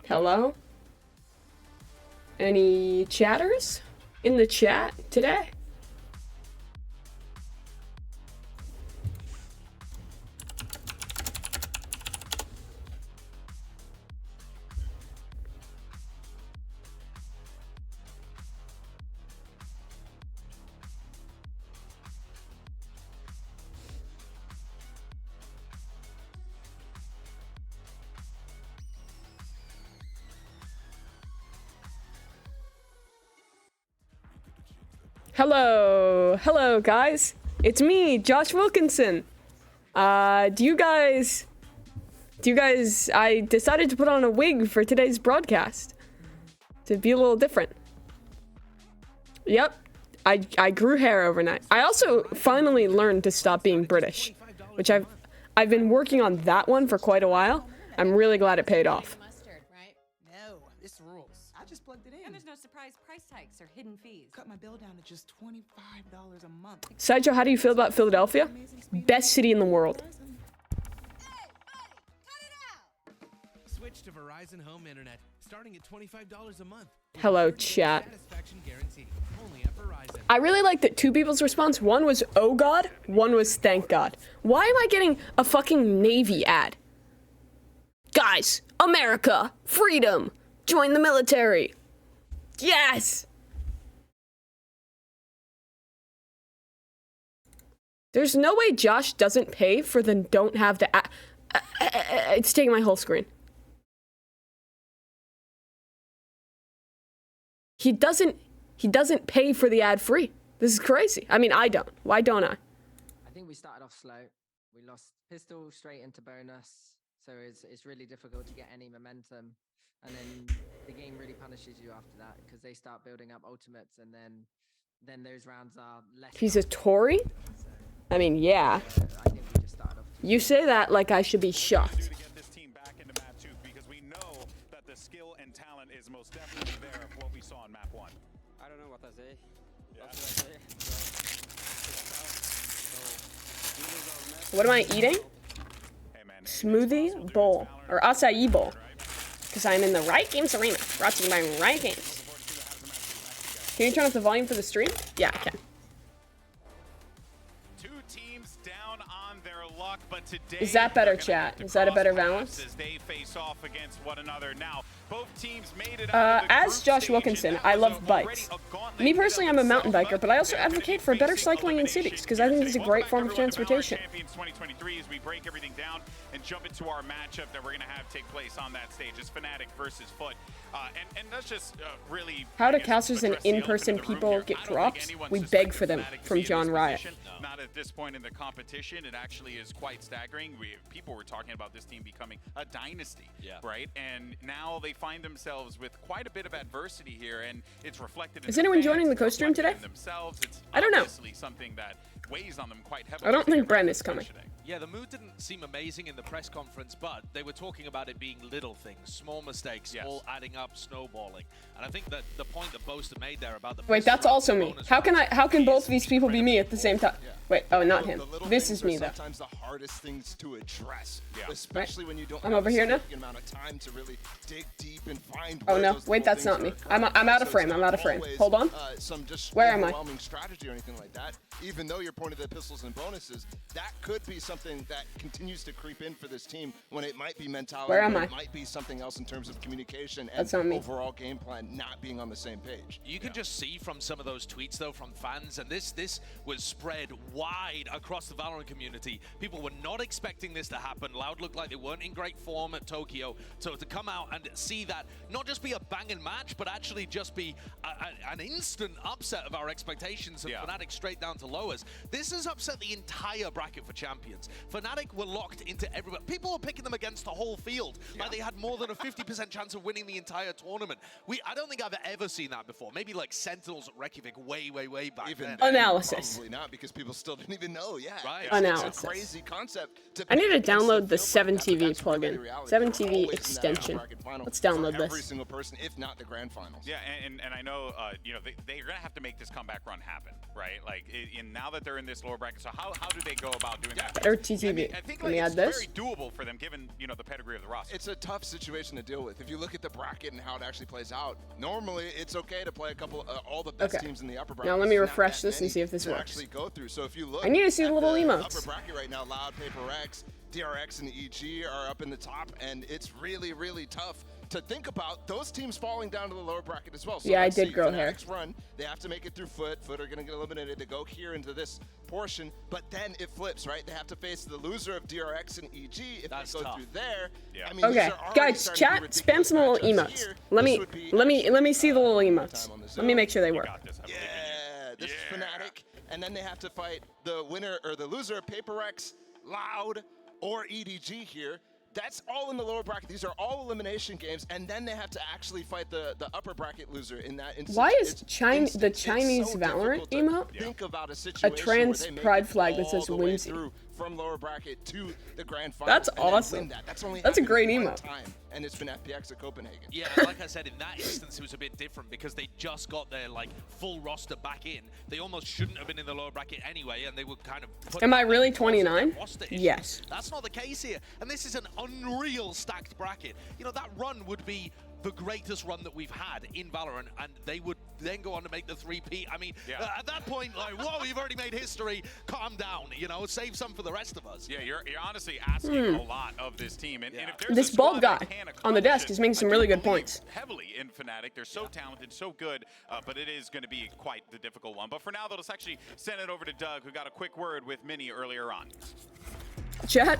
Hello? Any chatters in the chat today? Hello guys. It's me, Josh Wilkinson. I decided to put on a wig for today's broadcast to be a little different. Yep, I grew hair overnight. I also finally learned to stop being British, which I've been working on that one for quite a while. I'm really glad it paid off. And there's no surprise price hikes or hidden fees. Cut my bill down to just $25 a month. Sideshow, how do you feel about Philadelphia? Best city in the world. Hey, buddy, cut it out! Switch to Verizon Home Internet, starting at $25 a month. Hello, chat. Satisfaction guarantee. Only at Verizon. I really like that two people's response. One was, oh God, one was, thank God. Why am I getting a fucking Navy ad? Guys, America, freedom, join the military. Yes! There's no way Josh doesn't pay for the don't have the it's taking my whole screen. He doesn't pay for the ad free. This is crazy. I mean, I don't. Why don't I? I think we started off slow. We lost pistol straight into bonus, so it's really difficult to get any momentum. And then the game really punishes you after that because they start building up ultimates, and then those rounds are less. He's a Tory? So, I mean, yeah. I think we just started off. You say that like I should be shocked. To get this team back into map 2 because we know that the skill and talent is most definitely there of what we saw in map 1. I don't know what I say. What am I eating? Hey man, Smoothie bowl. Or acai bowl. Because I'm in the right games arena. Brought to you by Right Games. Can you turn up the volume for the stream? Yeah, I can. two teams down on their luck, but today Is that better, they're gonna have chat? to Is that a cross better paths balance? As they face off against one another. Now, both teams made it out of the As group Josh stage, Wilkinson, and that I was love already bikes. a gauntlet Me personally, I'm a mountain itself, biker, but I also they're gonna advocate be for better facing cycling in cities, because I think it's a great form of transportation. Champions 2023 as we break everything down and jump into our matchup that we're going to have take place on that stage. It's Fnatic versus Foot. And that's just really... How do I guess, casters and address the in-person elephant in the room people here. get I don't think drops? anyone's We just beg for them Fnatic to from be in John this Riot. position. Not at this point in the competition. It actually is quite staggering. People were talking about this team becoming a dynasty, right? And now they find themselves with quite a bit of adversity here, and it's reflected in Is their anyone fans, joining the it's co-stream reflected today? in themselves. It's I don't know. obviously something that weighs on them quite heavily. I don't think here Bren with is coming. positioning. Yeah, the mood didn't seem amazing in the press conference, but they were talking about it being little things, small mistakes, all adding up, snowballing. And I think that the point that Boaster made there about the Wait, that's also me. How can both of these people be me at the same time? Wait, oh, not him. This is me, though. Sometimes the hardest things to address, especially when you don't I'm have over a here now. significant amount of time to really dig deep and find. Oh where no, those wait, little that's things not me. are occurring. I'm out of So frame. it's I'm not out of frame. always, Hold on. Some just Where am I? overwhelming strategy or anything like that. Even though you're pointing at pistols and bonuses, that could be something that continues to creep in for this team when it might be mentality. Where am but I? It might be something else in terms of communication That's and not me. overall game plan not being on the same page. You can just see from some of those tweets, though, from fans, and this was spread wide across the Valorant community. People were not expecting this to happen. Loud looked like they weren't in great form at Tokyo. So to come out and see that not just be a banging match, but actually just be an instant upset of our expectations of Fnatic straight down to lowers. This has upset the entire bracket for champions. Fnatic were locked into everybody. People were picking them against the whole field. Like they had more than a 50% chance of winning the entire tournament. I don't think I've ever seen that before. Maybe like Sentinels at Reykjavik way back Even then. Analysis. Probably not, because people still still didn't even know. Yeah, Right. Analysis. It's a crazy concept. I need to pick against download the field, but 7TV that's really plugin. the reality. 7TV We're always in that extension. bracket final Let's download for this. every single person, if not the grand finals. Yeah, and I know, you know, they're going to have to make this comeback run happen, right? Like, now that they're in this lower bracket, so how do they go about doing that? Better TTV. I think Let me it's add this. very doable for them, given, you know, the pedigree of the roster. It's a tough situation to deal with. If you look at the bracket and how it actually plays out, normally it's okay to play a couple, all the best Okay. teams in the upper bracket. Now let me There's not refresh that this and many see if this to works. actually go through. So if you look, I need to see at the little the emotes. upper bracket right now, Loud, Paper Rex, DRX, and EG are up in the top, and it's really, really tough to think about those teams falling down to the lower bracket as well. So Yeah, I let's did see, grow hair. Fnatic's run, they have to make it through Foot. Foot are going to get eliminated to go here into this portion, but then it flips, right? They have to face the loser of DRX and EG if That's they go tough. through there. Yeah. I mean, Okay, these are already guys, starting to chat, be spam ridiculous some little matchups emotes. here. Let This me would be let me see the little time emotes. on the Let me make sure they You work. got this. I believe in you. Yeah, this is Yeah. Fnatic, and then they have to fight the winner or the loser of Paper Rex, Loud, or EDG here. That's all in the lower bracket. These are all elimination games, and then they have to actually fight the upper bracket loser in that instance. Why is It's the it's Chinese so Valorant difficult to emote think about a situation trans where they make pride it flag that all says the way whimsy? through from lower bracket to the grand final. That's and then awesome. win that. That's only That's a happened great one emote. time, and it's been FPX at Copenhagen. Yeah, like I said, in that instance, it was a bit different because they just got their like full roster back in. They almost shouldn't have been in the lower bracket anyway, and they were kind of. Put Am I really because of their 29? roster issues. Yes. That's not the case here, and this is an unreal stacked bracket. You know, that run would be the greatest run that we've had in Valorant, and they would then go on to make the 3P. I mean, Yeah. At that point, like, whoa, you've already made history. Calm down, you know, save some for the rest of us. Yeah, you're honestly asking a lot of this team. And if there's This a squad bald that guy can on the accomplish desk it, is making some I do really good believe points. Heavily in Fnatic. They're so talented, so good, but it is going to be quite the difficult one. But for now, though, let's actually send it over to Doug, who got a quick word with Minnie earlier on. Chat.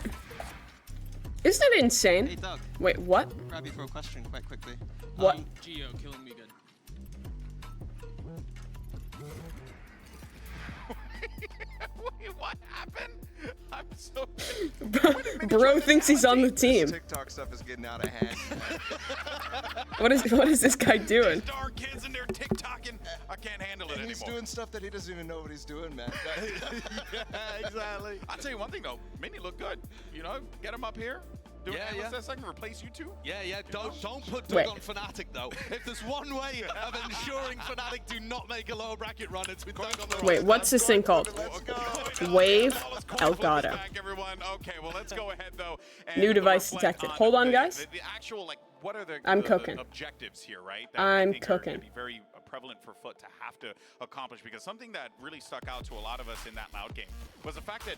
Isn't it insane? Hey Doug, Wait, what? grab you for a question quite quickly. What? Geo killing me good. Wait, what happened? I'm so... Bro thinks he's on the team. TikTok stuff is getting out of hand. What is this guy doing? Dark kids and they're TikToking. I can't handle it And he's anymore. doing stuff that he doesn't even know what he's doing, man. Yeah, exactly. I'll tell you one thing, though. Minnie looked good. You know, get him up here. Do Yeah, what's yeah. that second? Replace you two? Yeah, don't put Doug Wait. on Fnatic though. If there's one way of ensuring Fnatic do not make a lower bracket run, it's with Doug on the Wait, roster. what's this thing called? Let's go. Wave Let's go. Elgato. Back, everyone. Okay, well, let's go ahead, though. And New device reflect detected. Hold on, guys. The actual, like, what are the, I'm the cooking. objectives here, right? That I I'm think are cooking. gonna be very prevalent for Foot to have to accomplish, because something that really stuck out to a lot of us in that Loud game was the fact that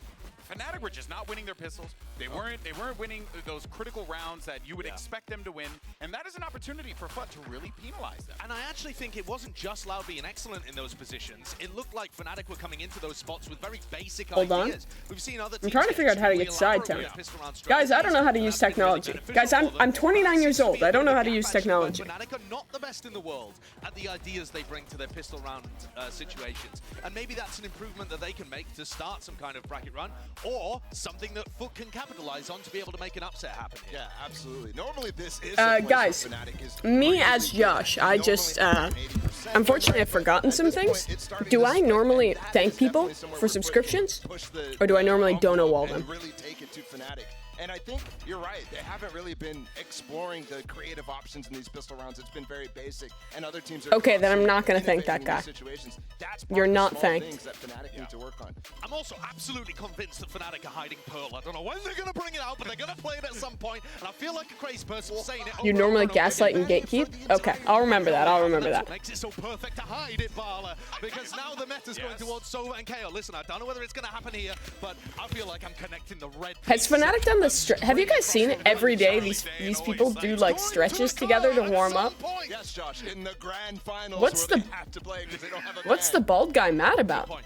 Fnatic were just not winning their pistols. They weren't winning those critical rounds that you would expect them to win, and that is an opportunity for Foot to really penalize them. And I actually think it wasn't just Loud being excellent in those positions. It looked like Fnatic were coming into those spots with very basic Hold on. ideas. We've seen other teams trying to get figure out how to get extremely elaborate side with tone. pistol round Guys, I don't know how to strategies, use and that's been really technology. beneficial Guys, for them. I'm 29 years Seems to old. be I don't know the how to gap use actually technology. where Fnatic are not the best in the world at the ideas they bring to their pistol round situations. And maybe that's an improvement that they can make to start some kind of bracket run, or something that Foot can capitalize on to be able to make an upset happen here. Yeah, absolutely. Normally this is Guys, me as Josh, I just, unfortunately I've forgotten some things. Do I normally thank people for subscriptions? Or do I normally dono wall them? Really take it to Fnatic. And I think you're right. They haven't really been exploring the creative options in these pistol rounds. It's been very basic, and other teams are. Okay, then I'm not gonna thank that innovating in guy. these situations. That's You're part of the not small thanked. things that Fnatic need to work on. I'm also absolutely convinced that Fnatic are hiding Pearl. I don't know when they're going to bring it out, but they're going to play it at some point, and I feel like a crazy person saying it. You over normally and over gaslight again. and gatekeep? Okay, I'll remember that. I'll remember That's that. what makes it so perfect to hide it, Barla, because now the meta's going towards Sova and KO. Listen, I don't know whether it's going to happen here, but I feel like I'm connecting the red. Has Fnatic done the have you guys seen it every day? These people do like stretches together to warm up. Yes, Josh. In the grand finals, What's where the- they have to play 'cause they don't have a What's the ban. bald guy mad about? All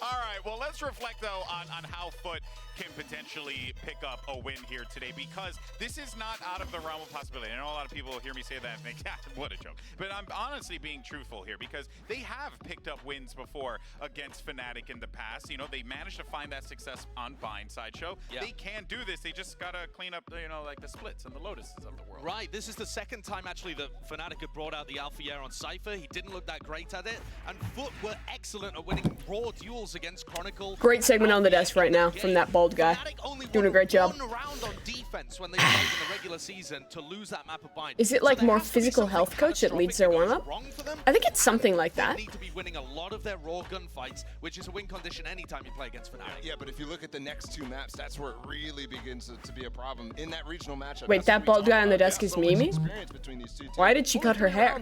right, well, let's reflect, though, on how Foot can potentially pick up a win here today, because this is not out of the realm of possibility. I know a lot of people hear me say that and think, yeah, what a joke. But I'm honestly being truthful here, because they have picked up wins before against Fnatic in the past. You know, they managed to find that success on Bind Sideshow. Yeah. They can do this. They just gotta clean up, you know, like the splits and the Lotuses of the world. Right, this is the second time actually that Fnatic had brought out the Alpha on Cypher. He didn't look that great at it, and Foot were excellent at winning raw duels against Chronicle. Great segment on the desk right now from that bald guy. Doing a great job. One round on defense when they played in the regular season to lose that map of Bind. Is it like more physical health coach that leads their warm-up? I think it's something like that. They need to be winning a lot of their raw gunfights, which is a win condition anytime you play against Fnatic. Yeah, but if you look at the next two maps, that's where it really begins to be a problem. In that regional matchup. Wait, that bald guy on the desk is Mimi? Why did she cut her hair?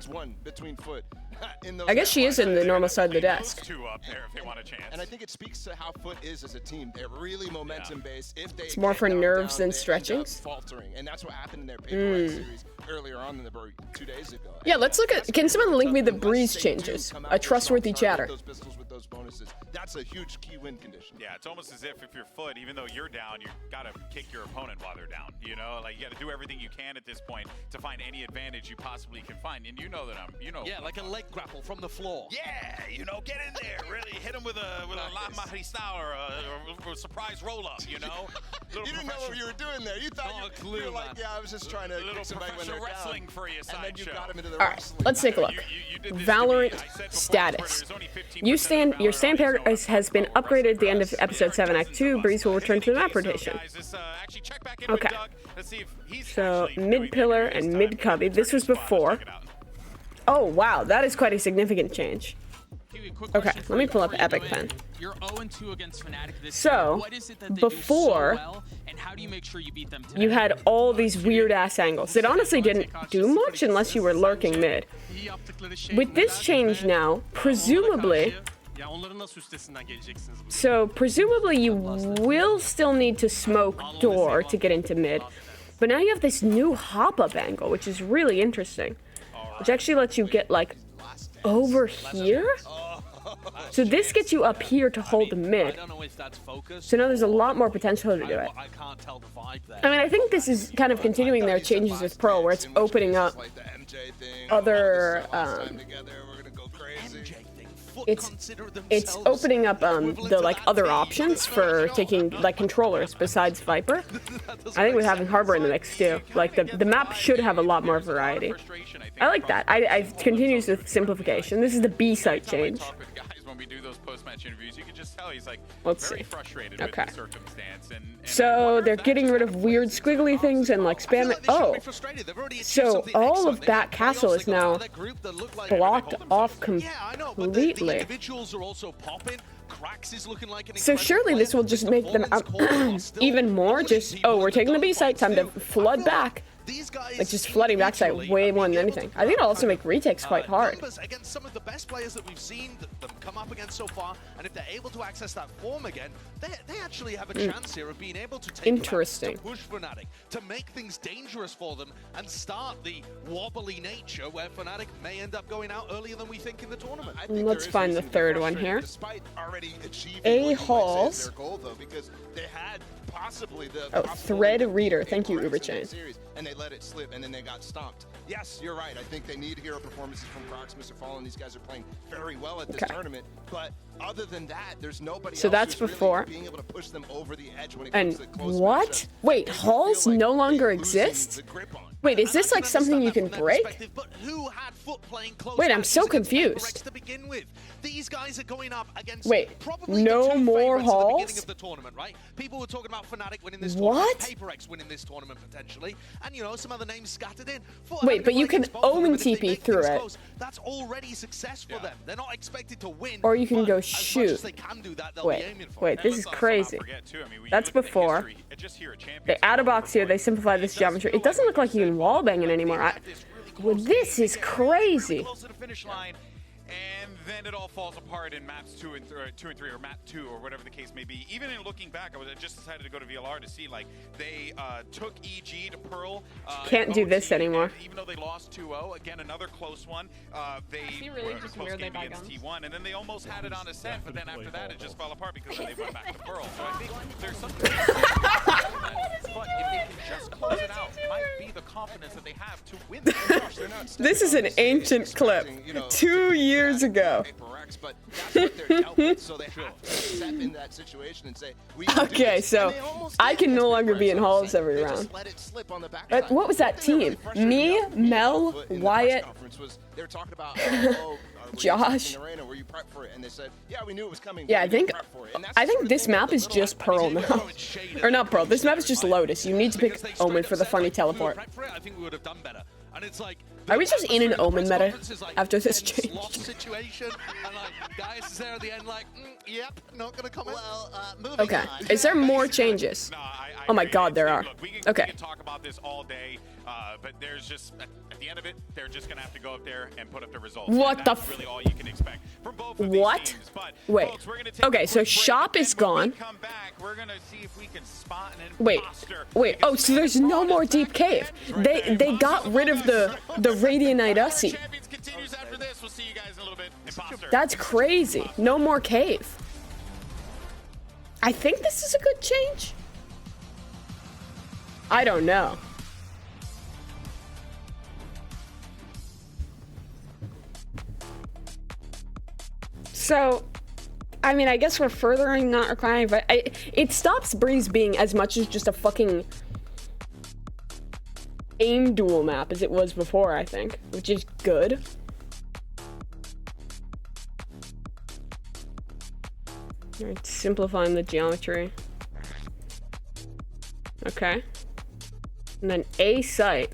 I guess she is in the normal side of the desk. Two up there if they want a chance. And I think it speaks to how Foot is as a team. They're really momentum-based. If they it's more for nerves than stretchings. Faltering, and that's what happened in their paper series earlier on in the 2 days ago. Yeah, let's look at. Can someone link me the Breeze changes? A trustworthy chatter. Those pistols with those bonuses. That's a huge key win condition. Yeah, it's almost as if you're Foot, even though you're down, you gotta kick your opponent while they're down. You know, like you gotta do everything you can at this point to find any advantage you possibly can find. And you know that Yeah, like a leg grapple from the floor. Yeah, you know, get in there, really hit him with a La Mahri style or a surprise roll up. You know, you didn't know what you were doing there. You thought you were like, yeah, I was just trying to kick somebody when they're wrestling down. for you, And then you got him into the wrestling. Let's take a look. Valorant status. Your stand pair has been upgraded at the end of episode 7 Act 2. Breeze will return to the map rotation. Okay. So mid pillar and mid cubby. This was before. Oh wow, that is quite a significant change. Okay, let me pull up Epic Pen. You're 0-2 against Fnatic this so, what is it that they before, do so well, and how do you make sure you beat them today? You had all these weird-ass angles. It honestly didn't do much unless you were lurking mid. With this change now, presumably... So, presumably you will still need to smoke door to get into mid. But now you have this new hop-up angle, which is really interesting. Which actually lets you get, like, over here? So this gets you up here to hold the mid. So now there's a lot more potential to do it. I mean, I think this is kind of continuing their changes with Pro, where it's opening up other... It's opening up the like other options for taking like controllers besides Viper. I think with having Harbor in the mix too. Like the map should have a lot more variety. I like that. I continues with simplification. This is the B site change. When we do those post-match interviews, you can just tell he's like very frustrated with the circumstance. And so they're getting rid of weird squiggly things and like spam it. Oh, so all of that castle is now blocked off completely. So surely this will just make them even more just, oh, we're taking the B site, time to flood back. Like just flooding backside way more than anything. I think it'll also make retakes quite hard. Against some of the best players that we've seen them come up against so far, and if they're able to access that form again, they actually have a chance here of being able to take interesting. To push Fnatic, to make things dangerous for them, and start the wobbly nature where Fnatic may end up going out earlier than we think in the tournament. Let's find the third one here. Despite already achieving A Halls. their goal, though, because they had possibly the thread reader. Thank you, Uberchain. And they let it slip, and then they got stomped. Yes, you're right. I think they need hero performances from Proximus or Fallen. These guys are playing very well at this tournament. But other than that, there's nobody else that's who's before. Really being able to push them over the edge when it comes to close what? matchups. Wait, Halls no longer exist? Wait, is this like something you can break? Wait, I'm so confused. These guys are going up against no more Halls? The tournament, right? People were talking about Fnatic winning this tournament, PaperX winning this tournament potentially, and you know some other names scattered in. Wait, but you can own TP through it. That's already success for them. They're not expected to win. Or you can go shoot. Wait, this is crazy. That's before. They add a box here. They simplify this geometry. It doesn't look like you can wallbang it anymore. Well, this is crazy. And then it all falls apart in maps 2 and 3, or map 2, or whatever the case may be. Even in looking back, I just decided to go to VLR to see, like, they took EG to Pearl. Can't do this anymore. Even though they lost 2-0, again, another close one. They really were just close weird they game buy against guns. T1, and then they almost had it on Ascent, but then after that, it just fell apart because then they went back to Pearl. So I think there's something. But if they can just close it out, might be the confidence that they have to win. This is an ancient clip. 2 years ago. But that's what they're dealt with, so they have to step in that situation and say, we can do Okay, this. so And they almost I did can no against longer be in Paper halls Rex. every They round. just let it slip on the backside. What was that The thing team? really Me, frustrated Mel, in the press Wyatt, conference was they were talking about, were you Josh. in the arena? Were you prepped for it? And they said, yeah, we knew it was coming. Yeah, but we I didn't think prep for it. And that's I the think sort of this thing that map the is little just Pearl now. Or not Pearl. This map is just Lotus. You need to pick Omen for the funny teleport. I think we would have done better. And it's like, Are we just in an Omen meta after this change? lost situation, and like guys is there at the end, like, yep, not gonna comment. Well, Okay. Is there more changes? Oh my God, there are. Look, we Okay. can talk about this all day, but there's just at the end of it, they're just gonna have to go up there and put up the results. What And the that's really all you can expect from both of these What? teams. But, Wait. folks, we're gonna take Okay, a so quick break, shop and is when we gone. come back, we're gonna see if we can spot an Wait. imposter. Wait. Oh, so there's no more deep cave. They got rid of the Radianite Ussie. Champions continues after this. We'll see you guys in a little bit. Imposter. That's crazy. No more cave. I think this is a good change. I don't know. So, I mean, I guess we're furthering not requiring, but it stops Breeze being as much as just a fucking aim duel map as it was before, I think, which is good. Alright, simplifying the geometry. Okay. And then A site.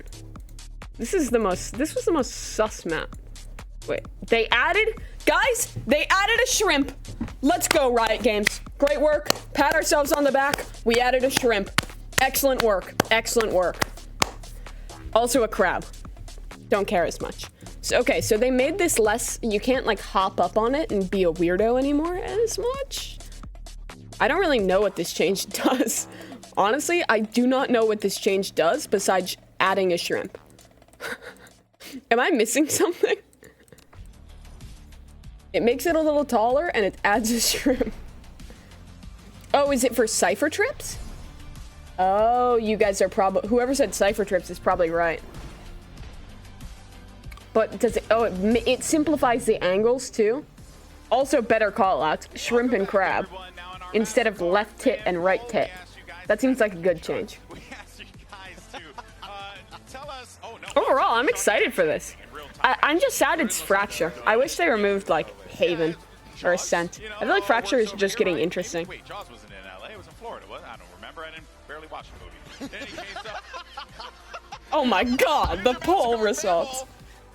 This was the most sus map. Wait, they added a shrimp. Let's go, Riot Games. Great work. Pat ourselves on the back. We added a shrimp. Excellent work. Excellent work. Also a crab. Don't care as much. So, okay, so they made this less, you can't like hop up on it and be a weirdo anymore as much. I don't really know what this change does. Honestly, I do not know what this change does besides adding a shrimp. Am I missing something? It makes it a little taller and it adds a shrimp. Oh, is it for cipher trips? Oh, you guys are probably, whoever said cipher trips is probably right. But does it, oh, it simplifies the angles too. Also better call outs, shrimp and crab, instead of left tit and right tit. That seems like a good change. Overall, I'm excited for this. I'm just sad it's Fracture. I wish they removed like Haven or Ascent. I feel like Fracture is just getting interesting. Wait, Jaws wasn't in LA, it was in Florida. What? I don't remember. I didn't barely watch the movie. In any case, Oh my god, the poll results.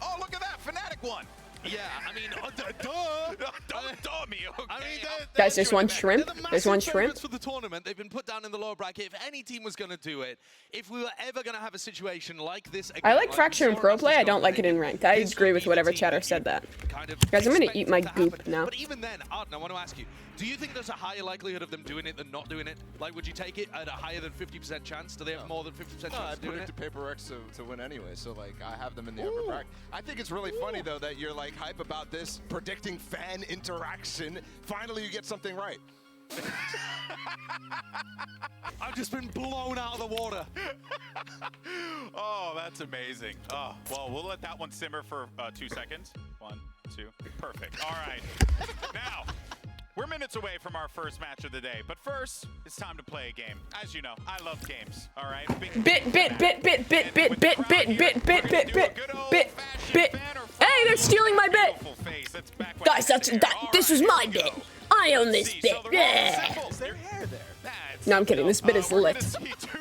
oh, look at that. Fnatic won. Yeah, I mean, Don't duh me, okay? I mean, Guys, there's one shrimp. There's one shrimp. For the tournament, they've been put down in the lower bracket. If any team was going to do it, if we were ever going to have a situation like this again, I like Fracture in pro play. I don't like it in ranked. I agree with whatever chatter said that. Guys, I'm gonna eat my goop now. But even then, Arden, I want to ask you, do you think there's a higher likelihood of them doing it than not doing it? Like, would you take it at a higher than 50% chance? Do they have more than 50% chance I of doing predicted it? Paper Rex to win anyway, so like I have them in the upper bracket. I think it's really funny though that you're like hype about this predicting fan interaction. Finally, you get something right. I've just been blown out of the water. Oh, that's amazing. Oh, well, we'll let that one simmer for 2 seconds. 1, 2, perfect. All right. Now, we're minutes away from our first match of the day, but first, it's time to play a game. As you know, I love games, all right? Bit. Hey, they're stealing my bit. Guys, this was my bit. I own this bit. Yeah. Is there hair there? No, I'm kidding. This bit is lit.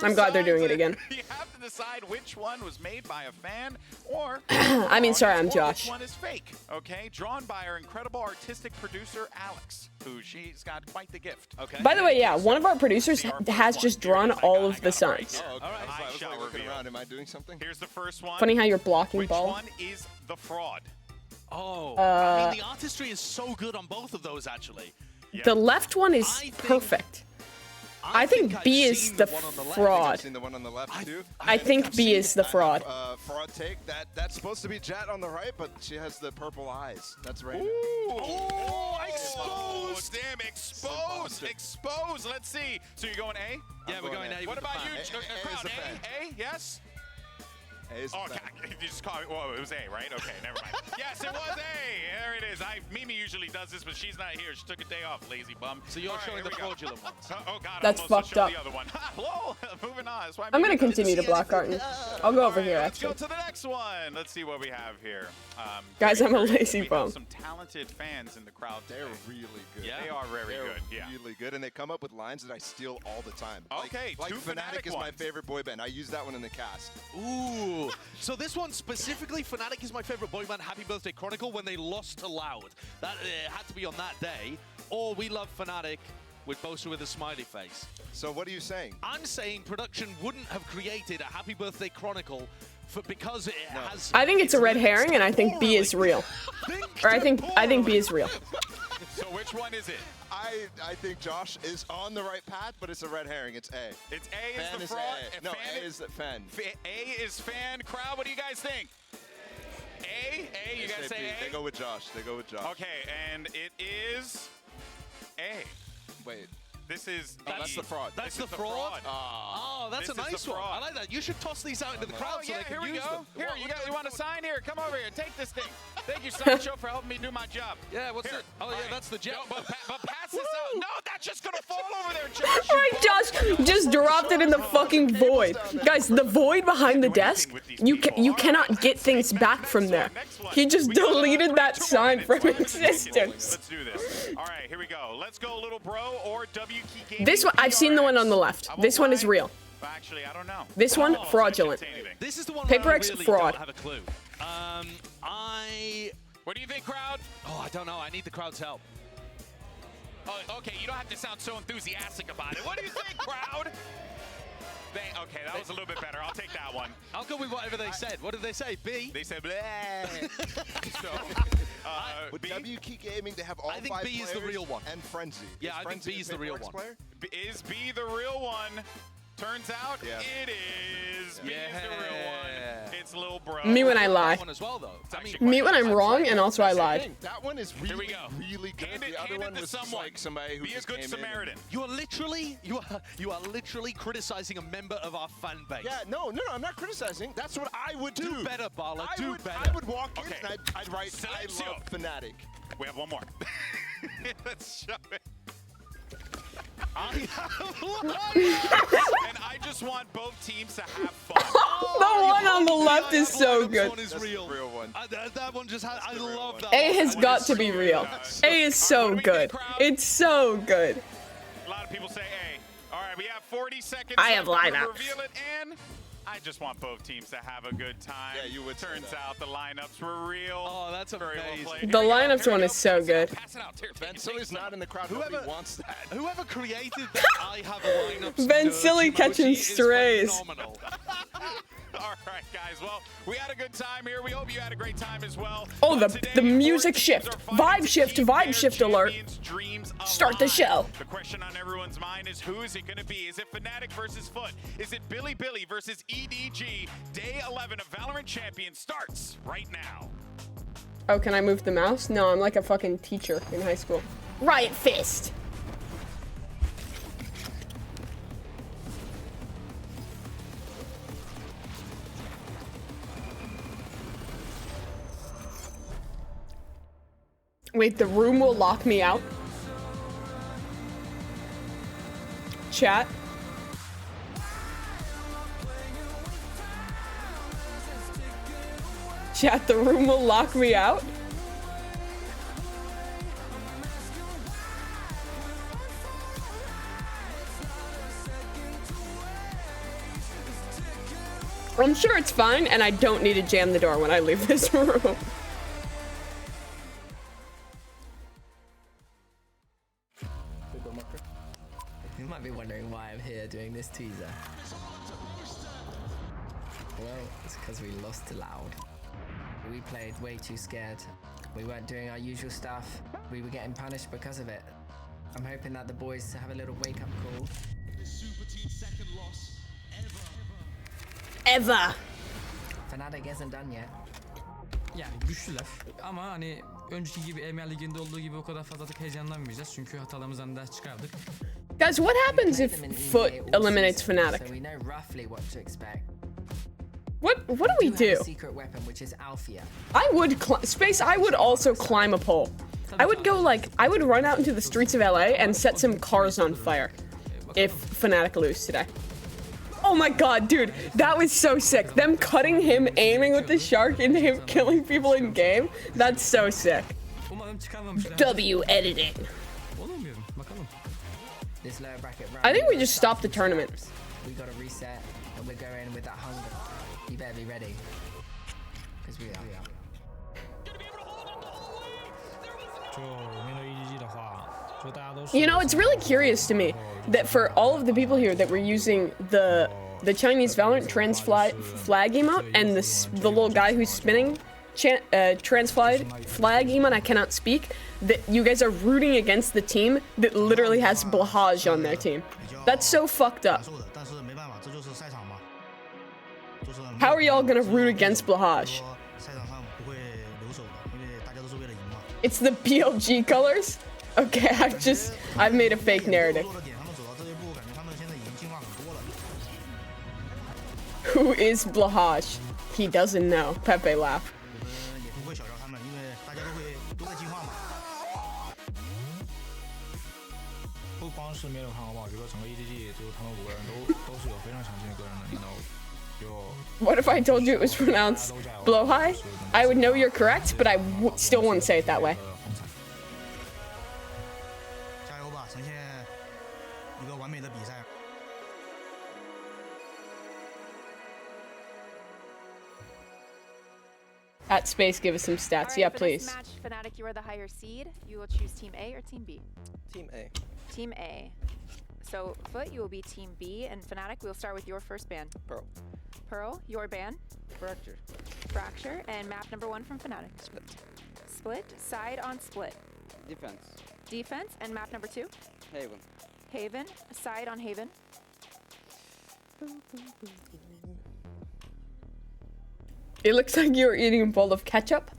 I'm glad they're doing it again. You have to decide which one was made by a fan or I mean, sorry, I'm Josh. Which one is fake, okay? Drawn by our incredible artistic producer, Alex, who she's got quite the gift, okay? By the way, yeah, one of our producers has just drawn all of the signs. Oh, okay. All right, I was I like looking shall around. Am I doing something? Here's the first one. Funny how you're blocking Which ball. one is the fraud? Oh, I mean, the artistry is so good on both of those, actually. The left one is perfect. I think B is the fraud. I've seen the one on the left too. I think B is the fraud. Fraud take. That's supposed to be Jet on the right, but she has the purple eyes. That's right. Oh, exposed! Damn, exposed! Exposed! Let's see. So you're going A? Yeah, we're going A. What about you? Crowd, A? A? Yes? A is the fan. You just called it. Whoa, it was A, right? Okay, never mind. Yes, it was A. There it is. Mimi usually does this, but she's not here. She took a day off, lazy bum. So you're showing the fraudulent ones. Oh, God. That's fucked up. The other one. Lol. Moving on. That's why I'm gonna continue to block Arton. I'll go over here, Let's go actually. to the next one. Let's see what we have here. Guys, I'm a lazy we bum. have some talented fans in the crowd. They're really good. Yeah, they are very good. Yeah. Really good, and they come up with lines that I steal all the time. Okay, like two Fnatic is my ones. favorite boy band. I use that one in the cast. Ooh. So this one specifically, Fnatic is my favorite boy band, Happy Birthday Chronicle, when they lost to Loud. That had to be on that day. Or We Love Fnatic with Bosa with a smiley face. So what are you saying? I'm saying production wouldn't have created a Happy Birthday Chronicle because it has... I think it's a red herring, and I think B is real. Or I think B is real. So which one is it? I think Josh is on the right path, but it's a red herring. It's A. It's A Fan is the is fraud. A. No, A is the fan. A is fan. Crowd, what do you guys think? A? You guys say A? They go with Josh. They go with Josh. Okay, and it is A. Wait. This is that's the fraud. That's This the is the fraud? fraud. Oh, that's a This is nice the one. fraud. I like that. You should toss these out into the crowd Oh, so yeah, they can here we use go. them. Here, you want to sign here? Come over here. Take this thing. Thank you, Sideshow, for helping me do my job. Yeah, what's Here. it? Oh, yeah, All right. that's the jet. No, but pass this out. No, that's just going to fall over there, Josh. Right, Josh just dropped it in the fucking void. Guys, the void behind the desk, you cannot get things back from there. He just deleted that sign from existence. Let's do this. All right, here we go. Let's go, little bro, or W Key Gaming. This one, I've seen the one on the left. This one is real. Actually, I don't know. This one, fraudulent. This is the one Paper where I X really fraud. don't have a clue. What do you think, crowd? Oh, I don't know. I need the crowd's help. Oh, okay, you don't have to sound so enthusiastic about it. What do you think, crowd? Okay, that was a little bit better. I'll take that one. I'll go with whatever they said. What did they say? B? They said bleh. So, with B? W Key Gaming, they have all I think 5 B is the players real one. and Frenzy. Yeah, Is I think Frenzy B is the the real Paper X one. player? Is B the real one? Turns out Yeah. it is. B is the real one. It's Lil Bro. Me when I lie. One as well, though. I mean, Me when I'm wrong, and also I lied. That one is really, we go. really good. Hand it- the other hand it one to was someone. like somebody who Be a just good came Samaritan. you are literally criticizing a member of our fan base. Yeah, no, I'm not criticizing. That's what I would do. Do better, Bala. I Do would, better. I would walk in Okay. and I'd write, Silencio. I love Fnatic. We have one more. Let's show it. I have one. And I just want both teams to have fun. The one on the left is so This good. one is That's real. the real one. That one just had. I love that. A one. has got to be real. A is so good. It's so good. A lot of people say A. All right, we have 40 seconds. I have left to lineups. Reveal it, and I just want both teams to have a good time. Yeah, you would say Turns that. out the lineups were real. Oh, that's Very well amazing. played. The Here we go, lineups here we one go. is so Pass it out, good. Pass it out. Here, Ben take Silly's some. not in the crowd. Whoever- Nobody wants that. Whoever created that I have lineups. Ben nerd Silly emoji catching is strays. phenomenal. All right, guys. Well, we had a good time here. We hope you had a great time as well. Oh, But the today, music 4 shift. teams are fighting Vibe shift, to keep vibe their shift alert. champions' dreams Start the alive. show. The question on everyone's mind is, who is it going to be? Is it Fnatic versus Foot? Is it Billy versus EDG? Day 11 of Valorant Champions starts right now. Oh, can I move the mouse? No, I'm like a fucking teacher in high school. Riot Fist. Wait, the room will lock me out? Chat? Chat, the room will lock me out? I'm sure it's fine, and I don't need to jam the door when I leave this room. You might be wondering why I'm here doing this teaser. Well, it's because we lost to Loud. We played way too scared. We weren't doing our usual stuff. We were getting punished because of it. I'm hoping that the boys have a little wake-up call. The Super Team's second loss Ever. Fnatic isn't done yet. Yani güçlüler ama hani önceki gibi EMEA Ligi'nde olduğu gibi o kadar fazla heyecanlanmayacağız çünkü hatalarımızdan ders çıkardık. Guys, what happens if Foot eliminates Fnatic? So we know roughly what to expect. What do we We have do? a secret weapon which is Althea. I would Space. I would also climb a pole. I would go like I would run out into the streets of LA and set some cars on fire if Fnatic lose today. Oh my god, dude, that was so sick. Them cutting him, aiming with the shark, and him killing people in game. That's so sick. Umarım çıkarmamışlar. W editing. Olmuyorum. Bakalım. This lower bracket round, I think we just stopped the tournament. We gotta reset and we're going with that hunger. You better be ready. Because we are. 就面对 EDG 的话，就大家都是 You know, it's really curious to me that for all of the people here that were using the Chinese Valorant trans flag emote and the little guy who's spinning trans flag emote, I cannot speak, that you guys are rooting against the team that literally has Blahaj on their team. That's so fucked up. How are y'all gonna root against Blahaj? It's the BLG colors? Okay, I've made a fake narrative. Who is Blahaj? He doesn't know. Pepe laugh. What if I told you it was pronounced Blowhigh? I would know you're correct, but I still wouldn't say it that way. At Space, give us some stats. Right, Yeah, for please. This match, Fnatic, you are the higher seed. You will choose Team A or Team B. Team A. Team A. So, Foot, you will be Team B, and Fnatic, we'll start with your first ban. Pearl. Pearl, your ban. Fracture. Fracture, and map number 1 from Fnatic. Split. Split, side on split. Defense. Defense, and map number 2. Haven. Haven, side on Haven. It looks like you're eating a bowl of ketchup.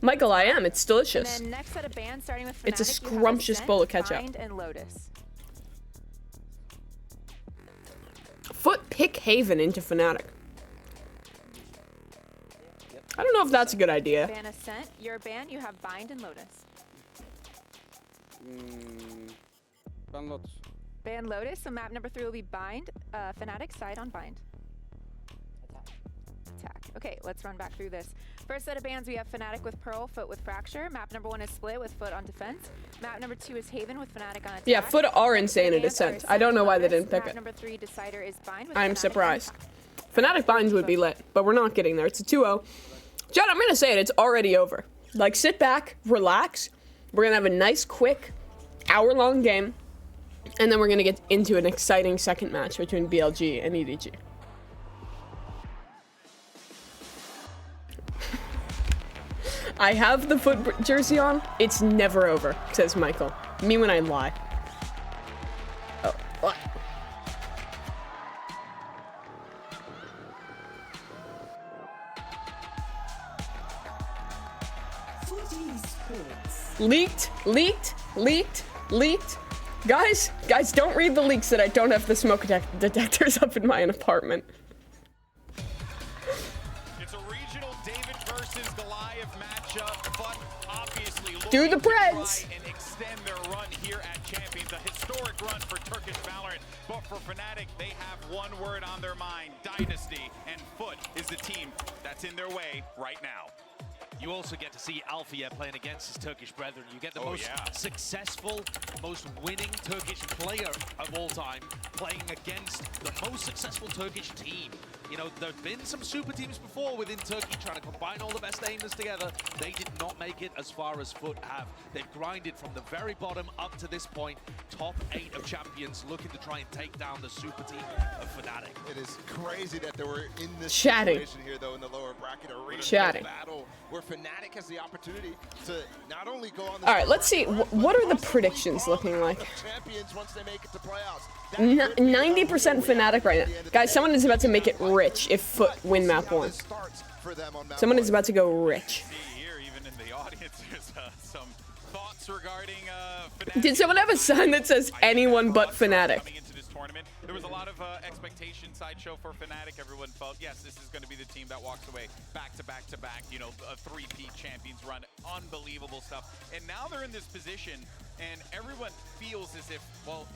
Michael, I am. It's delicious. And then next set of bans, starting with Fnatic, It's a you have scrumptious Ascent, bowl of ketchup. Find, and Lotus. Foot pick Haven into Fnatic. I don't know if that's a good idea. Ban Ascent, your ban, you have Bind and Lotus. Ban Lotus. Ban Lotus, so map number 3 will be Bind. Fnatic, side on Bind. Attack. Okay, let's run back through this. First set of bans, we have Fnatic with Pearl, Foot with Fracture. Map number 1 is Split with Foot on defense. Map number 2 is Haven with Fnatic on attack. Yeah, Foot are insane at Ascent. I don't know why they didn't pick Map it. number 3 Decider is Bind with I'm Fnatic surprised. on attack. Fnatic binds would be lit, but we're not getting there. It's a 2-0. John, I'm gonna say it. It's already over. Like, sit back, relax. We're gonna have a nice, quick, hour-long game, and then we're gonna get into an exciting second match between BLG and EDG. I have the Foot jersey on. It's never over, says Michael. Me when I lie. Oh, what? Leaked, leaked, leaked, leaked. Guys, don't read the leaks that I don't have the smoke detectors up in my apartment. It's a regional David versus Goliath matchup, but obviously Do the looking to Preds. try and extend their run here at Champions. A historic run for Turkish Valorant, but for Fnatic, they have one word on their mind: Dynasty, and Foot is the team that's in their way right now. You also get to see Althea playing against his Turkish brethren. You get the most successful, most winning Turkish player of all time playing against the most successful Turkish team. You know, there have been some super teams before within Turkey trying to combine all the best aimers together. They did not make it as far as Foot have. They've grinded from the very bottom up to this point. Top 8 of champions looking to try and take down the super team of Fnatic. It is crazy that they were in this Chatting. situation here, though, in the lower bracket arena Chatting. battle, where Fnatic has the opportunity to not only go on. All right, let's see. What are the predictions looking like? Champions once they make it to playoffs. 90% Fnatic right now. Guys, someone is about to make it rich if Foot win map 1. Someone is about to go rich. Here, even in the audience, there's some thoughts regarding Fnatic. Did someone have a sign that says anyone but Fnatic? Coming into this tournament, there was a lot of expectation Sideshow for Fnatic. Everyone felt, yes, this is going to be the team that walks away back to back to back. You know, a 3-peat champions run, unbelievable stuff. And now they're in this position, and everyone feels as if, well,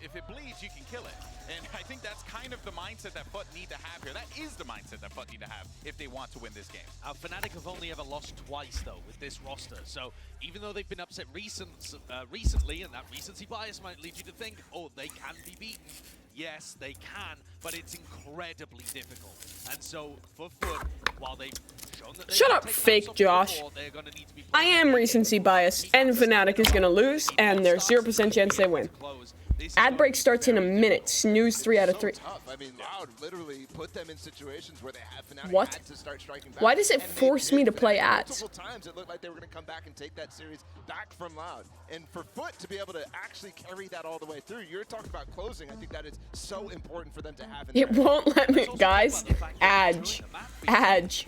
if it bleeds, you can kill it. And I think that's kind of the mindset that Foot need to have here. That is the mindset that Foot need to have if they want to win this game. Fnatic have only ever lost twice, though, with this roster. So even though they've been upset recently, and that recency bias might lead you to think, oh, they can be beaten. Yes, they can, but it's incredibly difficult. And so for Foot, while they've shown that they Shut can up, take fake maps off Josh. before, they're gonna need to be I am recency biased, and Fnatic is gonna lose, and there's 0% chance they win. Ad break starts in a minute. Snooze 3 out of 3. Tough. I mean, Loud literally put them in situations where they have Fnatic What? had to start striking back. Why does it And they force me did to play that ads? Multiple times it looked like they were going to come back and take that series back from Loud. And for Foot to be able to actually carry that all the way through, you're talking about closing. I think that is so important for them to have in It there. won't let me, guys. Adge,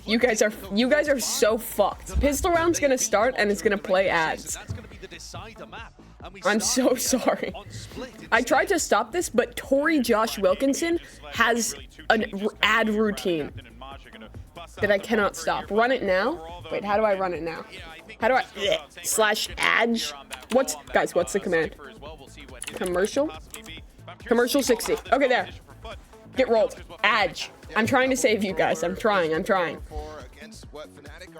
you guys are so fucked. Pistol round's gonna start and it's gonna play ads. That's gonna be the decider map. And we I'm so start sorry. on Split I instead. tried to stop this, but Tory Josh Wilkinson has an ad routine that I cannot stop. Run it now. Wait, how do I run it now? How do I / adge? What's the command? Commercial? Commercial 60. Okay, there. Get rolled. Adge. I'm trying to save you guys. I'm trying.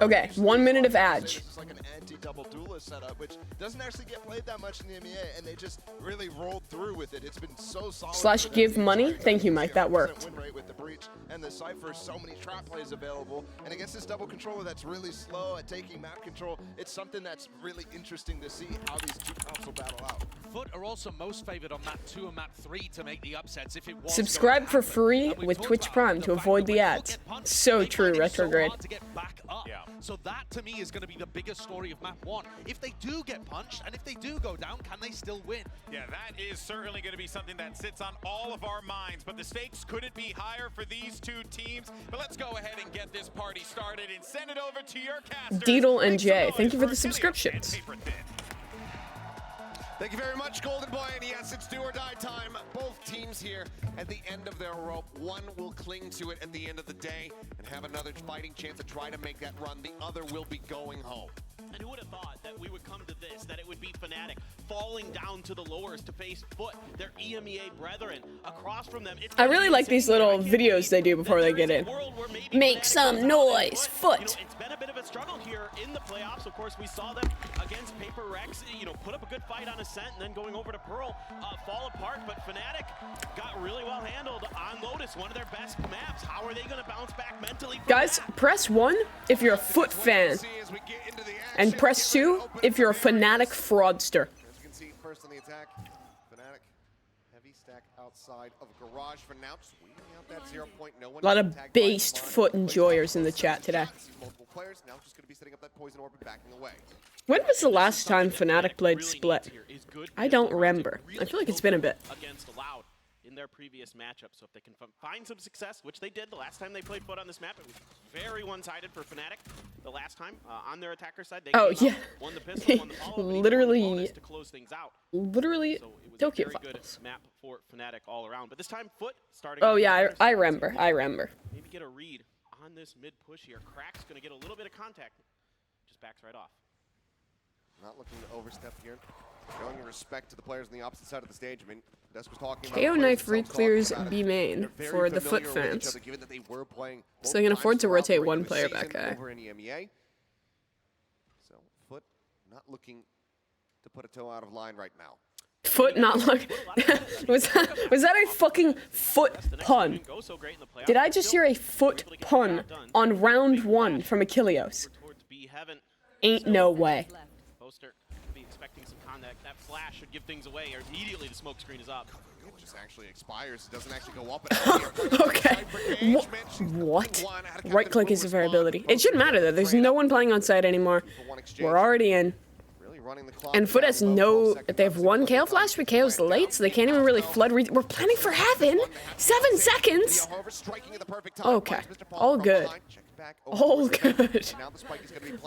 Okay, 1 minute of adge. It's like an anti-double duelist setup, which doesn't actually get played that much in the MEA, and they just really rolled through with it. It's been so solid. / give money. Thank you, Mike. That worked. Win rate with the breach and the Cypher, so many trap plays available, and against this double controller that's really slow at taking map control, it's something that's really interesting to see how these two comps will battle out. Foot are also most favored on map 2 and map 3 to make the upsets if it was Subscribe for free with Twitch Prime to avoid the ads. So true, Retrograde. To get back up. Yeah. So that to me is going to be the biggest story of map 1. If they do get punched and if they do go down, can they still win? Yeah, that is certainly going to be something that sits on all of our minds, but the stakes couldn't be higher for these two teams. But let's go ahead and get this party started and send it over to your casters. Deedle and Make some Jay, noise thank you for for the Gideon subscriptions. and Paper Thin. Thank you very much, Golden Boy. And yes, it's do or die time. Both teams here at the end of their rope. One will cling to it at the end of the day and have another fighting chance to try to make that run. The other will be going home. And who would have thought that we would come to this, that it would be Fnatic falling down to the lowers to face Foot, their EMEA brethren. Across from them, it's I really like these little videos they do before they get in. Make some noise, Foot. It's been a bit of a struggle here in the playoffs. Of course, we saw them against Paper Rex, put up a good fight on Ascent, and then going over to Pearl, fall apart. But Fnatic got really well handled on Lotus, one of their best maps. How are they going to bounce back mentally from Guys, that? press 1 if you're a Foot fan, and press 2 if you're a Fnatic fraudster. As you can see, first on the attack, Fnatic, heavy stack outside of garage for now. Just weeding out that 0 point. No one A lot of tagged by based Spawn. Foot enjoyers in the chat today. Multiple players now just going to be setting up that poison orb and backing away. When was the last time Fnatic played Split? I don't remember. I feel like it's been a bit. Against Loud in their previous matchup. So if they can find some success, which they did the last time they played Foot on this map, it was very one-sided for Fnatic the last time on their attacker side. They Oh, came yeah. up, won the pistol, won the follow, Literally- to close things out. Literally, So it was Tokyo a very good Files. map for Fnatic all around. But this time, Foot starting. Oh on the yeah, other I side. remember. Maybe get a read on this mid push here. Crack's going to get a little bit of contact. Just backs right off. Not looking to overstep here. Showing respect to the players on the opposite side of the stage. I mean, Desk was talking KO about Knife players themselves re-clears talking about it. B main They're very for the Foot familiar with each fans. other, given that they were playing So they can both afford times to throughout rotate the one regular player back season guy. over in EMEA. So Foot not looking to put a toe out of line right now. Foot not luck. was that a fucking foot pun? Did I just hear a foot pun on round 1 from Achilleos? Ain't no way. Poster be expecting some contact. That flash should give things away, or immediately the smoke screen is up. It just actually expires. It doesn't actually go up. Okay. What? Right click is a variability. It shouldn't matter though. There's no one playing on site anymore. We're already in. And Foot has no. They have 1 KO flash, but KO's late, so they can't even really flood. We're planning for heaven. 7 seconds. Okay. All good. All good.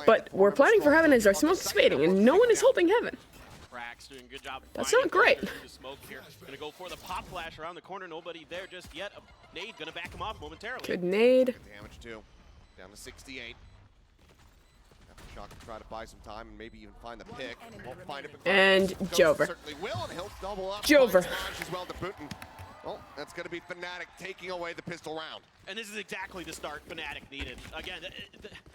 But we're planning for heaven as our smoke is fading, and no one is holding heaven. Doing a good job. That's not great. Smoke here. Gonna go for the pop flash around the corner. Nobody there just yet. A nade gonna back him off momentarily. Good nade. Damage too. Down to 68. Shock to try to buy some time and maybe even find the pick. Won't find it. And Jover. Certainly will, and he'll double up. Jover. As well to Putin. Well, that's going to be Fnatic taking away the pistol round. And this is exactly the start Fnatic needed. Again,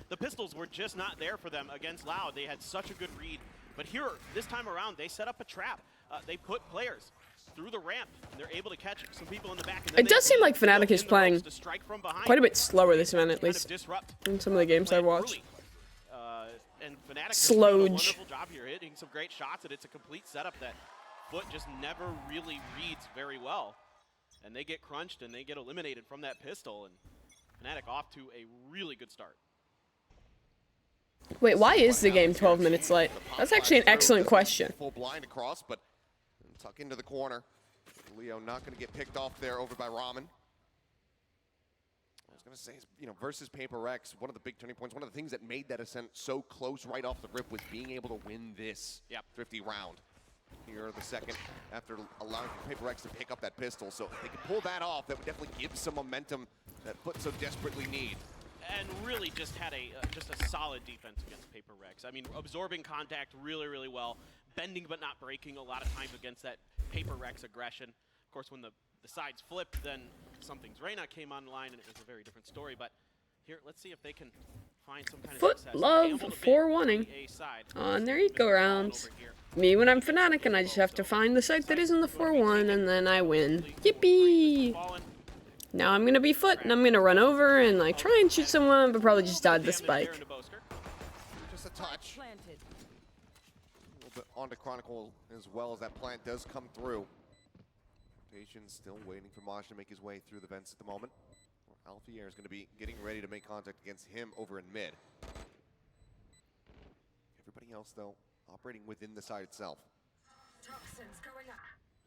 the pistols were just not there for them against Loud. They had such a good read. But here, this time around, they set up a trap. They put players through the ramp. And they're able to catch some people in the back. And it does seem like Fnatic is playing quite a bit slower this event, at least, in some of the games I watched. And Fnatic Slowge. does a wonderful job here, hitting some great shots, and it's a complete setup that Foot just never really reads very well. And they get crunched and they get eliminated from that pistol, and Fnatic off to a really good start. Wait, why is the game 12 minutes late? That's actually an excellent question. Full blind across, but tuck into the corner. Leo not going to get picked off there over by Ramen. I was going to say, you know, versus Paper Rex, one of the big turning points, one of the things that made that ascent so close right off the rip was being able to win this Thrifty round. Here, the second, after allowing Paper Rex to pick up that pistol. So if they could pull that off, that would definitely give some momentum that Foot so desperately need. And really just had just a solid defense against Paper Rex. I mean, absorbing contact really, really well. Bending but not breaking a lot of times against that Paper Rex aggression. Of course, when the sides flipped, then Something's Reyna came online, and it was a very different story. But here, let's see if they can find some kind of Foot success. love 4-1-ing on their eco rounds. Me when I'm Fnatic, and I just have to find the site that isn't the 4-1, and then I win. Yippee! Now I'm gonna be Foot, and I'm gonna run over and like try and shoot someone, but probably just dodge the spike. Just a touch. A little bit onto Chronicle as well as that plant does come through. Rotation still waiting for Maj to make his way through the vents at the moment. Alfier is going to be getting ready to make contact against him over in mid. Everybody else, though, operating within the side itself.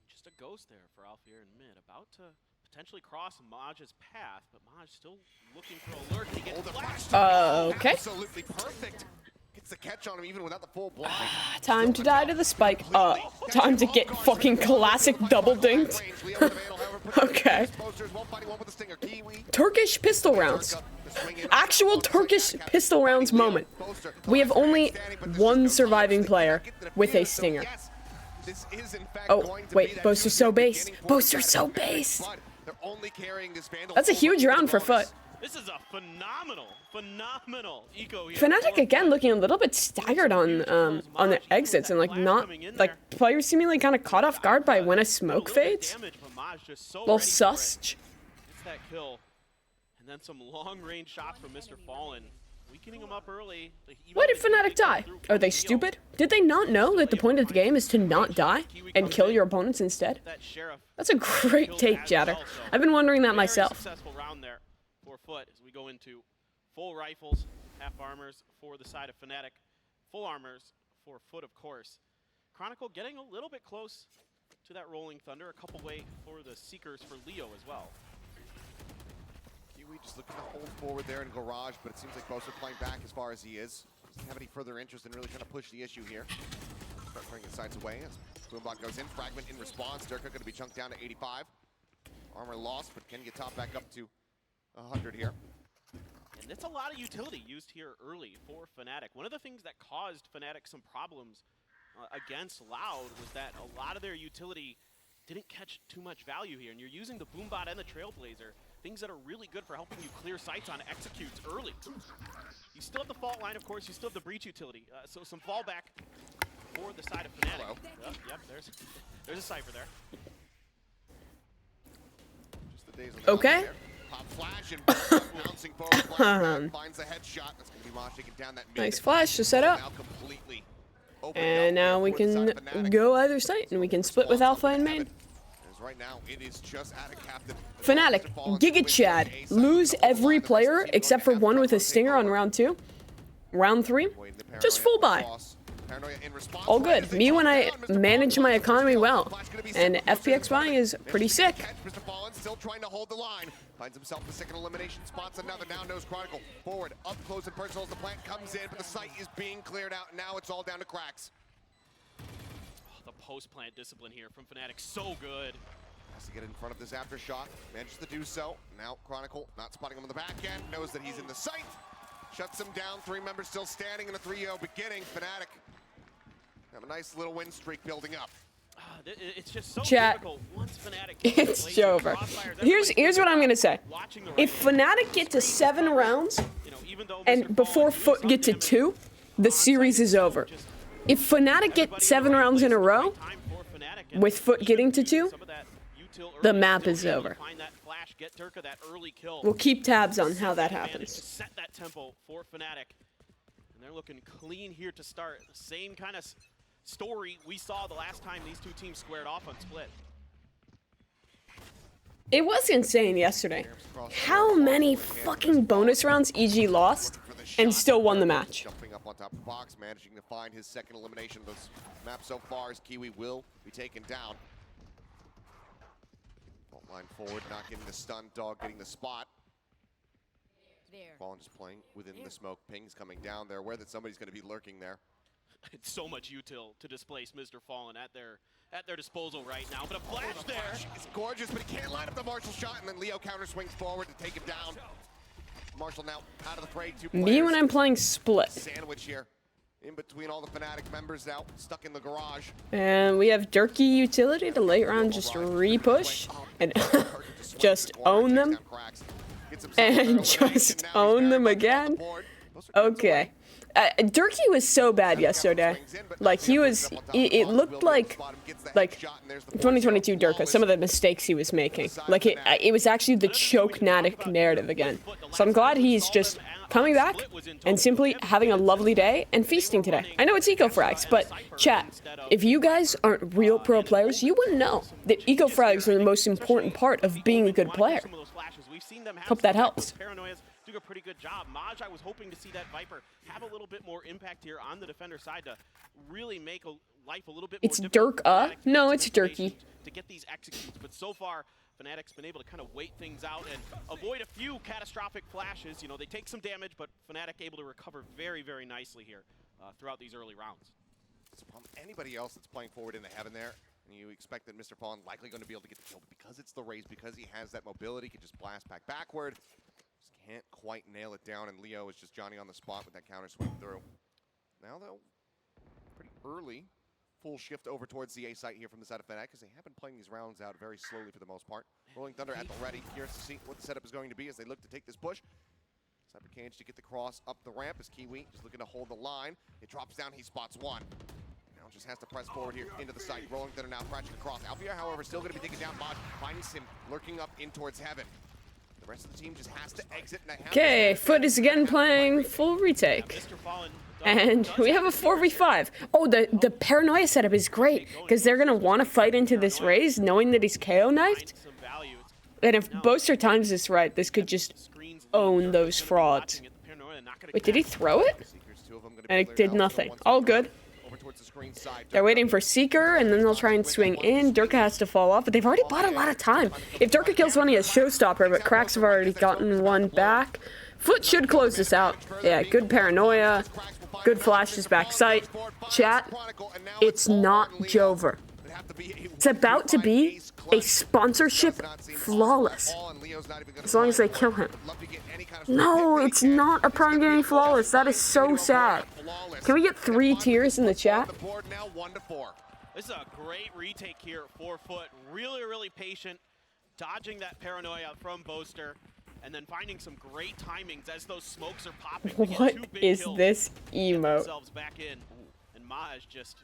Just a ghost there for Alfier in mid, about to potentially cross Maj's path, but Maj still looking for alert. He gets flashed. Okay. Absolutely perfect. Gets the catch on him even without the full blind. Time to die to the spike. Time to get fucking classic double dinked. Okay. Turkish pistol rounds. Actual Turkish pistol rounds moment. We have only one surviving player with a stinger. Oh, wait, Boaster's so base. Boaster's so base. That's a huge round for Foot. This is a phenomenal eco here. Fnatic again looking a little bit staggered on the exits and like not like players seemingly kind of caught off guard by when a smoke fades. Little sus. Gets that kill, and then some long-range shots from Mr. Fallen, weakening him up early. Why did Fnatic die? Are they stupid? Did they not know that the point of the game is to not die and kill your opponents instead? That's a great take, Jatter. I've been wondering that myself. Successful round there for Foot as we go into full rifles, half armors for the side of Fnatic, full armors for Foot, of course. Chronicle getting a little bit close to that Rolling Thunder, a couple way for the Seekers for Leo as well. Kiwi just looking to hold forward there in Garage, but it seems like Boaster playing back as far as he is. Doesn't have any further interest in really trying to push the issue here. Start bringing sides away as Boombot goes in. Fragment in response. Durka going to be chunked down to 85. Armor lost, but can get top back up to 100 here. And it's a lot of utility used here early for Fnatic. One of the things that caused Fnatic some problems against Loud was that a lot of their utility didn't catch too much value here. And you're using the Boombot and the Trailblazer, things that are really good for helping you clear sites on executes early. You still have the fault line, of course. You still have the breach utility. So some fallback for the side of Fnatic. Yep, there There's a Cypher there. Just the days of Okay. Pop flash and bouncing forward. Flash finds the headshot. That's going to be Maj taking down that mid. Nice flash to set up. Now completely And now we can go either side, and we can split with Alpha and main. Right now, it is just out of captain. Fnatic, Giga Chad, lose every player except for one with a stinger on round 2. Round 3, just full buy. All good. Me when I manage my economy well. And FPX buying is pretty sick. Mr. Fallen still trying to hold the line. Finds himself the second elimination, spots another. Now knows Chronicle. Forward, up close and personal as the plant comes in, but the site is being cleared out. Now it's all down to cracks. The post-plant discipline here from Fnatic, so good. Has to get in front of this aftershock, manages to do so. Now Chronicle not spotting him on the back end, knows that he's in the site. Shuts him down, 3 members still standing in a 3-0 beginning. Fnatic have a nice little win streak building up. It's just so Chat. difficult once Fnatic It's over. Here's what I'm gonna say. If Fnatic get to 7 rounds, and before Foot get to 2, the series is over. If Fnatic get 7 rounds in a row, with Foot getting to 2, the map is over. We'll keep tabs on how that happens. Set that tempo for Fnatic. And they're looking clean here to start. The same kind of story we saw the last time these two teams squared off on Split. It was insane yesterday. How many fucking bonus rounds EG lost and still won the match? Jumping up on top of Box, managing to find his second elimination of this map so far as Kiwi will be taken down. Fault line forward, not getting the stun, Dog getting the spot. Fallen just playing within the smoke. Ping's coming down there, aware that somebody's going to be lurking there. It's so much util to displace Mr. Fallen at their disposal right now. But a flash there. It's gorgeous, but he can't line up the Marshall shot, and then Leo counter swings forward to take him down. Marshall now out of the fray. 2 players. Me when I'm playing Split. Sandwich here. In between all the Fnatic members now, stuck in the garage. And we have Durkee utility to late round just repush and just own them. And just own them again. Okay. Durkee was so bad yesterday. Like, he was, it looked like 2022 Durka, some of the mistakes he was making. Like, it was actually the choke-natic narrative again. So I'm glad he's just coming back and simply having a lovely day and feasting today. I know it's eco-frags, but chat, if you guys aren't real pro players, you wouldn't know that eco-frags are the most important part of being a good player. Hope that helps. Do a pretty good job. Maj, I was hoping to see that Viper have a little bit more impact here on the defender side to really make life a little bit more difficult. It's Durk, no, it's Durkee. To get these executes, but so far, Fnatic's been able to kind of wait things out and avoid a few catastrophic flashes. You know, they take some damage, but Fnatic able to recover very, very nicely here throughout these early rounds. Anybody else that's playing forward in the heaven there, and you expect that Mr. Fallen likely going to be able to get the kill, but because it's the Raze, because he has that mobility, can just blast backward. Can't quite nail it down, and Leo is just Johnny on the spot with that counter swing through. Now, though, pretty early, full shift over towards the A site here from the side of Fnatic, because they have been playing these rounds out very slowly for the most part. Rolling Thunder at the ready, curious to see what the setup is going to be as they look to take this push. Cyber Cage to get the cross up the ramp as Kiwi just looking to hold the line. It drops down, he spots one. Now just has to press forward here into the site. Rolling Thunder now crashing across. Alfia, however, still going to be taken down. Maj finds him lurking up in towards heaven. The rest of the team just has to exit. Okay, Foot is again playing full retake. And we have a 4v5. Oh, the paranoia setup is great, because they're going to want to fight into this Raze, knowing that he's KO knifed. And if Boaster times this right, this could just own those frauds. Wait, did he throw it? And it did nothing. All good. They're waiting for Seeker, and then they'll try and swing in. Durka has to fall off, but they've already bought a lot of time. If Durka kills one, he has Showstopper, but Cracks have already gotten one back. Foot should close this out. Yeah, good paranoia. Good flashes back sight. Chat, it's not Jover. It's about to be a sponsorship flawless. As long as they kill him. No, it's not a Prime Gaming flawless. That is so sad. Can we get 3 tiers in the chat? This is a great retake here for Foot. Really, really patient. Dodging that paranoia from Boaster. And then finding some great timings as those smokes are popping. What is this emote? Back in. And Maj just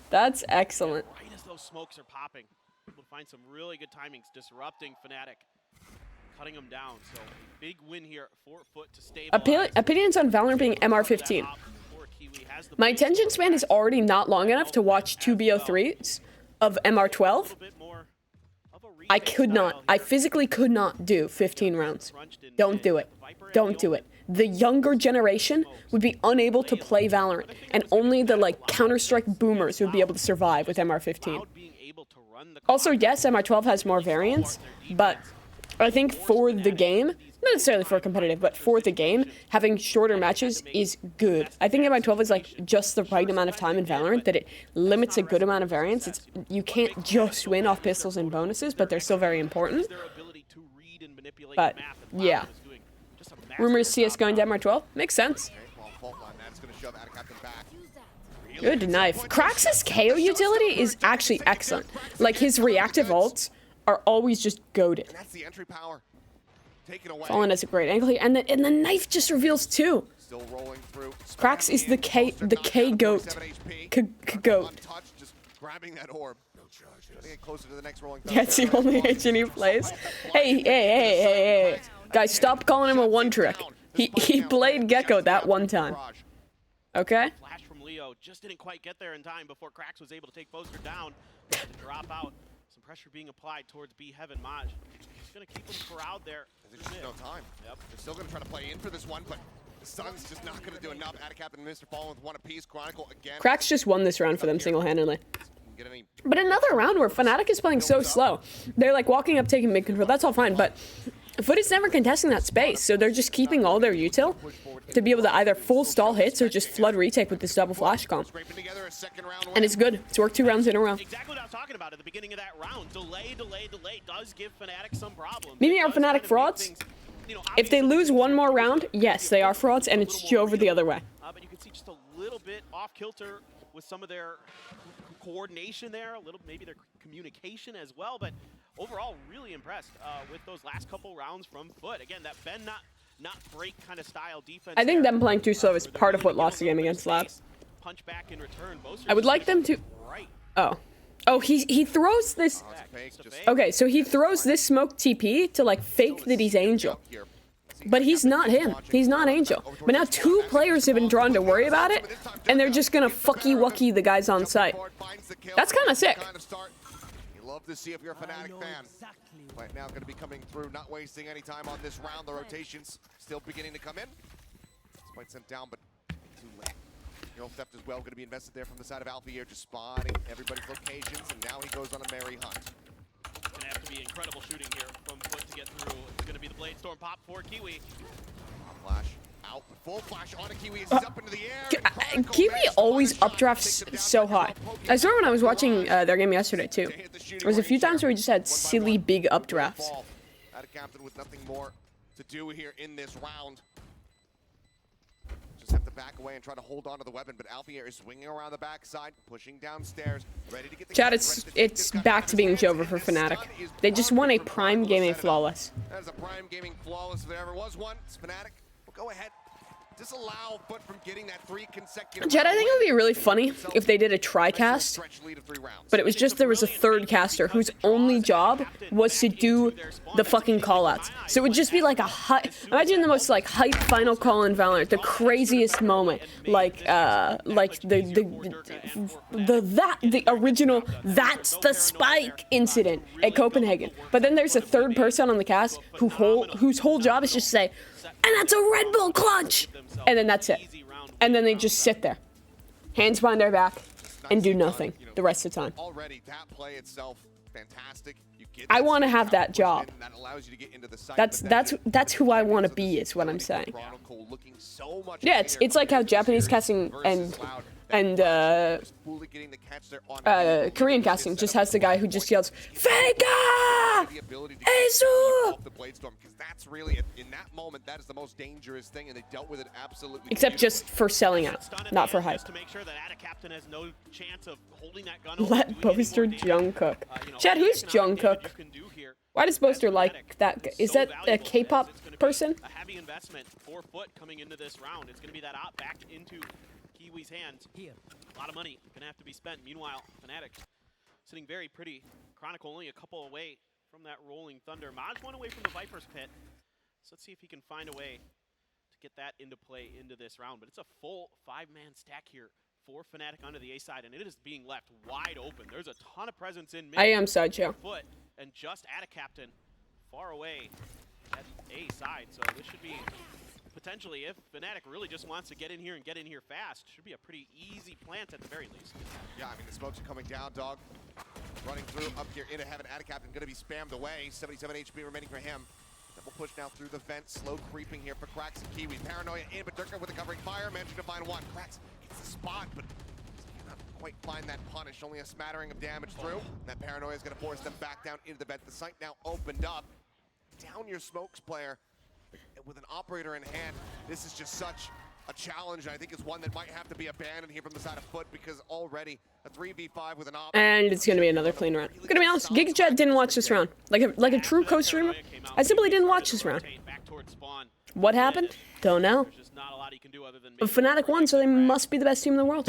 That's excellent. Right as those smokes are popping, we'll find some really good timings, disrupting Fnatic, cutting them down. So big win here for Foot to stabilize. Opinions on Valorant being MR15. My attention span is already not long enough to watch 2 BO3s of MR12. I physically could not do 15 rounds. Don't do it. Don't do it. The younger generation would be unable to play Valorant, and only the like Counter-Strike boomers would be able to survive with MR15. Also, yes, MR12 has more variants, but I think for the game, not necessarily for competitive, but for the game, having shorter matches is good. I think MI12 is like just the right amount of time in Valorant, that it limits a good amount of variance. You can't just win off pistols and bonuses, but they're still very important. But yeah, rumors CS going to MR12 makes sense. Good knife. Krax's KO utility is actually excellent. Like his reactive ults are always just goated. Fallen has a great angle here, and the knife just reveals too. Krax is the K goat. Goat. Yeah, it's the only agent he plays. Hey. Guys, stop calling him a one trick. He played Gecko that one time. Okay? Flash from Leo just didn't quite get there in time before Krax was able to take Boaster down to drop out. Some pressure being applied towards B Heaven. Maj just gonna keep him corralled there. There's just no time. Yep. They're still gonna try to play in for this one, but the Sun's just not gonna do enough. Atacap and Mr. Fallen with one apiece. Chronicle again. Krax just won this round for them single-handedly. But another round where Fnatic is playing so slow. They're like walking up, taking mid control. That's all fine, but Foot is never contesting that space, so they're just keeping all their util to be able to either full stall hits or just flood retake with this double flash comp. And it's good. It's worked 2 rounds in a row. Exactly what I was talking about at the beginning of that round. Delay does give Fnatic some problems. Maybe are Fnatic frauds? If they lose one more round, yes, they are frauds, and it's over the other way. But you can see just a little bit off kilter with some of their coordination there, a little maybe their communication as well, but overall really impressed with those last couple rounds from Foot. Again, that bend not break kind of style defense. I think them playing too slow is part of what lost the game against Lab. Punch back in return. I would like them to. Oh, he throws this. Okay, so he throws this smoke TP to like fake that he's Angel. But he's not him. He's not Angel. But now 2 players have been drawn to worry about it, and they're just gonna fucky-wucky the guys on site. That's kind of sick. You love to see if you're a Fnatic fan. Right now, going to be coming through, not wasting any time on this round. The rotations still beginning to come in. Despite sent down, but too late. Neural Theft as well going to be invested there from the side of Alpha here, just spotting everybody's locations, and now he goes on a merry hunt. It's going to have to be incredible shooting here from Foot to get through. It's going to be the Blade Storm pop for Kiwi. Flash out, full flash on a Kiwi. He's up into the air. Kiwi always updrafts so high. I saw it when I was watching their game yesterday too. There was a few times where he just had silly big updrafts. Out of Captain with nothing more to do here in this round. Just have to back away and try to hold on to the weapon, but Alfier is swinging around the backside, pushing downstairs, ready to get the Chad, it's back to being Jover for Fnatic. They just won a Prime Gaming Flawless. That is a Prime Gaming Flawless if there ever was one. It's Fnatic. We'll go ahead. Disallow Foot from getting that 3 consecutive. Chad, I think it would be really funny if they did a tri-cast, but it was just there was a 3rd caster whose only job was to do the fucking callouts. So it would just be like a imagine the most like hype final call in Valorant, the craziest moment, like the original "That's the Spike" incident at Copenhagen. But then there's a 3rd person on the cast whose whole job is just to say, "And that's a Red Bull clutch," and then that's it. And then they just sit there, hands behind their back, and do nothing the rest of the time. Already, that play itself, fantastic. I want to have that job. That's who I want to be, is what I'm saying. Yeah, it's like how Japanese casting and Korean casting just has the guy who just yells, "Vega! Eisu!" That's really, in that moment, that is the most dangerous thing, and they dealt with it absolutely. Except just for selling out, not for hype. To make sure that Atacaptain has no chance of holding that gun. Let Boaster Jungkook. Chad, who's Jungkook? Why does Boaster like that guy? Is that a K-pop person? A heavy investment for Foot coming into this round. It's going to be that op back into Kiwi's hands. Here. A lot of money gonna have to be spent. Meanwhile, Fnatic sitting very pretty. Chronicle only a couple away from that rolling thunder. Maj one away from the Viper's pit. So let's see if he can find a way to get that into play into this round. But it's a full 5-man stack here for Fnatic under the A side, and it is being left wide open. There's a ton of presence in mid. I am Sideshow. Foot and just at a captain far away at A side. So this should be potentially, if Fnatic really just wants to get in here and get in here fast, should be a pretty easy plant at the very least. Yeah, I mean, the smokes are coming down, dog. Running through up here into heaven. Atacaptain going to be spammed away. 77 HP remaining for him. Double push now through the vent. Slow creeping here for Krax and Kiwi. Paranoia in, but Durka with a covering fire. Managing to find one. Krax gets the spot, but cannot quite find that punish. Only a smattering of damage through. And that Paranoia is going to force them back down into the vent. The site now opened up. Down your smokes, player. With an operator in hand, this is just such a challenge. And I think it's one that might have to be abandoned here from the side of Foot, because already a 3v5 with an op. And it's gonna be another clean round. I'm gonna be honest, GigaChat didn't watch this round. Like a true co-streamer, I simply didn't watch this round. What happened? Don't know. But Fnatic won, so they must be the best team in the world.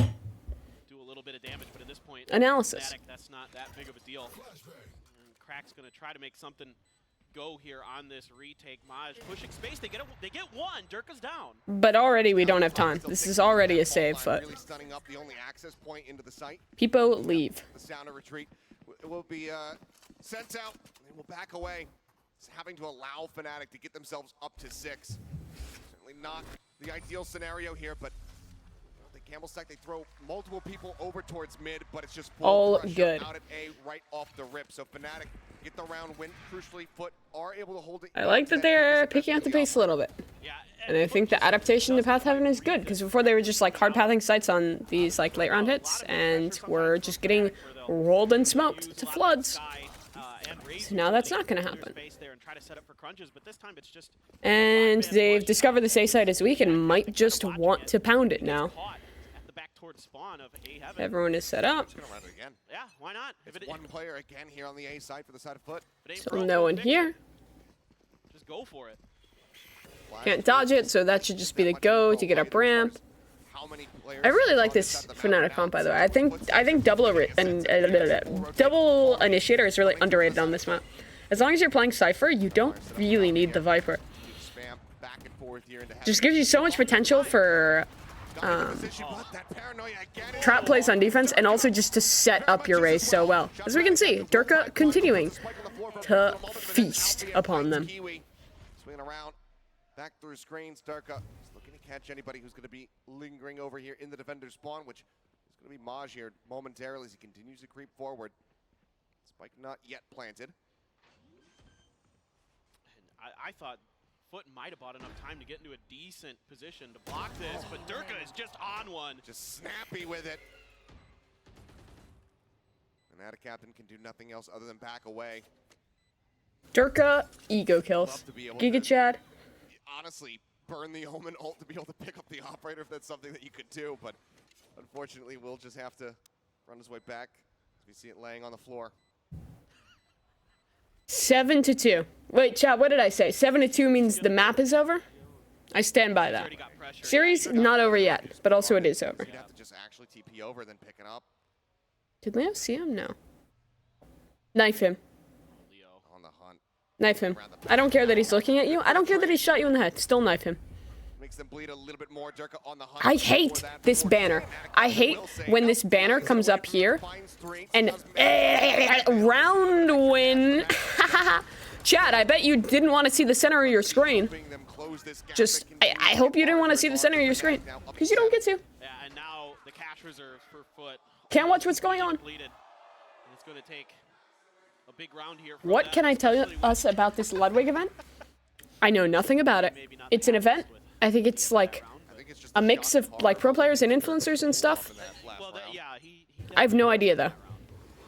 Do a little bit of damage, but at this point, Analysis. Fnatic, that's not that big of a deal. And Crack's gonna try to make something go here on this retake. Maj pushing space. They get one. Durka's down. But already we don't have time. This is already a save, but Really stunning up the only access point into the site. people leave. The sound of retreat will be sent out. They will back away. It's having to allow Fnatic to get themselves up to 6. Certainly not the ideal scenario here, but the gamble stack, they throw multiple people over towards mid, but it's just full All pressure good. out at A right off the rip. So Fnatic get the round win. Crucially, Foot are able to hold it. I like that they're picking up the pace a little bit. And I think the adaptation to Path Heaven is good, because before they were just like hard pathing sites on these like late round hits, and we're just getting rolled and smoked to floods. So now that's not going to happen. And they've discovered the A side is weak and might just want to pound it now. Everyone is set up. Yeah, why not? It's one player again here on the A side for the side of Foot. So no one here. Just go for it. Can't dodge it, so that should just be the go to get up ramp. I really like this Fnatic comp, by the way. I think double initiator is really underrated on this map. As long as you're playing Cypher, you don't really need the Viper. Just gives you so much potential for trap plays on defense, and also just to set up your race so well. As we can see, Durka continuing to feast upon them. Swinging around, back through screens. Durka is looking to catch anybody who's going to be lingering over here in the defender's spawn, which is going to be Maj here momentarily as he continues to creep forward. Spike not yet planted. And I thought Foot might have bought enough time to get into a decent position to block this, but Durka is just on one. Just snappy with it. And Atacaptain can do nothing else other than back away. Durka, ego kills. GigaChat. Honestly, burn the Omen ult to be able to pick up the operator if that's something that you could do, but unfortunately we'll just have to run his way back as we see it laying on the floor. 7-2. Wait, chat, what did I say? 7-2 means the map is over? I stand by that. Series not over yet, but also it is over. You'd have to just actually TP over, then pick it up. Did Leo see him? No. Knife him. On the hunt. Knife him. I don't care that he's looking at you. I don't care that he shot you in the head. Still knife him. Makes them bleed a little bit more. Durka on the hunt. I hate this banner. I hate when this banner comes up here and round win. Chad, I bet you didn't want to see the center of your screen. Just, I hope you didn't want to see the center of your screen, because you don't get to. Yeah, and now the cash reserve for Foot. Can't watch what's going on. It's going to take a big round here. What can I tell us about this Ludwig event? I know nothing about it. It's an event. I think it's like a mix of like pro players and influencers and stuff. I have no idea though.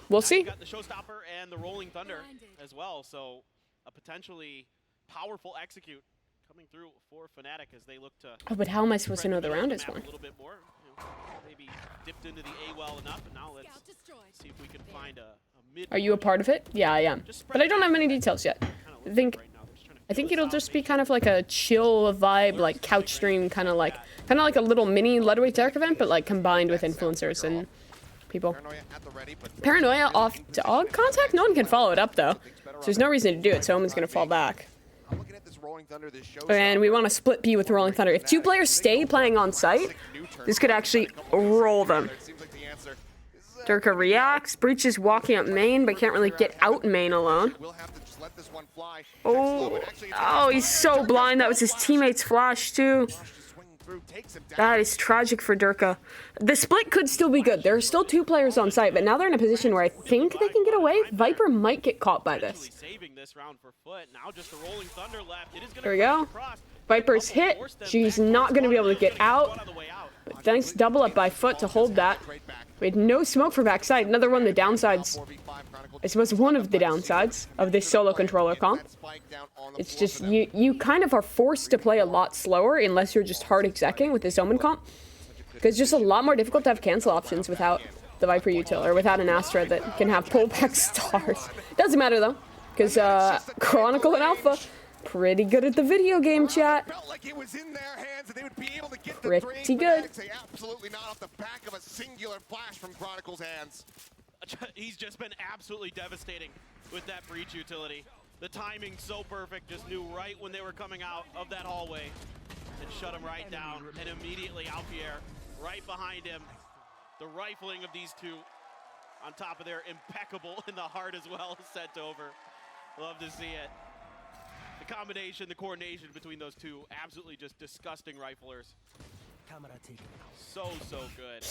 We'll see. Got the showstopper and the rolling thunder as well, so a potentially powerful execute coming through for Fnatic as they look to. Oh, but how am I supposed to know the round is won? A little bit more, maybe dipped into the A well enough, and now let's see if we can find a mid. Are you a part of it? Yeah, I am. But I don't have many details yet. I think I think it'll just be kind of like a chill vibe, like couch stream, kind of like a little mini Ludwig Dark event, but like combined with influencers and people. Paranoia off dog contact? No one can follow it up though. So there's no reason to do it, so Omen's gonna fall back. And we want to split B with Rolling Thunder. If two players stay playing on site, this could actually roll them. Durka reacts, Breach is walking up main, but can't really get out main alone. Oh, he's so blind. That was his teammate's flash too. That is tragic for Durka. The split could still be good. There are still two players on site, but now they're in a position where I think they can get away. Viper might get caught by this. There we go. Viper's hit. She's not going to be able to get out. But thanks double up by Foot to hold that. We had no smoke for backside. Another one of the downsides. I suppose one of the downsides of this solo controller comp. It's just you kind of are forced to play a lot slower unless you're just hard execing with this Omen comp. Because it's just a lot more difficult to have cancel options without the Viper util or without an Astra that can have pullback stars. Doesn't matter though, because Chronicle and Alpha pretty good at the video game chat. Pretty good. Absolutely not off the back of a singular flash from Chronicle's hands. He's just been absolutely devastating with that Breach utility. The timing so perfect, just knew right when they were coming out of that hallway and shut him right down. And immediately Alpier right behind him. The rifling of these two on top of their impeccable in the heart as well sent over. Love to see it. The combination, the coordination between those two, absolutely just disgusting riflers. So good.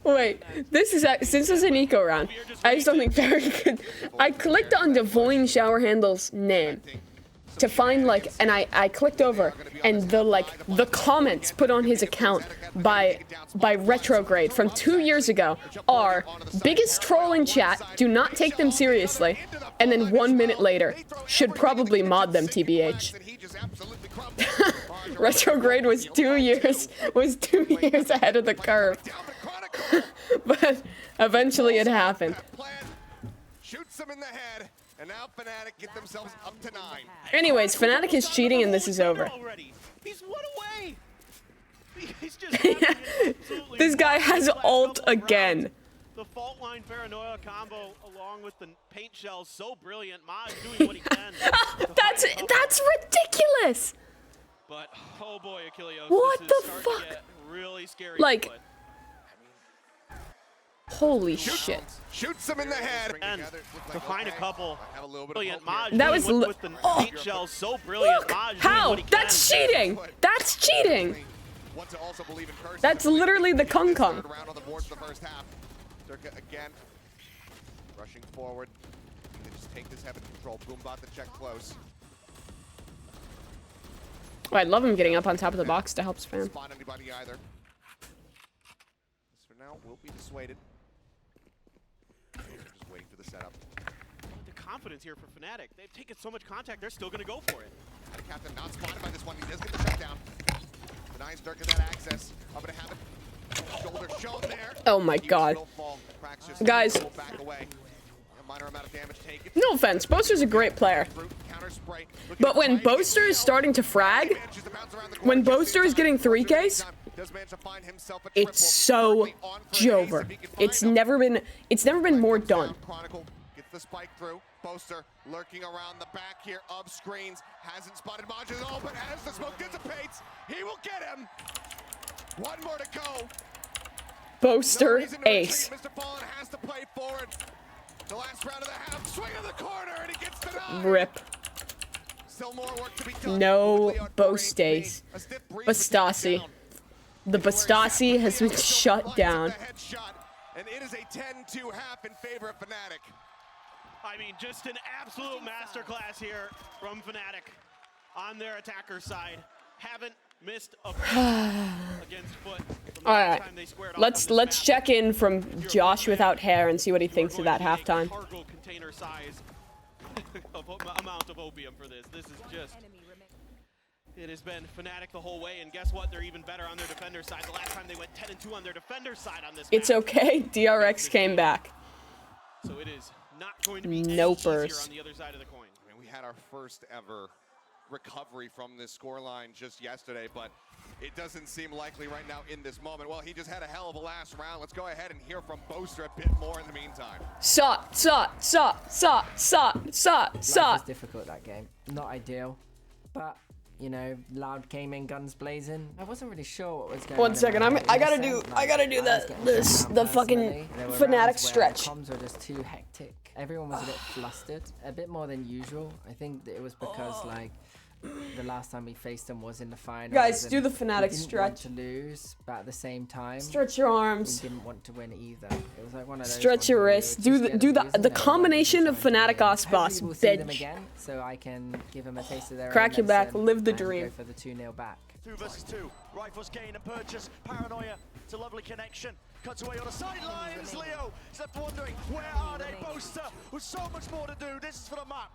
Wait, this is since this is an eco round, I just don't think very good. I clicked on Devoin Shower Handle's name to find like, and I clicked over, and the comments put on his account by Retrograde from 2 years ago are biggest troll in chat, do not take them seriously, and then 1 minute later, should probably mod them TBH. Retrograde was 2 years ahead of the curve. But eventually it happened. Shoots him in the head, and now Fnatic get themselves up to 9. Anyways, Fnatic is cheating and this is over. He's one away. He's just This guy has ult again. The fault line paranoia combo along with the paint shells, so brilliant. Maj doing what he can. That's ridiculous. But oh boy, Achilleos, what this the is fuck? To get really scary. Like, holy shit. Shoots him in the head. And to find a couple. Brilliant. Maj that was with the paint shells, so brilliant. Look, Maj how? That's cheating. That's cheating. That's literally the Kung Kung. Durka again, rushing forward. They just take this heaven control. Boombot the check close. Oh, I love him getting up on top of the box to help spam. Spot anybody either. This for now will be dissuaded. Just waiting for the setup. The confidence here for Fnatic. They've taken so much contact, they're still going to go for it. The captain not spotted by this one. He does get the shutdown. Denies Durka that access. I'm going to have it. Shoulder shown there. Oh my god. Guys. No offense, Boaster's a great player. But when Boaster is starting to frag, when Boaster is getting 3Ks, it's so Jover. It's never been more done. Gets the spike through. Boaster lurking around the back here of screens. Hasn't spotted Maj at all, but as the smoke dissipates, he will get him. One more to go. Boaster ace. Mr. Fallen has to play forward. The last round of the half, swing of the corner, and he gets the 9. Rip. Still more work to be done. No Boast ace. Bastasi. The Bastasi has been shut down. And it is a 10-2 half in favor of Fnatic. I mean, just an absolute masterclass here from Fnatic on their attacker side. Haven't missed a against Foot. All right, let's check in from Josh without hair and see what he thinks of that halftime. Cargo container size amount of opium for this. This is just. It has been Fnatic the whole way, and guess what? They're even better on their defender side. The last time they went 10-2 on their defender side on this. It's okay. DRX came back. So it is not going to be Nopers. on the other side of the coin. had our first ever recovery from this scoreline just yesterday, but it doesn't seem likely right now in this moment. Well, he just had a hell of a last round. Let's go ahead and hear from Boaster a bit more in the meantime. Life was difficult that game. Not ideal, but you know, Loud came in guns blazing. I wasn't really sure what was going on. 1 second, I gotta do the fucking Fnatic stretch. Comms were just too hectic. Everyone was a bit flustered, a bit more than usual. I think that it was because like the last time we faced them was in the final. Guys, do the Fnatic stretch. To lose, but at the same time, stretch your arms. We didn't want to win either. It was like one of those. Stretch your wrists. Do the combination of Fnatic boss we'll see them bench. again, so I can give them a taste of their Crack your back, medicine live the and dream. Go for the 2-0 back. 2 versus 2. Rifles gain and purchase. Paranoia. It's a lovely connection. Cuts away on the sidelines. Leo is left wondering, where are they? Boaster with so much more to do. This is for the map.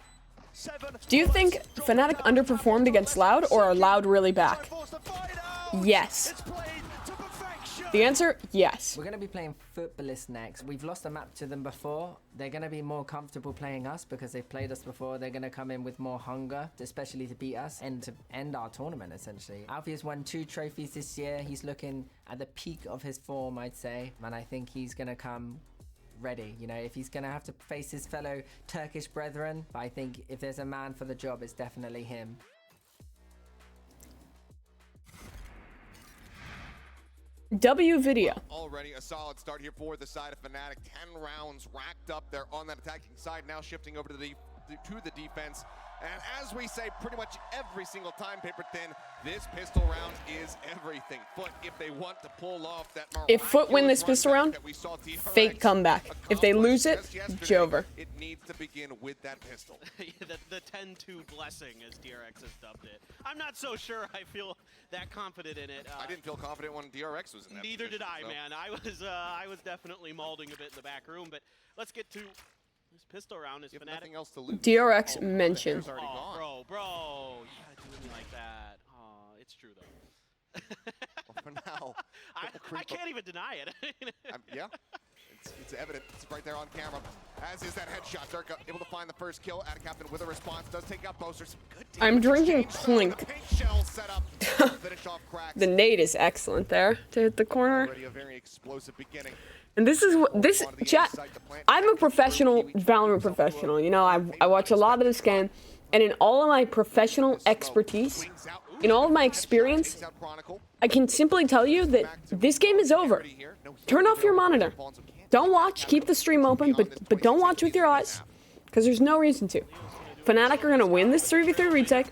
Do you think Fnatic underperformed against Loud, or are Loud really back? Yes. The answer, yes. We're going to be playing Footballist next. We've lost a map to them before. They're going to be more comfortable playing us because they've played us before. They're going to come in with more hunger, especially to beat us and to end our tournament, essentially. Alfie has won 2 trophies this year. He's looking at the peak of his form, I'd say. And I think he's going to come ready. You know, if he's going to have to face his fellow Turkish brethren, but I think if there's a man for the job, it's definitely him. W video. Already a solid start here for the side of Fnatic. 10 rounds racked up there on that attacking side. Now shifting over to the defense. And as we say pretty much every single time, Paper Thin, this pistol round is everything. Foot, if they want to pull off that If Foot win this pistol round, fake comeback. If they lose it, Jover. It needs to begin with that pistol. the 10-2 blessing, as DRX has dubbed it. I'm not so sure I feel that confident in it. I didn't feel confident when DRX was in that Neither position, did I, so. man. I was definitely mauling a bit in the back room, but let's get to this pistol round. Is Fnatic nothing else to lose. DRX mentioned. Oh, bro, you gotta do me like that. Oh, it's true though. Well, for now, I can't even deny it. Yeah, it's evident. It's right there on camera. As is that headshot. Zerka able to find the first kill. At Captain with a response. Does take out Boaster. Some good I'm drinking Plink. The nade is excellent there to hit the corner. Already a very explosive beginning. And this is what this chat. I'm a professional, Valorant professional. You know, I watch a lot of this game, and in all of my professional expertise, in all of my experience, I can simply tell you that this game is over. Turn off your monitor. Don't watch. Keep the stream open, but don't watch with your eyes, because there's no reason to. Fnatic are gonna win this 3v3 retake.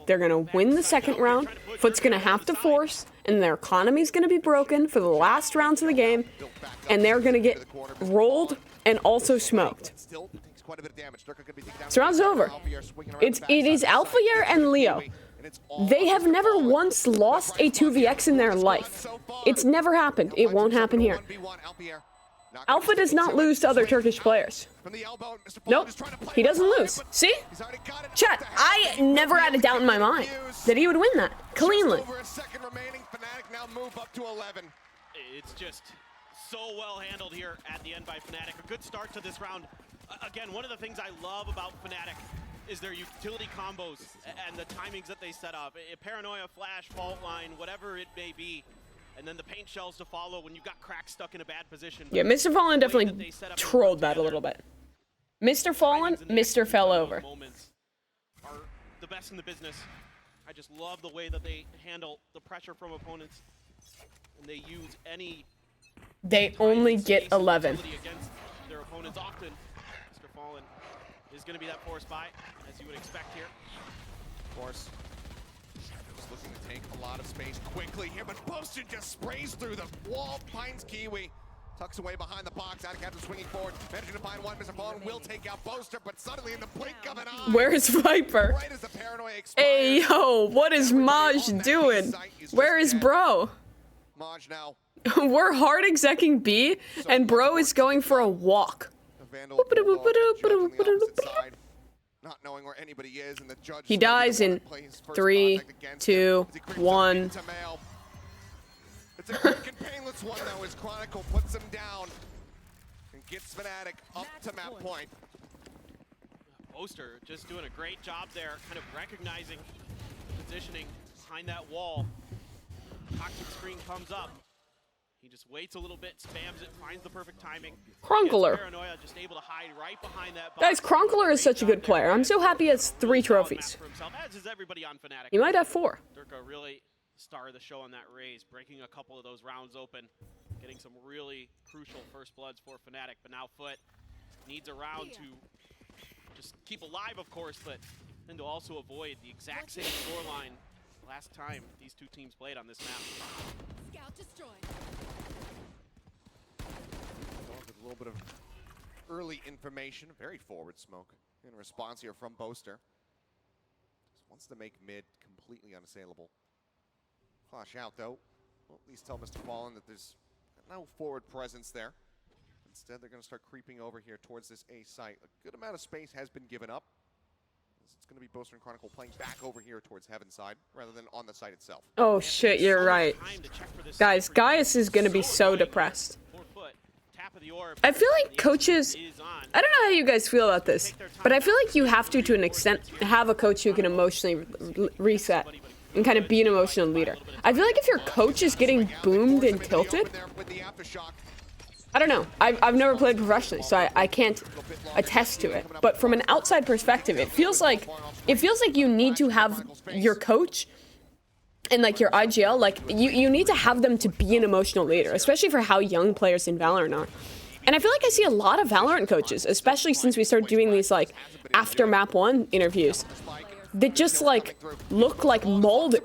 They're gonna win the second round. Foot's gonna have to force, and their economy's gonna be broken for the last rounds of the game, and they're gonna get rolled and also smoked. This round's over. It is Alphayer and Leo. They have never once lost a 2vx in their life. It's never happened. It won't happen here. Alpha does not lose to other Turkish players. Nope, he doesn't lose. See? Chat, I never had a doubt in my mind that he would win that cleanly. It's just so well handled here at the end by Fnatic. A good start to this round. Again, one of the things I love about Fnatic is their utility combos and the timings that they set up. Paranoia, flash, fault line, whatever it may be. And then the paint shells to follow when you've got Crack stuck in a bad position. Yeah, Mr. Fallen definitely trolled that a little bit. Mr. Fallen, Mr. fell over. Moments are the best in the business. I just love the way that they handle the pressure from opponents. And they use any... They only get 11. Against their opponents often. Mr. Fallen is going to be that force buy, as you would expect here. Of course. Just looking to take a lot of space quickly here, but Boaster just sprays through the wall, finds Kiwi. Tucks away behind the box, out of Captain swinging forward, managing to find one. Mr. Fallen will take out Boaster, but suddenly in the blink of an eye. Where's Viper? Right as the paranoia expires, hey, yo, what is Maj doing? Where is bro? Maj now. We're hard execing B, and bro is going for a walk. Not knowing where anybody is, and the judge he dies in 3, 2, 1. It's a quick and painless one, though, as Chronicle puts him down and gets Fnatic up to map point. Boaster just doing a great job there, kind of recognizing the positioning behind that wall. Toxic screen comes up. He just waits a little bit, spams it, finds the perfect timing. Kronkler. Paranoia just able to hide right behind that box. Guys, Kronkler is such a good player. I'm so happy he has 3 trophies. As is everybody on Fnatic. He might have 4. Durka really star of the show on that raise, breaking a couple of those rounds open, getting some really crucial first bloods for Fnatic. But now Foot needs a round to just keep alive, of course, but then to also avoid the exact same scoreline last time these two teams played on this map. Scout destroyed. With a little bit of early information, very forward smoke in response here from Boaster. Just wants to make mid completely unassailable. Flash out though. Well, at least tell Mr. Fallen that there's no forward presence there. Instead, they're going to start creeping over here towards this A site. A good amount of space has been given up. It's going to be Boaster and Chronicle playing back over here towards Heaven side rather than on the site itself. Oh shit, you're right. Guys, Gaius is gonna be so depressed. I feel like coaches, I don't know how you guys feel about this, but I feel like you have to an extent, have a coach who can emotionally reset and kind of be an emotional leader. I feel like if your coach is getting boomed and tilted, I don't know. I've never played professionally, so I can't attest to it. But from an outside perspective, it feels like you need to have your coach and like your IGL, like you need to have them to be an emotional leader, especially for how young players in Valorant are. And I feel like I see a lot of Valorant coaches, especially since we started doing these like after map 1 interviews, that just like look like mold.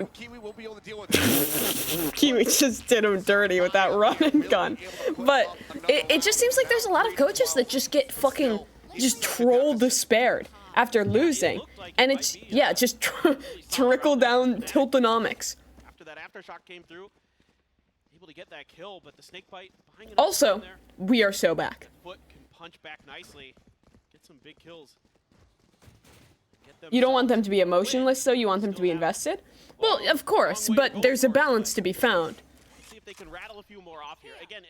Kiwi just did him dirty with that run and gun. But it just seems like there's a lot of coaches that just get fucking just troll despaired after losing. And it's, yeah, just trickle down tiltonomics. After that aftershock came through, able to get that kill, but the snake bite behind it. Also, we are so back. Foot can punch back nicely, get some big kills. You don't want them to be emotionless, though. You want them to be invested. Well, of course, but there's a balance to be found. See if they can rattle a few more off here. Again,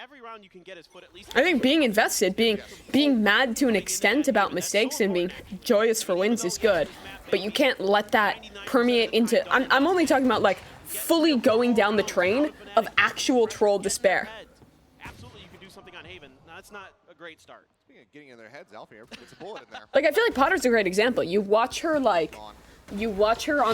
every round you can get his foot at least. I think being invested, being mad to an extent about mistakes and being joyous for wins is good, but you can't let that permeate into. I'm only talking about like fully going down the train of actual troll despair. Absolutely, you can do something on Haven. Now, that's not a great start. Getting in their heads, Alfie puts a bullet in there. Like, I feel like Potter's a great example. You watch her on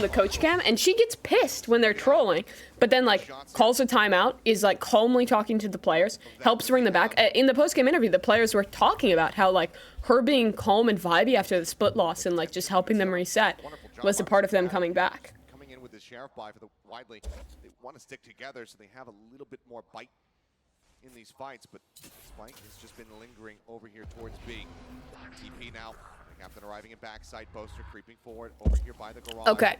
the coach cam, and she gets pissed when they're trolling, but then, like, calls a timeout, is, like, calmly talking to the players, helps bring them back. In the post-game interview, the players were talking about how, like, her being calm and vibey after the split loss and, like, just helping them reset was a part of them coming back. Coming in with the Sheriff buy for the Widely, they want to stick together so they have a little bit more bite in these fights, but Spike has just been lingering over here towards B. TP now. Captain arriving in backside, Boaster creeping forward over here by the garage. Okay.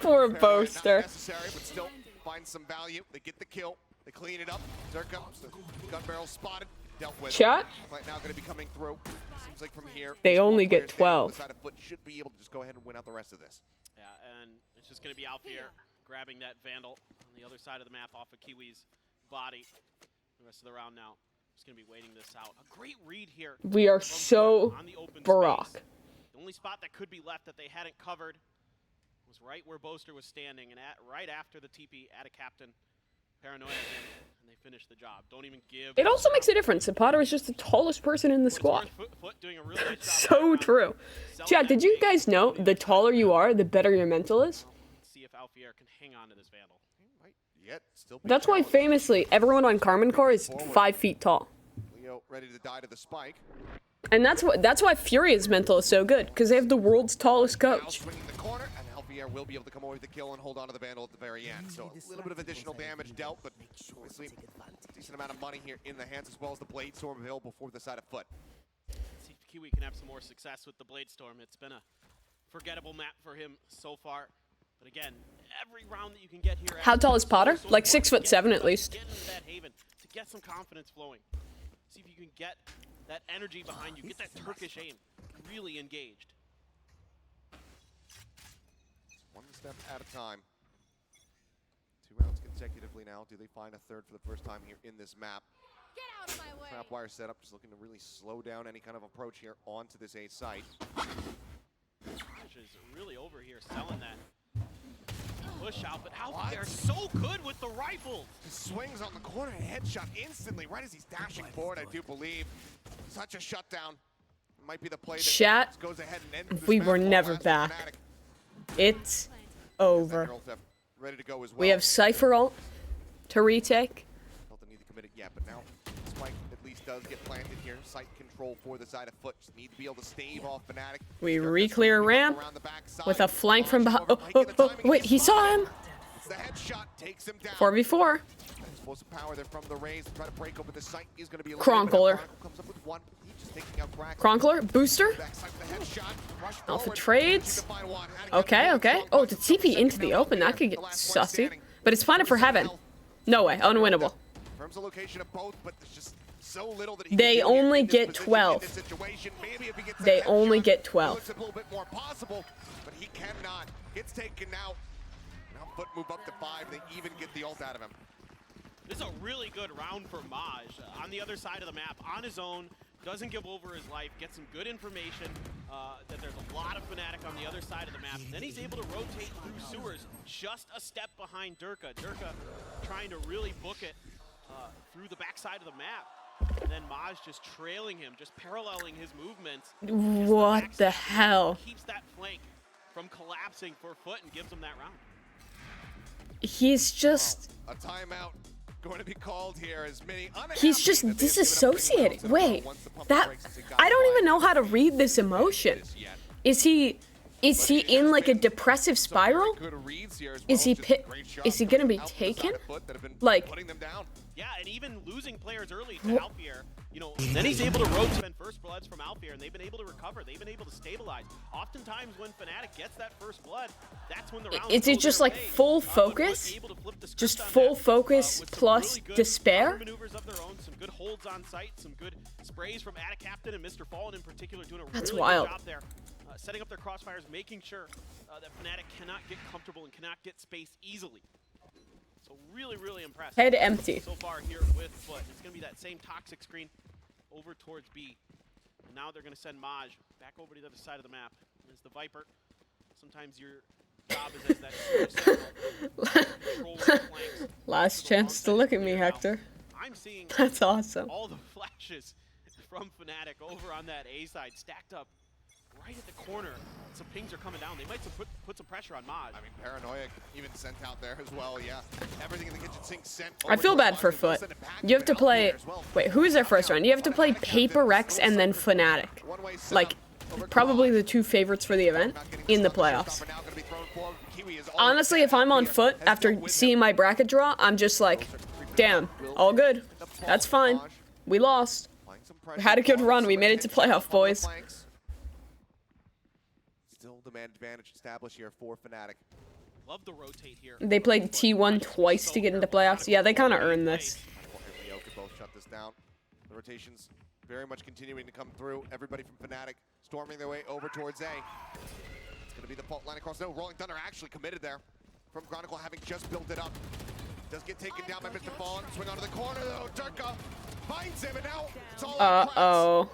Poor Boaster. Necessary, but still find some value. They get the kill. They clean it up. Zerka, gun barrel spotted, dealt with. Chat. Now going to be coming through. Seems like from here. They only get 12. Foot should be able to just go ahead and win out the rest of this. Yeah, and it's just going to be out here grabbing that Vandal on the other side of the map off of Kiwi's body. The rest of the round now. Just going to be waiting this out. A great read here. We are so Barack. The only spot that could be left that they hadn't covered was right where Boaster was standing, and right after the TP at a captain. Paranoia again, and they finish the job. Don't even give. It also makes a difference that Potter is just the tallest person in the squad. Foot doing a really nice So true. Chat, did you guys know the taller you are, the better your mental is? See if Alfier can hang on to this Vandal. That's why famously everyone on Carmen Core is 5 feet tall. Leo ready to die to the spike. And that's why Furia's mental is so good, because they have the world's tallest coach. Swinging the corner, and Alfier will be able to come over with the kill and hold on to the Vandal at the very end. So a little bit of additional damage dealt, but obviously a decent amount of money here in the hands, as well as the Blade Storm available for the side of Foot. See if Kiwi can have some more success with the Blade Storm. It's been a forgettable map for him so far. But again, every round that you can get here. How tall is Potter? Like 6'7" at least. Get into that Haven to get some confidence flowing. See if you can get that energy behind you. Get that Turkish aim really engaged. One step at a time. 2 rounds consecutively now. Do they find a third for the first time here in this map? Trapwire setup, just looking to really slow down any kind of approach here onto this A site. Maj is really over here selling that push out, but Alfier so good with the rifle. Just swings on the corner and headshot instantly, right as he's dashing forward, I do believe. Such a shutdown. Might be the play that Chat, goes ahead and ends we were never back. It's over. Ready to go as well. We have Cypher ult to retake. Don't need to commit it yet, but now Spike at least does get planted here. Sight control for the side of Foot. Just need to be able to stave off Fnatic. We re-clear ramp with a flank from behind. Oh, wait, he saw him. It's the headshot, takes him down. 4v4. Explosive power there from the Rays to try to break open the site. He's going to be a Cronkler. Comes up with one. He's just taking out Cronkler, booster. Alpha trades. Okay, okay. Oh, to TP into the open, that could get sussy. But it's planted for heaven. No way, unwinnable. Confirms the location of both, but there's just so little that he They only get 12. They only get 12. Looks a little bit more possible, but he cannot. Gets taken out. Now Foot move up to 5. They even get the ult out of him. This is a really good round for Maj. On the other side of the map, on his own, doesn't give over his life, gets some good information that there's a lot of Fnatic on the other side of the map. Then he's able to rotate through sewers, just a step behind Durka. Durka trying to really book it through the backside of the map. And then Maj just trailing him, just paralleling his movements. What the hell? Keeps that flank from collapsing for Foot and gives him that round. He's just... A timeout going to be called here as many. He's just disassociating. Wait, that... I don't even know how to read this emotion. Is he in like a depressive spiral? Is he gonna be taken? Like... Yeah, and even losing players early to Alfier, you know, then he's able to rotate first bloods from Alfier, and they've been able to recover. They've been able to stabilize. Oftentimes when Fnatic gets that first blood, that's when the round is it just like full focus? Just full focus plus despair? Maneuvers of their own, some good holds on site, some good sprays from Attic Captain and Mr. Fallen in particular doing a That's really wild. good job there. Setting up their crossfires, making sure that Fnatic cannot get comfortable and cannot get space easily. So really, really impressive. Head empty. So far here with Foot. It's going to be that same toxic screen over towards B. And now they're going to send Maj back over to the other side of the map. As the Viper, sometimes your job is as that control the flanks. Last chance to look at me, Hector. I'm seeing That's awesome. all the flashes from Fnatic over on that A side stacked up right at the corner. Some pings are coming down. They might put some pressure on Maj. I mean, Paranoia even sent out there as well, yeah. Everything in the kitchen sink sent. I feel bad for Foot. You have to play... Wait, who is their first round? You have to play Paper Rex and then Fnatic. Like, probably the two favorites for the event in the playoffs. Honestly, if I'm on Foot after seeing my bracket draw, I'm just like, damn, all good. That's fine. We lost. We had a good run. We made it to playoff, boys. Still demand advantage established here for Fnatic. Love the rotate here. They played T1 twice to get into playoffs. Yeah, they kind of earned this. Could both shut this down. The rotations very much continuing to come through. Everybody from Fnatic storming their way over towards A. It's going to be the fault line across. No, Rolling Thunder actually committed there from Chronicle, having just built it up. Does get taken down by Mr. Fallen. Swing onto the corner though. Durka finds him, and now it's all Uh-oh.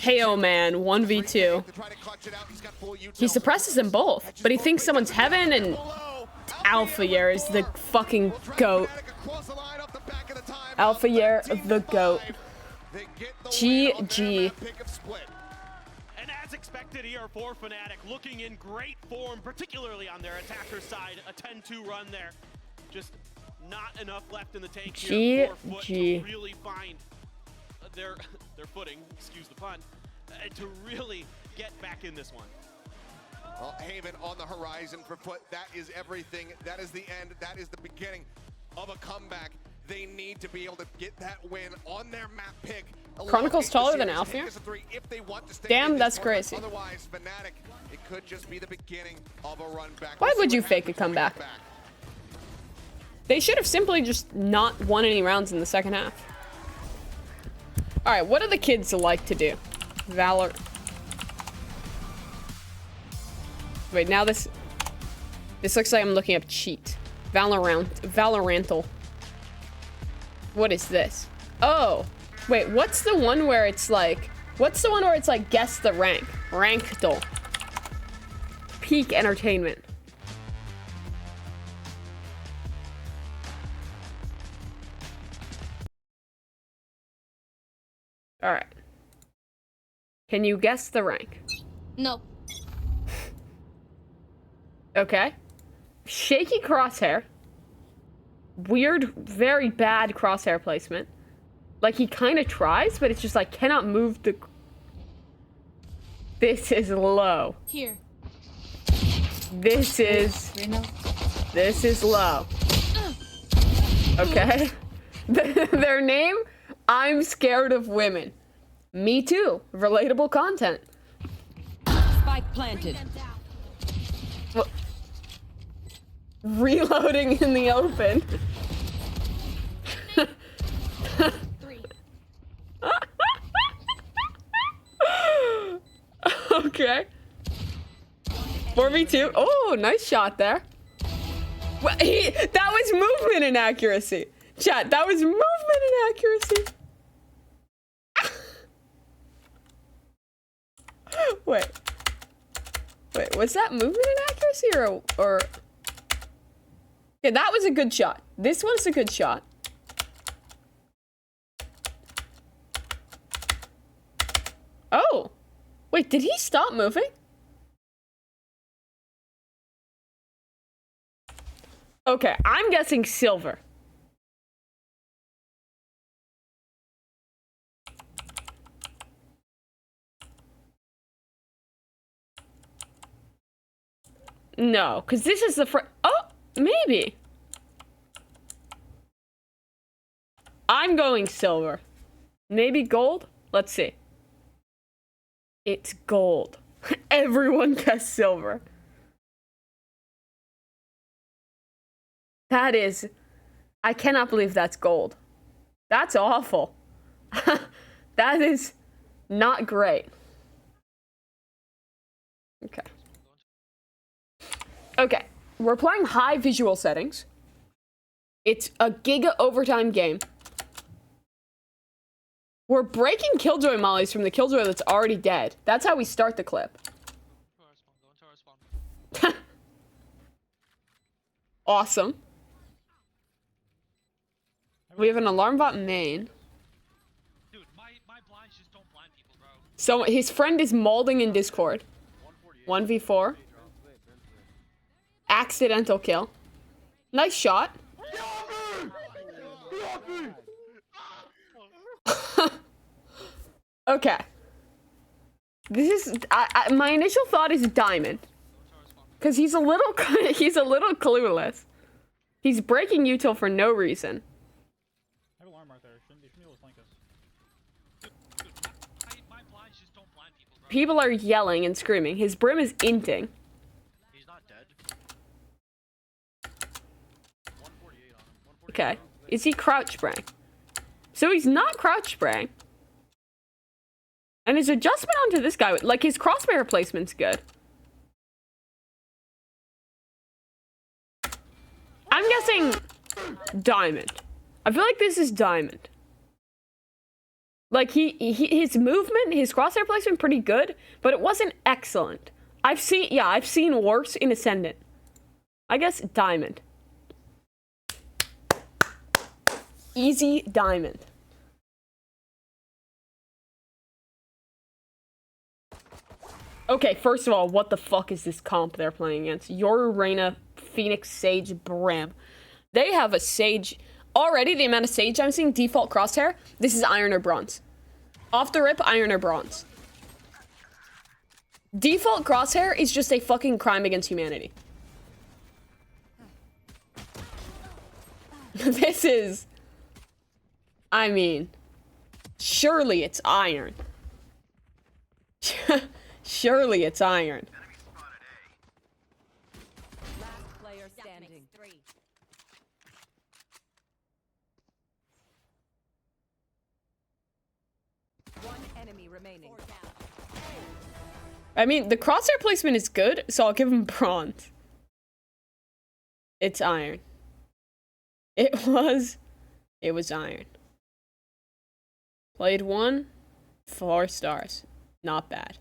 KO man, 1v2. He suppresses them both, but he thinks someone's heaven, and Alphayer is the fucking GOAT. Alphayer, the GOAT. GG. And as expected here for Fnatic, looking in great form, particularly on their attacker side. A 10-2 run there. Just not enough left in the tank here for Foot to really find their footing, excuse the pun, to really get back in this one. Well, Haven on the horizon for Foot. That is everything. That is the end. That is the beginning of a comeback. They need to be able to get that win on their map pick. Chronicle's taller than Alfier? Damn, that's crazy. Otherwise, Fnatic, it could just be the beginning of a run back. Why would you fake a comeback? They should have simply just not won any rounds in the second half. Alright, what do the kids like to do? Valor. Wait, now this looks like I'm looking up cheat. Valorantal. What is this? Oh, wait, what's the one where it's like, guess the rank? Rankdle. Peak entertainment. All right. Can you guess the rank? No. Okay. Shaky crosshair. Weird, very bad crosshair placement. Like, he kind of tries, but it's just like, cannot move the... This is low. Here. This is... Reno. This is low. Okay? Their name? I'm scared of women. Me too. Relatable content. Spike planted. Well, reloading in the open. Okay. 4v2. Oh, nice shot there. That was movement inaccuracy. Chat, that was movement inaccuracy. Wait, was that movement inaccuracy or... Yeah, that was a good shot. This was a good shot. Oh, wait, did he stop moving? Okay, I'm guessing silver. No, because this is the oh, maybe. I'm going silver. Maybe gold? Let's see. It's gold. Everyone guessed silver. That is... I cannot believe that's gold. That's awful. That is not great. Okay. Okay, we're playing high visual settings. It's a giga overtime game. We're breaking killjoy mollies from the killjoy that's already dead. That's how we start the clip. Awesome. We have an alarm bot main. So his friend is molding in Discord. 1v4. Accidental kill. Nice shot. Okay. This is my initial thought is diamond. Cuz he's a little clueless. He's breaking util for no reason. I have alarm right there. Shouldn't be able to flank us. People are yelling and screaming. His brim is inting. He's not dead. Okay. Is he crouch spraying? So he's not crouch spraying. And his adjustment onto this guy, like his crosshair placement's good. I'm guessing diamond. I feel like this is diamond. Like his movement, his crosshair placement pretty good, but it wasn't excellent. I've seen worse in Ascendant. I guess diamond. Easy diamond. Okay, first of all, what the fuck is this comp they're playing against? Yoru, Reyna, Phoenix, Sage, Bram. They have a Sage. Already, the amount of Sage I'm seeing, default crosshair, this is iron or bronze. Off the rip, iron or bronze. Default crosshair is just a fucking crime against humanity. This is... I mean... Surely it's iron. Surely it's iron. Last player standing. One enemy remaining. I mean, the crosshair placement is good, so I'll give him bronze. It's iron. It was iron. Played 1, 4 stars. Not bad.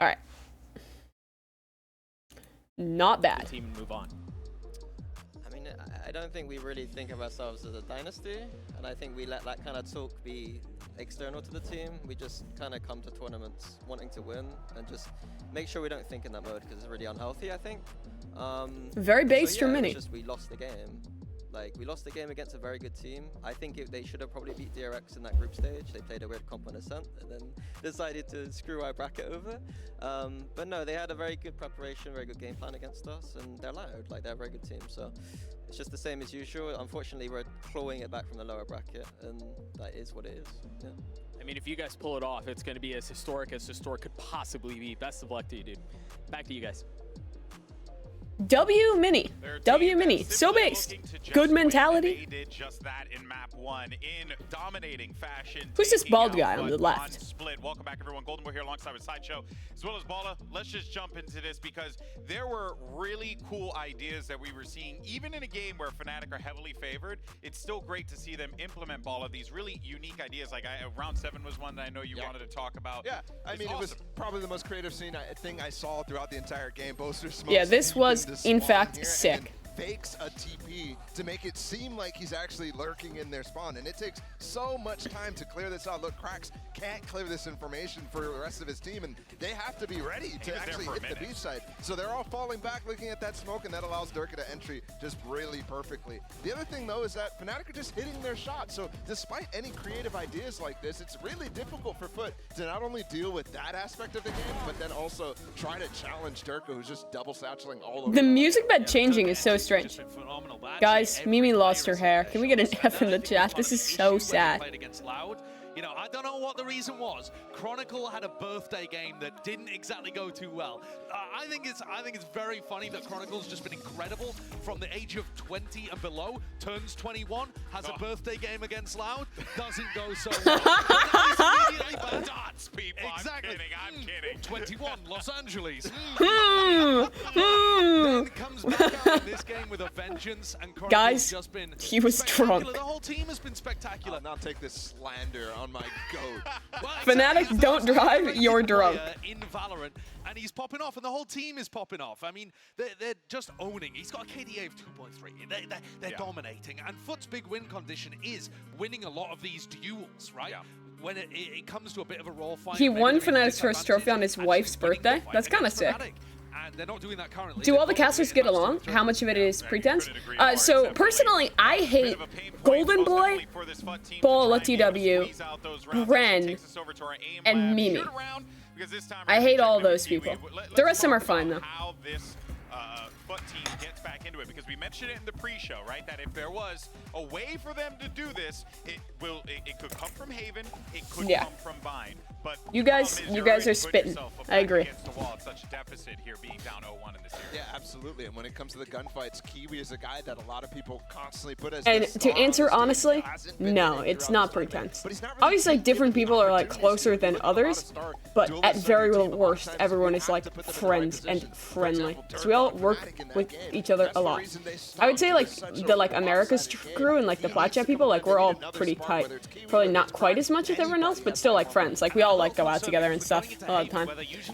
Alright. Not bad. Team move on. I mean, I don't think we really think of ourselves as a dynasty, and I think we let that kind of talk be external to the team. We just kind of come to tournaments wanting to win and just make sure we don't think in that mode because it's really unhealthy, I think. Very based so, for yeah, Mini. It's just we lost the game. Like, we lost the game against a very good team. I think they should have probably beat DRX in that group stage. They played a weird comp on Ascent and then decided to screw our bracket over. But no, they had a very good preparation, very good game plan against us, and they're loud. Like, they're a very good team. So it's just the same as usual. Unfortunately, we're clawing it back from the lower bracket, and that is what it is. Yeah. I mean, if you guys pull it off, it's going to be as historic could possibly be. Best of luck to you, dude. Back to you guys. W Mini. W Mini. So based. Good mentality. They did just that in map 1 in dominating fashion. Who's this bald taking guy out on the FUT left? Split. Welcome back, everyone. Golden Boy here alongside with Sideshow, as well as Balla. Let's just jump into this because there were really cool ideas that we were seeing. Even in a game where Fnatic are heavily favored, it's still great to see them implement Balla these really unique ideas. Like round 7 was one that I know you wanted to talk about. Yeah, I mean, awesome. it was probably the most creative thing I saw throughout the entire game. Boaster smokes. Yeah, this was, in fact, here sick. Fakes a TP to make it seem like he's actually lurking in their spawn, and it takes so much time to clear this out. Look, Cracks can't clear this information for the rest of his team, and they have to be ready to actually hit the beach side. So they're all falling back looking at that smoke, and that allows Durka to entry just really perfectly. The other thing, though, is that Fnatic are just hitting their shots. So despite any creative ideas like this, it's really difficult for Foot to not only deal with that aspect of the game, but then also try to challenge Durka, who's just double satcheling all over. The music bed changing is so strange. Guys, Mimi lost her hair. Can we get an F in the chat? This is so sad. You know, I don't know what the reason was. Chronicle had a birthday game that didn't exactly go too well. I think it's very funny that Chronicle's just been incredible from the age of 20 and below. Turns 21, has a birthday game against Loud, doesn't go so well. Dots, people. Exactly. I'm kidding. 21, Los Angeles. Then comes back out in this game with a vengeance, and Chronicle's Guys, just been he was drunk. The whole team has been spectacular. I'll not take this slander on my goat. Fnatic, don't drive, you're drunk. In Valorant, and he's popping off, and the whole team is popping off. I mean, they're just owning. He's got a KDA of 2.3. They're dominating, and Foot's big win condition is winning a lot of these duels, right? Yeah. When it comes to a bit of a raw fight. He won Fnatic's first trophy on his wife's birthday. That's kind of sick. And they're not doing that currently. Do all the casters get along? How much of it is pretense? So personally, I hate Golden Boy, Balla TW, Ren, and Mimi. I hate all those people. The rest of them are fine though. Foot team gets back into it, because we mentioned it in the pre-show, right? That if there was a way for them to do this, it could come from Haven, it could come from Bind. But You guys are spitting. I agree. Such a deficit here, being down 0-1 in this series. Yeah, absolutely. And when it comes to the gunfights, Kiwi is a guy that a lot of people constantly put as. And to answer honestly, no, it's not pretense. Obviously, different people are like closer than others, but at very worst, everyone is like friends and friendly. So we all work with each other a lot. I would say like the America's crew and like the Flat Chat people, like we're all pretty tight. Probably not quite as much as everyone else, but still like friends. Like we all like go out together and stuff a lot of the time.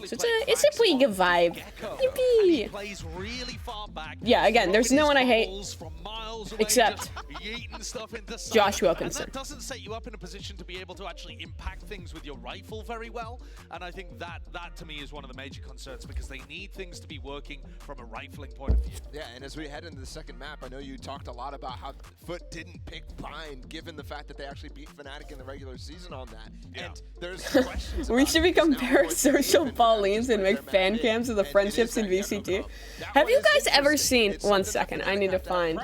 So it's a pretty good vibe. Yippee! Yeah, again, there's no one I hate except Josh Wilkinson. And that doesn't set you up in a position to be able to actually impact things with your rifle very well. And I think that to me is one of the major concerns, because they need things to be working from a rifling point of view. Yeah, and as we head into the second map, I know you talked a lot about how Foot didn't pick Bind, given the fact that they actually beat Fnatic in the regular season on that. Yeah. And there's questions. We should become parasocial Pauline's and make fan cams of the friendships in VCT. Have you guys ever seen? 1 second, I need to find.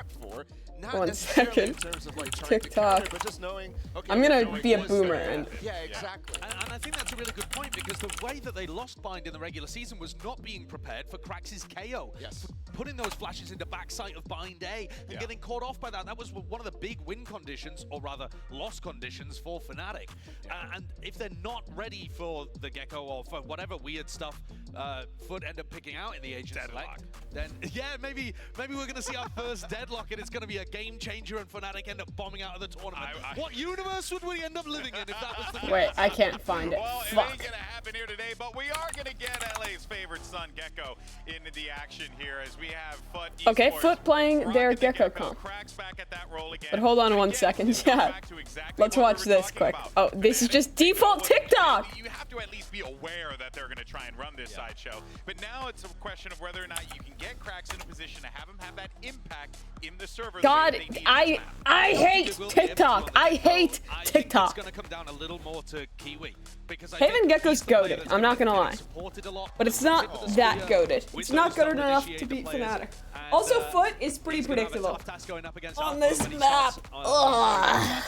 1 second. TikTok. I'm gonna be a boomer and. Yeah, exactly. And I think that's a really good point, because the way that they lost Bind in the regular season was not being prepared for Krax's KO. Yes. Putting those flashes into backside of Bind A and getting caught off by that. That was one of the big win conditions, or rather loss conditions, for Fnatic. And if they're not ready for the Gecko or for whatever weird stuff Foot end up picking out in the agent select, then yeah, maybe we're gonna see our first deadlock, and it's gonna be a game changer, and Fnatic end up bombing out of the tournament. What universe would we end up living in if that was the case? Wait, I can't find it. Well, Fuck. it ain't gonna happen here today, but we are gonna get LA's favorite son, Gecko, into the action here as we have Foot. Okay, Foot playing their Gecko comp. But hold on 1 second, yeah. Let's watch this quick. Oh, this is just default TikTok! You have to at least be aware that they're gonna try and run this Sideshow. But now it's a question of whether or not you can get Cracks in a position to have him have that impact in the server. God, I hate TikTok. I hate TikTok. It's gonna come down a little more to Kiwi because Haven Gecko's goated, I'm not gonna lie. But it's not that goated. It's not goated enough to beat Fnatic. Also, Foot is pretty predictable on this map. Ugh.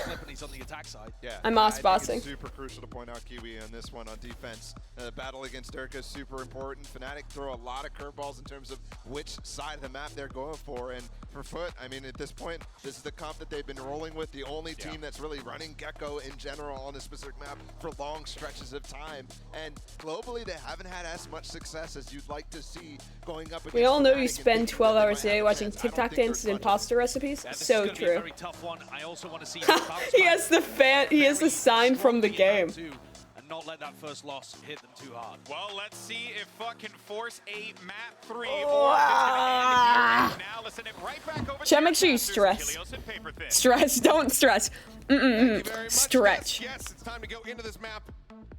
I'm moss bossing. It's super crucial to point out Kiwi on this one on defense. The battle against Durka is super important. Fnatic throw a lot of curveballs in terms of which side of the map they're going for. And for Foot, I mean, at this point, this is the comp that they've been rolling with. The only team that's really running Gecko in general on this specific map for long stretches of time. And globally, they haven't had as much success as you'd like to see going up against We all know Fnatic you spend 12 hours a day watching TikTok dances and pasta recipes. So true. He has the he has the sign from the game. And not let that first loss hit them too hard. Well, let's see if Foot can force a map 3 or Ah. now listen it right back over Chat, make sure you stress. Stress, don't stress. Stretch. Yes, it's time to go into this map.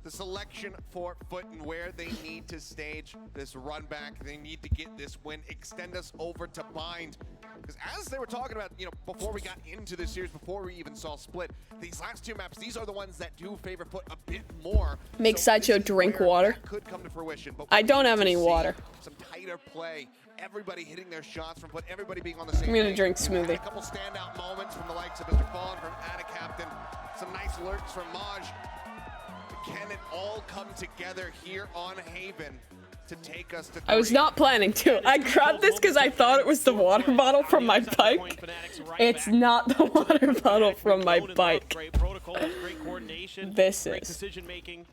The selection for Foot and where they need to stage this run back. They need to get this win, extend us over to Bind. Because as they were talking about, you know, before we got into this series, before we even saw Split, these last 2 maps, these are the ones that do favor Foot a bit more. Make Sideshow drink water. Could come to fruition, but I don't have any water. Some tighter play. Everybody hitting their shots from Foot, everybody being on the same I'm gonna page. drink smoothie. A couple standout moments from the likes of Mr. Fallen, from Ada Captain, some nice lurks from Maj. Can it all come together here on Haven to take us to 3? I was not planning to. I grabbed this because I thought it was the water bottle from my bike. It's not the water bottle from my bike. Great protocol, great coordination, This great is. decision making,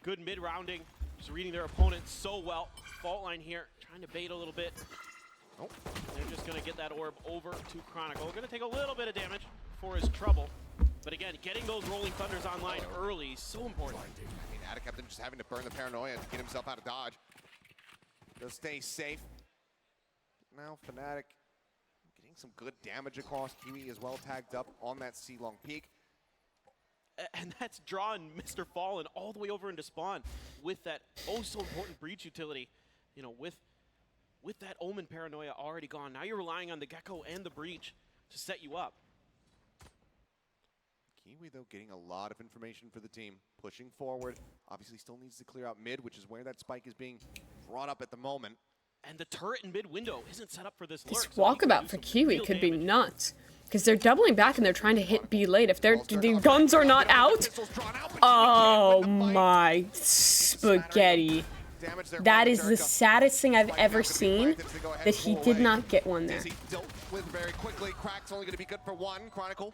good mid rounding, just reading their opponents so well. Fault line here, trying to bait a little bit. They're just gonna get that orb over to Chronicle. Gonna take a little bit of damage for his trouble. But again, getting those Rolling Thunders online early is so important. I mean, Ada Captain just having to burn the paranoia to get himself out of dodge. They'll stay safe. Now Fnatic getting some good damage across. Kiwi as well tagged up on that C-long peak. And that's drawing Mr. Fallen all the way over into spawn with that oh so important breach utility. You know, with that Omen paranoia already gone, now you're relying on the Gecko and the breach to set you up. Kiwi, though, getting a lot of information for the team. Pushing forward. Obviously still needs to clear out mid, which is where that spike is being brought up at the moment. And the turret in mid window isn't set up for this This lurk. So walkabout for Kiwi could be nuts. Because they're doubling back and they're trying to hit B late. If the guns are not out, oh my spaghetti. That is the saddest thing I've ever seen, that he did not get one there. Dealt with very quickly. Crack's only going to be good for 1. Chronicle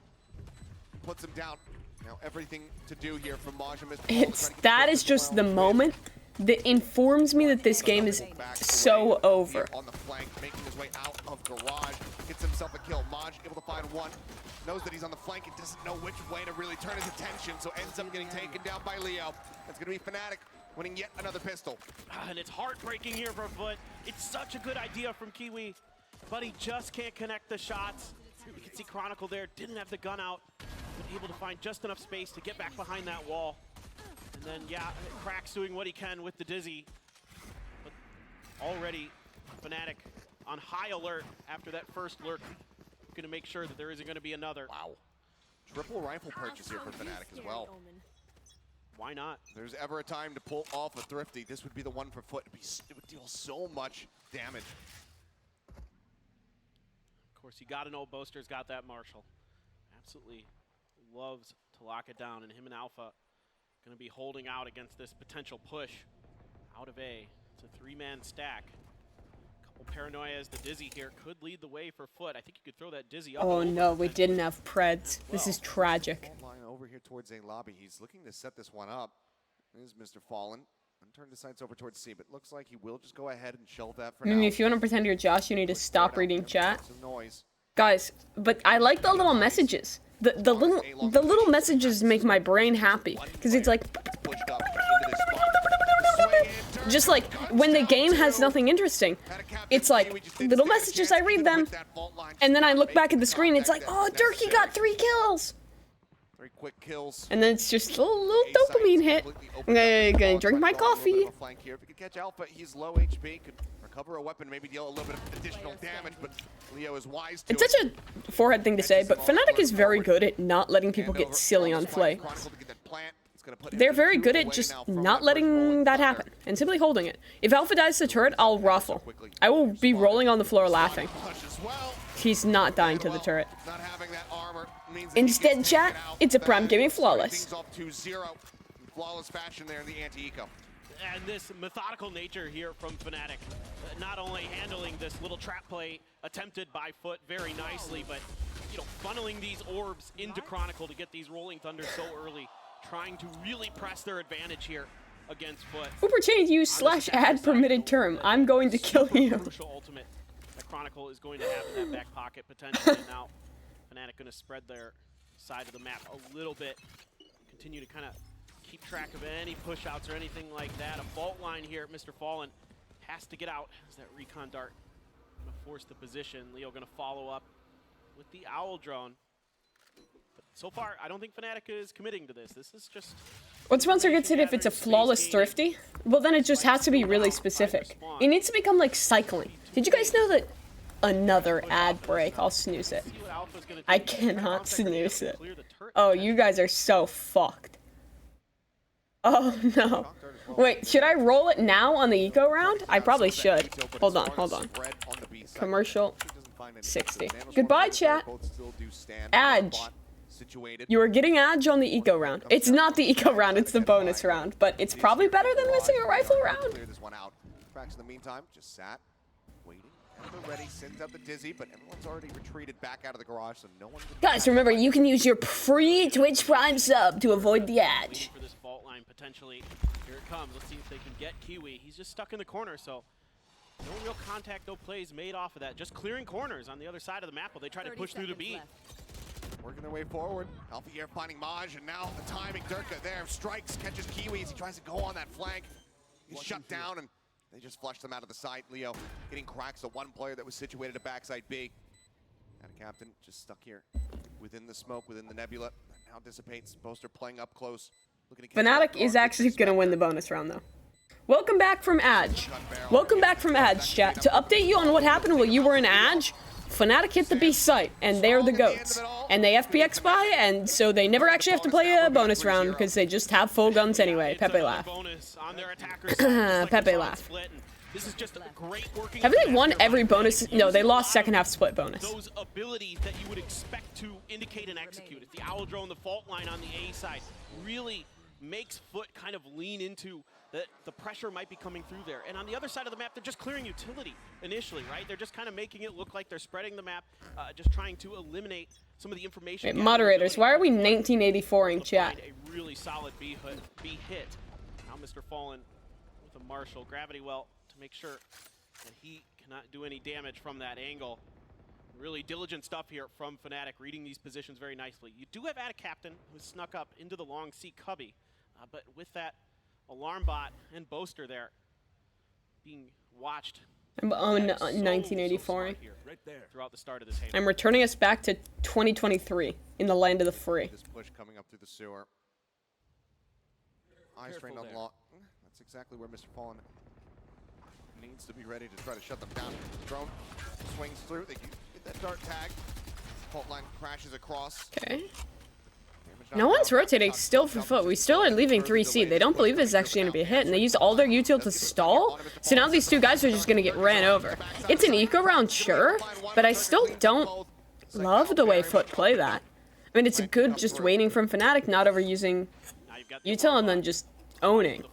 puts him down. Now everything to do here from Maj and Mr. That is just the moment that informs me that this game is so over. On the flank, making his way out of garage, gets himself a kill. Maj able to find 1. Knows that he's on the flank and doesn't know which way to really turn his attention, so ends up getting taken down by Leo. It's going to be Fnatic winning yet another pistol. And it's heartbreaking here for Foot. It's such a good idea from Kiwi, but he just can't connect the shots. You can see Chronicle there, didn't have the gun out, but able to find just enough space to get back behind that wall. And then, yeah, Crack's doing what he can with the Dizzy. But already, Fnatic on high alert after that first lurk. Gonna make sure that there isn't gonna be another. Wow. Triple rifle purchase here for Fnatic as well. Why not? If there's ever a time to pull off a Thrifty, this would be the one for Foot. It would deal so much damage. Of course, you gotta know Boaster's got that Marshall. Absolutely loves to lock it down, and him and Alpha gonna be holding out against this potential push out of A. It's a 3-man stack. Couple paranoias. The Dizzy here could lead the way for Foot. I think you could throw that Dizzy up. Oh no, we didn't have Preds. This is tragic. Line over here towards A lobby. He's looking to set this one up. There's Mr. Fallen. Turn the sights over towards C, but looks like he will just go ahead and shelve that for Mimi, now. if you want to pretend you're Josh, you need to stop reading chat. Some noise. Guys, but I like the little messages. The little messages make my brain happy. Because it's like... Just like, when the game has nothing interesting, it's like, little messages, I read them, and then I look back at the screen, it's like, oh, Durkee got 3 kills! 3 quick kills. And then it's just a little dopamine hit. I'm gonna drink my coffee. If he could catch Alpha, he's low HP, could recover a weapon, maybe deal a little bit of additional damage, but Leo is wise to It's such a forehead thing to say, but Fnatic is very good at not letting people get silly on flank. They're very good at just not letting that happen, and simply holding it. If Alpha dies to the turret, I'll ruffle. I will be rolling on the floor laughing. He's not dying to the turret. Instead, chat, it's a Prime Gaming Flawless. Flawless fashion there in the anti-eco. And this methodical nature here from Fnatic, not only handling this little trap play attempted by Foot very nicely, but funneling these orbs into Chronicle to get these Rolling Thunder so early, trying to really press their advantage here against Foot. Uber change use /ad permitted term. I'm going to kill you. Crucial ultimate that Chronicle is going to have in that back pocket potentially. Now Fnatic going to spread their side of the map a little bit, continue to kind of keep track of any push-outs or anything like that. A fault line here. Mr. Fallen has to get out as that recon dart going to force the position. Leo going to follow up with the Owl drone. But so far, I don't think Fnatic is committing to this. This is just... What Spencer gets it if it's a flawless thrifty? Well, then it just has to be really specific. It needs to become like cycling. Did you guys know that... Another ad break. I'll snooze it. I cannot snooze it. Oh, you guys are so fucked. Oh, no. Wait, should I roll it now on the eco round? I probably should. Hold on. Commercial 60. Goodbye, chat. Adge. You are getting Adge on the eco round. It's not the eco round, it's the bonus round. But it's probably better than missing a rifle round. Clear this one out. Cracks in the meantime, just sat, waiting. Ready, sends out the Dizzy, but everyone's already retreated back out of the garage, so no one... Guys, remember, you can use your free Twitch Prime sub to avoid the edge. For this fault line, potentially. Here it comes. Let's see if they can get Kiwi. He's just stuck in the corner, so no real contact, no plays made off of that. Just clearing corners on the other side of the map while they try to push through the B. Working their way forward. Alpha here finding Maj, and now the timing. Durka there strikes, catches Kiwi as he tries to go on that flank. He's shut down, and they just flushed them out of the site. Leo getting cracks, the one player that was situated at backside B. And a captain just stuck here within the smoke, within the nebula. That now dissipates. Boaster playing up close. Fnatic is actually going to win the bonus round, though. Welcome back from Adge. Welcome back from Adge, chat. To update you on what happened while you were in Adge, Fnatic hit the B site, and they're the GOATs. And they FPX by, and so they never actually have to play a bonus round, because they just have full guns anyway. Pepe laugh. Pepe laugh. Haven't they won every bonus? No, they lost second half split bonus. Those abilities that you would expect to indicate and execute. It's the Owl drone, the fault line on the A side, really makes Foot kind of lean into the pressure might be coming through there. And on the other side of the map, they're just clearing utility initially, right? They're just kind of making it look like they're spreading the map, just trying to eliminate some of the information. Wait, moderators, why are we 1984ing chat? A really solid B hit. Now Mr. Fallen with a Marshall gravity well to make sure that he cannot do any damage from that angle. Really diligent stuff here from Fnatic, reading these positions very nicely. You do have a captain who snuck up into the long C cubby, but with that alarm bot and Boaster there being watched. I'm on 1984. Throughout the start of this. I'm returning us back to 2023 in the land of the free. This push coming up through the sewer. Eye strain unlocked. That's exactly where Mr. Fallen needs to be ready to try to shut them down. Drone swings through. They get that dart tag. Fault line crashes across. Okay. No one's rotating still for Foot. We still are leaving 3C. They don't believe it's actually going to be a hit, and they use all their util to stall. So now these two guys are just going to get ran over. It's an eco round, sure, but I still don't love the way Foot play that. I mean, it's a good just waiting from Fnatic, not overusing util, and then just owning.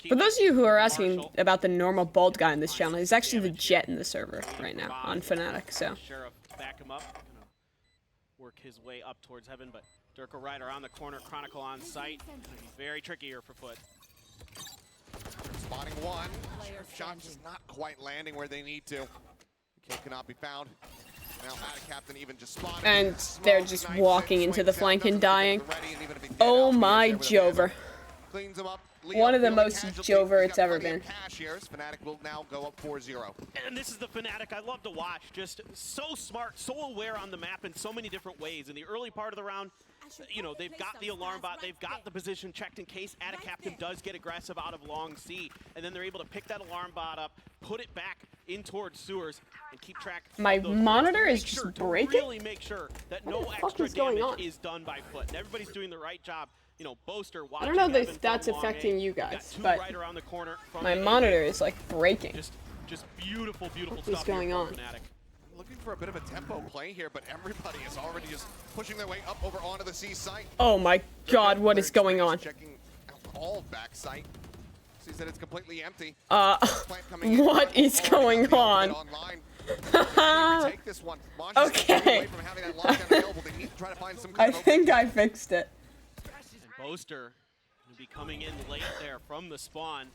For those of you who are asking about the normal bald guy in this channel, he's actually the Jet in the server right now on Fnatic, so. Back him up. Work his way up towards heaven, but Durka right around the corner, Chronicle on site. Gonna be very tricky here for Foot. Spotting one. Shot just not quite landing where they need to. Kid cannot be found. Now Captain even just spotted. And they're just walking into the flank and dying. Oh my Jover. Cleans them up. One of the most Jover it's ever been. Fnatic will now go up 4-0. And this is the Fnatic I love to watch. Just so smart, so aware on the map in so many different ways. In the early part of the round, you know, they've got the alarm bot, they've got the position checked in case Captain does get aggressive out of long C, and then they're able to pick that alarm bot up, put it back in towards sewers, and keep track. My monitor is just breaking. Really make sure that no extra damage is done by Foot. And everybody's doing the right job. You know, Boaster. I don't know if that's affecting you guys, but my monitor is like breaking. Just beautiful, beautiful stuff. What's going on? Looking for a bit of a tempo play here, but everybody is already just pushing their way up over onto the C site. Oh my God, what is going on? Checking out all back site. Sees that it's completely empty. What is going on? Okay. I think I fixed it. Boaster will be coming in late there from the spawn.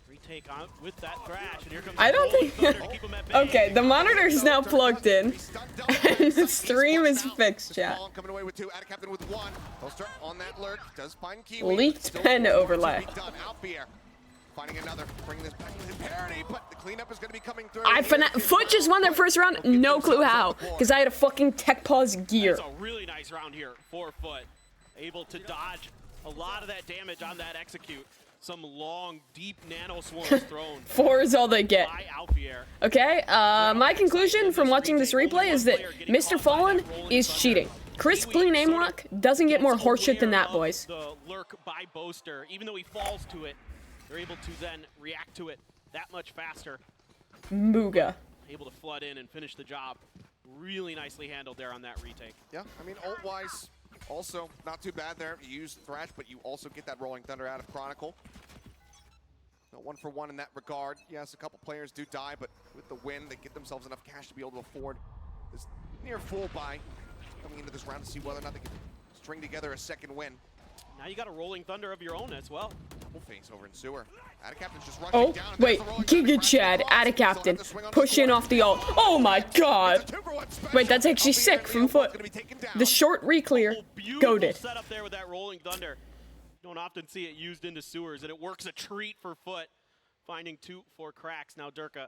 Retake on with that thrash, and here comes I don't think. Okay, the monitor is now plugged in, and the stream is fixed, chat. Coming away with two. Captain with one. Boaster on that lurk. Does find Kiwi. Leaked pen overlay. Finding another, bringing this back within parity, but the cleanup is going to be coming through. Foot just won their first round. No clue how, because I had a fucking tech pause gear. It's a really nice round here for Foot, able to dodge a lot of that damage on that execute. Some long, deep nano swarms thrown. 4 is all they get. Okay, my conclusion from watching this replay is that Mr. Fallen is cheating. Chris Clean Aimlock doesn't get more horseshit than that, boys. The lurk by Boaster, even though he falls to it, they're able to then react to it that much faster. Mooga. Able to flood in and finish the job. Really nicely handled there on that retake. Yeah, I mean, ult-wise, also not too bad there. You use Thrash, but you also get that Rolling Thunder out of Chronicle. So 1 for 1 in that regard. Yes, a couple players do die, but with the win, they get themselves enough cash to be able to afford this near full buy coming into this round to see whether or not they can string together a second win. Now you got a Rolling Thunder of your own as well. Double face over in sewer. Captain's just rushing down. Oh, wait, Giga Chad, Captain, push in off the ult. Oh my God. Wait, that's actually sick from Foot. The short reclear, goated. Set up there with that Rolling Thunder. You don't often see it used into sewers, and it works a treat for Foot. Finding 2 for cracks. Now Durka. I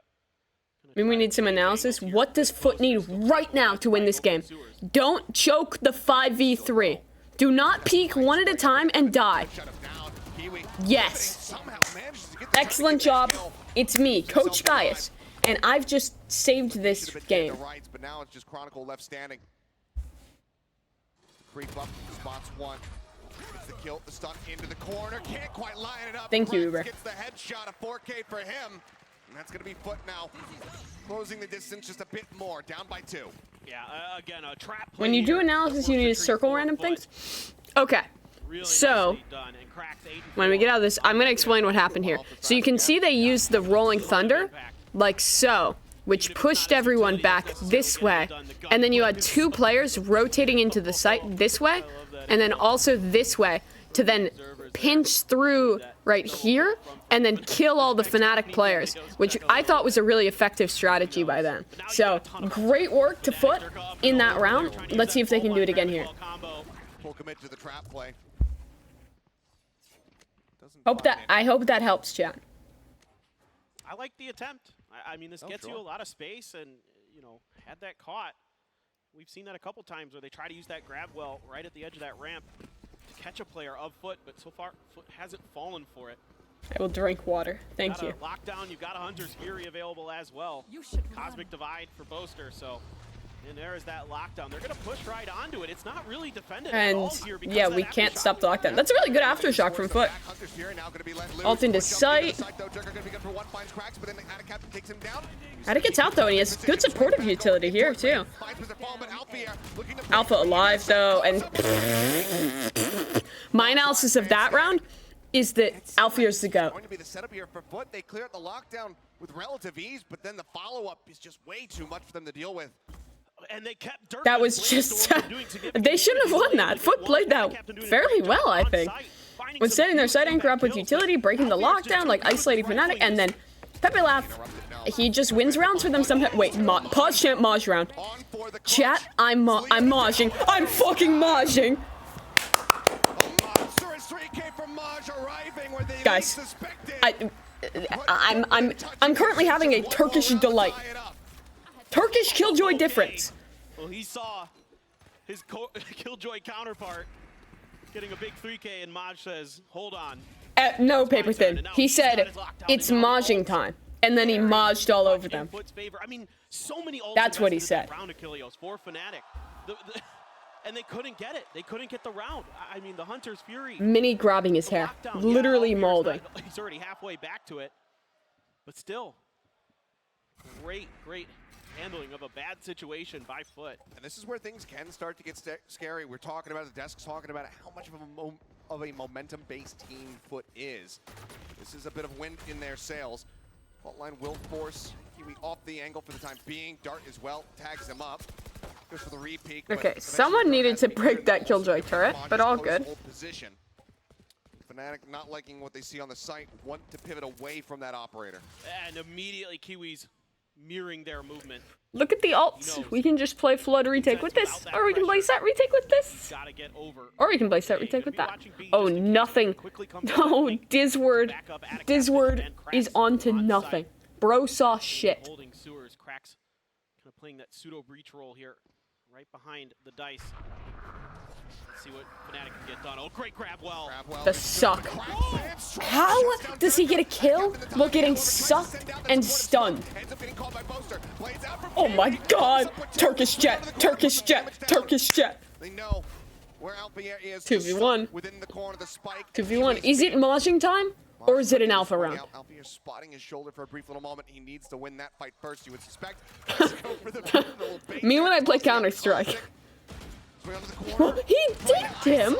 mean, we need some analysis. What does Foot need right now to win this game? Don't choke the 5v3. Do not peek one at a time and die. Yes. Excellent job. It's me, Coach Gaius, and I've just saved this game. But now it's just Chronicle left standing. Creep up, spots one. Gets the kill, the stun into the corner. Can't quite line it up. Thank you, Uber. Gets the headshot, a 4K for him. And that's going to be Foot now. Closing the distance just a bit more, down by 2. Yeah, again, a trap. When you do analysis, you need to circle random things. Okay. So, when we get out of this, I'm going to explain what happened here. So you can see they used the Rolling Thunder, like so, which pushed everyone back this way. And then you had 2 players rotating into the site this way, and then also this way, to then pinch through right here, and then kill all the Fnatic players, which I thought was a really effective strategy by them. So, great work to Foot in that round. Let's see if they can do it again here. Full commit to the trap play. I hope that helps, chat. I like the attempt. I mean, this gets you a lot of space, and you know, had that caught. We've seen that a couple times where they try to use that grab well right at the edge of that ramp to catch a player of Foot, but so far Foot hasn't fallen for it. I will drink water. Thank you. Lockdown. You've got a Hunter's Fury available as well. Cosmic Divide for Boaster. So. And there is that lockdown. They're going to push right onto it. It's not really defended at all here. Yeah, we can't stop the lockdown. That's a really good aftershock from Foot. Ult into sight. Attic gets out though, and he has good supportive utility here too. Alpha alive though, and my analysis of that round is that Alfier's the GOAT. Going to be the setup here for Foot. They clear out the lockdown with relative ease, but then the follow-up is just way too much for them to deal with. And they kept Dirk That was just... they shouldn't have won that. Foot played that fairly well, I think. Was setting their side anchor up with utility, breaking the lockdown, like isolating Fnatic, and then Pepe Laugh, he just wins rounds for them somehow. Wait, pause chant Maj round. Chat, I'm Majing. I'm fucking Majing! Guys, I'm currently having a Turkish delight. Turkish Killjoy difference. Well, he saw his Killjoy counterpart getting a big 3K, and Maj says, hold on. No, Paper Thin. He said, it's Majing time. And then he Majed all over them. I mean, so many That's what he said. Round Achilleos for Fnatic. And they couldn't get it. They couldn't get the round. I mean, the Hunter's Fury. Mini grabbing his hair. Literally molding. He's already halfway back to it. But still, great handling of a bad situation by Foot. And this is where things can start to get scary. We're talking about the desks, talking about how much of a momentum-based team Foot is. This is a bit of wind in their sails. Faultline will force Kiwi off the angle for the time being. Dart as well tags him up. Goes for the repeat. Okay, someone needed to break that Killjoy turret, but all good. Fnatic not liking what they see on the site, want to pivot away from that operator. And immediately Kiwis mirroring their movement. Look at the ults. We can just play Flood retake with this, or we can play Set retake with this, or we can play Set retake with that. Oh, nothing. No, Disword is on to nothing. Bro saw shit. Holding Sewers, Cracks kind of playing that pseudo breach role here, right behind the dice. Let's see what Fnatic can get done. Oh, great grab well. The suck. How does he get a kill while getting sucked and stunned? Oh my god! Turkish jet, Turkish jet, Turkish jet. They know where Alpha is. 2v1. Within the corner of the spike. 2v1. Is it Majing time? Or is it an alpha round? Alpha spotting his shoulder for a brief little moment. He needs to win that fight first, you would suspect. Me when I play Counter-Strike. He dinked him!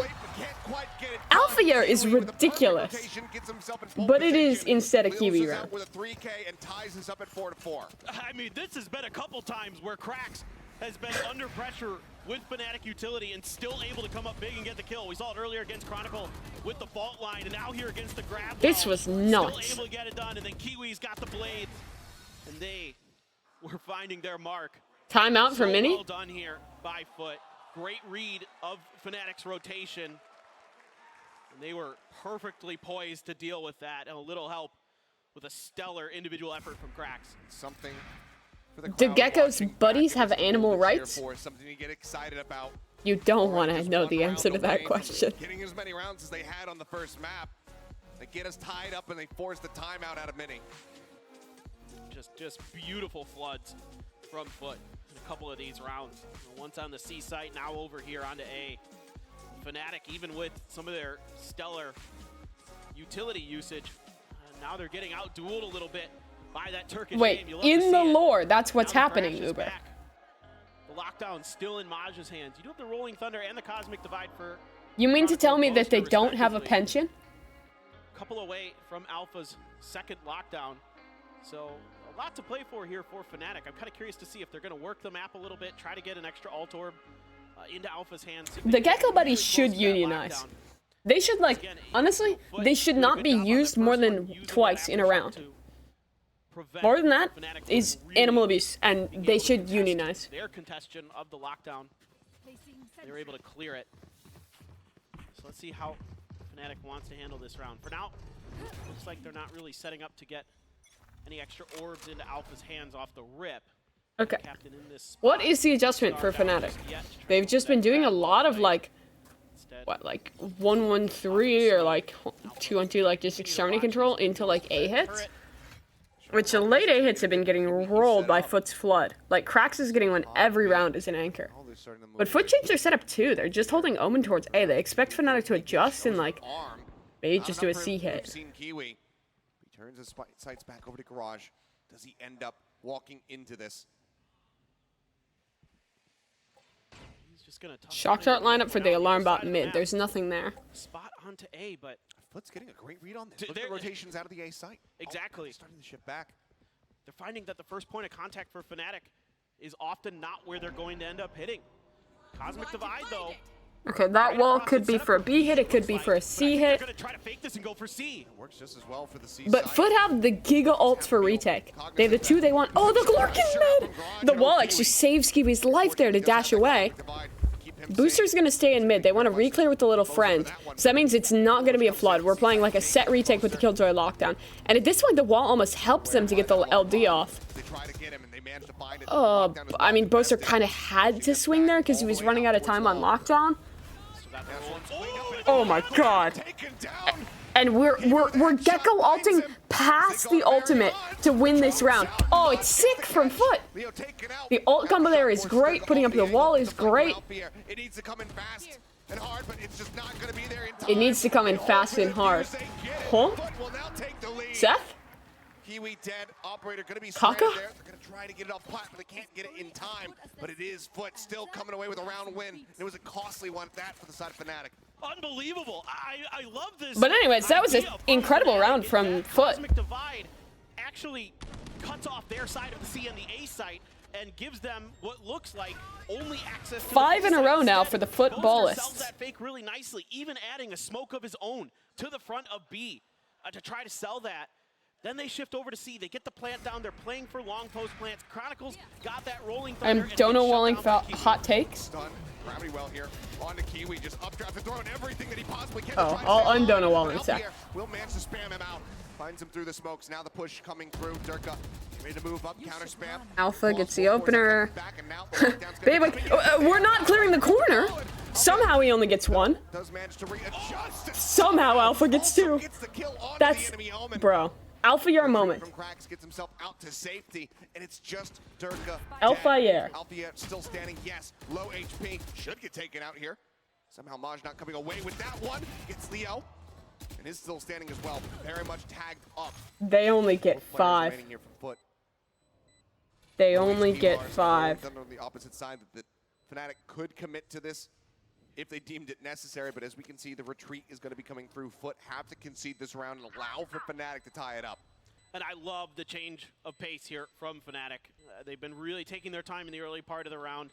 Alpha is ridiculous. But it is instead a Kiwi round. With a 3K and ties us up at 4-4. I mean, this has been a couple times where Cracks has been under pressure with Fnatic utility and still able to come up big and get the kill. We saw it earlier against Chronicle with the fault line, and now here against the grab. This was nuts. Still able to get it done, and then Kiwi's got the blades, and they were finding their mark. Timeout for Mini. Well done here by Foot. Great read of Fnatic's rotation. And they were perfectly poised to deal with that, and a little help with a stellar individual effort from Cracks. Something. Do Gecko's buddies have animal rights? Something to get excited about. You don't want to know the answer to that question. Getting as many rounds as they had on the first map. They get us tied up and they force the timeout out of Mini. Just beautiful floods from Foot in a couple of these rounds. Once on the C site, now over here onto A. Fnatic, even with some of their stellar utility usage, now they're getting out-dueled a little bit by that Turkish Wait, game. in the lore, that's what's happening, Uber. Back. The lockdown still in Maj's hands. You do have the Rolling Thunder and the Cosmic Divide for... You mean to tell me that they don't have a pension? A couple away from Alpha's second lockdown. So a lot to play for here for Fnatic. I'm kind of curious to see if they're going to work the map a little bit, try to get an extra Alt Orb into Alpha's hands. The Gecko buddies should unionize. They should, like, honestly, they should not be used more than twice in a round. More than that is animal abuse, and they should unionize. Their contestation of the lockdown, they were able to clear it. So let's see how Fnatic wants to handle this round. For now, looks like they're not really setting up to get any extra orbs into Alpha's hands off the rip. Okay. What is the adjustment for Fnatic? They've just been doing a lot of, like, what, like 1-1-3 or like 2-1-2, like just extremity control into like A hits? Which the late A hits have been getting rolled by Foot's Flood. Like, Cracks is getting one every round as an anchor. But Foot changed their setup too. They're just holding Omen towards A. They expect Fnatic to adjust and, like, maybe just do a C hit. Kiwi. He turns his sights back over to Garage. Does he end up walking into this? Just gonna Shock Dart lineup for the alarm bot mid. There's nothing there. Spot onto A, but Foot's getting a great read on this. Look at the rotations out of the A site. Exactly. Starting to shift back. They're finding that the first point of contact for Fnatic is often not where they're going to end up hitting. Cosmic Divide, though. Okay, that wall could be for a B hit, it could be for a C hit. They're gonna try to fake this and go for C. Works just as well for the C But Foot have the Giga ults for retake. They have the two they want. Oh, the Glorkin's mid! The wall actually saves Kiwi's life there to dash away. Booster's gonna stay in mid. They want to re-clear with the little friend. So that means it's not gonna be a flood. We're playing like a set retake with the Killjoy lockdown. And at this point, the wall almost helps them to get the LD off. I mean, Booster kind of had to swing there because he was running out of time on lockdown. Oh my god. And we're Gecko ulting past the ultimate to win this round. Oh, it's sick from Foot. The ult combo there is great. Putting up the wall is great. It needs to come in fast and hard, but it's just not going to be there in time. It needs to come in fast and hard. Huh? Seth? Kiwi dead. Operator going to be Kaka? there. They're going to try to get it off plat, but they can't get it in time. But it is Foot still coming away with a round win. It was a costly one, that for the side of Fnatic. Unbelievable. I love this. But anyways, that was an incredible round from Foot. Cosmic Divide actually cuts off their side of the C and the A site and gives them what looks like only access to 5 in a row now for the Booster footballists. sells that fake really nicely, even adding a smoke of his own to the front of B to try to sell that. Then they shift over to C. They get the plant down. They're playing for long post plants. Chronicles got that rolling thunder. I'm Dono Walling for hot takes. Stun. Gravity well here. On to Kiwi. Just updraft and throwing everything that he possibly can. Oh, I'll un-Dono Wall in a sec. Will manage to spam him out. Finds him through the smokes. Now the push coming through. Durka ready to move up. Counter spam. Alpha gets the opener. Babe, we're not clearing the corner. Somehow he only gets one. Does manage to readjust. Somehow Alpha gets two. That's, bro. Alpha your moment. From Cracks gets himself out to safety, and it's just Durka. Alphayer. Alphayer still standing. Yes, low HP. Should get taken out here. Somehow Maj not coming away with that one. Gets Leo, and is still standing as well. Very much tagged up. They only get 5. Here from Foot. They only get 5. On the opposite side, that Fnatic could commit to this if they deemed it necessary, but as we can see, the retreat is going to be coming through. Foot have to concede this round and allow for Fnatic to tie it up. And I love the change of pace here from Fnatic. They've been really taking their time in the early part of the round,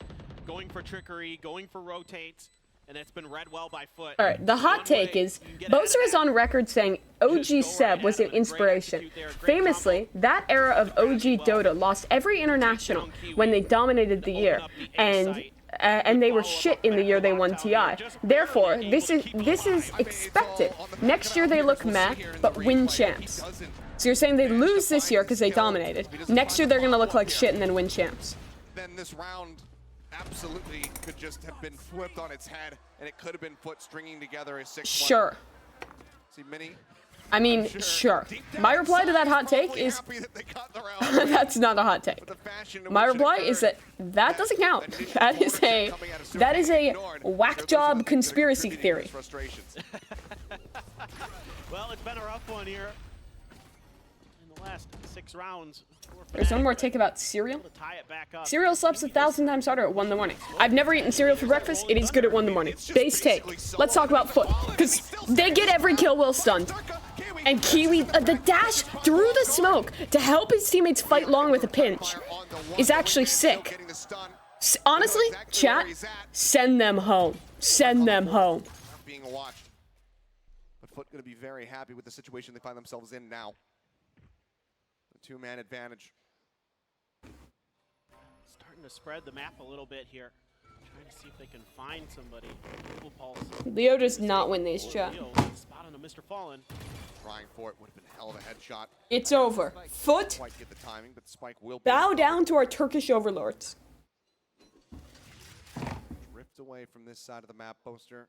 going for trickery, going for rotates, and it's been read well by Foot. All right, the hot take is, Boser is on record saying OG Seb was an inspiration. Famously, that era of OG Dota lost every international when they dominated the year, and they were shit in the year they won TI. Therefore, this is expected. Next year they look meh, but win champs. So you're saying they lose this year because they dominated. Next year they're gonna look like shit and then win champs. Then this round absolutely could just have been flipped on its head, and it could have been Foot stringing together a 6-1. Sure. See, Mini. I mean, sure. My reply to that hot take is, that's not a hot take. My reply is that doesn't count. That is a whack job conspiracy theory. Well, it's been a rough one here in the last 6 rounds. There's one more take about cereal. Tie it back up. Cereal slaps 1,000 times harder at 1 in the morning. I've never eaten cereal for breakfast. It is good at 1 in the morning. Base take. Let's talk about Foot, because they get every kill while stunned. And Kiwi, the dash through the smoke to help his teammates fight long with a pinch is actually sick. Honestly, chat, send them home. Send them home. Being watched. But Foot going to be very happy with the situation they find themselves in now. The 2-man advantage. Starting to spread the map a little bit here. Trying to see if they can find somebody. Pulse. Leo does not win these, chat. Spot on a Mr. Fallen. Trying for it would have been a hell of a headshot. It's over. Foot, Quite get the timing, but Spike will bow down to our Turkish overlords. Drift away from this side of the map, Boaster.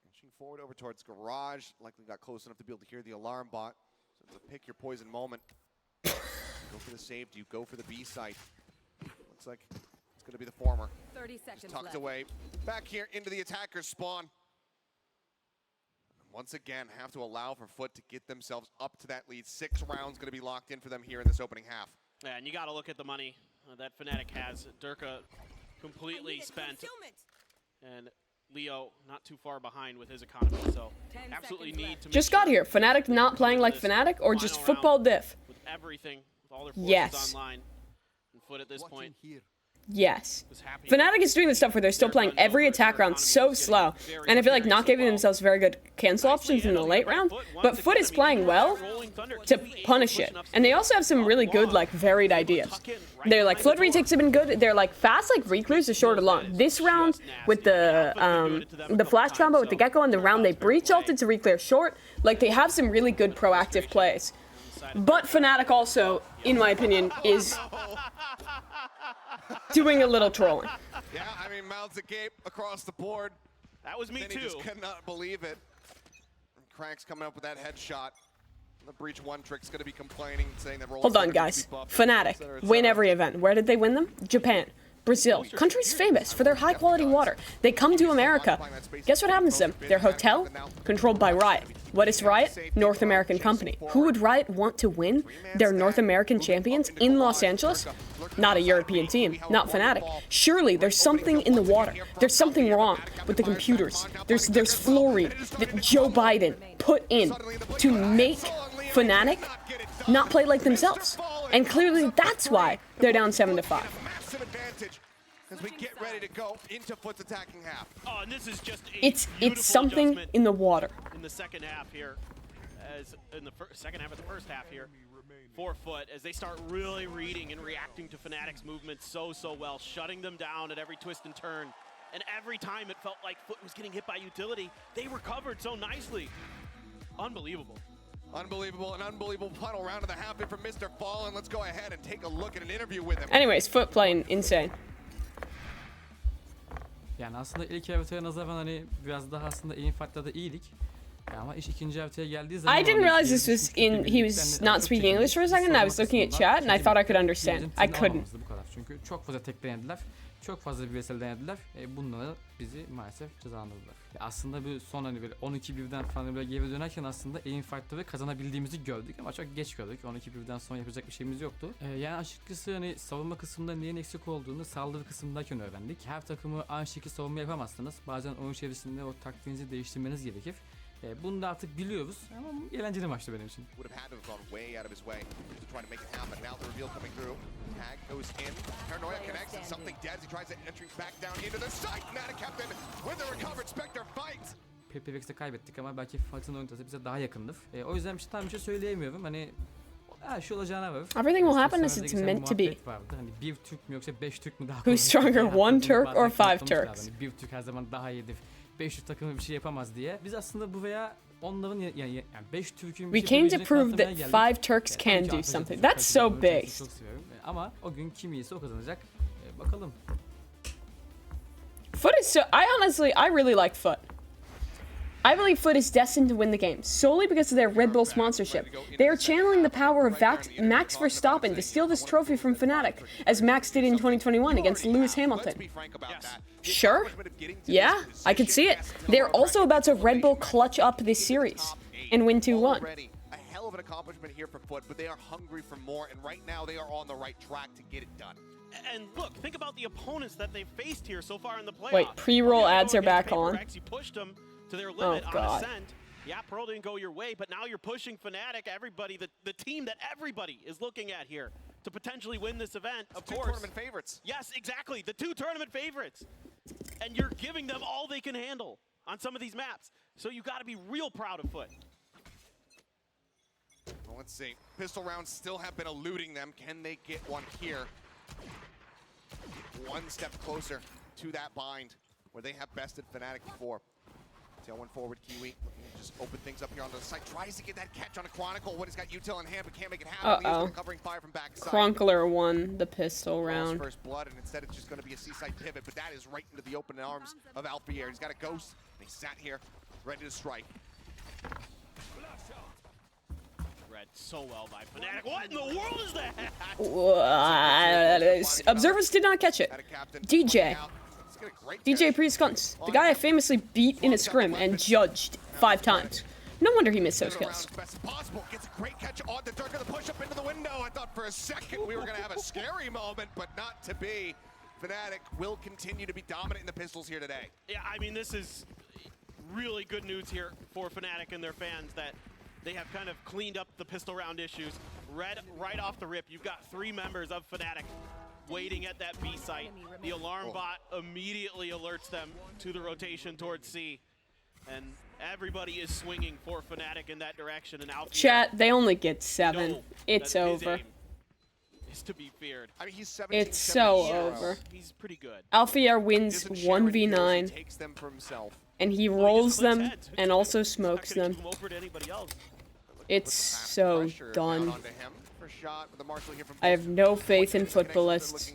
Inching forward over towards Garage. Likely got close enough to be able to hear the alarm bot. So it's a pick your poison moment. Go for the save. Do you go for the B site? Looks like it's going to be the former. 30 seconds Just tucked left. away. Back here into the attacker's spawn. Once again, have to allow for Foot to get themselves up to that lead. 6 rounds going to be locked in for them here in this opening half. Yeah, and you got to look at the money that Fnatic has. Durka completely spent, and Leo not too far behind with his economy. So absolutely need to. Just got here. Fnatic not playing like Fnatic, or just football diff? With everything, with all their forces Yes. online, and Foot at this point Yes. Fnatic is doing the stuff where they're still playing every attack round so slow, and I feel like not giving themselves very good cancel options in the late round, but Foot is playing well to punish it. And they also have some really good, like, varied ideas. Their, like, flood retakes have been good. They're, like, fast, like, recluse is short or long. This round, with the flash combo with the Gecko, and the round they breach ulted to reclear short, like, they have some really good proactive plays. But Fnatic also, in my opinion, is doing a little trolling. Yeah, I mean, mouths agape across the board. That was me then too. He just could not believe it. And Crank's coming up with that headshot. The breach one trick's going to be complaining, saying that Hold on, guys. Fnatic win every event. Where did they win them? Japan. Brazil, countries famous for their high-quality water. They come to America. Guess what happens to them? Their hotel? Controlled by Riot. What is Riot? North American company. Who would Riot want to win their North American champions in Los Angeles? Not a European team. Not Fnatic. Surely there's something in the water. There's something wrong with the computers. There's fluorine that Joe Biden put in to make Fnatic not play like themselves. And clearly that's why they're down 7-5. Advantage as we get ready to go into Foot's attacking half. Oh, and this is just it's something in the water. In the second half here, as in the second half of the first half here, for Foot, as they start really reading and reacting to Fnatic's movements so well, shutting them down at every twist and turn. And every time it felt like Foot was getting hit by utility, they recovered so nicely. Unbelievable. Unbelievable, an unbelievable final round of the half from Mr. Fallen. Let's go ahead and take a look at an interview with him. Anyways, Foot playing insane. Yani aslında ilk haritaya nazaran hani biraz daha aslında aim fight'ta da iyiydik. Ama iş ikinci haritaya geldiği zaman I didn't realize this was he was not speaking English for a second. I was looking at chat and I thought I could understand. I couldn't. Bu kadar. Çünkü çok fazla tek denediler. Çok fazla bir vesile denediler. Bununla bizi maalesef cezalandırdılar. Aslında bu son hani böyle 12-1'den falan böyle geri dönerken aslında aim fight'ta ve kazanabildiğimizi gördük ama çok geç gördük. 12-1'den sonra yapacak bir şeyimiz yoktu. Yani açıkçası hani savunma kısmında neyin eksik olduğunu saldırı kısmındayken öğrendik. Her takımı aynı şekilde savunma yapamazsınız. Bazen oyun içerisinde o taktiğinizi değiştirmeniz gerekir. Bunu da artık biliyoruz ama eğlenceli maçtı benim için. PPVX'te kaybettik ama belki Fatih'in oyun tarzı bize daha yakındır. O yüzden tam bir şey söyleyemiyorum. Hani şu olacağına var. Everything will happen as it's meant to be. Hani bir Türk mü yoksa 5 Türk mü daha? Who's stronger, one Turk or 5 Turks? Hani bir Türk her zaman daha iyidir. 5 Türk takımı bir şey yapamaz diye. Biz aslında buraya onların yani 5 Türk'ün We came to prove that 5 Turks can do something. That's so based. Ama o gün kim iyiyse o kazanacak. Bakalım. Foot is I really like Foot. I believe Foot is destined to win the game, solely because of their Red Bull sponsorship. They are channeling the power of Max Verstappen to steal this trophy from Fnatic, as Max did in 2021 against Lewis Hamilton. Sure? Yeah, I could see it. They're also about to Red Bull clutch up this series and win 2-1. A hell of an accomplishment here for Foot, but they are hungry for more, and right now they are on the right track to get it done. And look, think about the opponents that they've faced here so far in the playoffs. Wait, pre-roll ads are back on. You pushed them to their limit on Ascent. Yeah, Pearl didn't go your way, but now you're pushing Fnatic, everybody, the team that everybody is looking at here to potentially win this event, of course. 2 tournament favorites. Yes, exactly, the 2 tournament favorites. And you're giving them all they can handle on some of these maps. So you got to be real proud of Foot. Well, let's see. Pistol rounds still have been eluding them. Can they get one here? One step closer to that bind where they have bested Fnatic before. Tailwind forward, Kiwi looking to just open things up here onto the site. Tries to get that catch on a Chronicle when he's got util in hand, but can't make it happen. Covering fire from backside. Chronicler won the pistol round. First blood, and instead it's just going to be a seaside pivot, but that is right into the open arms of Alfier. He's got a ghost, and he sat here, ready to strike. Read so well by Fnatic. What in the world is that? Observers did not catch it. DJ Priest-Guns, the guy I famously beat in a scrim and judged 5 times. No wonder he missed those kills. Best possible. Gets a great catch on the Durka, the push up into the window. I thought for a second we were going to have a scary moment, but not to be. Fnatic will continue to be dominant in the pistols here today. Yeah, I mean, this is really good news here for Fnatic and their fans that they have kind of cleaned up the pistol round issues. Right off the rip, you've got 3 members of Fnatic waiting at that B site. The alarm bot immediately alerts them to the rotation towards C. And everybody is swinging for Fnatic in that direction. And Alfie, Chat, they only get 7. It's over. is to be feared. I mean, he's 17, It's so 17 over. He's pretty good. Alfier wins 1v9, takes them for himself. and he rolls them and also smokes them. It's so done. I have no faith in footballists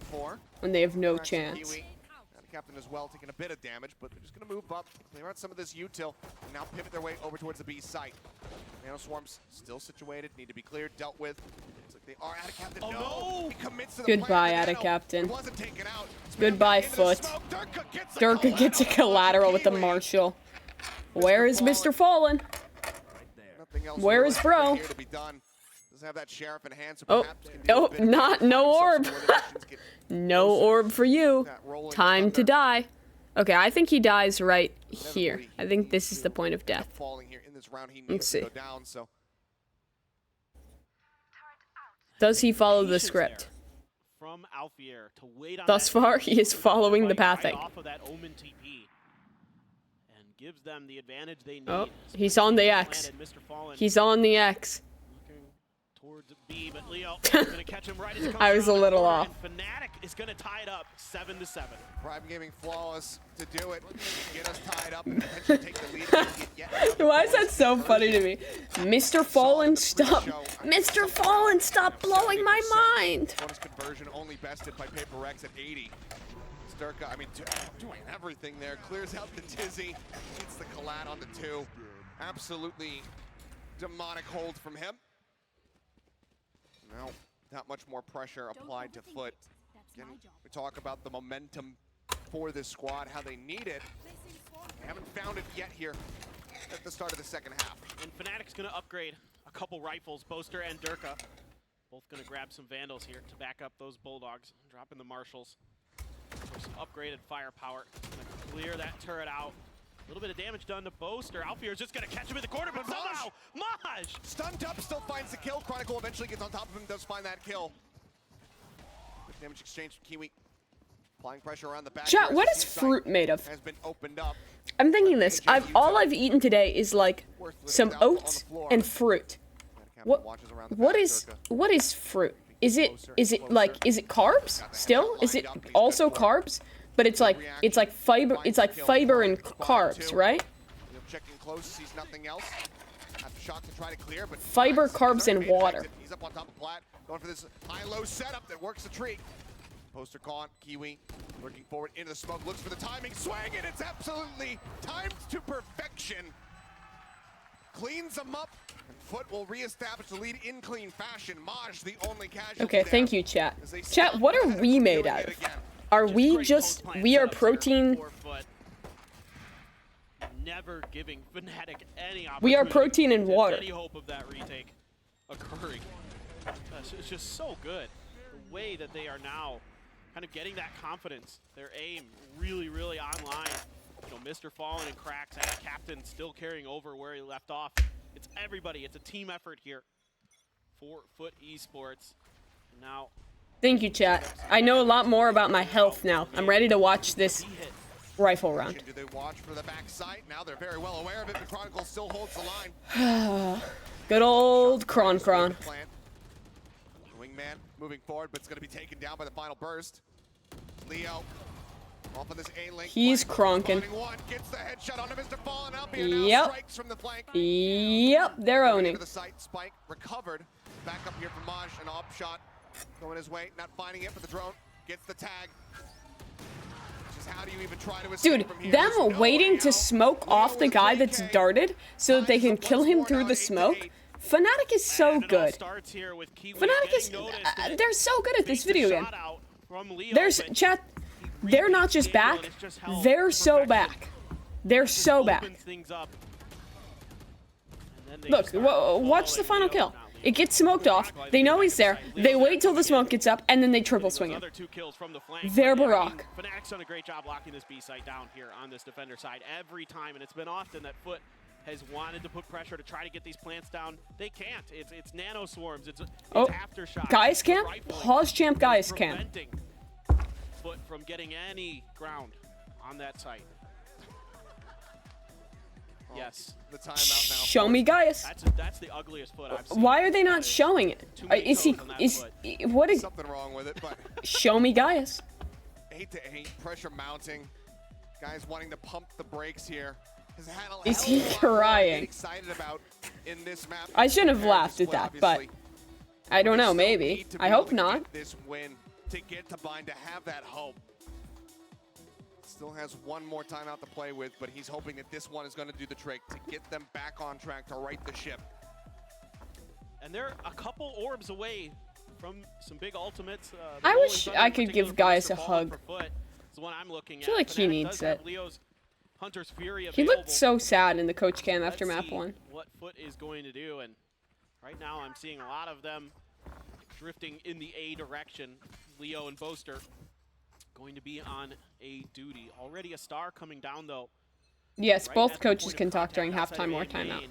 when they have no chance. Captain as well, taking a bit of damage, but they're just going to move up, clear out some of this util, and now pivot their way over towards the B site. Nano Swarms still situated, need to be cleared, dealt with. Looks like they are out of Captain. No! He commits to the Goodbye, plan, out of Captain. It wasn't taken out. Goodbye, Foot. Durka gets a collateral with the Marshall. Where is Mr. Fallen? Where is Bro? Have that sheriff in hand, so Oh, no orb. No orb for you. Time to die. Okay, I think he dies right here. I think this is the point of death. Let's see. Does he follow the script? From Alfier to wait on Thus far, he is following the pathing. off of that Omen TP and gives them the advantage they need. Oh, he's on the X. He's on the X. Towards B, but Leo is going to catch him right as he comes I was a around little the corner, off. and Fnatic is going to tie it up 7-7. Prime Gaming flawless to do it. Get us tied up and potentially take the lead. Why is that so funny to me? Mr. Fallen, stop. Mr. Fallen, stop blowing my mind. Bonus conversion only bested by Paper Rex at 80. Sturka, I mean, doing everything there. Clears out the Tizzy. Gets the Collat on the 2. Absolutely demonic hold from him. Now, not much more pressure applied to Foot. Again, we talk about the momentum for this squad, how they need it. They haven't found it yet here at the start of the second half. And Fnatic's going to upgrade a couple rifles, Boaster and Durka. Both going to grab some Vandals here to back up those Bulldogs. Dropping the Marshals. For some upgraded firepower. Going to clear that turret out. A little bit of damage done to Boaster. Alfier is just going to catch him in the corner, but somehow, Maj! Stunned up, still finds the kill. Chronicle eventually gets on top of him, does find that kill. Quick damage exchange from Kiwi. Applying pressure around the back. Chat, what is fruit made of? Has been opened up. I'm thinking this. All I've eaten today is like some oats and fruit. What is fruit? Is it carbs still? Is it also carbs? But it's like fiber and carbs, right? Checking close, sees nothing else. Aftershock to try to clear, but fiber, carbs, and water. He's up on top of Plat, going for this high-low setup that works the tree. Poster gone, Kiwi working forward into the smoke, looks for the timing, swing, and it's absolutely timed to perfection. Cleans him up, and Foot will reestablish the lead in clean fashion. Maj, the only casualty. Okay, thank you, chat. Chat, what are we made out of? Are we just, we are protein? Never giving Fnatic any opportunity. We are protein and water. Any hope of that retake occurring. It's just so good. The way that they are now kind of getting that confidence. Their aim really, really online. You know, Mr. Fallen and Cracks as captain still carrying over where he left off. It's everybody. It's a team effort here for Foot Esports. And now, thank you, chat. I know a lot more about my health now. I'm ready to watch this rifle round. Do they watch for the backside? Now they're very well aware of it, but Chronicle still holds the line. Good old Kron. Wingman moving forward, but it's going to be taken down by the final burst. Leo off on this A-link. He's cronking. Gets the headshot onto Mr. Fallen. Albion now strikes from the flank. Yep, they're owning. The site, Spike recovered. Back up here from Maj, an op shot going his way, not finding it, but the drone gets the tag. Just how do you even try to escape Dude, from here? them waiting to smoke off the guy that's darted so that they can kill him through the smoke. Fnatic is so good. Fnatic is, they're so good at this video game. There's, chat, they're not just back, they're so back. They're so back. Look, watch the final kill. It gets smoked off, they know he's there, they wait till the smoke gets up, and then they triple swing him. They're Barak. Fnatic's done a great job locking this B site down here on this defender side every time, and it's been often that Foot has wanted to put pressure to try to get these plants down. They can't. It's nano swarms. It's aftershock. Gaius camp? Pause champ Gaius camp. from getting any ground on that site. Yes. The timeout now. Show me Gaius. That's the ugliest foot I've seen. Why are they not showing it? Is he? What is? Something wrong with it, but Show me Gaius. 8-8, pressure mounting. Guys wanting to pump the brakes here. Has had a Is hell he of a lot more to get crying? excited about in this map. I shouldn't have laughed at Well, that, but obviously. I don't know. They still Maybe. need to be I able hope to not. get this win to get to Bind, to have that hope. Still has one more timeout to play with, but he's hoping that this one is going to do the trick to get them back on track to right the ship. And they're a couple orbs away from some big ultimates. I wish I could give Gaius a hug. It's the one I'm looking I feel at. like he Fnatic needs does have it. Leo's Hunter's Fury He available. looked so sad in the coach cam after Let's map see 1. what Foot is going to do, and right now I'm seeing a lot of them drifting in the A direction. Leo and Boaster going to be on A duty. Already a star coming down though. Yes, Right both at the coaches point can of talk during contact halftime or outside of A timeout. main.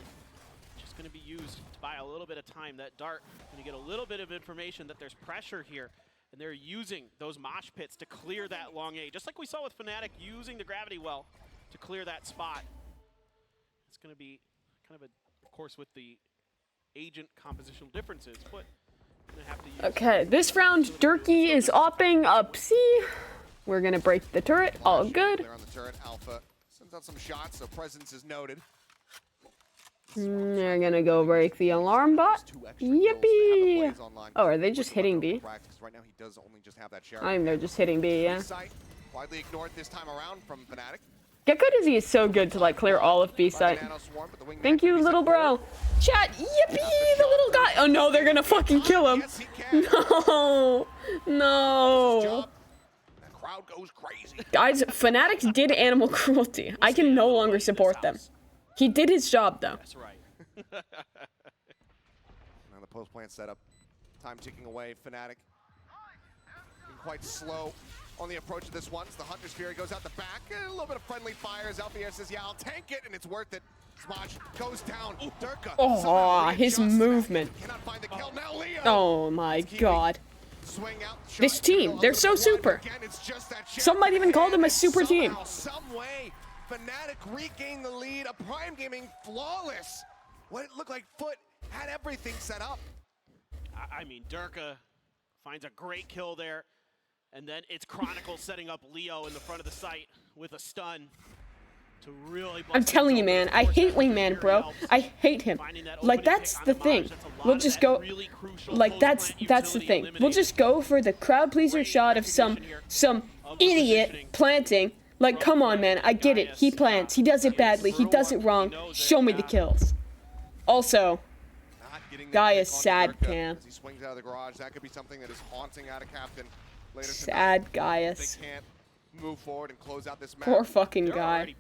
Just going to be used to buy a little bit of time. That dart going to get a little bit of information that there's pressure here. And they're using those mosh pits to clear that long A. Just like we saw with Fnatic using the gravity well to clear that spot. It's going to be kind of of course, with the agent compositional differences, but going to have to use. Okay, this round, Durkee is opping up C. We're going to break the turret. All good. They're on the turret. Alpha sends out some shots, so presence is noted. They're going to go break the alarm bot. Yippee! Oh, are they just hitting B? Right now he does only just have that share. I think they're just hitting B, yeah. Site, widely ignored this time around from Fnatic. Gekko Dizzy is so good to like clear all of B site. Thank you, little bro. Chat, yippee, the little guy. Oh no, they're gonna fucking kill him. No, no. Crowd goes crazy. Guys, Fanatics did animal cruelty. I can no longer support them. He did his job though. That's right. Now the post plant setup. Time ticking away. Fnatic being quite slow on the approach of this one. The Hunter's Fury goes out the back. A little bit of friendly fires. Alfier says, yeah, I'll tank it, and it's worth it. Smodge goes down. Durka. Oh, his movement. Cannot find the kill. Now Leo. Oh my god. Swing out. This team, they're so super. Some might even call them a super team. Some way, Fnatic regained the lead. A Prime Gaming flawless. What it looked like Foot had everything set up. I mean, Durka finds a great kill there. And then it's Chronicle setting up Leo in the front of the site with a stun to really. I'm telling you, man, I hate Wingman, bro. I hate him. Like, that's the thing. We'll just go, like, that's the thing. We'll just go for the crowd pleaser shot of some idiot planting. Like, come on, man, I get it. He plants. He does it badly. He does it wrong. Show me the kills. Also, guy is sad, Cam. He swings out of the garage. That could be something that is haunting out of Captain later Sad Gaius. They can't move forward and close out this match. Poor fucking guy.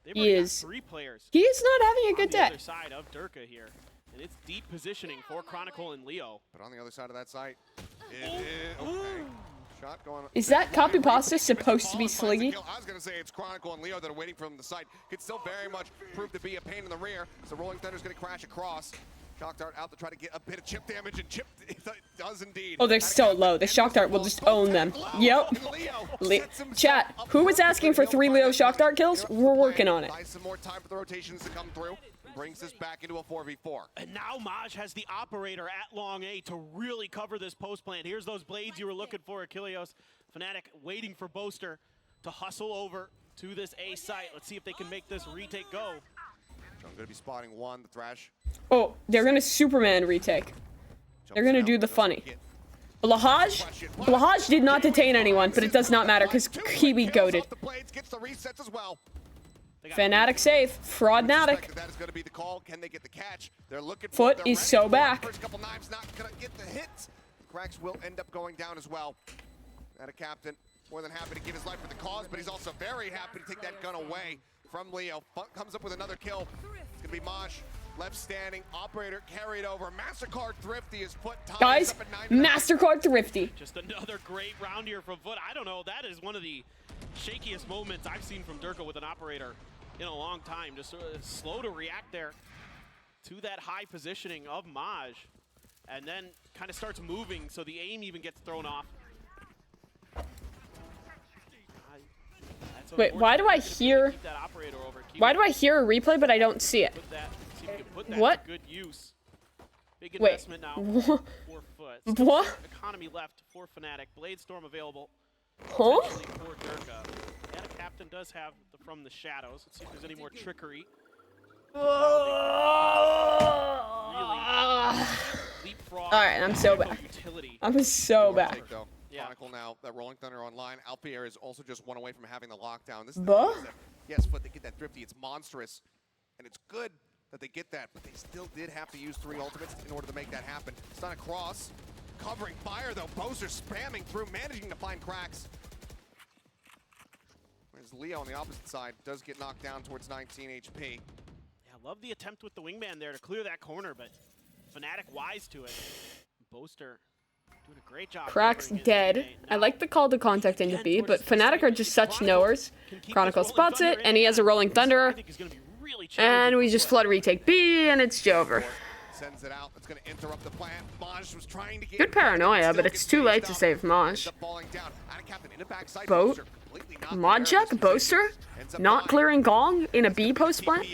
He is not having a good day. Other side of Durka here, and it's deep positioning for Chronicle and Leo. But on the other side of that site, okay. Shot going. Is that copy pasta supposed to be Sliggy? I was gonna say it's Chronicle and Leo that are waiting from the site. Could still very much prove to be a pain in the rear. So Rolling Thunder's gonna crash across. Shock Dart out to try to get a bit of chip damage, and chip does indeed. Oh, they're so low. The Shock Dart will just own them. Yep. Chat, who was asking for 3 Leo Shock Dart kills? We're working on it. Buy some more time for the rotations to come through. Brings this back into a 4v4. And now Maj has the operator at long A to really cover this post plant. Here's those blades you were looking for, Achilleos. Fnatic waiting for Boaster to hustle over to this A site. Let's see if they can make this retake go. I'm going to be spotting one, the Thrash. Oh, they're gonna Superman retake. They're gonna do the funny. Blahaj did not detain anyone, but it does not matter because Kiwi goated. Fnatic safe. Fraudnatic. That is going to be the call. Can they get the catch? They're looking Foot for it. is so back. First couple knives not going to get the hits. Cracks will end up going down as well. And a captain more than happy to give his life for the cause, but he's also very happy to take that gun away from Leo. Funk comes up with another kill. It's going to be Maj. Left standing, operator carried over. MasterCard Thrifty is put Guys, MasterCard Thrifty. Just another great round here from Foot. I don't know, that is one of the shakiest moments I've seen from Durka with an operator in a long time. Just sort of slow to react there to that high positioning of Maj. And then kind of starts moving, so the aim even gets thrown off. Wait, why do I hear... Why do I hear a replay, but I don't see it? What? Good use. Big Wait. investment now for Foot. What? Economy left for Fnatic. Blade Storm available. Huh? Potentially for Durka. And a captain does have the From the Shadows. Let's see if there's any more trickery. Alright, I'm so back. I'm so back. Chronicle now, that Rolling Thunder online. Alpier is also just one away from having the lockdown. This is Buh? yes, but they get that thrifty. It's monstrous, and it's good that they get that, but they still did have to use 3 ultimates in order to make that happen. It's not a cross. Covering fire, though. Bowser spamming through, managing to find cracks. Whereas Leo on the opposite side does get knocked down towards 19 HP. Yeah, love the attempt with the wingman there to clear that corner, but Fnatic wise to it. Boaster doing a great job. Cracks dead. I like the call to contact into B, but Fnatic are just such knowers. Chronicle spots it, and he has a Rolling Thunder. And we just flood retake B, and it's Jover. Sends it out. It's going to interrupt the plan. Maj was trying to get Good paranoia, but it's too late to save Maj. Boat? Mod check? Boaster? Not clearing Gong in a B post plant?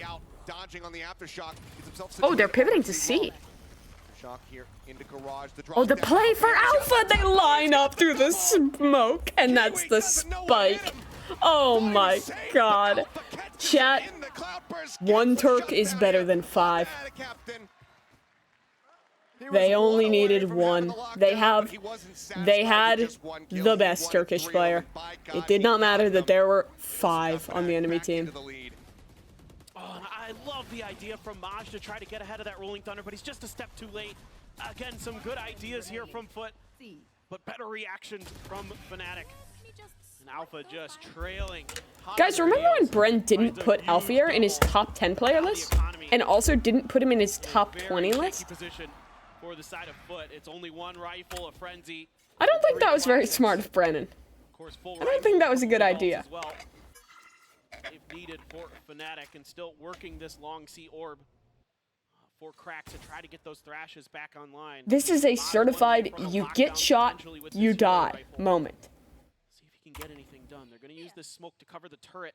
Oh, they're pivoting to C. Oh, the play for Alpha! They line up through the smoke, and that's the spike. Oh my god. Chat, 1 Turk is better than 5. They only needed 1. They had the best Turkish player. It did not matter that there were 5 on the enemy team. Oh, I love the idea from Maj to try to get ahead of that Rolling Thunder, but he's just a step too late. Again, some good ideas here from Foot, but better reactions from Fnatic. And Alpha just trailing. Guys, remember when Bren didn't put Alfier in his top 10 player list? And also didn't put him in his top 20 list? For the side of Foot, it's only 1 rifle, a frenzy. I don't think that was very smart of Brennan. I don't think that was a good idea. Well, if needed for Fnatic, and still working this long C orb for cracks to try to get those thrashes back online. This is a certified you get shot, you die moment. See if he can get anything done. They're going to use this smoke to cover the turret.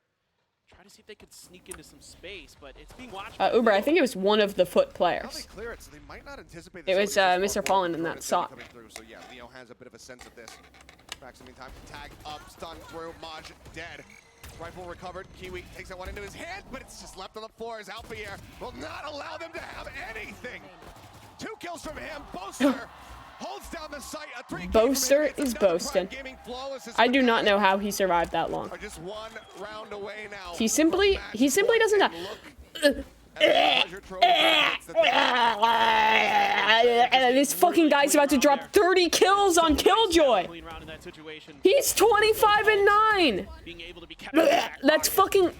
Try to see if they could sneak into some space, but it's being watched. Uber, I think it was one of the Foot players. It was Mr. Fallen in that shot. So yeah, Leo has a bit of a sense of this. Cracks in the meantime, tag up, stun through, Maj dead. Rifle recovered, Kiwi takes that one into his hand, but it's just left on the floor as Alpier will not allow them to have anything. 2 kills from him, Boaster holds down the site. Boaster is boasting. I do not know how he survived that long. Just 1 round away now. He simply doesn't die. And this fucking guy's about to drop 30 kills on Killjoy. He's 25 and 9. That's fucking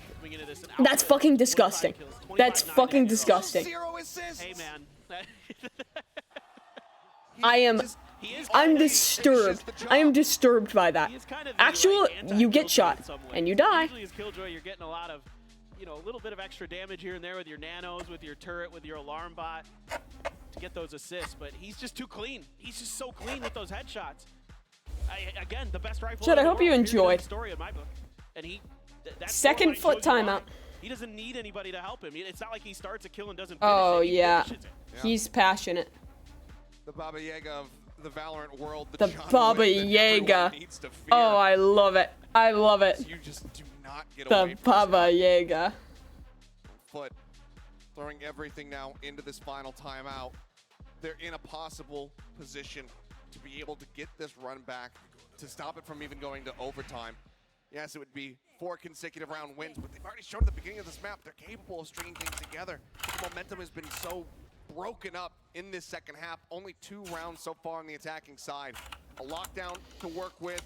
disgusting. That's fucking disgusting. Hey man. I'm disturbed. I am disturbed by that. Actual, you get shot and you die. Usually as Killjoy, you're getting a lot of, a little bit of extra damage here and there with your nanos, with your turret, with your alarm bot to get those assists, but he's just too clean. He's just so clean with those headshots. Again, the best rifle. Chet, I hope you enjoyed. Story in my book. And second Foot timeout. He doesn't need anybody to help him. It's not like he starts a kill and doesn't finish Oh it. yeah, he's passionate. The Baba Yaga of the Valorant world. The Baba Yaga. Oh, I love it. I love it. You just do not get the Baba Yaga. Foot throwing everything now into this final timeout. They're in a possible position to be able to get this run back, to stop it from even going to overtime. Yes, it would be 4 consecutive round wins, but they've already shown at the beginning of this map they're capable of stringing things together. The momentum has been so broken up in this second half. Only 2 rounds so far on the attacking side. A lockdown to work with.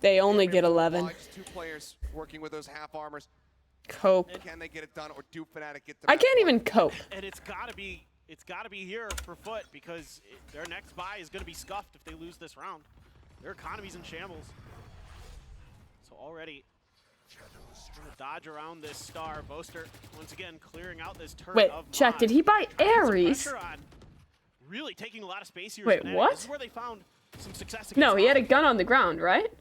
They only get 11. 2 players working with those half armors. Cope. Can they get it done, or do Fnatic get them? I can't even cope. And it's gotta be here for Foot, because their next buy is gonna be scuffed if they lose this round. Their economy's in shambles. So already trying to dodge around this star. Boaster once again clearing out this turret. Wait, of chat, did he buy Ares? Really taking a lot of space here. Wait, what? This is where they found some success. No, he had a gun on the ground, right?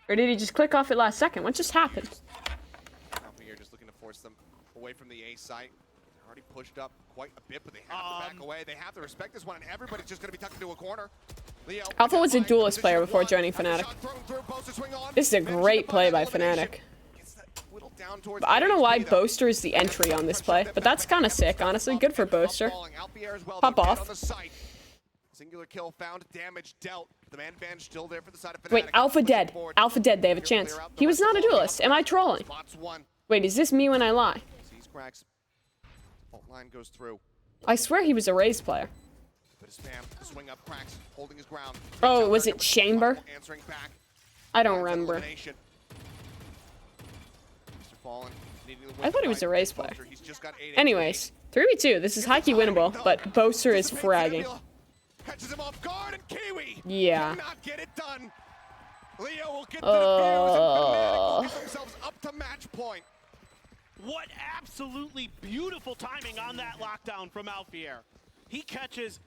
Or did he just click off it last second? What just happened? Alpha here just looking to force them away from the A site. They're already pushed up quite a bit, but they have to back away. They have to respect this one, and everybody's just going to be tucked into a corner. Leo, Alpha was a duelist player before joining Fnatic. This is a great play by Fnatic. But I don't know why Boaster is the entry on this play, but that's kind of sick, honestly. Good for Boaster. Pop off. Singular kill found, damage dealt. The man advantage still there for the side of Fnatic. Wait, Alpha dead. Alpha dead. They have a chance. He was not a duelist. Am I trolling? Wait, is this me when I lie? Sees cracks. Fault line goes through. I swear he was a Raze player. Bit of spam. Swing up cracks. Holding his ground. Oh, was it Chamber? Answering back. I don't remember. I thought he was a Raze player. Anyways, 3v2. This is high-key winnable, but Boaster is fragging. Catches him off guard, and Kiwi Yeah. cannot get it done. Leo will get to the fuse, and Fnatic will get themselves up to match point. What absolutely beautiful timing on that lockdown from Alfier. He catches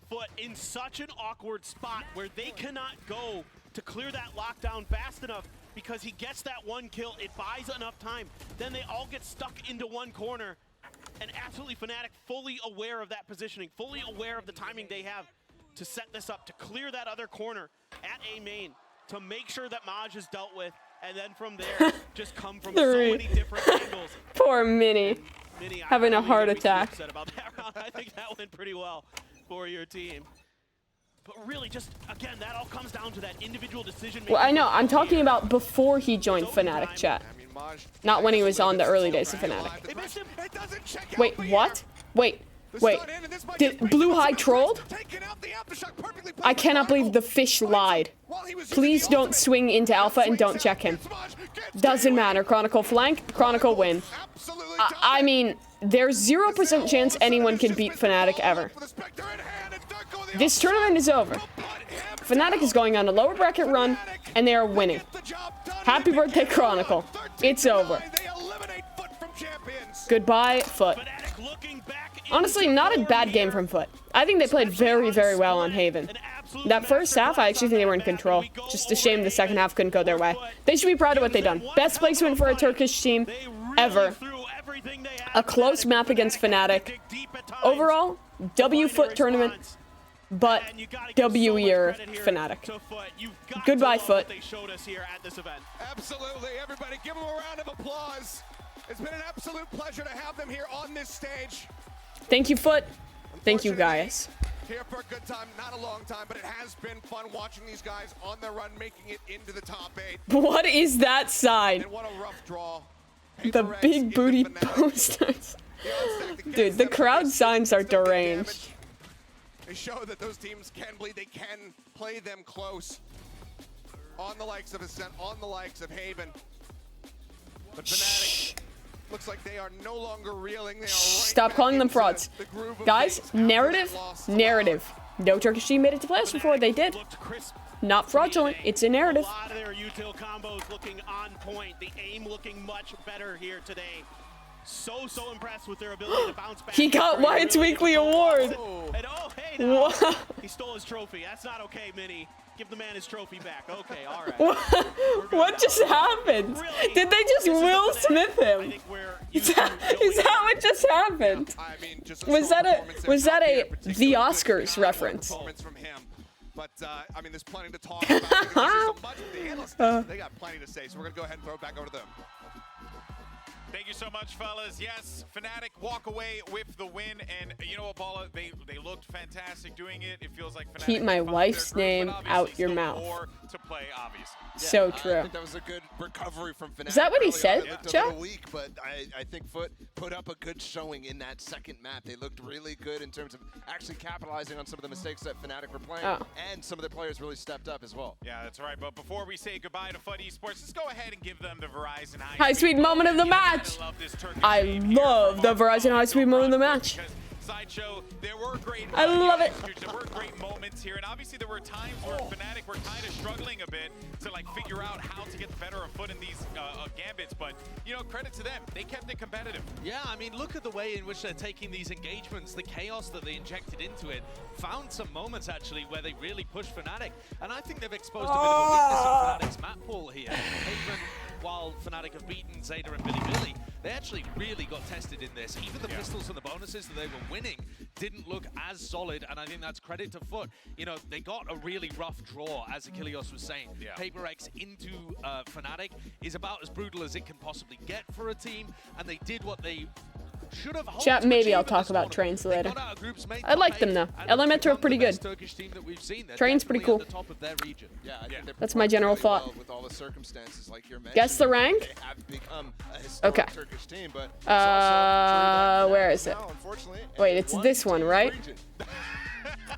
Foot in such an awkward spot where they cannot go to clear that lockdown fast enough because he gets that one kill. It buys enough time. Then they all get stuck into one corner. And absolutely Fnatic fully aware of that positioning, fully aware of the timing they have to set this up, to clear that other corner at A main, to make sure that Maj is dealt with, and then from there, just come from so many different angles. Poor Mini. Mini, having a heart attack. About that round. I think that went pretty well for your team. But really, just, again, that all comes down to that individual decision-making. Well, I know. I'm talking about before he joined Fnatic, chat. Not when he was on the early days of Fnatic. Wait, what? Wait. Did Blue High trolled? I cannot believe the fish lied. Please don't swing into Alpha and don't check him. Doesn't matter. Chronicle flank, Chronicle win. I mean, there's 0% chance anyone can beat Fnatic ever. This tournament is over. Fnatic is going on a lower bracket run, and they are winning. Happy birthday, Chronicle. It's over. Goodbye, Foot. Honestly, not a bad game from Foot. I think they played very, very well on Haven. That first half, I actually think they were in control. Just a shame the second half couldn't go their way. They should be proud of what they've done. Best placement for a Turkish team ever. A close map against Fnatic. Overall, W Foot tournament, but W year Fnatic. Goodbye, Foot. Absolutely, everybody give them a round of applause. It's been an absolute pleasure to have them here on this stage. Thank you, Foot. Thank you, guys. Here for a good time, not a long time, but it has been fun watching these guys on their run, making it into the top 8. What is that sign? And what a rough draw. The big booty posters. Dude, the crowd signs are deranged. They show that those teams can bleed. They can play them close. On the likes of Ascent, on the likes of Haven. But Fnatic looks like they are no longer reeling. They are right. Stop calling them frauds. Guys, narrative. No Turkish team made it to playoffs before. They did. Not fraudulent. It's a narrative. A lot of their util combos looking on point. The aim looking much better here today. So impressed with their ability to bounce back. He got Wyatt's weekly award. And hey, no, he stole his trophy. That's not okay, Mini. Give the man his trophy back. Okay, all right. What just happened? Really? Did they just Will Smith him? Is that what just happened? Was that a The Oscars reference? But, I mean, there's plenty to talk about. There's so much with the analysts. They got plenty to say, so we're going to go ahead and throw it back over to them. Thank you so much, fellas. Yes, Fnatic walk away with the win, and you know what, Paula? They looked fantastic doing it. It feels like Fnatic keep my wife's name out your mouth. To play, obviously. So true. I think that was a good recovery from Fnatic. Is that what he said, It looked a Joe? little weak, but I think Foot put up a good showing in that second map. They looked really good in terms of actually capitalizing on some of the mistakes that Fnatic were playing, and some of the players really stepped up as well. Yeah, that's right. But before we say goodbye to Foot Esports, let's go ahead and give them the Verizon High Sweet moment of the match. match. I love the Verizon High Speed mode in the match. Sideshow, there were great I love it. There were great moments here, and obviously there were times where Fnatic were kind of struggling a bit to like figure out how to get the better of foot in these gambits, but you know, credit to them, they kept it competitive. Yeah, I mean, look at the way in which they're taking these engagements, the chaos that they injected into it. Found some moments actually where they really pushed Fnatic, and I think they've exposed a bit of a weakness in Fnatic's map pool here. Haven, while Fnatic have beaten Zeta and Billy Billy, they actually really got tested in this. Even the pistols and the bonuses that they were winning didn't look as solid, and I think that's credit to Foot. You know, they got a really rough draw, as Achilles was saying. Paper X into Fnatic is about as brutal as it can possibly get for a team, and they did what they should have hoped. Chat, to maybe achieve I'll in talk this about tournament. Trains They later. got out of groups made I like them though. Elementor are pretty good. Turkish team that we've seen. They're Train's pretty cool. definitely at the top of their region. Yeah, I think they're That's my general performing thought. well with all the circumstances like you're Guess the mentioning. rank? They have become a historic Okay. Turkish team, but it's also true that Where is it? now, unfortunately, Wait, it's this one, right? region.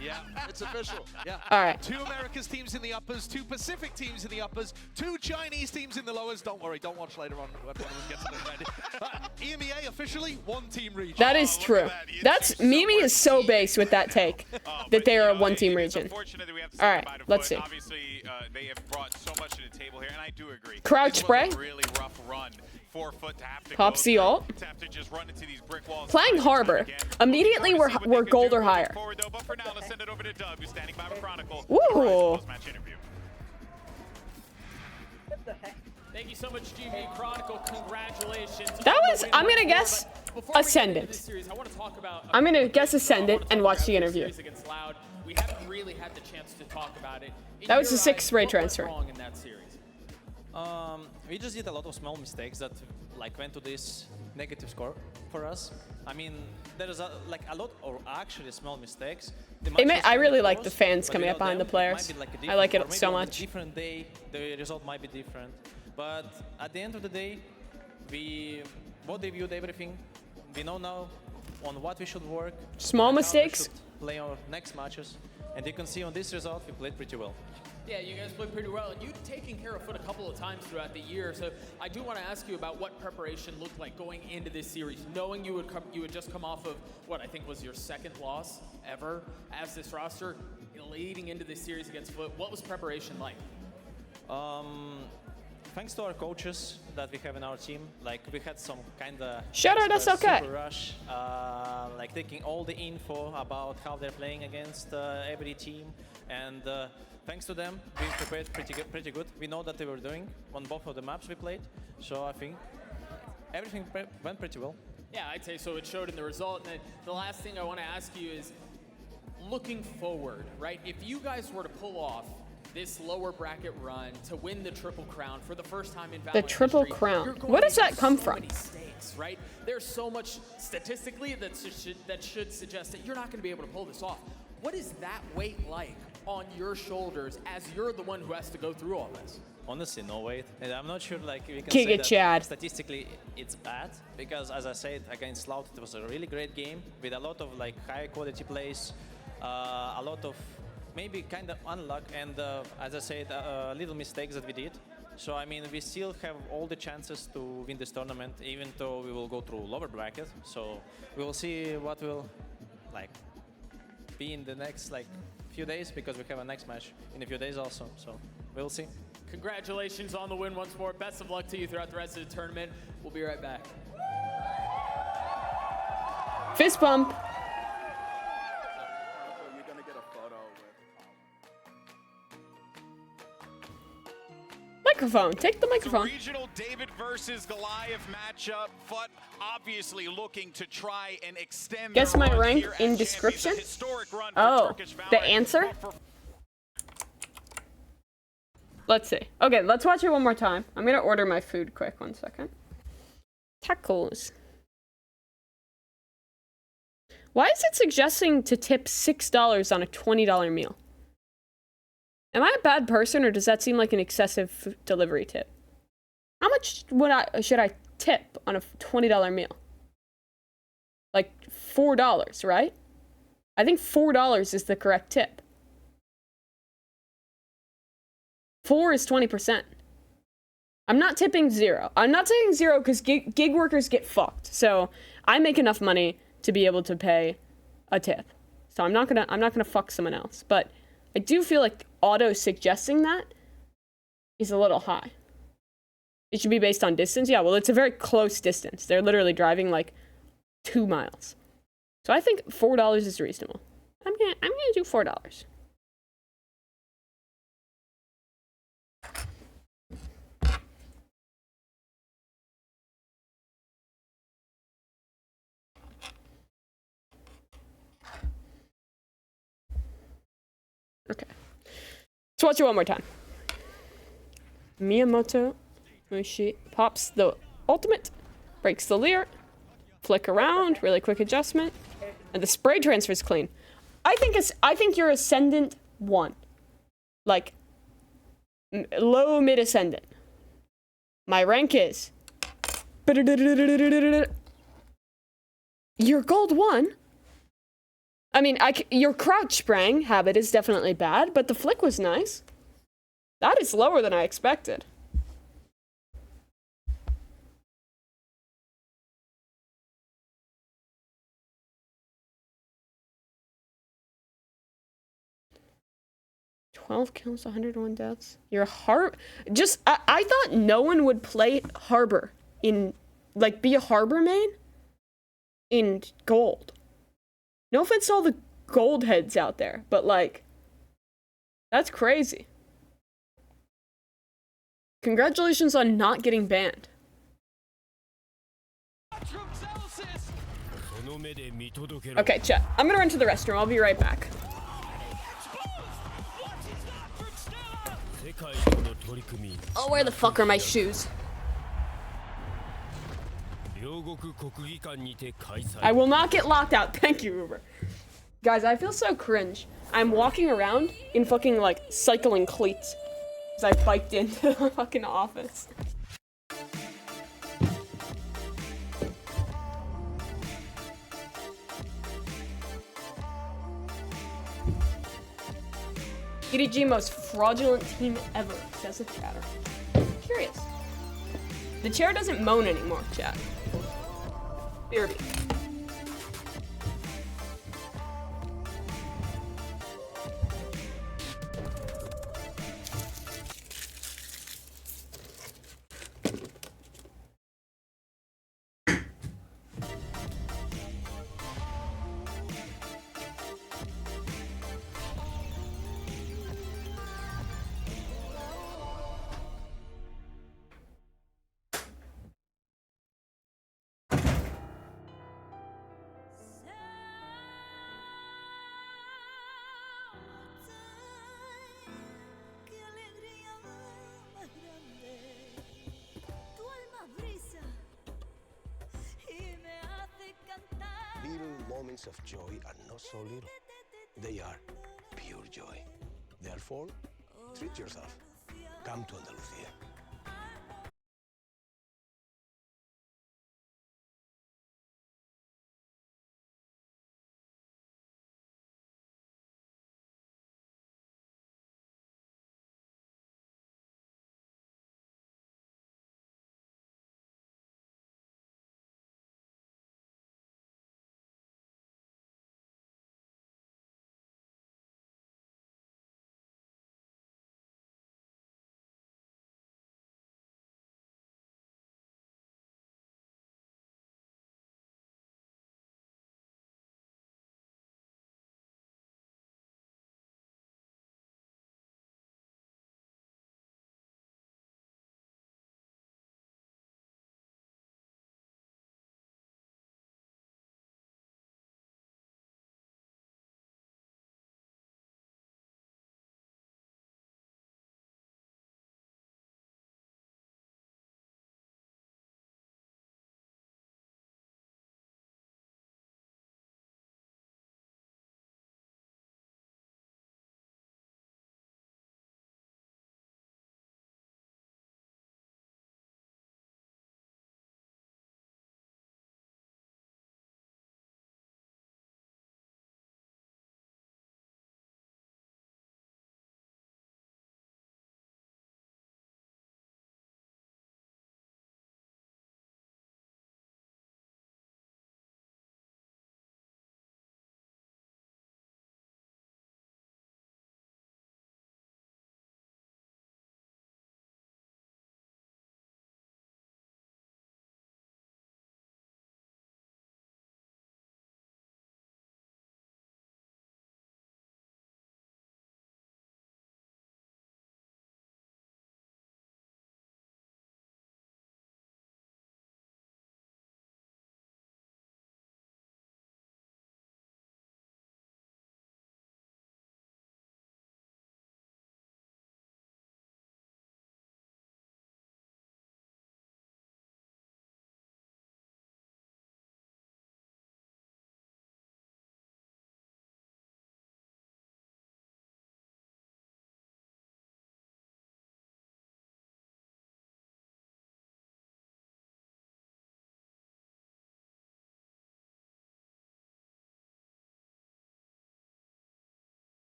Yeah, it's official. Yeah. All right. 2 Americas teams in the uppers, 2 Pacific teams in the uppers, 2 Chinese teams in the lowers. Don't worry, don't watch later on when one of them gets to the red. EMEA officially 1 team region. That is true. That's Mimi is so base with that take that they are a 1-team region. All right, let's see. Obviously, they have brought so much to the table here, and I do agree. Crouch This spray. was a really rough run for Foot to have to Pop go C through, ult. to have to just run into these brick walls. Playing Harbor. Immediately we're gold or higher. Forward though, but for now, let's send it over to Doug, who's standing by with Chronicle. Ooh. Match interview. Thank you so much, GB Chronicle. Congratulations. That was, I'm gonna guess, Ascendant. I'm gonna guess Ascendant and watch the interview. We haven't really had the chance to talk about it. That was the 6th raid transfer. Wrong in that series? We just did a lot of small mistakes that like went to this negative score for us. I mean, there is a lot, or actually small mistakes. I really like the fans but coming you up know, behind the them, players. it might be like a I different- like or it maybe so on a much. different day, the result might be different. But at the end of the day, we both reviewed everything. We know now on what we should work. Small and how we mistakes. should play our next matches, and you can see on this result we played pretty well. Yeah, you guys played pretty well, and you've taken care of Foot a couple of times throughout the year. So I do want to ask you about what preparation looked like going into this series, knowing you would just come off of what I think was your 2nd loss ever as this roster, leading into this series against Foot. What was preparation like? Thanks to our coaches that we have in our team, like we had some kind of Shut her, that's okay. super rush, like taking all the info about how they're playing against every team, and thanks to them, we prepared pretty good. We know that they were doing on both of the maps we played, so I think everything went pretty well. Yeah, I'd say so. It showed in the result. And then the last thing I want to ask you is, looking forward, right? If you guys were to pull off this lower bracket run to win the Triple Crown for the first time in Valorant The Triple history, Crown. you're going Where does to that have come so from? many stakes, right? There's so much statistically that should suggest that you're not going to be able to pull this off. What is that weight like on your shoulders as you're the one who has to go through all this? Honestly, no weight. And I'm not sure like we can Kick say it, that Chad. statistically it's bad, because as I said against Loud, it was a really great game with a lot of like high quality plays, a lot of maybe kind of unluck, and as I said, little mistakes that we did. So I mean, we still have all the chances to win this tournament, even though we will go through lower bracket. So we will see what will like be in the next like few days, because we have a next match in a few days also. So we'll see. Congratulations on the win once more. Best of luck to you throughout the rest of the tournament. We'll be right back. Fist bump. Microphone. Take the microphone. Regional David versus Goliath matchup. Fut obviously looking to try and extend. Guess their my run rank here as in champions. A description? historic run for Oh, Turkish the Valorant. answer? Let's see. Okay, let's watch it one more time. I'm gonna order my food quick. 1 second. Tacos. Why is it suggesting to tip $6 on a $20 meal? Am I a bad person, or does that seem like an excessive delivery tip? How much should I tip on a $20 meal? Like $4, right? I think $4 is the correct tip. 4 is 20%. I'm not tipping 0. I'm not saying 0 because gig workers get fucked. So I make enough money to be able to pay a tip. So I'm not gonna fuck someone else. But I do feel like auto suggesting that is a little high. It should be based on distance. Yeah, well, it's a very close distance. They're literally driving like 2 miles. So I think $4 is reasonable. I'm gonna do $4. Okay. Let's watch it one more time. Miyamoto Mushi pops the ultimate, breaks the leer, flick around, really quick adjustment, and the spray transfer is clean. I think you're ascendant 1. Like, low mid ascendant. My rank is... You're gold 1. I mean, your crouch sprang habit is definitely bad, but the flick was nice. That is lower than I expected. $12 kills, 101 deaths. You're I thought no one would play Harbor in, like, be a Harbor main in gold. No offense to all the gold heads out there, but, like, that's crazy. Congratulations on not getting banned. Okay, chat. I'm gonna run to the restroom. I'll be right back. Oh, where the fuck are my shoes? I will not get locked out. Thank you, Uber. Guys, I feel so cringe. I'm walking around in fucking, like, cycling cleats. Because I biked into the fucking office. EDG most fraudulent team ever, says the chatter. Curious. The chair doesn't moan anymore, chat. BRB. Little moments of joy are not so little. They are pure joy. Therefore, treat yourself. Come to Andalusia.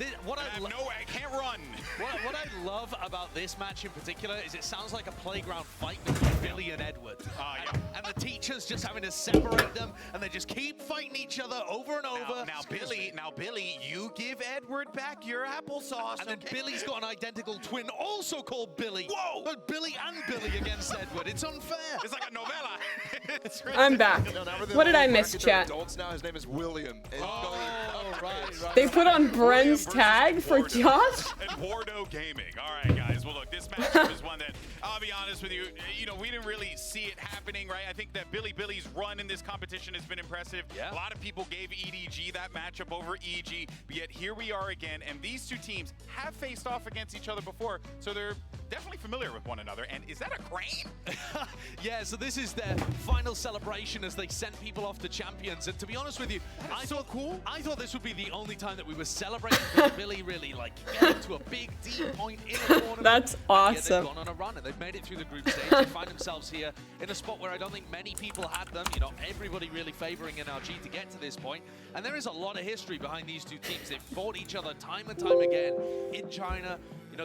I can't run. What I love about this match in particular is it sounds like a playground fight between Billy and Edward. And the teachers just having to separate them, and they just keep fighting each other over and over. Now Billy, you give Edward back your applesauce. And then Billy's got an identical twin also called Billy. Whoa! But Billy and Billy against Edward. It's unfair. It's like a novella. I'm back. What did I miss, chat? Adults now. His name is William. Right. They put on Bren's tag for Josh? And Bordeaux Gaming. All right, guys. Well, look, this matchup is one that, I'll be honest with you, we didn't really see it happening, right? I think that Billy's run in this competition has been impressive. Yeah. A lot of people gave EDG that matchup over EG, but yet here we are again, and these two teams have faced off against each other before, so they're definitely familiar with one another. And is that a crane? Yeah, so this is their final celebration as they send people off to champions. And to be honest with you, I thought this would be the only time that we were celebrating Billy really getting to a big deep point in a tournament. That's awesome. They've gone on a run and they've made it through the group stage. They find themselves here in a spot where I don't think many people had them. Everybody really favoring NRG to get to this point. And there is a lot of history behind these two teams. They've fought each other time and time again in China.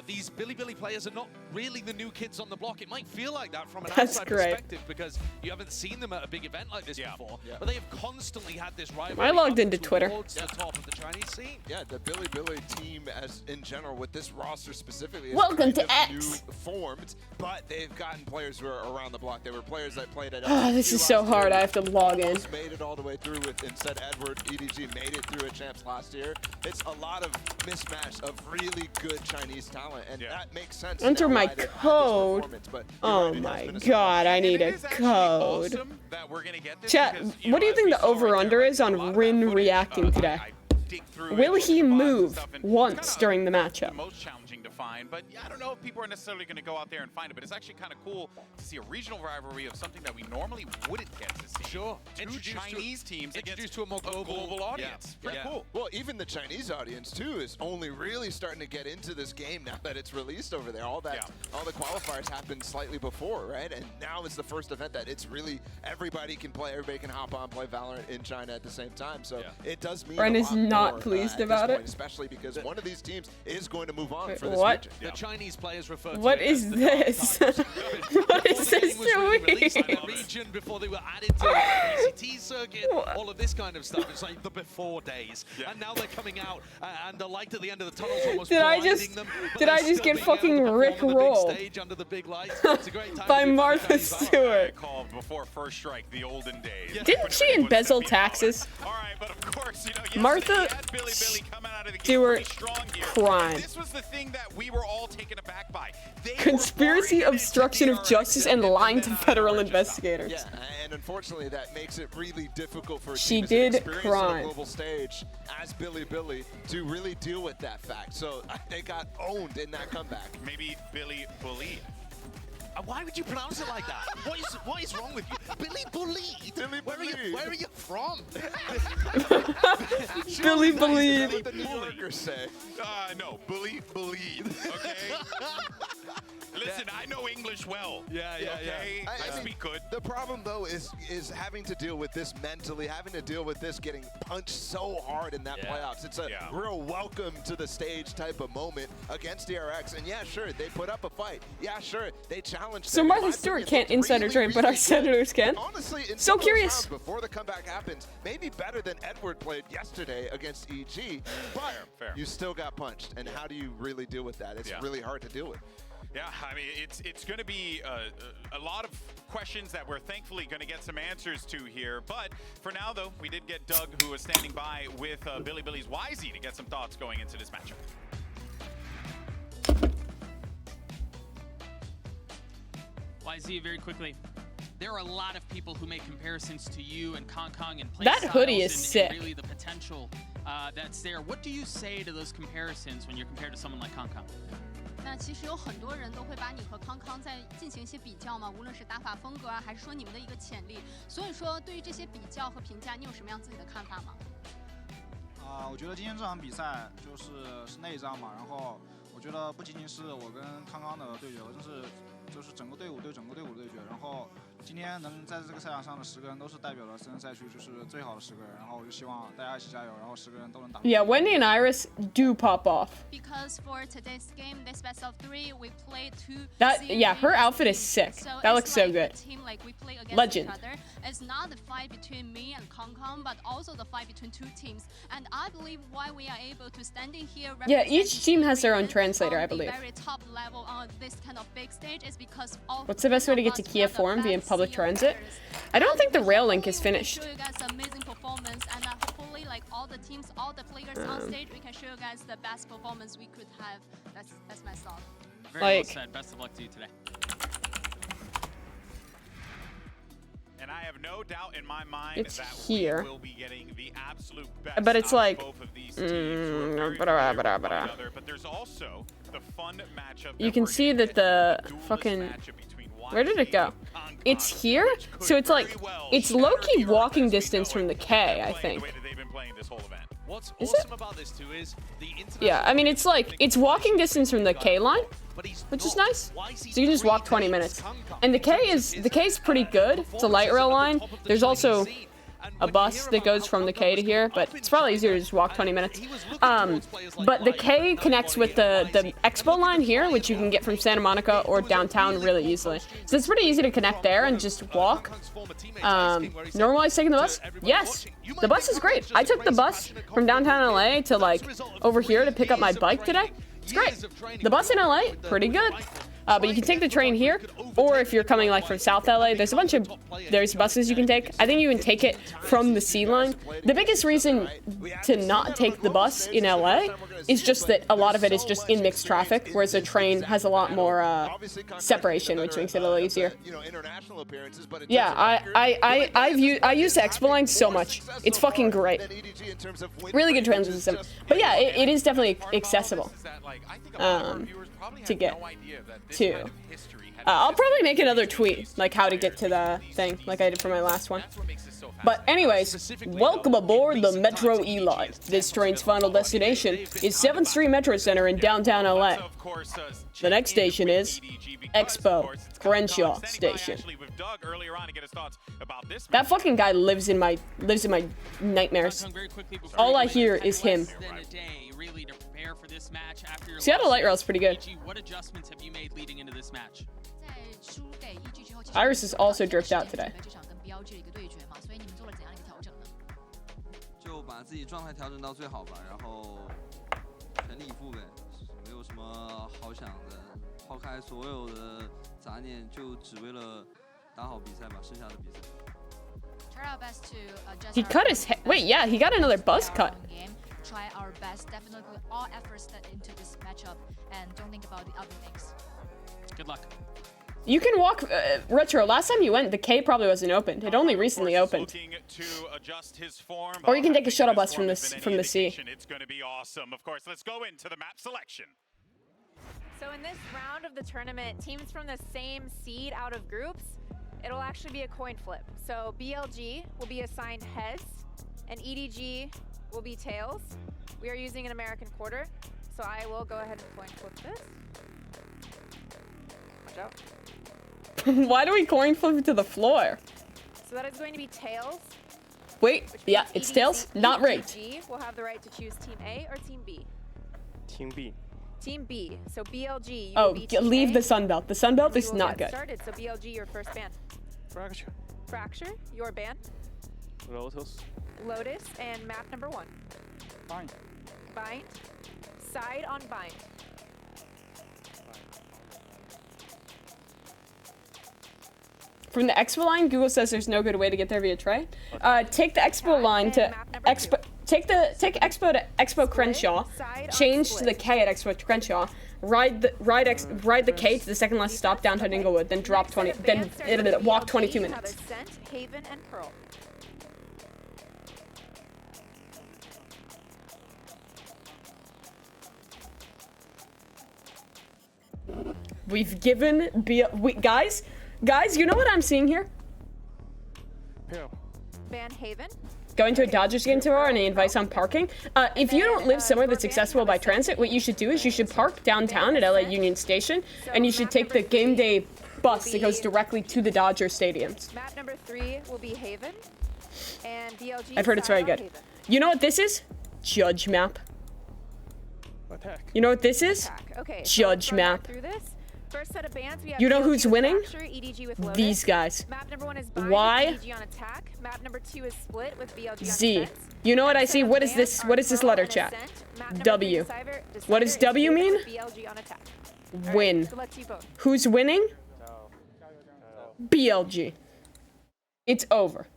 These Billy players are not really the new kids on the block. It might feel like that from an outside perspective because you haven't seen them at a big event like this before. Yeah. But they have constantly had this rivalry. I logged into Twitter. Towards the top of the Chinese scene. Yeah, the Billy team, as in general, with this roster specifically, is Welcome kind to of X. new formed, but they've gotten players who are around the block. They were players that played at. Oh, this is so hard. I have to log in. Made it all the way through with instead Edward. EDG made it through at champs last year. It's a lot of mismatch of really good Chinese talent, and that makes sense. Enter my code. Oh my god, I need a code. Chat, what do you think the over-under is on Rin reacting today? Will he move once during the matchup? Most challenging to find, but I don't know if people are necessarily going to go out there and find it, but it's actually kind of cool to see a regional rivalry of something that we normally wouldn't get to see. Sure. Two Chinese teams introduced to a more global audience. Pretty cool. Well, even the Chinese audience too is only really starting to get into this game now that it's released over there. All the qualifiers happened slightly before, right? And now is the first event that it's really everybody can play, everybody can hop on, play Valorant in China at the same time. So it does mean Bren a is lot not more, pleased at about this it. point, especially because one of these teams is going to move on Wait, for this what? region. The Chinese players refer to What it as is the this? What is this released in doing? the region before they were added to the PCT circuit, all of this kind of stuff. It's like the before days. And now they're coming out, and the light at the end of the tunnel is almost blinding them. Did I just get fucking rickrolled Stage under the big lights. It's a great time by to be Martha Stewart? Called before First Strike, the olden days. Didn't she embezzle taxes? All right, but of course, Martha Stewart crime. This was the thing that we were all taken aback by. Conspiracy, obstruction of justice, and lying to federal investigators. Yeah, and unfortunately, that makes it really difficult for a She team did that's experienced on crime. a global stage as Billy to really deal with that fact. So they got owned in that comeback. Maybe Billy bullied. Why would you pronounce it like that? What is wrong with you? Billy bullied? Where are you from? Billy bullied. What the New Yorkers say. No, bully bullied. Okay. Listen, I know English well. Yeah. I speak good. The problem though is having to deal with this mentally, having to deal with this getting punched so hard in that playoffs. It's a real welcome to the stage type of moment against DRX. And yeah, sure, they put up a fight. Yeah, sure, they challenged. So Martha Stewart can't insider train, but our senators can. Honestly, in So curious. before the comeback happens, maybe better than Edward played yesterday against EG, but you still got punched. And how do you really deal with that? It's really hard to deal with. Yeah, I mean, it's going to be a lot of questions that we're thankfully going to get some answers to here. But for now, though, we did get Doug, who was standing by with Billy's Wisey to get some thoughts going into this matchup. YZ, very quickly, there are a lot of people who make comparisons to you and Kong and play That hoodie is styles sick. and really the potential that's there. What do you say to those comparisons when you're compared to someone like Kong? 那其实有很多人都会把你和康康在进行一些比较嘛，无论是打法风格啊，还是说你们的一个潜力。所以说，对于这些比较和评价，你有什么样自己的看法吗？我觉得今天这场比赛是内战嘛，然后我觉得不仅仅是我跟康康的对决，就是整个队伍对整个队伍的对决，然后今天能在这个赛场上的10个人都是代表了深圳赛区就是最好的10个人，然后我就希望大家一起加油，然后10个人都能打。Yeah, Wendy and Iris do pop off. Because for today's game, this best of 3, we play 2. Yeah, her outfit is sick. That looks so good. Legend. It's not the fight between me and Kong Kong, but also the fight between 2 teams. And I believe why we are able to standing here. Yeah, each team has their own translator, I believe. Very top level on this kind of big stage is because of. What's the best way to get to Kiev Forum via public transit? I don't think the rail link is finished. Show you guys amazing performance, and hopefully, like all the teams, all the players on stage, we can show you guys the best performance we could have. That's my thought. Very well said. Best of luck to you today. And I have no doubt in my mind It's that here. we will be getting the absolute best But it's out of like, both of these teams who are very familiar with one another. But there's also the fun matchup. You can see that the fucking... Where did it go? It's here? So it's like, it's low-key walking distance from the K, I think. What's Is awesome it? about this too is the Yeah, I mean, it's like, it's walking distance from the K line, which is nice. So you can just walk 20 minutes. And the K is pretty good. It's a light rail line. There's also a bus that goes from the K to here, but it's probably easier to just walk 20 minutes. But the K connects with the Expo line here, which you can get from Santa Monica or downtown really easily. So it's pretty easy to connect there and just walk. Normalize taking the bus? Yes, the bus is great. I took the bus from downtown LA to like over here to pick up my bike today. It's great. The bus in LA, pretty good. But you can take the train here, or if you're coming like from South LA, there's buses you can take. I think you can take it from the C line. The biggest reason to not take the bus in LA is just that a lot of it is just in mixed traffic, whereas the train has a lot more separation, which makes it a little easier. Yeah, I use the Expo line so much. It's fucking great. Really good transit system. But yeah, it is definitely accessible to get to. I'll probably make another tweet, like how to get to the thing, like I did for my last one. But anyways, welcome aboard the Metro E line. This train's final destination is 7th Street Metro Center in downtown LA. The next station is Expo Crenshaw Station. That fucking guy lives in my nightmares. All I hear is him. Seattle Light Rail is pretty good. What adjustments have you made leading into this match? Iris is also dripped out today. 就把自己状态调整到最好吧，然后全力以赴呗，没有什么好想的，抛开所有的杂念，就只为了打好比赛吧，剩下的比赛。 He cut his head. Wait, yeah, he got another buzz cut. Try our best, definitely all efforts into this matchup, and don't think about the other things. Good luck. You can walk Retro. Last time you went, the K probably wasn't opened. It only recently opened. Or you can take a shuttle bus from the C. It's going to be awesome. Of course, let's go into the map selection. So in this round of the tournament, teams from the same seed out of groups, it'll actually be a coin flip. So BLG will be assigned heads, and EDG will be tails. We are using an American quarter, so I will go ahead and coin flip this. Watch out. Why do we coin flip it to the floor? So that is going to be tails. Wait, yeah, it's tails, not rigged. EDG will have the right to choose Team A or Team B. Team B. Team B. So BLG. You Oh, will be Team leave A. the Sunbelt. The Sunbelt We is will not get good. Started. So BLG, your first ban. Fracture. Fracture, your ban. Lotus. Lotus, and map number 1. Bind. Bind. Side on bind. From the Expo line, Google says there's no good way to get there via tray. Take the Expo line to Expo. Take Expo to Expo Crenshaw. Change to the K at Expo Crenshaw. Ride the K to the second last stop downtown Inglewood. Then drop 20. Then walk 22 minutes. Haven and Pearl. We've given guys, you know what I'm seeing here? Van Haven. Going to a Dodgers game tomorrow and advice on parking. If you don't live somewhere that's accessible by transit, what you should do is you should park downtown at LA Union Station, and you should take the game day bus that goes directly to the Dodger stadiums. Map number 3 will be Haven. And BLG. I've heard it's very good. Haven. You know what this is? Judge map. Attack. You know what this is? Okay. Judge map. Through this. First set of bans, we have You know BLG who's with winning? Fracture, EDG with Lotus. These guys. Map number 1 is Bind Why? with EDG on attack. Map number 2 is Split with BLG on Z. defense. You know what I see? What is this? What is this letter, chat? W. What does W mean? BLG on attack. Win. Good luck to you both. Who's winning? BLG. It's over.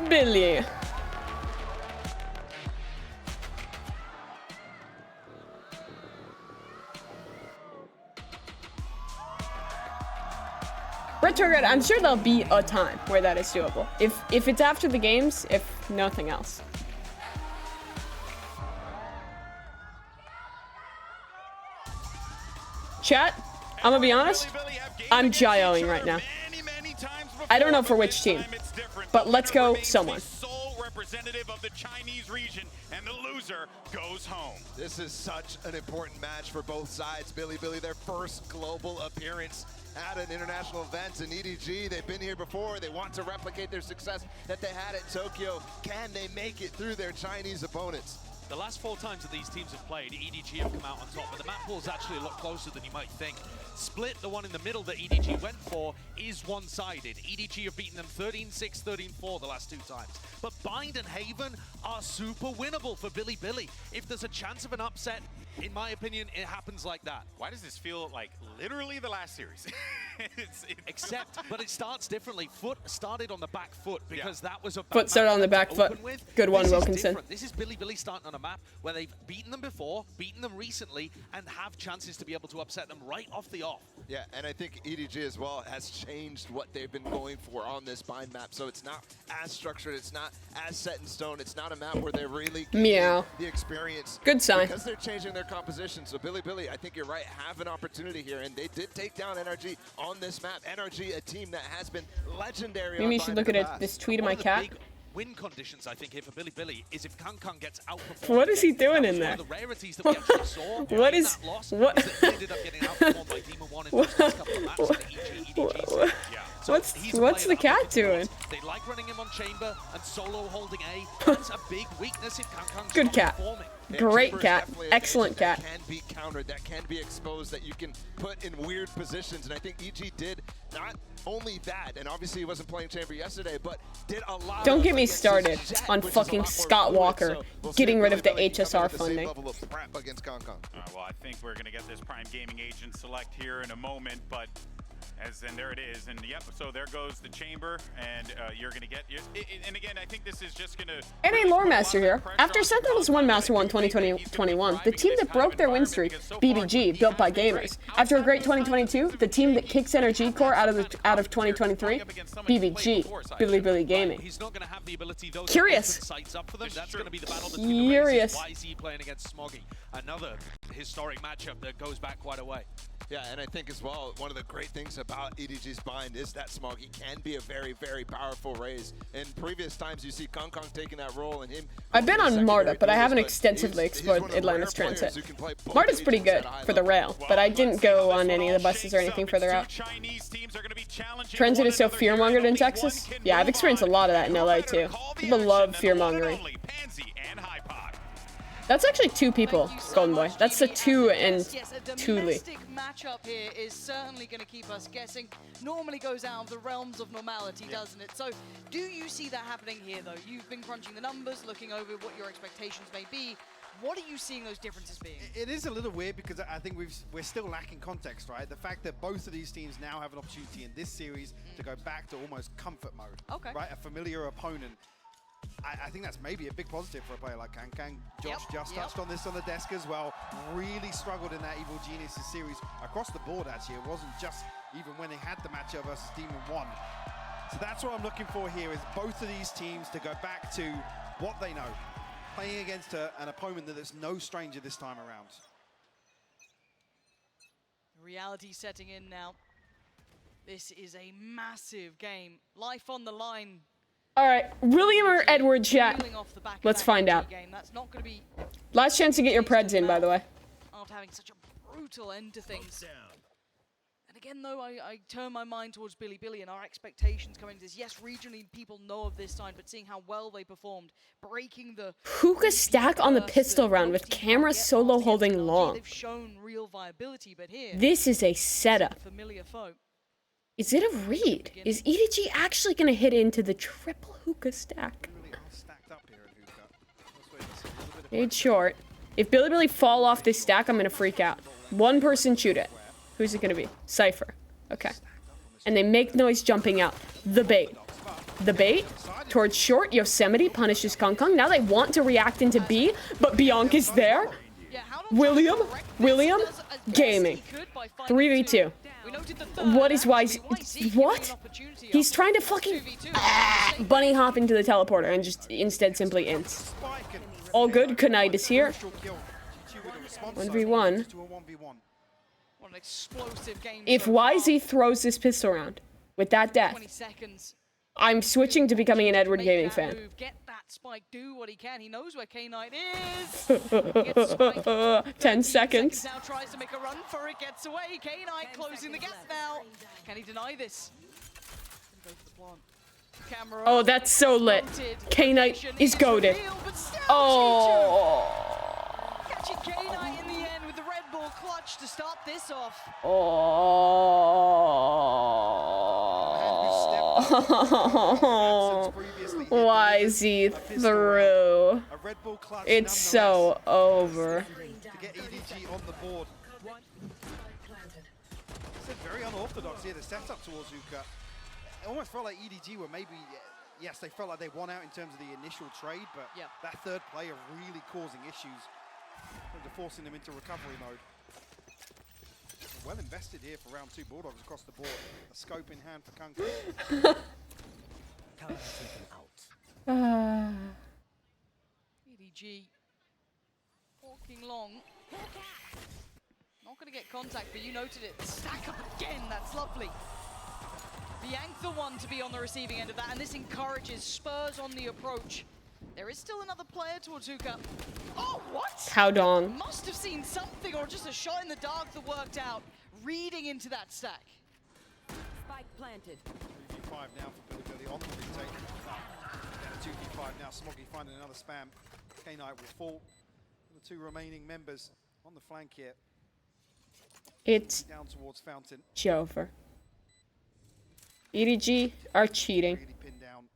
Billy. Retrograde, I'm sure there'll be a time where that is doable. If it's after the games, if nothing else. Chat, I'm gonna be honest, I'm Jioing right now. I don't know for which team, but let's go someone. Representative of the Chinese region, and the loser goes home. This is such an important match for both sides. Billy, their first global appearance at an international event in EDG. They've been here before. They want to replicate their success that they had at Tokyo. Can they make it through their Chinese opponents? The last 4 times that these teams have played, EDG have come out on top, but the map pool is actually a lot closer than you might think. Split, the one in the middle that EDG went for, is one-sided. EDG have beaten them 13-6, 13-4 the last 2 times. But Bind and Haven are super winnable for Billy. If there's a chance of an upset, in my opinion, it happens like that. Why does this feel like literally the last series? But it starts differently. Foot started on the back foot because that was a Foot started on the back foot. Good one, Wilkinson. This is Billy starting on a map where they've beaten them before, beaten them recently, and have chances to be able to upset them right off the off. Yeah, and I think EDG as well has changed what they've been going for on this Bind map. So it's not as structured, it's not as set in stone, it's not a map where they're really getting the experience. Good sign. Because they're changing their composition. So Billy, I think you're right, have an opportunity here, and they did take down NRG on this map. NRG, a team that has been legendary. Maybe you should look at this tweet of my cat. Win conditions, I think, here for Billy is if Kang gets outperformed. What is he doing in there? One of the rarities that we actually saw what is that loss what? is that he ended up getting outperformed by Demon 1 in those last couple of maps in the EDG. So what's the cat doing? They like running him on chamber and solo holding A. That's a big weakness if Kang's Good cat. Great cat. Excellent cat. That can be countered, that can be exposed, that you can put in weird positions. And I think EG did not only that, and obviously he wasn't playing chamber yesterday, but did a lot. Don't get me started on fucking Scott Walker getting rid of the HSR funding. Well, I think we're going to get this Prime Gaming agent select here in a moment, but and there it is, and yep, so there goes the chamber, and you're going to get, and again, I think this is just going to... NA Lore Master here. After Sentinels won Master 1 2021, the team that broke their win streak, BBG, built by gamers. After a great 2022, the team that kicks Energy Core out of 2023, BBG, Billy Gaming. He's not going to have the ability, though, Curious. To sights up for them. That's going to be the battle between the races. YZ playing against Smoggy. Another historic matchup that goes back quite a way. Yeah, and I think as well, one of the great things about EDG's Bind is that Smoggy can be a very, very powerful raise. In previous times, you see Kang taking that role and him... I've been on Marta, but I haven't extensively explored Atlantis Transit. Marta's pretty good for the rail, but I didn't go on any of the buses or anything further out. Transit is so fear-mongered in Texas. Yeah, I've experienced a lot of that in LA too. People love fear-mongering. That's actually 2 people, Golden Boy. That's the 2 and Thule. Matchup here is certainly going to keep us guessing. Normally goes out of the realms of normality, doesn't it? So do you see that happening here, though? You've been crunching the numbers, looking over what your expectations may be. What are you seeing those differences being? It is a little weird because I think we're still lacking context, right? The fact that both of these teams now have an opportunity in this series to go back to almost comfort mode, right? A familiar opponent. I think that's maybe a big positive for a player like Kang. Josh just touched on this on the desk as well. Really struggled in that Evil Geniuses series across the board, actually. It wasn't just even when they had the matchup versus Demon 1. So that's what I'm looking for here, is both of these teams to go back to what they know. Playing against an opponent that is no stranger this time around. Reality setting in now. This is a massive game. Life on the line. All right, William or Edward, chat. Reeling off the back of Let's that find PG out. game. That's not going to be Last chance to get your Preds in, by the way. after having such a brutal end to things. And again, though, I turn my mind towards Billy and our expectations coming into this. Yes, regionally people know of this side, but seeing how well they performed, breaking the Hookah stack on the pistol round with camera solo holding long. They've shown real viability, but here This is a setup. familiar foe. Is it a read? Is EDG actually going to hit into the triple hookah stack? Made short. If Billy fall off this stack, I'm going to freak out. One person shoot it. Who's it going to be? Cypher. Okay. And they make noise jumping out. The bait. The bait towards short. Yosemite punishes Kong Kong. Now they want to react into B, but Bianca's there. William gaming. 3v2. What is wise? What? He's trying to fucking bunny hop into the teleporter and just instead simply ints. All good. Knight is here. 1v1. If YZ throws this pistol round with that death, I'm switching to becoming an Edward Gaming fan. Get that spike, do what he can. He knows where K-Knight is. 10 seconds. Now tries to make a run for it, gets away. K-Knight closing the gap now. Can he deny this? Camera Oh, that's so lit. K-Knight is goated. Oh. Catching K-Knight in the end with the Red Bull clutch to start this off. Oh. YZ through. It's so over. To get EDG on the board. It's very unorthodox here, the setup towards Hookah. It almost felt like EDG were maybe, yes, they felt like they won out in terms of the initial trade, but that third player really causing issues, forcing them into recovery mode. Well invested here for round 2 Bulldogs across the board. A scope in hand for Kung. EDG walking long. Not going to get contact, but you noted it. Stack up again, that's lovely. Bianca the one to be on the receiving end of that, and this encourages Spurs on the approach. There is still another player towards Hookah. Oh, what? How dong? Must have seen something, or just a shot in the dark that worked out. Reading into that stack. Spike planted. 3v5 now for Billy on the retake. And a 2v5 now. Smoggy finding another spam. K-Knight will fall. The 2 remaining members on the flank here. It's down towards Fountain. Jover. EDG are cheating. Really pinned down.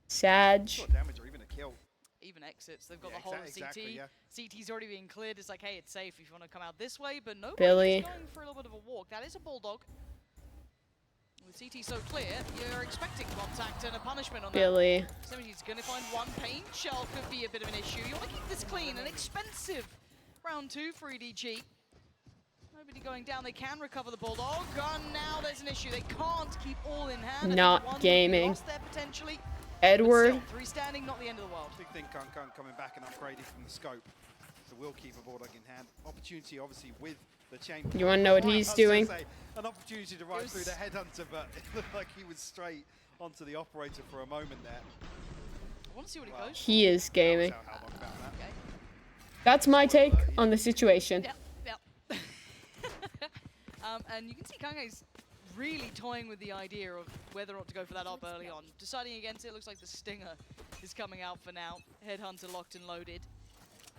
Sag. Damage or even a kill. Even exits, they've got the whole of CT. CT's already being cleared. It's like, hey, it's safe if you want to come out this way, but nobody's Billy. going for a little bit of a walk. That is a Bulldog. With CT so clear, you're expecting contact and a punishment on Billy. that. Somebody's going to find one. Paint shell could be a bit of an issue. You want to keep this clean and expensive. Round 2 for EDG. Nobody going down. They can recover the Bulldog. And now there's an issue. They can't keep all in hand. Not gaming. Lost there potentially. Edward. 3 standing, not the end of the world. Big thing, Kung Kung coming back and upgrading from the scope. So we'll keep a Bulldog in hand. Opportunity, obviously, with the chain. You want to know what he's doing? Say, an opportunity to ride through the headhunter, but it looked like he was straight onto the operator for a moment there. I want to see what he goes. He is gaming. That's my take on the situation. Yep. And you can see Kange's really toying with the idea of whether or not to go for that up early on. Deciding against it, looks like the Stinger is coming out for now. Headhunter locked and loaded.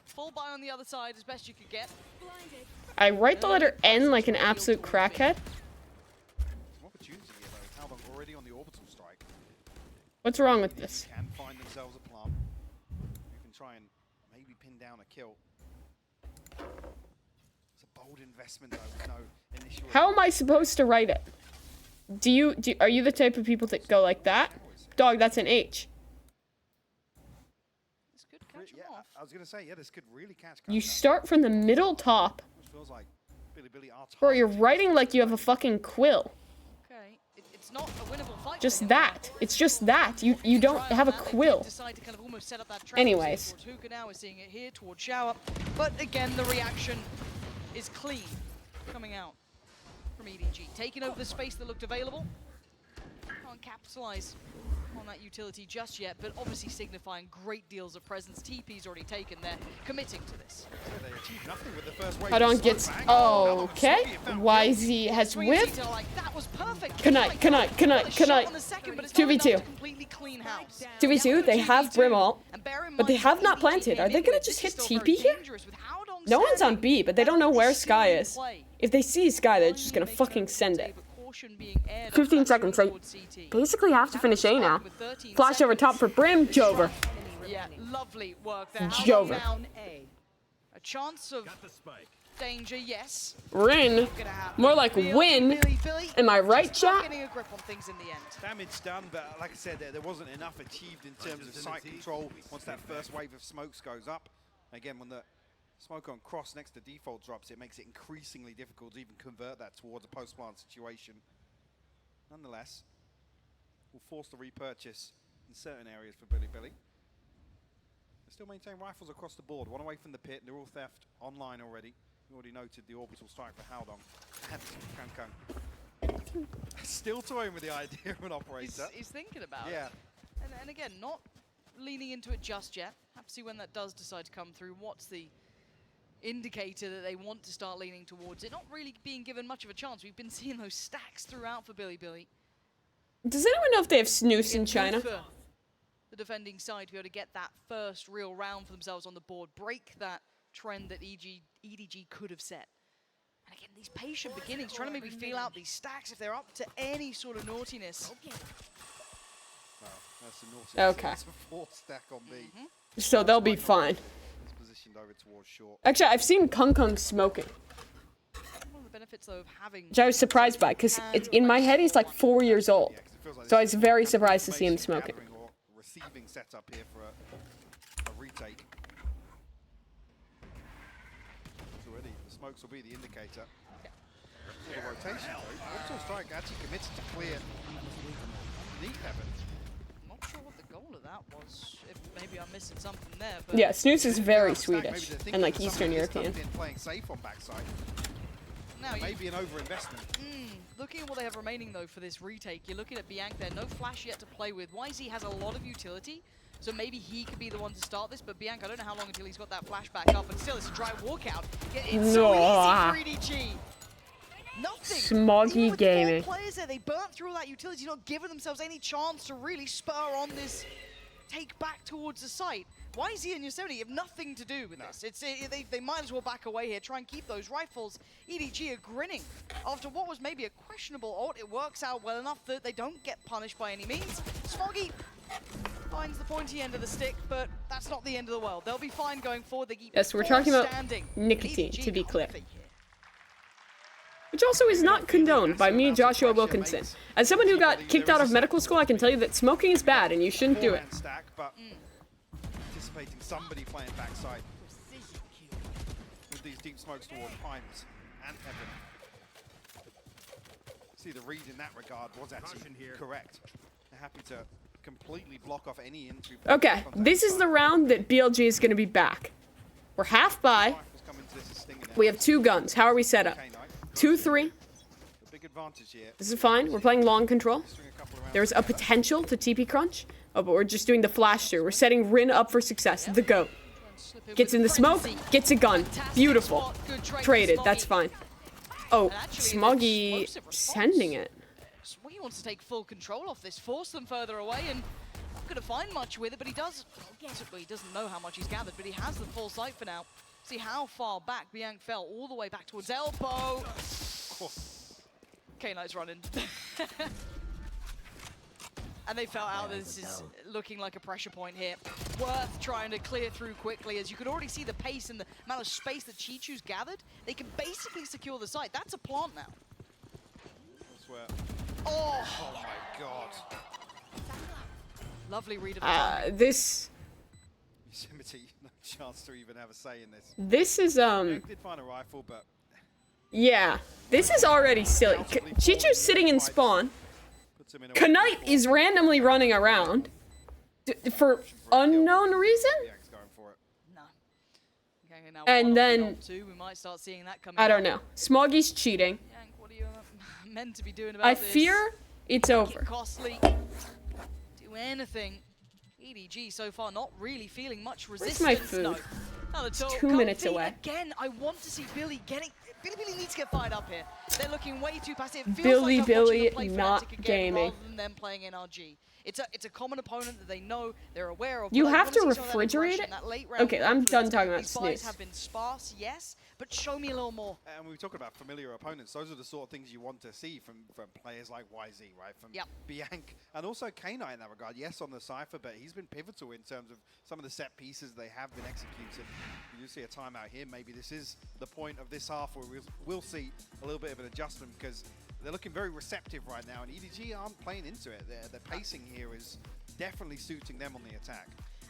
Full buy on the other side as best you could get. I write the letter N like an absolute crackhead. Opportunity here though. How long already on the orbital strike? What's wrong with this? Can find themselves a plum. You can try and maybe pin down a kill. It's a bold investment though, with no initial. How am I supposed to write it? Are you the type of people that go like that? Dog, that's an H. This could catch him off. I was gonna say, yeah, this could really catch. You start from the middle top. Which feels like Billy are Bro, you're writing like you have a fucking quill. Okay, it's not a winnable fight. Just that. It's just that. You don't have a quill. Decide to kind of almost set up that trap. Anyways. Hookah now is seeing it here towards Shower, but again the reaction is clean coming out. from EDG. Taking over the space that looked available. Can't capitalize on that utility just yet, but obviously signifying great deals of presence. TP's already taken there, committing to this. So they achieved nothing with the first wave. Hold on, gets okay. YZ has whiffed. Can I? 2v2. 2v2, they have Brim ult, but they have not planted. Are they gonna just hit TP here? No one's on B, but they don't know where Sky is. If they see Sky, they're just gonna fucking send it. 15 seconds, they basically have to finish A now. Flash over top for Brim, Jover. Yeah, lovely work there. Jover. A chance of danger, yes. Rin, more like win. Am I right, chat? Getting a grip on things in the end. Damage done, but like I said, there wasn't enough achieved in terms of site control once that first wave of smokes goes up. Again, when the smoke on cross next to default drops, it makes it increasingly difficult to even convert that towards a post-plant situation. Nonetheless, we'll force the repurchase in certain areas for Billy. They still maintain rifles across the board. One away from the pit, they're all theft online already. We already noted the orbital strike for Haldong and Kang. Still toying with the idea of an operator. He's thinking about it. And again, not leaning into it just yet. Have to see when that does decide to come through. What's the indicator that they want to start leaning towards it? Not really being given much of a chance. We've been seeing those stacks throughout for Billy. Does anyone know if they have snooze in China? The defending side to be able to get that first real round for themselves on the board, break that trend that EDG could have set. And again, these patient beginnings, trying to maybe feel out these stacks if they're up to any sort of naughtiness. Well, that's a naughtiness. Okay. That's a 4 stack on B. So they'll be fine. It's positioned over towards short. Actually, I've seen Kung smoking, One of the benefits though of having which I was surprised by, because in my head he's like 4 years old. So I was very surprised to see him smoking. Receiving setup here for a retake. It's already, the smokes will be the indicator. For the rotation though, Orbital Strike actually committed to clear Neat Heaven. Not sure what the goal of that was. If maybe I'm missing something there. But Yeah, snooze is very Swedish and like Eastern European. Playing safe on backside. Now Maybe an overinvestment. Looking at what they have remaining though for this retake, you're looking at Bianc there, no flash yet to play with. YZ has a lot of utility, so maybe he could be the one to start this, but Bianc, I don't know how long until he's got that flash back up, and still it's a dry walkout. It's so easy for EDG. Nothing. Smoggy gaming. 4 players there, they burnt through that utility, not giving themselves any chance to really spur on this take back towards the site. YZ and Yosemite have nothing to do with this. They might as well back away here, try and keep those rifles. EDG are grinning. After what was maybe a questionable ult, it works out well enough that they don't get punished by any means. Smoggy finds the pointy end of the stick, but that's not the end of the world. They'll be fine going forward. They keep Yes, we're talking about nicotine, to be clear. Which also is not condoned by me, Joshua Wilkinson. As someone who got kicked out of medical school, I can tell you that smoking is bad and you shouldn't do it. Stack, but anticipating somebody playing backside with these deep smokes toward Pines and Heaven. See, the read in that regard was actually correct. They're happy to completely block off any entry. Okay, this is the round that BLG is going to be back. We're half by. We have 2 guns. How are we set up? 2-3. This is fine. We're playing long control. There's a potential to TP crunch. Oh, but we're just doing the flash through. We're setting Rin up for success. The GOAT. Gets in the smoke, gets a gun. Beautiful. Traded. That's fine. Oh, Smoggy sending it. Smoggy wants to take full control off this, force them further away, and not going to find much with it, but he does. Well, he doesn't know how much he's gathered, but he has the full sight for now. See how far back Bianc fell, all the way back towards elbow. K-Knight's running. And they felt out this is looking like a pressure point here. Worth trying to clear through quickly, as you can already see the pace and the amount of space that Chichu's gathered. They can basically secure the site. That's a plant now. Oh my god. Lovely read of the timing. This... Yosemite, no chance to even have a say in this. This is, Did find a rifle, but... Yeah, this is already silly. Chichu's sitting in spawn. Knight is randomly running around. For unknown reason? And then... We might start seeing that coming I don't know. Smoggy's cheating. meant to be doing about I this? fear it's over. Costly. Do anything. EDG so far not really feeling much Where's resistance. my food? No, not It's at all. 2 minutes Comfy. away. Again, I want to see Billy getting. Billy needs to get fired up here. They're looking way too passive. It feels like I'm watching them play not Fnatic again gaming. rather than them playing NRG. It's a common opponent that they know, they're aware of. You but I have wanna to see some of that refrigerate aggression, it? that late round Okay, I'm done confidence. talking about These buys snooze. have been sparse, yes, but show me a little more. And we talk about familiar opponents. Those are the sort of things you want to see from players like YZ, right? From Bianc and also K9 in that regard. Yes, on the Cypher, but he's been pivotal in terms of some of the set pieces they have been executed. You see a timeout here. Maybe this is the point of this half where we'll see a little bit of an adjustment because they're looking very receptive right now, and EDG aren't playing into it. The pacing here is definitely suiting them on the attack.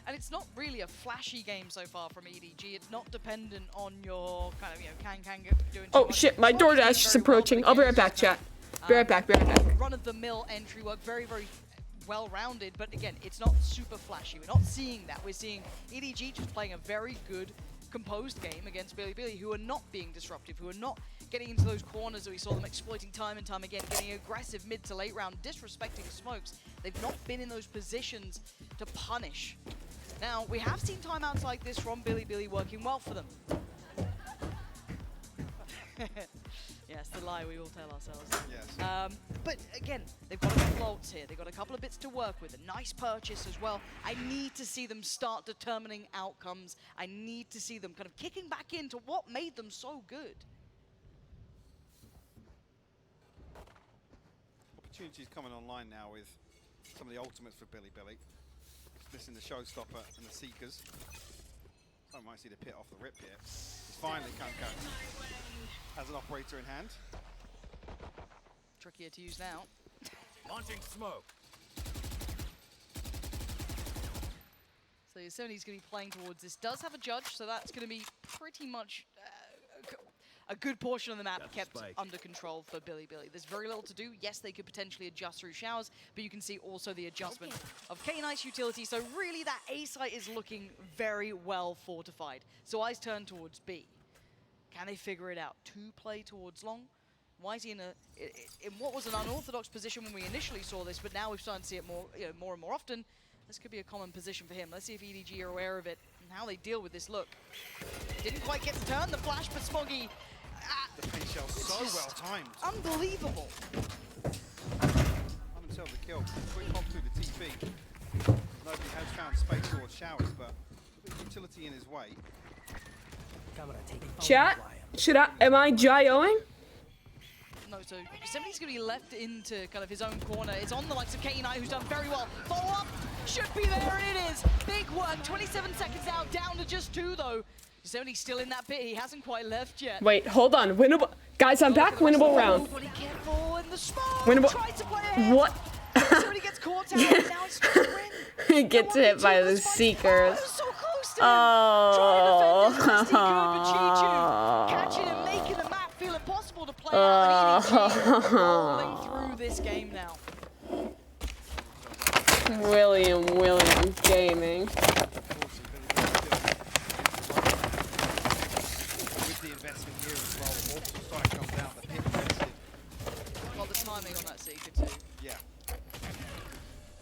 And it's not really a flashy game so far from EDG. It's not dependent on your kind of, can doing too Oh much. shit, my DoorDash is approaching. I'll be right back, chat. Be right back, be right back. Run-of-the-mill entry work, very, very well-rounded, but again, it's not super flashy. We're not seeing that. We're seeing EDG just playing a very good, composed game against Billy, who are not being disruptive, who are not getting into those corners that we saw them exploiting time and time again, getting aggressive mid to late round, disrespecting smokes. They've not been in those positions to punish. Now, we have seen timeouts like this from Billy working well for them. Yes, the lie we all tell ourselves. Yes. But again, they've got a couple ults here. They've got a couple of bits to work with. A nice purchase as well. I need to see them start determining outcomes. I need to see them kind of kicking back into what made them so good. Opportunities coming online now with some of the ultimates for Billy. Missing the Showstopper and the Seekers. I might see the pit off the rip here. It's finally Kanko has an operator in hand. Trickier to use now. Launching smoke. So Yosemite's going to be playing towards this. Does have a judge, so that's going to be pretty much a good portion of the map kept under control for Billy. There's very little to do. Yes, they could potentially adjust through showers, but you can see also the adjustment of K9's utility. So really that A site is looking very well fortified. So eyes turn towards B. Can they figure it out? To play towards long? Why is he in what was an unorthodox position when we initially saw this, but now we've started to see it more and more often. This could be a common position for him. Let's see if EDG are aware of it and how they deal with this look. Didn't quite get to turn the flash, but Smoggy. The paint shell so well timed. Unbelievable. On himself the kill. Quick hop through the TP. Nobody has found space towards showers, but utility in his way. Chat, am I Jai-Oing? No, so Yosemite's going to be left into kind of his own corner. It's on the likes of K9, who's done very well. Follow up, should be there, and it is. Big work, 27 seconds out, down to just 2 though. Yosemite's still in that pit, he hasn't quite left yet. Wait, hold on. Winnable. Guys, I'm back. Winnable round. Careful in the smoke. Winnable. Tries to play ahead. What? Yosemite gets caught out, and now it's just a win. He gets hit by the Seekers. So close to him. Trying to defend his best he could, but Chichu catching him, making the map feel impossible to play out. And EDG rolling through this game now. William Gaming. With the investment here as well, Orbital Strike comes out, the pit invested. Well, the timing on that Seeker too. Yeah.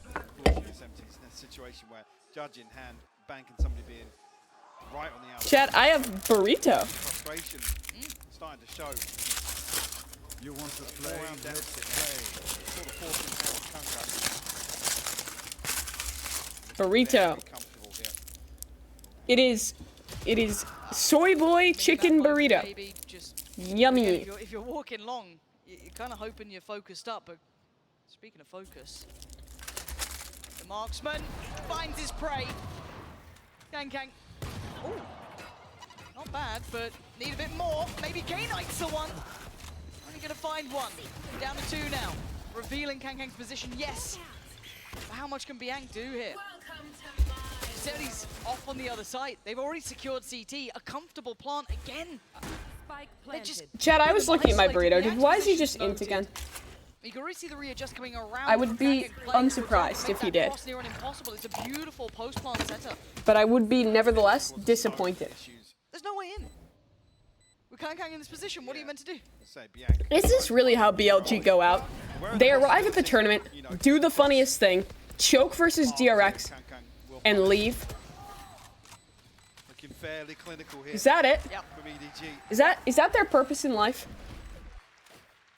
Unfortunately, Yosemite's in a situation where judge in hand, banking somebody being right on the outside. Chat, I have burrito. Frustration starting to show. You want to play? Sort of forcing Burrito. It is soy boy chicken burrito. Maybe just Yummy. If you're walking long, you're kind of hoping you're focused up. But speaking of focus, the marksman finds his prey. Kang. Ooh, not bad, but need a bit more. Maybe K-Knight's the one. Only gonna find one. Down to 2 now. Revealing Kang's position. Yes. But how much can Bianc do here? Yosemite's off on the other side. They've already secured CT. A comfortable plant again. Chat, I was looking at my burrito. Why is he just int again? You can already see the readjust coming around. I would be unsurprised if he did. It's a beautiful post-plant setup. But I would be nevertheless disappointed. There's no way in. With Kang in this position, what are you meant to do? Is this really how BLG go out? They arrive at the tournament, do the funniest thing, choke versus DRX, and leave. Looking fairly clinical here. Is that it? Yep. From EDG. Is that their purpose in life?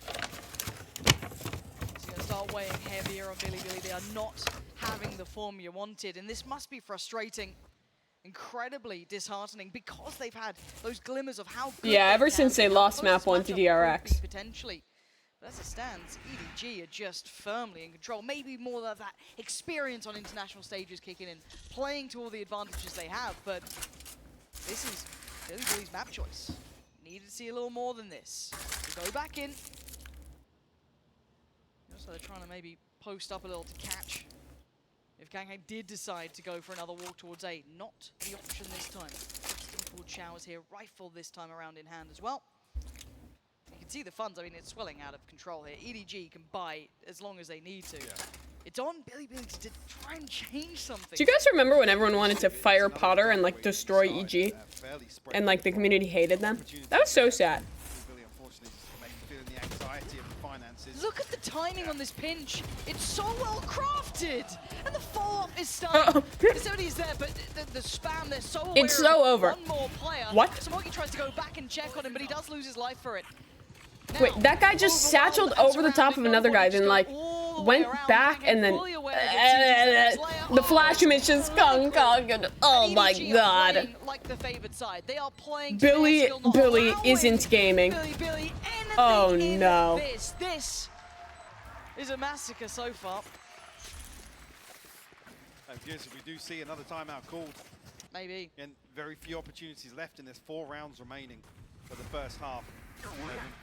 It's going to start weighing heavier on Billy. They are not having the form you wanted, and this must be frustrating. Incredibly disheartening because they've had those glimmers of how good Yeah, ever since they lost map 1 to DRX. Potentially. But as it stands, EDG are just firmly in control. Maybe more of that experience on international stages kicking in, playing to all the advantages they have, but this is Billy's map choice. Needed to see a little more than this. We go back in. Also, they're trying to maybe post up a little to catch. If Kang did decide to go for another walk towards A, not the option this time. Still full showers here, rifle this time around in hand as well. You can see the funds, I mean, it's swelling out of control here. EDG can buy as long as they need to. Yeah. It's on Billy to try and change something. Do you guys remember when everyone wanted to fire Potter and like destroy EG? And like the community hated them? That was so sad. Look at the timing on this pinch. It's so well crafted. And the follow-up is starting. Somebody's there, but the spam, they're so aware. It's so over. One more player. What? Smoky tries to go back and check on him, but he does lose his life for it. Now, wait, that guy just satcheled over the top of another guy, then like went back and then the flash emissions. Oh my god. Like the favored side. They are playing Billy isn't gaming. Billy, oh no. This is a massacre so far. If we do see another timeout called. Maybe. And very few opportunities left in this 4 rounds remaining for the first half.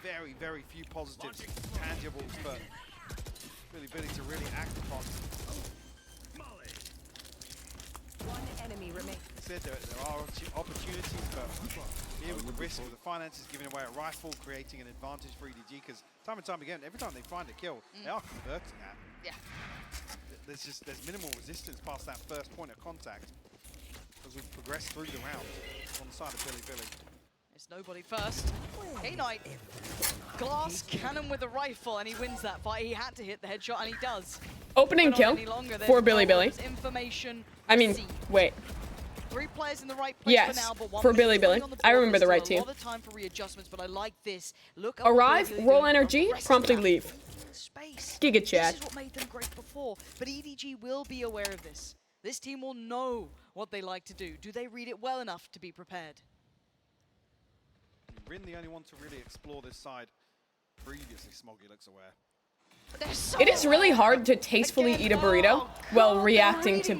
Very, very few positives, tangibles, but Billy to really act upon. One enemy remains. Said there are opportunities, but here with the risk of the finances giving away a rifle, creating an advantage for EDG, because time and time again, every time they find a kill, they are converting that. Yeah. There's minimal resistance past that first point of contact as we progress through the round on the side of Billy. It's nobody first. K-Knight, glass cannon with a rifle, and he wins that fight. He had to hit the headshot, and he does. Opening kill for Billy. Information. I mean, wait. 3 players in the right place yes, for now, but 1 for Billy. I remember the right team. A lot of time for readjustments, but I like this. Look up arrive, Billy roll energy, promptly leave. Space. Giga Chad. This is what made them great before, but EDG will be aware of this. This team will know what they like to do. Do they read it well enough to be prepared? Rin the only one to really explore this side. Previously, Smoggy looks aware. It is really hard to tastefully eat a burrito while reacting to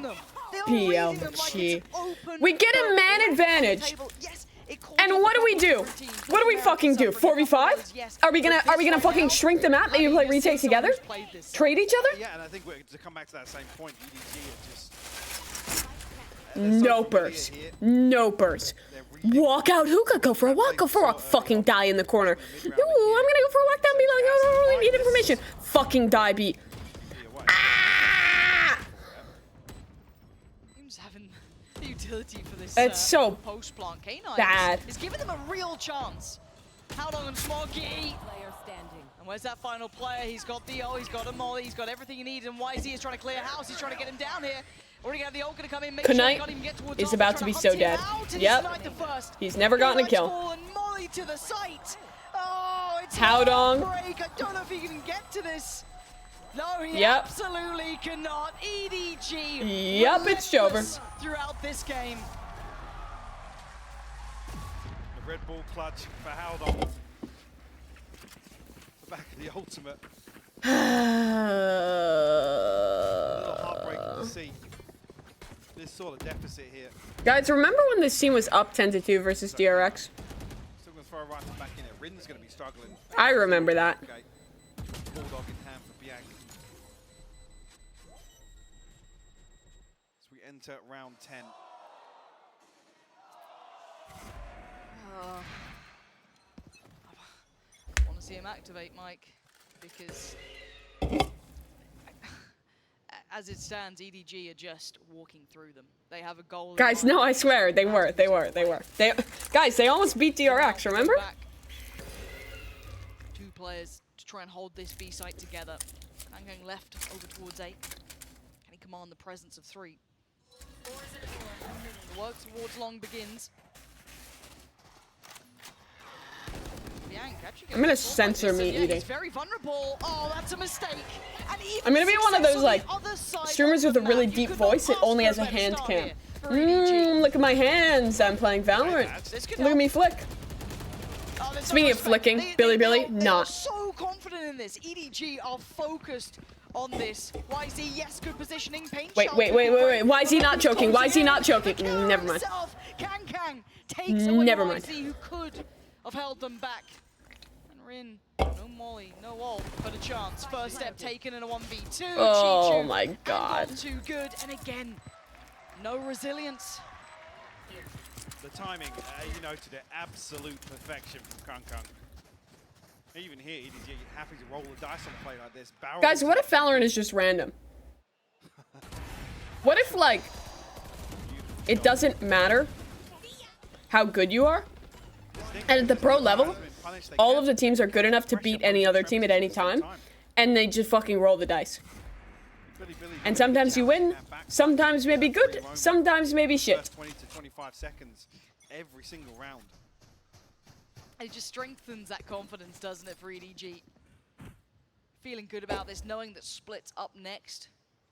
BLG. We get a man advantage. And what do? What do we fucking do? 4v5? Are we gonna fucking shrink the map? Maybe play retake together? Trade each other? Yeah, and I think to come back to that same point, EDG are just Nopers. Nopers. Walk out hookah, go for a walk, fucking die in the corner. Ooh, I'm gonna go for a walk down, be like, I don't really need information. Fucking die, beat. Ah! Team's having the utility for this it's so post plant. K9 bad. It's giving them a real chance. How long and Smoggy? Player standing. And where's that final player? He's got the he's got a molly, he's got everything he needs, and YZ is trying to clear house, he's trying to get him down here. Already got the ult gonna come in, make sure he can't even get towards is about to be so dead. Yep. He's never gotten a kill. Molly to the site. Oh, it's Howdong. break. I don't know if he can get to this. No, he yep. absolutely cannot. EDG. Yep, it's over. Throughout this game. The Red Bull clutch for Howdong. The back of the ultimate. A little heartbreaking to see this sort of deficit here. Guys, remember when this team was up 10-2 versus DRX? Still going to throw a rifle back in it. Rin's going to be struggling. I remember that. Okay. Bulldog in hand for Bianc. As we enter round 10. I want to see him activate, Mike, because as it stands, EDG are just walking through them. They have a goal. Guys, no, I swear, they were. Guys, they almost beat DRX, remember? Back players to try and hold this B site together. Kang left over towards A. Can he command the presence of 3? The work towards long begins. I'm gonna censor me eating. He's very vulnerable. Oh, that's a mistake. And I'm gonna be one of those like streamers with a really deep voice that only has a hand cam. Look at my hands. I'm playing Valorant. Look at me flick. Speaking of flicking, Billy, not. So confident in this. EDG are focused on this. YZ, yes, good positioning. Paint Wait. Why is he not choking? Why is he not choking? Never mind. Kang takes away Never mind. YZ, who could have held them back. And Rin, no molly, no ult, but a chance. First step taken in a 1v2. Oh my god. Too good, and again, no resilience. The timing, you noted it, absolute perfection from Kang. Even here, EDG happy to roll the dice on a play like this. Guys, what if Valorant is just random? What if, like, it doesn't matter how good you are? And at the pro level, all of the teams are good enough to beat any other team at any time, and they just fucking roll the dice. And sometimes you win, sometimes maybe good, sometimes maybe shit. 20 to 25 seconds every single round. It just strengthens that confidence, doesn't it, for EDG? Feeling good about this, knowing that Split's up next.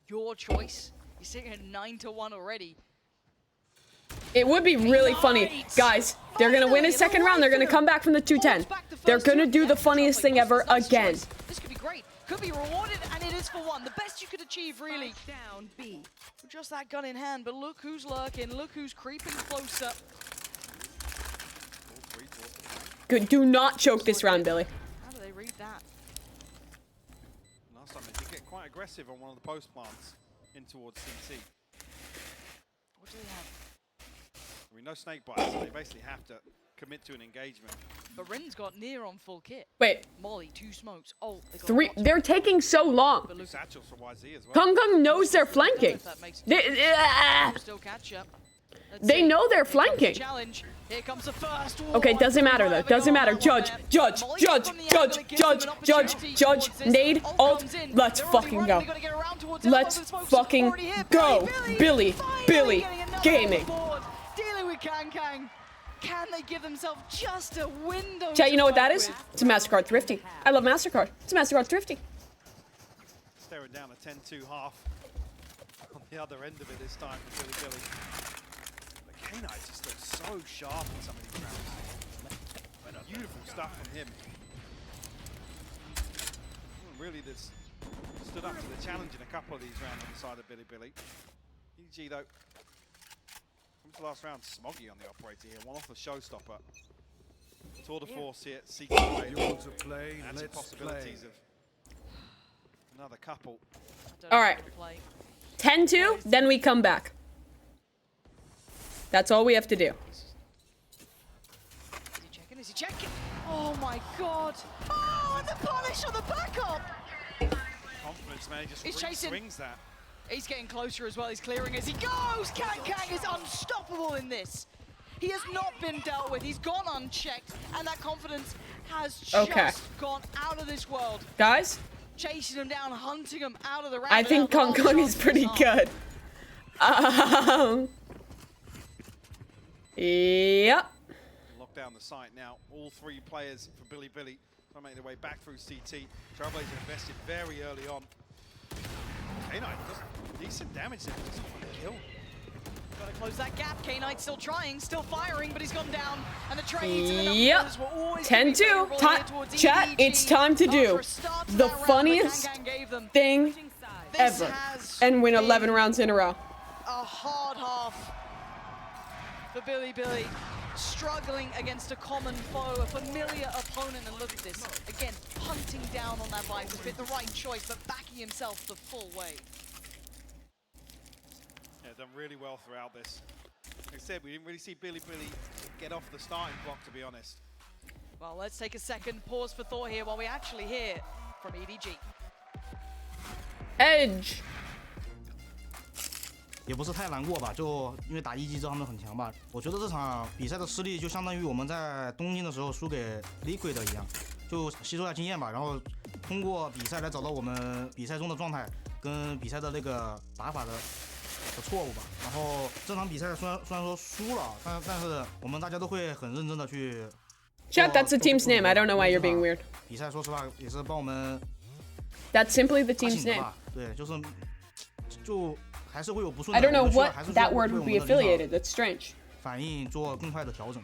Your choice. You're sitting at 9-1 already. It would be really funny. Guys, they're gonna win a second round, they're gonna come back from the 210. They're gonna do the funniest thing ever again. This could be great. Could be rewarded, and it is for 1. The best you could achieve, really. Down B. With just that gun in hand, but look who's lurking. Look who's creeping closer. Good. Do not choke this round, Billy. How do they read that? Last time they did get quite aggressive on one of the post plants in towards CT. What do they have? I mean, no snake bites, so they basically have to commit to an engagement. But Rin's got near on full kit. Wait. Molly, 2 smokes. Oh, they got 3. They're taking so long. Satchels for YZ as well. Kang knows they're flanking. Still catch up. They know they're flanking. Challenge. Here comes the first. Okay, doesn't matter though. Doesn't matter. Judge. Nade. Ult. Let's fucking go. Let's fucking go. Billy. Gaming. Dealing with Kang. Can they give themselves just a window? Chat, you know what that is? It's a MasterCard Thrifty. I love MasterCard. It's a MasterCard Thrifty. Staring down a 10-2 half on the other end of it this time for Billy. K-Knight just looks so sharp in some of these rounds. Beautiful stuff from him. Really, this stood up to the challenge in a couple of these rounds on the side of Billy. EG though, comes to the last round, Smoggy on the operator here, 1 off the showstopper. Tour de force here, seeking You want to play? and some Let's possibilities play. of another couple. All right. 10-2, then we come back. That's all we have to do. Is he checking? Oh my god. Oh, and the punish on the backup. Confidence, man, he He's just chasing. swings that. He's getting closer as well. He's clearing as he goes. Kang is unstoppable in this. He has not been dealt with. He's gone unchecked, and that confidence has just gone out of this world. Guys? Chasing him down, hunting him out of the round. I think Kang is pretty good. Yep. Lock down the site now. All 3 players for Billy trying to make their way back through CT. Trailblazer invested very early on. K-Knight does decent damage there, doesn't want to kill. Gotta close that gap. K-Knight still trying, still firing, but he's gone down. And the trades and the Yep. numbers were always 10-2. Chat, it's time to do the funniest thing ever and win 11 rounds in a row. A hard half for Billy. Struggling against a common foe, a familiar opponent, and look at this. Again, hunting down on that Viper's bit, the right choice, but backing himself the full way. Yeah, done really well throughout this. Like I said, we didn't really see Billy get off the starting block, to be honest. Well, let's take a second pause for thought here while we actually hear from EDG. Edge. 也不是太难过吧，就因为打1级之后他们很强吧。我觉得这场比赛的失利就相当于我们在东京的时候输给 Liquid 一样，就吸收一下经验吧，然后通过比赛来找到我们比赛中的状态跟比赛的那个打法的错误吧。然后这场比赛虽然说输了，但是我们大家都会很认真的去。Chat, that's the team's name. I don't know why you're being weird. 比赛说实话也是帮我们。That's simply the team's name. 对，就还是会有不顺。I don't know what that word would be affiliated. That's strange. 反应做更快的调整。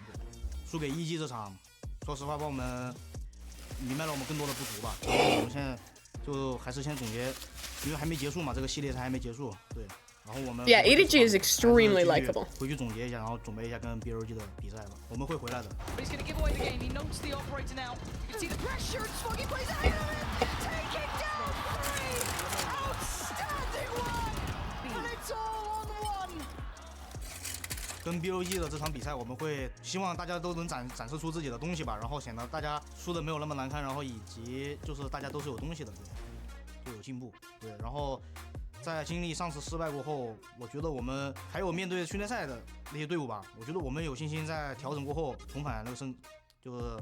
输给EG这场，说实话帮我们明白了我们更多的不足吧。我们现在就还是先总结，因为还没结束嘛，这个系列赛还没结束。对，然后我们 Yeah, EDG is extremely likable. 回去总结一下，然后准备一下跟 BLG 的比赛吧。我们会回来的。跟 BLG 的这场比赛，我们会希望大家都能展示出自己的东西吧，然后显得大家输的没有那么难看，然后以及就是大家都是有东西的，对，都有进步，对。然后在经历上次失败过后，我觉得我们还有面对训练赛的那些队伍吧，我觉得我们有信心在调整过后重返那个就是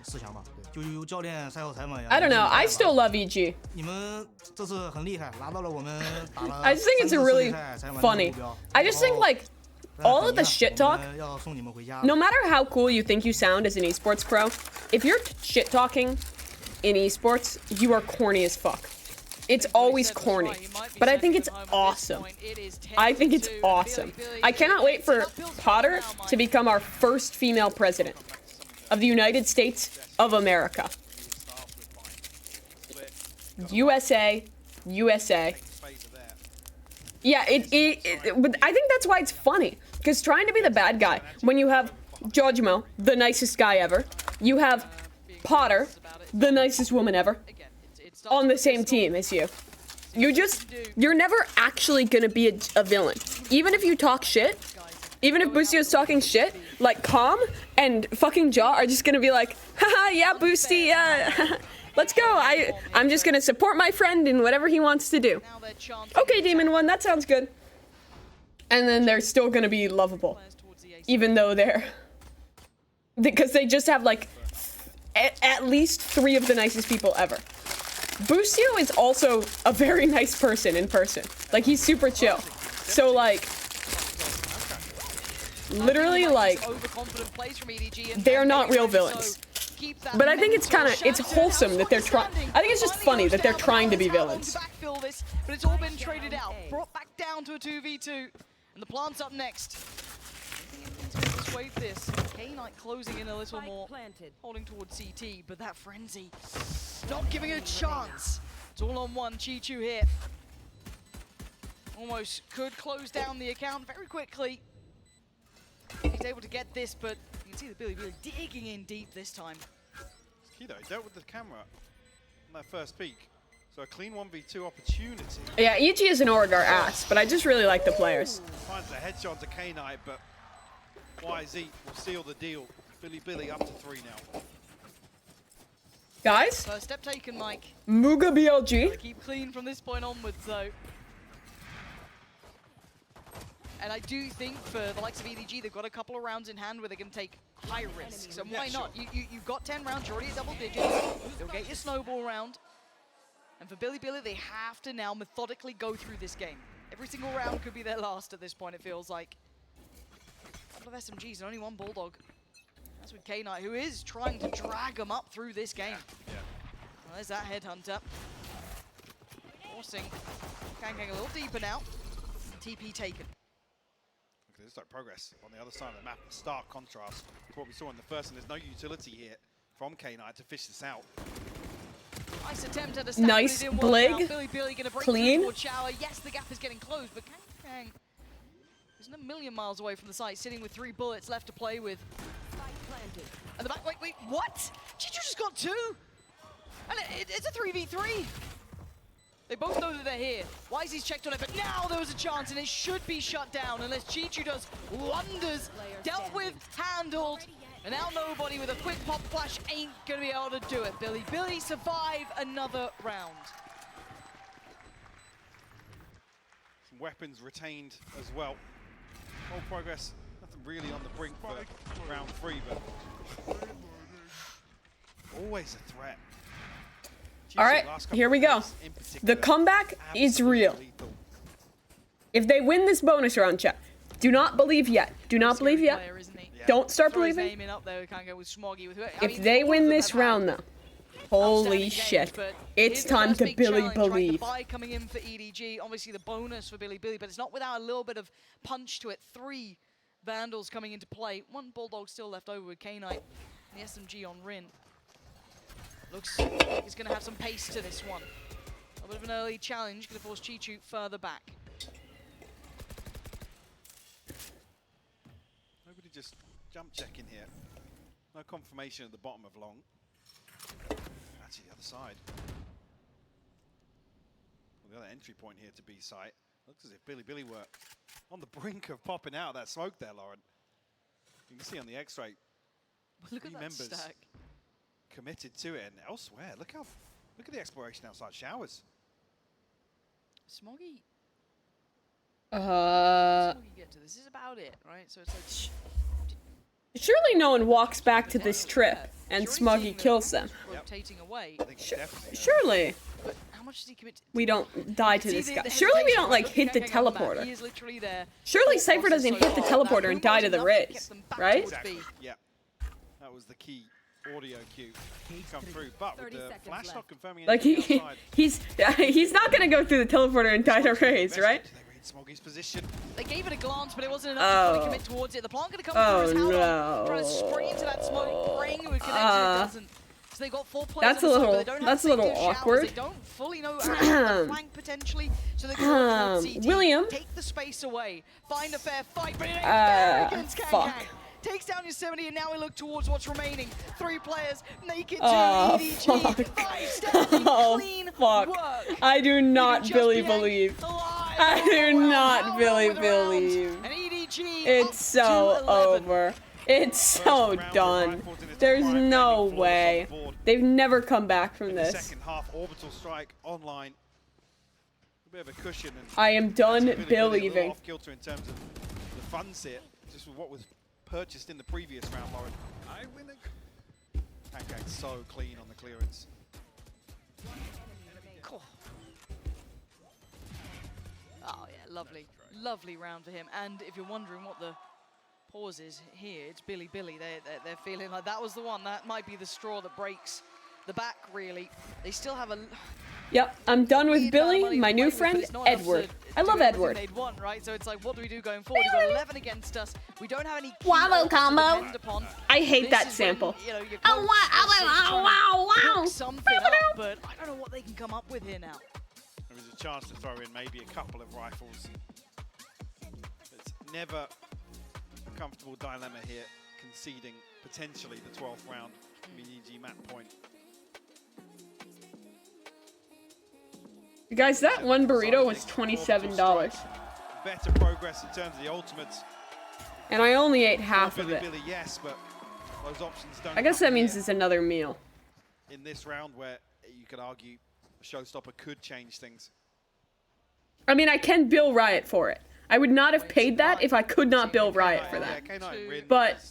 4强吧，对，就由教练赛后采访一样。I don't know. I still love EG. 你们这次很厉害，拿到了我们打了。I just think it's really funny. I just think like. All of the shit talk, no matter how cool you think you sound as an esports pro, if you're shit talking in esports, you are corny as fuck. It's always corny, but I think it's awesome. I think it's awesome. I cannot wait for Potter to become our first female president of the United States of America. USA. Yeah, but I think that's why it's funny. Because trying to be the bad guy, when you have Jojimo, the nicest guy ever, you have Potter, the nicest woman ever, on the same team as you. You're never actually gonna be a villain. Even if you talk shit, even if Boostio's talking shit, like Calm and fucking Jaw are just gonna be like, haha, yeah, Boosty, yeah. Let's go. I'm just gonna support my friend in whatever he wants to do. Okay, Demon One, that sounds good. And then they're still gonna be lovable, even though because they just have like at least 3 of the nicest people ever. Boostio is also a very nice person in person. Like he's super chill. So like, literally like, they're not real villains. But I think it's wholesome that they're trying. I think it's just funny that they're trying to be villains. But it's all been traded out, brought back down to a 2v2, and the plant's up next. Persuade this. K-Knight closing in a little more, holding towards CT, but that frenzy, not giving it a chance. It's all on one. Chi-Chu here. Almost could close down the account very quickly. He's able to get this, but you can see the Billy digging in deep this time. Kido dealt with the camera on that first peek. So a clean 1v2 opportunity. Yeah, EG is an org our ass, but I just really like the players. Finds a headshot to K-Knight, but YZ will seal the deal. Billy up to 3 now. Guys? First step taken, Mike. Muga BLG. Keep clean from this point onwards, though. And I do think for the likes of EDG, they've got a couple of rounds in hand where they can take high risks. And why not? You've got 10 rounds, you're already at double digits. You'll get your snowball round. And for Billy, they have to now methodically go through this game. Every single round could be their last at this point, it feels like. A couple of SMGs and only one Bulldog. That's with K-Knight, who is trying to drag them up through this game. Yeah. Well, there's that Headhunter. Forcing Kang a little deeper now. TP taken. There's like progress on the other side of the map, a stark contrast with what we saw in the first, and there's no utility here from K-Knight to fish this out. Nice attempt at a stack, nice blig, Billy gonna break clean. Shower. Yes, the gap is getting closed, but Kang isn't a million miles away from the site, sitting with 3 bullets left to play with. And the back, wait, what? Chi-Chu just got 2? And it's a 3v3. They both know that they're here. YZ's checked on it, but now there was a chance, and it should be shut down unless Chi-Chu does wonders. Dealt with, handled, and now nobody with a quick pop flash ain't gonna be able to do it. Billy survive another round. Some weapons retained as well. Whole progress, nothing really on the brink for round 3, but Always a threat. All right, here we go. The comeback is real. If they win this bonus round, chat, do not believe yet. Do not believe yet. Don't start believing. If they win this round, though, holy shit, it's time to Billy believe. Coming in for EDG, obviously the bonus for Billy, but it's not without a little bit of punch to it. 3 Vandals coming into play. 1 Bulldog still left over with K-Knight and the SMG on Rin. Looks like he's going to have some pace to this one. A bit of an early challenge, going to force Chichu further back. Nobody just jump checking here. No confirmation at the bottom of long. Actually, the other side. Well, the other entry point here to B site. Looks as if Billy were on the brink of popping out of that smoke there, Lauren. You can see on the X-ray. Look at that members stack. Committed to it, and elsewhere, look at the exploration outside showers. Smoggy. Smoggy get to this is about it, right? So it's like. Surely no one walks back to this trip and Smoggy kills them. Rotating away. Surely. But how much does he commit? We don't die to this guy. Surely we don't like hit the teleporter. He is literally there. Surely Cypher doesn't hit the teleporter and die to the Raze, right? Exactly. Yeah. That was the key audio cue come through, but with the flash not confirming Like he's not gonna go through the teleporter and die to Raze, right? Smoggy's position. They gave it a glance, but it wasn't enough to fully commit towards it. The plant going to come through his house, trying to spring into that smoke, praying it would connect, and it doesn't. So they got 4 players. That's a little awkward. They don't fully know how to flank potentially, so they go towards CT. William. Take the space away, find a fair fight, but it ain't fair against Kang. Takes down Yosemite, and now we look towards what's remaining. 3 players, make it to EDG. 5 standing, clean work. I do not Billy believe. I do not Billy believe. It's so over. It's so done. There's no way. They've never come back from this. Second half orbital strike online. A bit of a cushion. And I am done believing. Off kilter in terms of the funds here, just with what was purchased in the previous round, Lauren. I win it. Pancake so clean on the clearance. Cool. Oh yeah, lovely, lovely round for him. And if you're wondering what the pause is here, it's Billy. They're feeling like that was the one. That might be the straw that breaks the back. Really, they still have a. Yep, I'm done with Billy, my new friend, Edward. I love Edward. They'd won, right? So it's like, what do we do going forward? We've got 11 against us. We don't have any Wombo combo. I hate that sample. Wow. Something up, but I don't know what they can come up with here now. There was a chance to throw in maybe a couple of rifles. It's never a comfortable dilemma here, conceding potentially the 12th round EDG map point. Guys, that one burrito was $27. Better progress in terms of the ultimates. And I only ate half of it. Yes, but those options don't. I guess that means it's another meal. In this round where you could argue a showstopper could change things. I mean, I can bill Riot for it. I would not have paid that if I could not bill Riot for that. But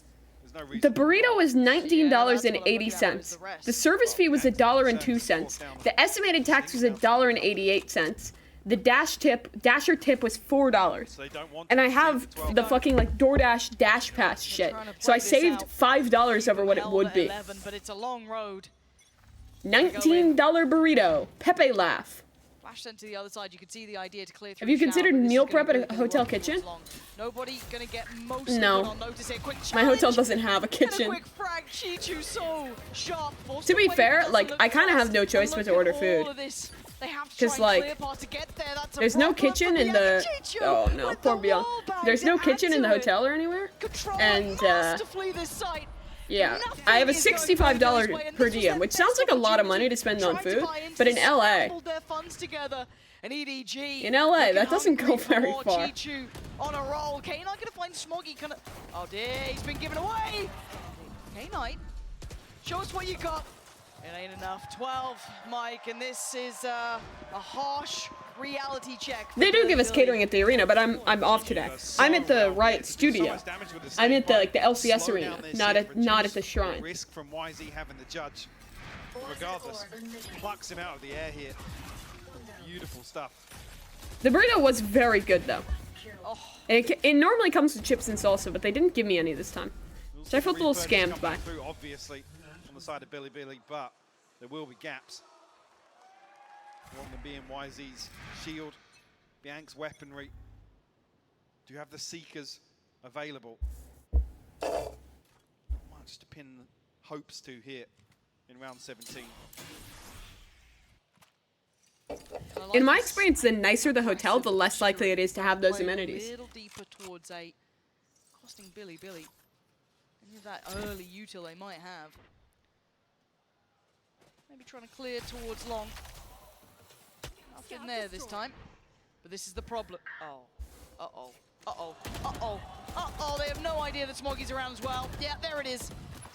the burrito was $19.80. The service fee was $1.02. The estimated tax was $1.88. The dasher tip was $4. And I have the fucking like DoorDash Dash Pass shit. So I saved $5 over what it would be. But it's a long road. $19 burrito. Pepe laugh. Flash sent to the other side. You can see the idea to clear through. Have you considered meal prep at a hotel kitchen? Nobody gonna get most no. on notice here. Quick my hotel doesn't have a kitchen. Quick frag. Chichu so sharp. To be fair, like I kind of have no choice but to order food. Because like, there's no kitchen in the. Oh no, poor Biel. There's no kitchen in the hotel or anywhere. And yeah, I have a $65 per diem, which sounds like a lot of money to spend on food, but in LA, that doesn't go very far. On a roll, K-Knight gonna find Smoggy. Oh dear, he's been given away. K-Knight, show us what you got. It ain't enough. 12, Mike, and this is a harsh reality check. They do give us catering at the arena, but I'm off today. I'm at the Riot studio. I'm at the LCS arena, not at the Shrine. Risk from YZ having the judge Regardless, plucks him out of the air here. Beautiful stuff. The burrito was very good though. Oh. It normally comes with chips and salsa, but they didn't give me any this time. So I felt a little scammed by. Through, obviously, on the side of Billy, but there will be gaps. One of them being YZ's shield, Biank's weaponry. Do you have the Seekers available? Not much to pin hopes to here in round 17. In my experience, the nicer the hotel, the less likely it is to have those amenities. A little deeper towards A, costing Billy any of that early util they might have. Maybe trying to clear towards long. Nothing there this time, but this is the problem. Uh-oh, they have no idea that Smoggy's around as well. Yeah, there it is.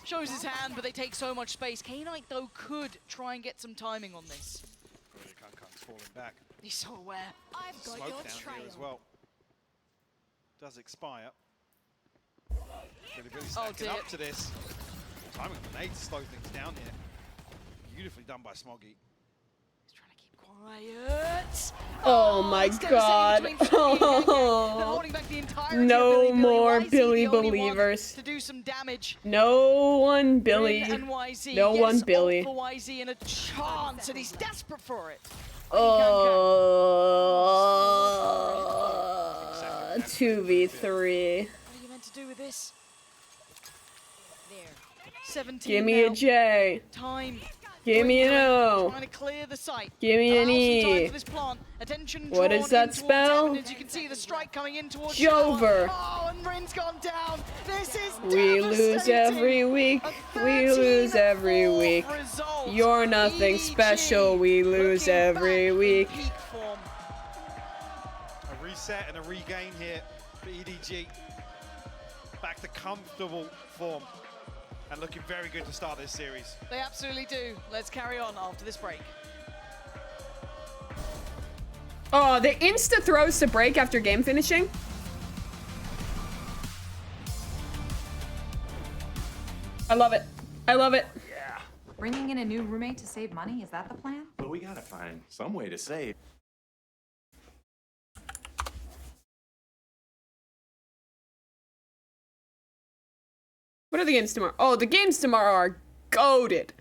Shows his hand, but they take so much space. K-Knight, though, could try and get some timing on this. Kankang's falling back. He's so aware. I've got your trail. Here as well. Does expire. Billy stacking up to this. Timing grenade to slow things down here. Beautifully done by Smoggy. Quiet. Oh my god. No more Billy believers. To do some damage. No one Billy. No one Billy. For YZ and a chance, and he's desperate for it. 2v3. What are you meant to do with this? There. 17 Give me a J. Time. Give me an O. Trying to clear the site. Give me an E. Attention what is that spell? As you can see the strike coming in towards Jover. Oh, and Rin's gone down. This is we lose every week. We lose every week. You're nothing special. We lose every week. A reset and a regain here for EDG. Back to comfortable form. And looking very good to start this series. They absolutely do. Let's carry on after this break. Oh, the insta throws to break after game finishing. I love it. I love it. Yeah. Bringing in a new roommate to save money, is that the plan? But we gotta find some way to save. What are the games tomorrow? Oh, the games tomorrow are goated.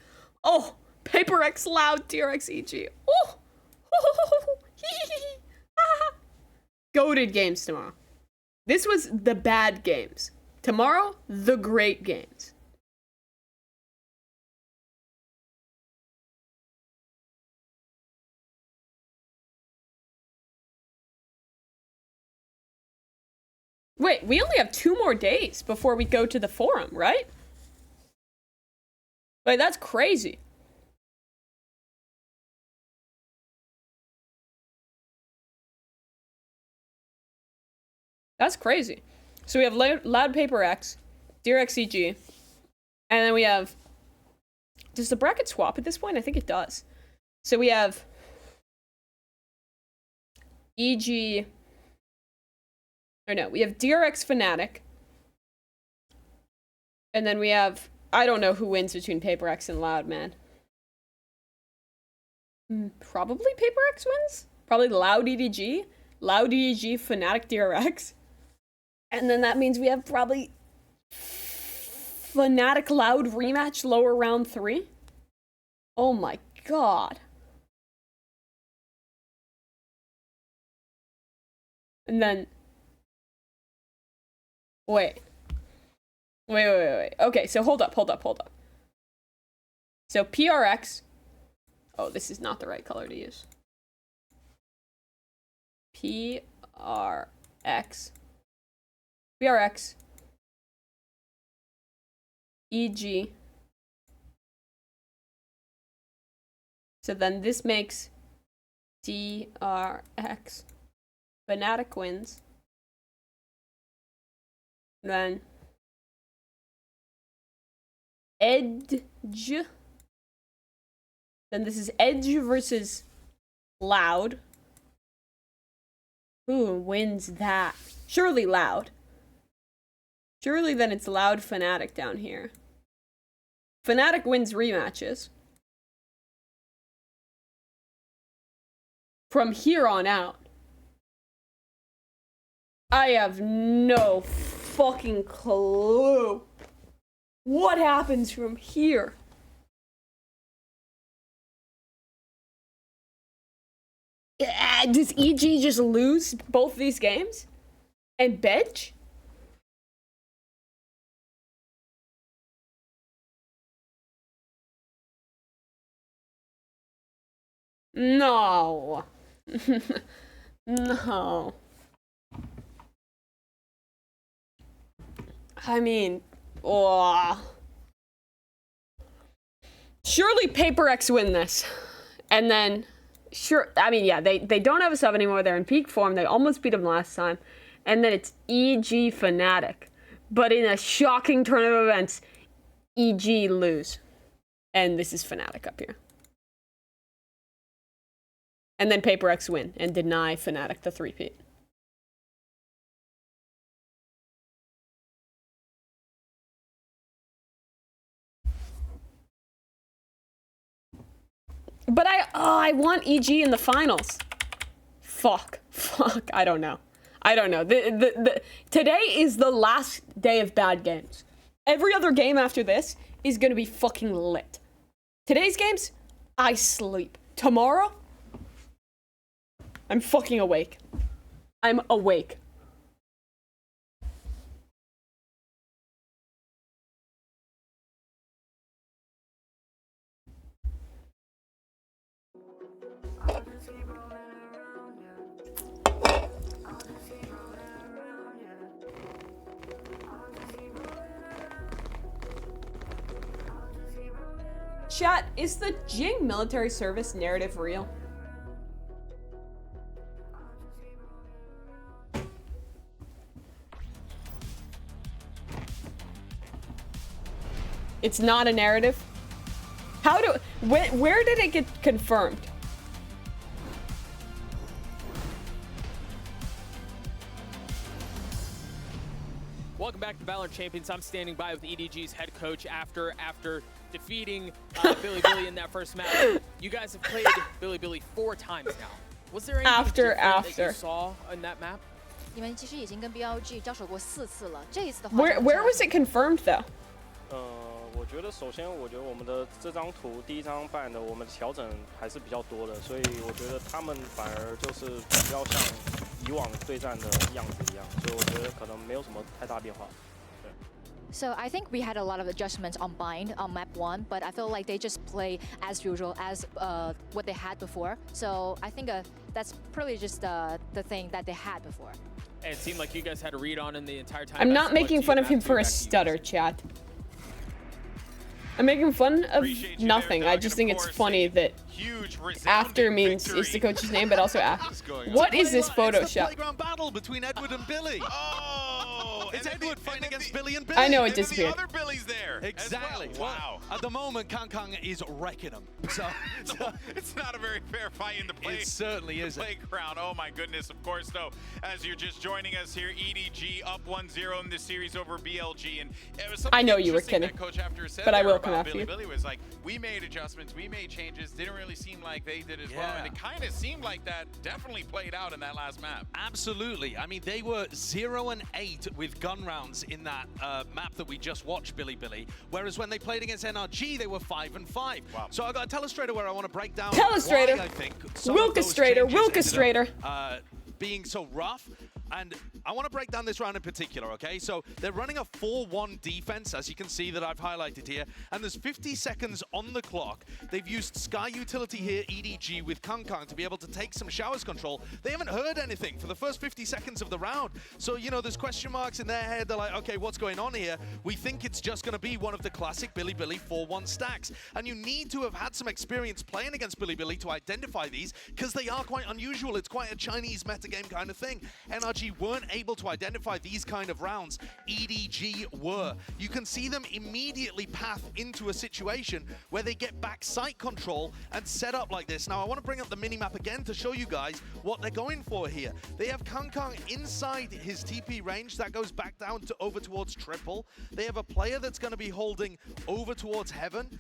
Oh, Paper X Loud, DRX EG. Oh, goated games tomorrow. This was the bad games. Tomorrow, the great games. Wait, we only have 2 more days before we go to the forum, right? Wait, that's crazy. That's crazy. So we have Loud Paper X, DRX EG, and then we have... Does the bracket swap at this point? I think it does. So we have EG... Or no, we have DRX Fnatic. And then we have... I don't know who wins between Paper X and Loud, man. Probably Paper X wins? Probably Loud EDG. Loud EDG, Fnatic DRX. And then that means we have probably... Fnatic Loud rematch lower round 3. Oh my god. And then... Wait. Okay, so hold up. So PRX. Oh, this is not the right color to use. PRX. EG. So then this makes DRX. Fnatic wins. Then Edge. Then this is Edge versus Loud. Who wins that? Surely Loud. Surely then it's Loud Fnatic down here. Fnatic wins rematches. from here on out. I have no fucking clue what happens from here. Does EG just lose both these games and bench? No. No. I mean, surely Paper X win this. And then, sure, I mean, yeah, they don't have a sub anymore. They're in peak form. They almost beat them last time. And then it's EG Fnatic. But in a shocking turn of events, EG lose. And this is Fnatic up here. And then Paper X win and deny Fnatic the 3-peat. But I want EG in the finals. Fuck, I don't know. Today is the last day of bad games. Every other game after this is gonna be fucking lit. Today's games, I sleep. Tomorrow, I'm fucking awake. I'm awake. Chat, is the Jing military service narrative real? It's not a narrative? Where did it get confirmed? Welcome back to Valorant Champions. I'm standing by with EDG's head coach after defeating Billy in that first match. You guys have played Billy 4 times now. Was there anything different that you saw in that map? 你们其实已经跟 BLG 交手过4次了，这一次的话 Where was it confirmed though? 我觉得首先，我觉得我们的这张图第一张扮的，我们调整还是比较多的，所以我觉得他们反而就是比较像以往对战的样子一样，所以我觉得可能没有什么太大变化。对。So I think we had a lot of adjustments on Bind on map 1, but I feel like they just play as usual as what they had before. So I think that's probably just the thing that they had before. And it seemed like you guys had a read on him the entire time. I'm not making fun of him for a stutter, chat. I'm making fun of nothing. I just think it's funny that after means is the coach's name, but also after. What is this Photoshop? Playground battle between Edward and Billy. Oh, it's Edward fighting against Billy and Billy. I know it disappeared. The other Billy's there. Exactly. Well. Wow. At the moment, Kang is wrecking them. So it's not a very fair fight in the play. It certainly isn't. Playground. Oh my goodness. Of course, though, as you're just joining us here, EDG up 1-0 in this series over BLG, and it was something I know you were interesting kidding, that Coach after said but I will about come after Billy. you. Billy was like, we made adjustments, we made changes. Didn't really seem like they did as well, and it kind of seemed like that definitely played out in that last map. Absolutely. I mean, they were 0-8 with gun rounds in that map that we just watched, Billy. Whereas when they played against NRG, they were 5-5. Wow. So I got a telestrator where I want to break down Telestrator. why I think Wilkinstrator. Being so rough. And I want to break down this round in particular, okay? So they're running a 4-1 defense, as you can see that I've highlighted here. And there's 50 seconds on the clock. They've used Sky Utility here, EDG, with Kang to be able to take some showers control. They haven't heard anything for the first 50 seconds of the round. So, you know, there's question marks in their head. They're like, okay, what's going on here? We think it's just going to be one of the classic Billy 4-1 stacks. And you need to have had some experience playing against Billy to identify these, because they are quite unusual. It's quite a Chinese metagame kind of thing. NRG weren't able to identify these kind of rounds. EDG were. You can see them immediately path into a situation where they get back site control and set up like this. Now, I want to bring up the minimap again to show you guys what they're going for here. They have Kang inside his TP range. That goes back down to over towards triple. They have a player that's going to be holding over towards heaven.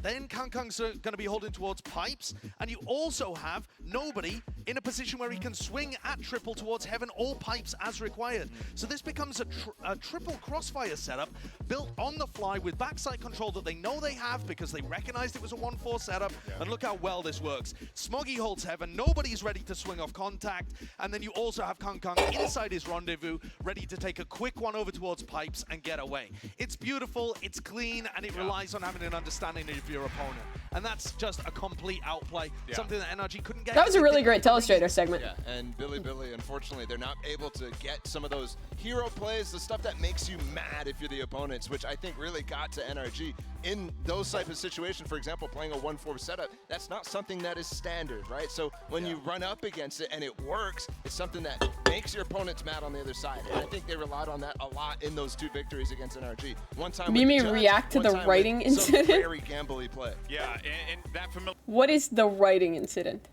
Then Kang's going to be holding towards pipes. And you also have nobody in a position where he can swing at triple towards heaven or pipes as required. So this becomes a triple crossfire setup built on the fly with backside control that they know they have because they recognized it was a 1-4 setup. And look how well this works. Smoggy holds heaven, nobody's ready to swing off contact, and then you also have Kong Kong inside his rendezvous, ready to take a quick one over towards pipes and get away. It's beautiful, it's clean, and it relies on having an understanding of your opponent. And that's just a complete outplay, something that NRG couldn't get. That was a really great Telestrator segment. Yeah, and Billy, unfortunately, they're not able to get some of those hero plays, the stuff that makes you mad if you're the opponents, which I think really got to NRG. In those type of situations, for example, playing a 1-4 setup, that's not something that is standard, right? So when you run up against it and it works, it's something that makes your opponents mad on the other side. And I think they relied on that a lot in those 2 victories against NRG. One time You mean react to the writing incident? Very gambly play. Yeah, and that familiar. What is the writing incident?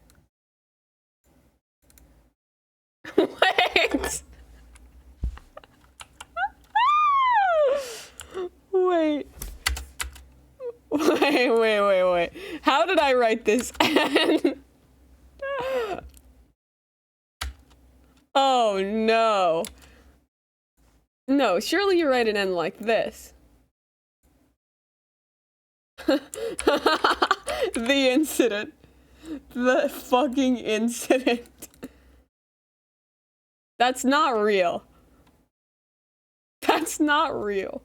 Wait. Wait. Wait. How did I write this? Oh no. No, surely you write an N like this. The incident. The fucking incident. That's not real. That's not real.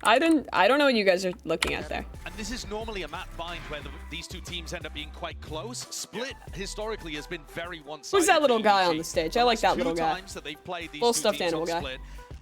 I don't know what you guys are looking at there. And this is normally a map bind where these 2 teams end up being quite close. Split historically has been very one-sided. Who's that little guy on the stage? I like that little guy. Times that they've played these little 2 stuffed teams animal on guy.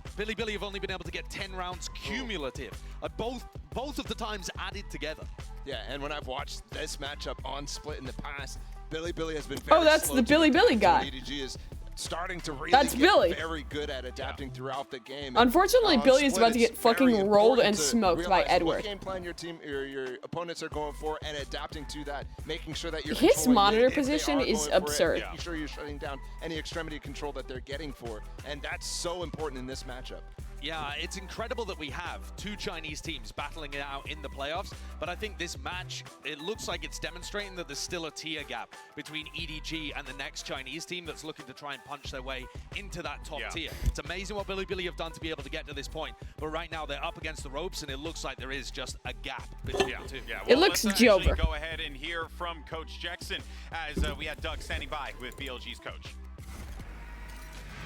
Split. Billy have only been able to get 10 rounds cumulative. Both of the times added together. Yeah, and when I've watched this matchup on Split in the past, Billy has been very Oh, that's slow the to adapt, Billy guy. and EDG is starting to really That's get Billy. very good at adapting throughout the game. Unfortunately, And, Billy is Split, about to get it's fucking very rolled important and to smoked by realize Edward. What game plan your team or your opponents are going for and adapting to that, making sure that you're His controlling monitor it if they position are is going for it, absurd. Making sure you're shutting down any extremity control that they're getting for, and that's so important in this matchup. Yeah, it's incredible that we have 2 Chinese teams battling it out in the playoffs, but I think this match, it looks like it's demonstrating that there's still a tier gap between EDG and the next Chinese team that's looking to try and punch their way into that top tier. It's amazing what Billy have done to be able to get to this point, but right now they're up against the ropes and it looks like there is just a gap between the 2. Yeah, It looks let's actually Jover. go ahead and hear from Coach Jackson as we had Doug standing by with BLG's coach.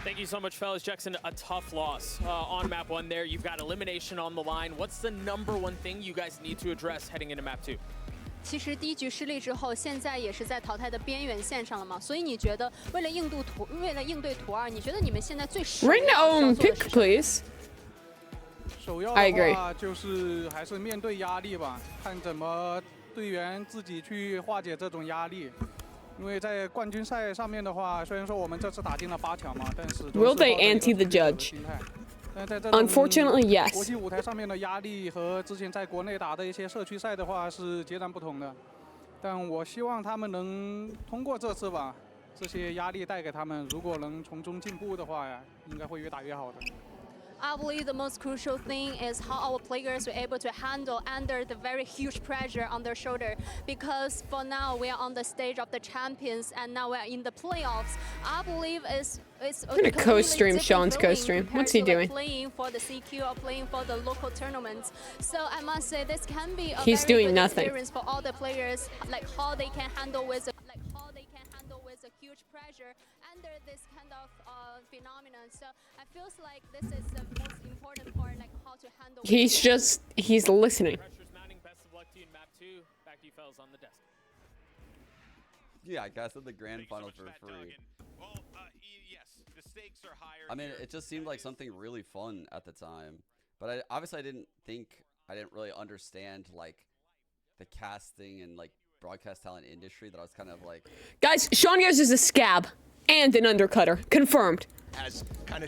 Thank you so much, fellas. Jackson, a tough loss on map 1 there. You've got elimination on the line. What's the #1 thing you guys need to address heading into map 2? 其实第1局失利之后，现在也是在淘汰的边缘线上了嘛。所以你觉得，为了应对图2，你觉得你们现在最首要 Ring 要 own 做的 pick, 是什么？ please. 首要 I 的 agree. 话就是还是面对压力吧，看怎么队员自己去化解这种压力。因为在冠军赛上面的话，虽然说我们这次打进了8强嘛，但是 Will they ante the judge? 但在这种 Unfortunately, yes. 国际舞台上面的压力和之前在国内打的一些社区赛的话是截然不同的。但我希望他们能通过这次吧，这些压力带给他们，如果能从中进步的话呀，应该会越打越好的。 I believe the most crucial thing is how our players were able to handle under the very huge pressure on their shoulder. Because for now we are on the stage of the champions, and now we are in the playoffs. I believe it's I'm gonna co-stream Sean's co-stream. What's he doing? Playing for the CQ or playing for the local tournaments. So I must say this can be a He's very doing good nothing. experience for all the players, like how they can handle with a huge pressure under this kind of phenomenon. So I feel like this is the most important part, like how to handle. He's listening. Pressure's mounting. Best of luck to you in map 2. Back to you fellas on the desk. Yeah, I guess at the grand final for free. Well, yes, the stakes are higher. I mean, it just seemed like something really fun at the time, but obviously I didn't really understand like the casting and like broadcast talent industry, that I was kind of like, Guys, Sean Gears is a scab and an undercutter. Confirmed.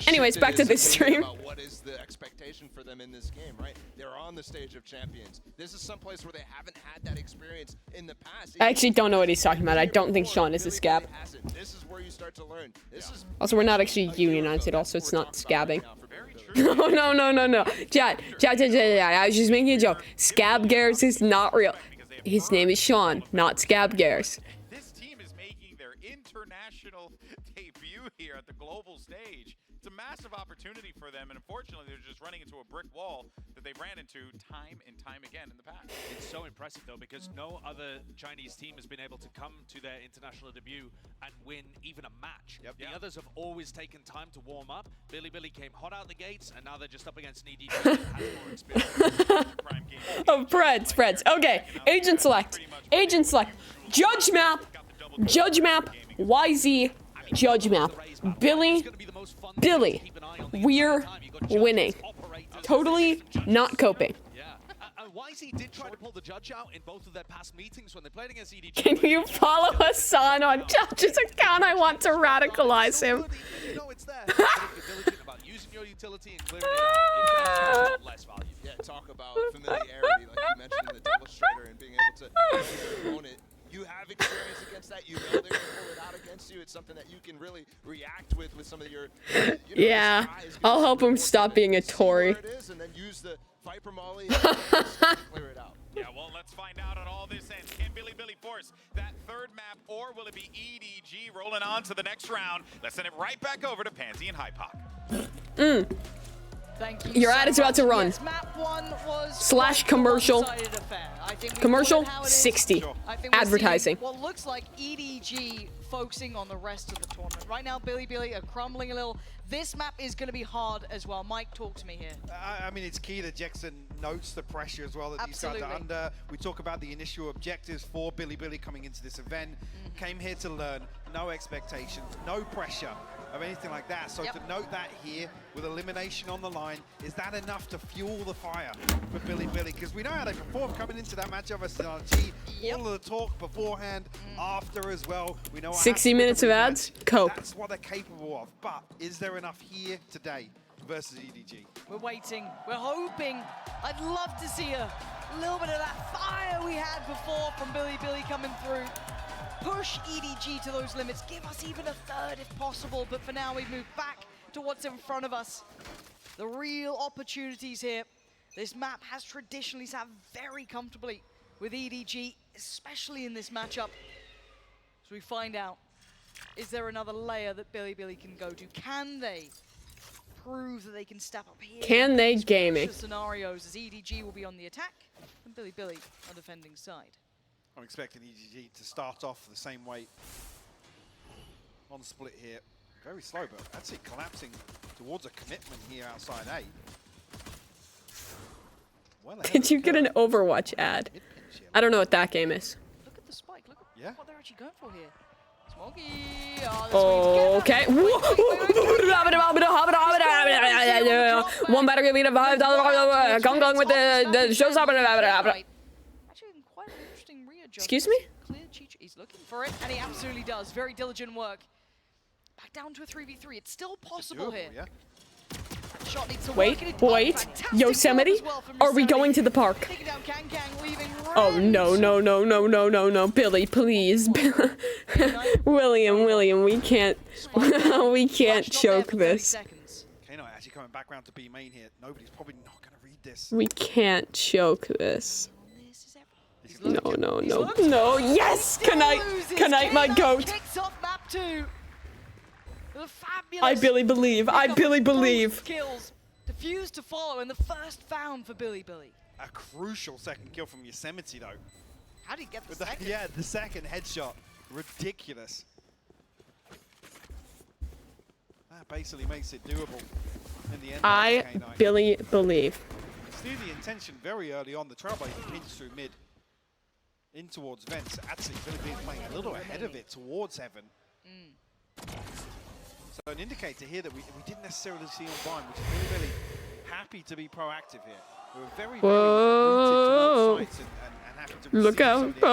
Anyways, back to this stream. About what is the expectation for them in this game, right? They're on the stage of champions. This is some place where they haven't had that experience in the past. I actually don't know what he's talking about. I don't think Sean is a scab. This is where you start to learn. This is Also, we're not actually unionized. Also, it's not scabbing. No. Chat. I was just making a joke. Scab Garris is not real. His name is Sean, not Scab Garris. This team is making their here at the global stage. It's a massive opportunity for them, and unfortunately, they're just running into a brick wall that they've ran into time and time again in the past. It's so impressive, though, because no other Chinese team has been able to come to their international debut and win even a match. Yep. The others have always taken time to warm up. Bilibili came hot out the gates, and now they're just up against an EDG that has more experience. Oh, Freds. Okay, agent select. Judge map. YZ. Judge map. Billy. We're winning. Totally not coping. YZ did try to pull the judge out in both of their past meetings when they played against EDG. Can you follow Hassan on Judge's account? I want to radicalize him. You know it's there. If you're diligent about using your utility and clearing it out, it's less value. Yeah, talk about familiarity, like you mentioned in the demonstrator, and being able to own it. You have experience against that. You know they're going to pull it out against you. It's something that you can really react with some of your. Yeah, I'll help him stop being a Tory. It is, and then use the Viper Molly and clear it out. Yeah, well, let's find out on all this ends. Can Bilibili force that third map, or will it be EDG rolling on to the next round? Let's send it right back over to Pansy and Hypoc. Thank you. Your ad is about to run. Yes, map 1 was Slash commercial. Commercial 60. Advertising. What looks like EDG focusing on the rest of the tournament. Right now, Bilibili are crumbling a little. This map is going to be hard as well. Mike, talk to me here. I mean, it's key that Jackson notes the pressure as well that these guys are under. We talk about the initial objectives for Bilibili coming into this event. Came here to learn, no expectations, no pressure of anything like that. So to note that here with elimination on the line, is that enough to fuel the fire for Bilibili? Because we know how they perform coming into that matchup versus RG. All of the talk beforehand, after as well. We know 60 minutes of ads, cope. That's what they're capable of. But is there enough here today versus EDG? We're waiting. We're hoping. I'd love to see a little bit of that fire we had before from Bilibili coming through. Push EDG to those limits. Give us even a third if possible. But for now, we've moved back to what's in front of us. The real opportunities here. This map has traditionally sat very comfortably with EDG, especially in this matchup. So we find out, is there another layer that Bilibili can go to? Can they prove that they can step up here? Can they game it? Scenarios as EDG will be on the attack and Bilibili on defending side. I'm expecting EDG to start off the same way on split here. Very slow, but actually collapsing towards a commitment here outside A. Well, did you get an Overwatch ad? I don't know what that game is. Look at the spike. Look at what they're actually going for here. Smokey. Oh, okay. One better give me the $5. Gong with the showstopper. Excuse me? He's looking for it, and he absolutely does. Very diligent work. Back down to a 3v3. It's still possible here. Yeah. Shot needs to Wait. Fantastic Yosemite? well Are we going to the park? Taking down Kang, leaving Oh, no. Billy, please. William, we can't choke this. Kano actually coming back round to B main here. Nobody's probably not going to read this. We can't choke this. No. Yes! Kanite, my goat. Kicks off map 2. I Billy believe. Kills. Defuse to follow, and the first found for Bilibili. A crucial second kill from Yosemite, though. How did he get the second? Yeah, the second headshot. Ridiculous. That basically makes it doable in the end. I Billy believe. See the intention very early on. The Trailblazer hints through mid. In towards Vents. Actually, Bilibili playing a little ahead of it towards Heaven. So an indicator here that we didn't necessarily see on Vine, which is Bilibili happy to be proactive here. We were very rooted towards sites and happy to Look out, boy,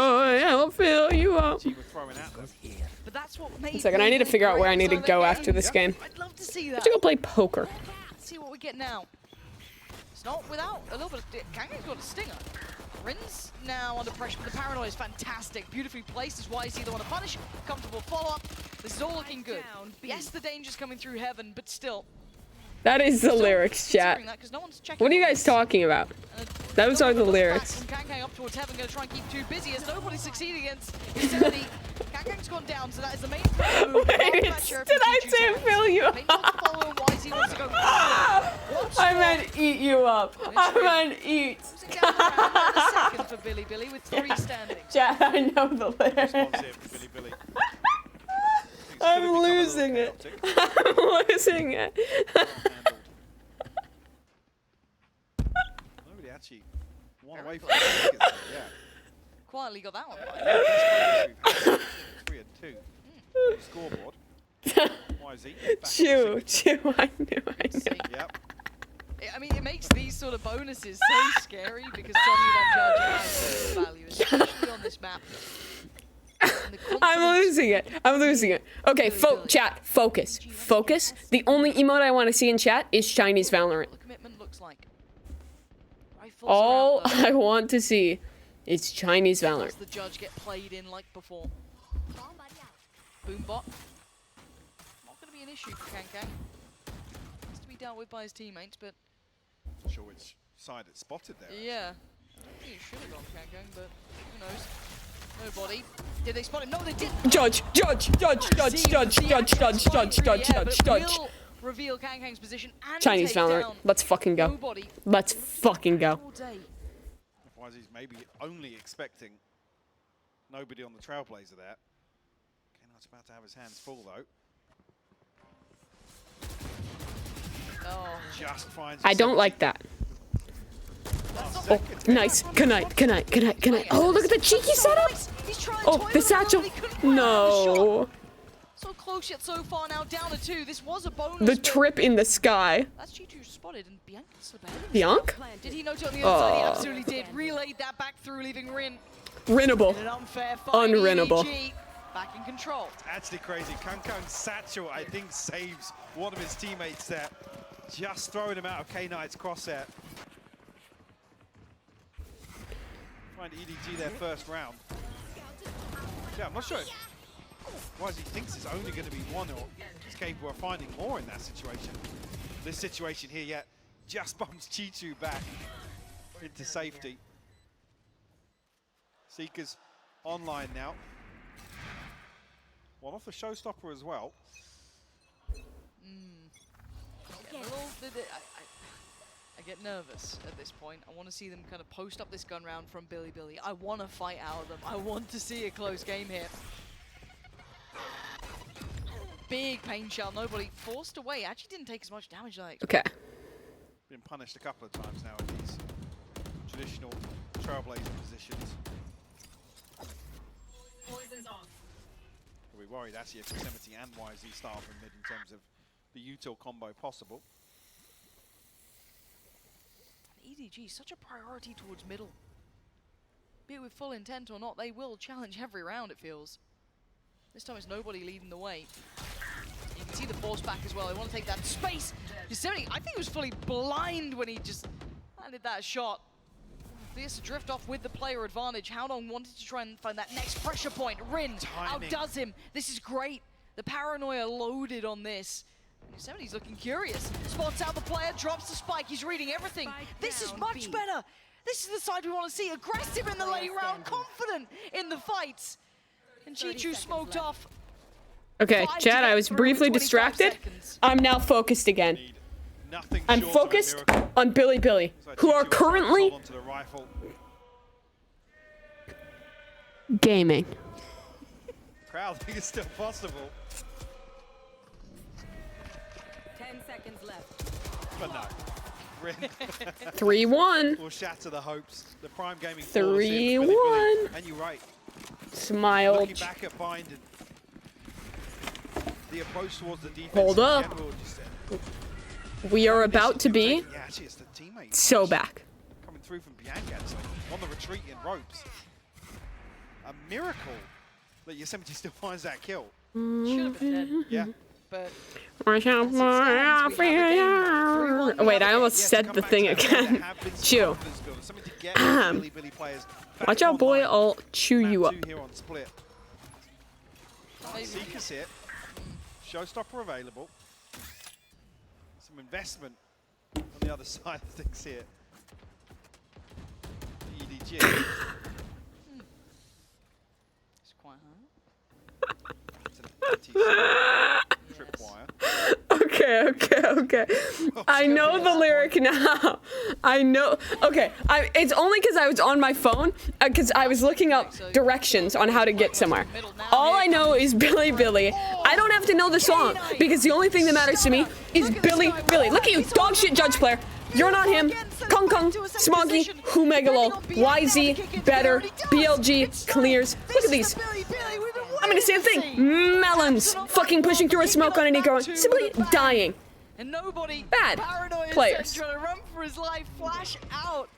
I'll fill you up. But that's what made 1 second, I need to figure out where I need to go after this game. I'd love to see I that. have to go play poker. Let's see what we get now. It's not without a little bit of... Kang's got a stinger. Rins now under pressure, but the paranoia is fantastic. Beautifully placed as YZ the one to punish. Comfortable follow-up. This is all looking good. Yes, the danger's coming through Heaven, but still. That is the lyrics, chat. What are you guys talking about? Those are the lyrics. Kang up towards Heaven, going to try and keep too busy as nobody's succeeding against Yosemite. Kang Smoke's gone down, so that is the main move. Did I say fill you up? I meant eat you up. I meant eat. Second for Billy Billy with 3 standing. Chad, I know the lyrics. I'm losing it. I'm losing it. Nobody actually won away from the yeah. Quietly got that one right. 3 and 2. Scoreboard. YZ. Chew, I knew. Yep. I mean, it makes these sort of bonuses so scary because suddenly that judge has value, especially on this map. I'm losing it. Okay, chat, focus. The only emote I want to see in chat is Chinese Valorant. Commitment looks like. All I want to see is Chinese Valorant. Does the judge get played in like before? Boombot. Not going to be an issue for Kankang. Has to be dealt with by his teammates, but. Not sure which side it spotted there. Yeah. I think it should have gone Kankang, but who knows? Nobody. Did they spot him? No, they didn't. Judge. Will reveal Kankang's position and Chinese take Valorant. down Let's fucking go. nobody. Let's fucking go. YZ's maybe only expecting nobody on the Trailblazer there. K-Knight's about to have his hands full though. Oh. Just finds. I don't like that. Oh, nice. Good night. Oh, look at the cheeky setup. Oh, the satchel. No. So close yet so far now, down to 2. This was a bonus. The trip in the sky. That's G2 spotted and Bianca's the better. Bianca? Did he note it on the other side? He absolutely did. Relayed that back through, leaving Rin. Rinnable. In an unfair fight. Unrinnable. EDG back in control. Actually crazy. Kankang's satchel, I think, saves one of his teammates there. Just throwing him out of K-Knight's crosshair. Find EDG their first round. Yeah, I'm not sure why he thinks it's only going to be one or is capable of finding more in that situation. This situation here yet just bumps Chi-Chu back into safety. Seeker's online now. One off the showstopper as well. I get nervous at this point. I want to see them kind of post up this gun round from Billy Billy. I want to fight out of them. I want to see a close game here. Big pain shell, nobody forced away. Actually didn't take as much damage as I expected. Okay. Been punished a couple of times now in these traditional Trailblazer positions. We're worried actually if Yosemite and YZ start from mid in terms of the util combo possible. EDG, such a priority towards middle. Be it with full intent or not, they will challenge every round, it feels. This time it's nobody leading the way. You can see the force back as well. They want to take that space. Yosemite, I think he was fully blind when he just landed that shot. He has to drift off with the player advantage. Howdong wanted to try and find that next pressure point. Rin outdoes him. This is great. The paranoia loaded on this. Yosemite's looking curious. Spots out the player, drops the spike. He's reading everything. This is much better. This is the side we want to see. Aggressive in the late round, confident in the fights. And Chi-Chu smoked off. Okay, Chad, I was briefly distracted. I'm now focused again. I'm focused on Billy Billy, who are currently gaming. Crowd think it's still possible. 10 seconds left. But no. 3-1. Will shatter the hopes. The Prime Gaming 3-1. And you're right. Smiled. Looking back at Bind and the approach towards the defense. Hold up. We are about to be so back. Coming through from Bianca on the retreat in ropes. A miracle that Yosemite still finds that kill. Should have been dead. Yeah. But wait, I almost said the thing again. Chew. Watch out, boy, I'll chew you up. Seeker's hit. Showstopper available. Some investment on the other side of things here. EDG. It's quite hard. Okay. I know the lyric now. I know. Okay, it's only because I was on my phone, because I was looking up directions on how to get somewhere. All I know is Billy Billy. I don't have to know the song, because the only thing that matters to me is Billy Billy. Look at you, dog shit judge player. You're not him. Kong Kong, Smoggy, Humegalo, YZ, Better, BLG, Clears. Look at these. I'm gonna say the thing. Melons fucking pushing through a smoke on an eco, simply dying. And nobody. Bad players. Trying to run for his life. Flash out.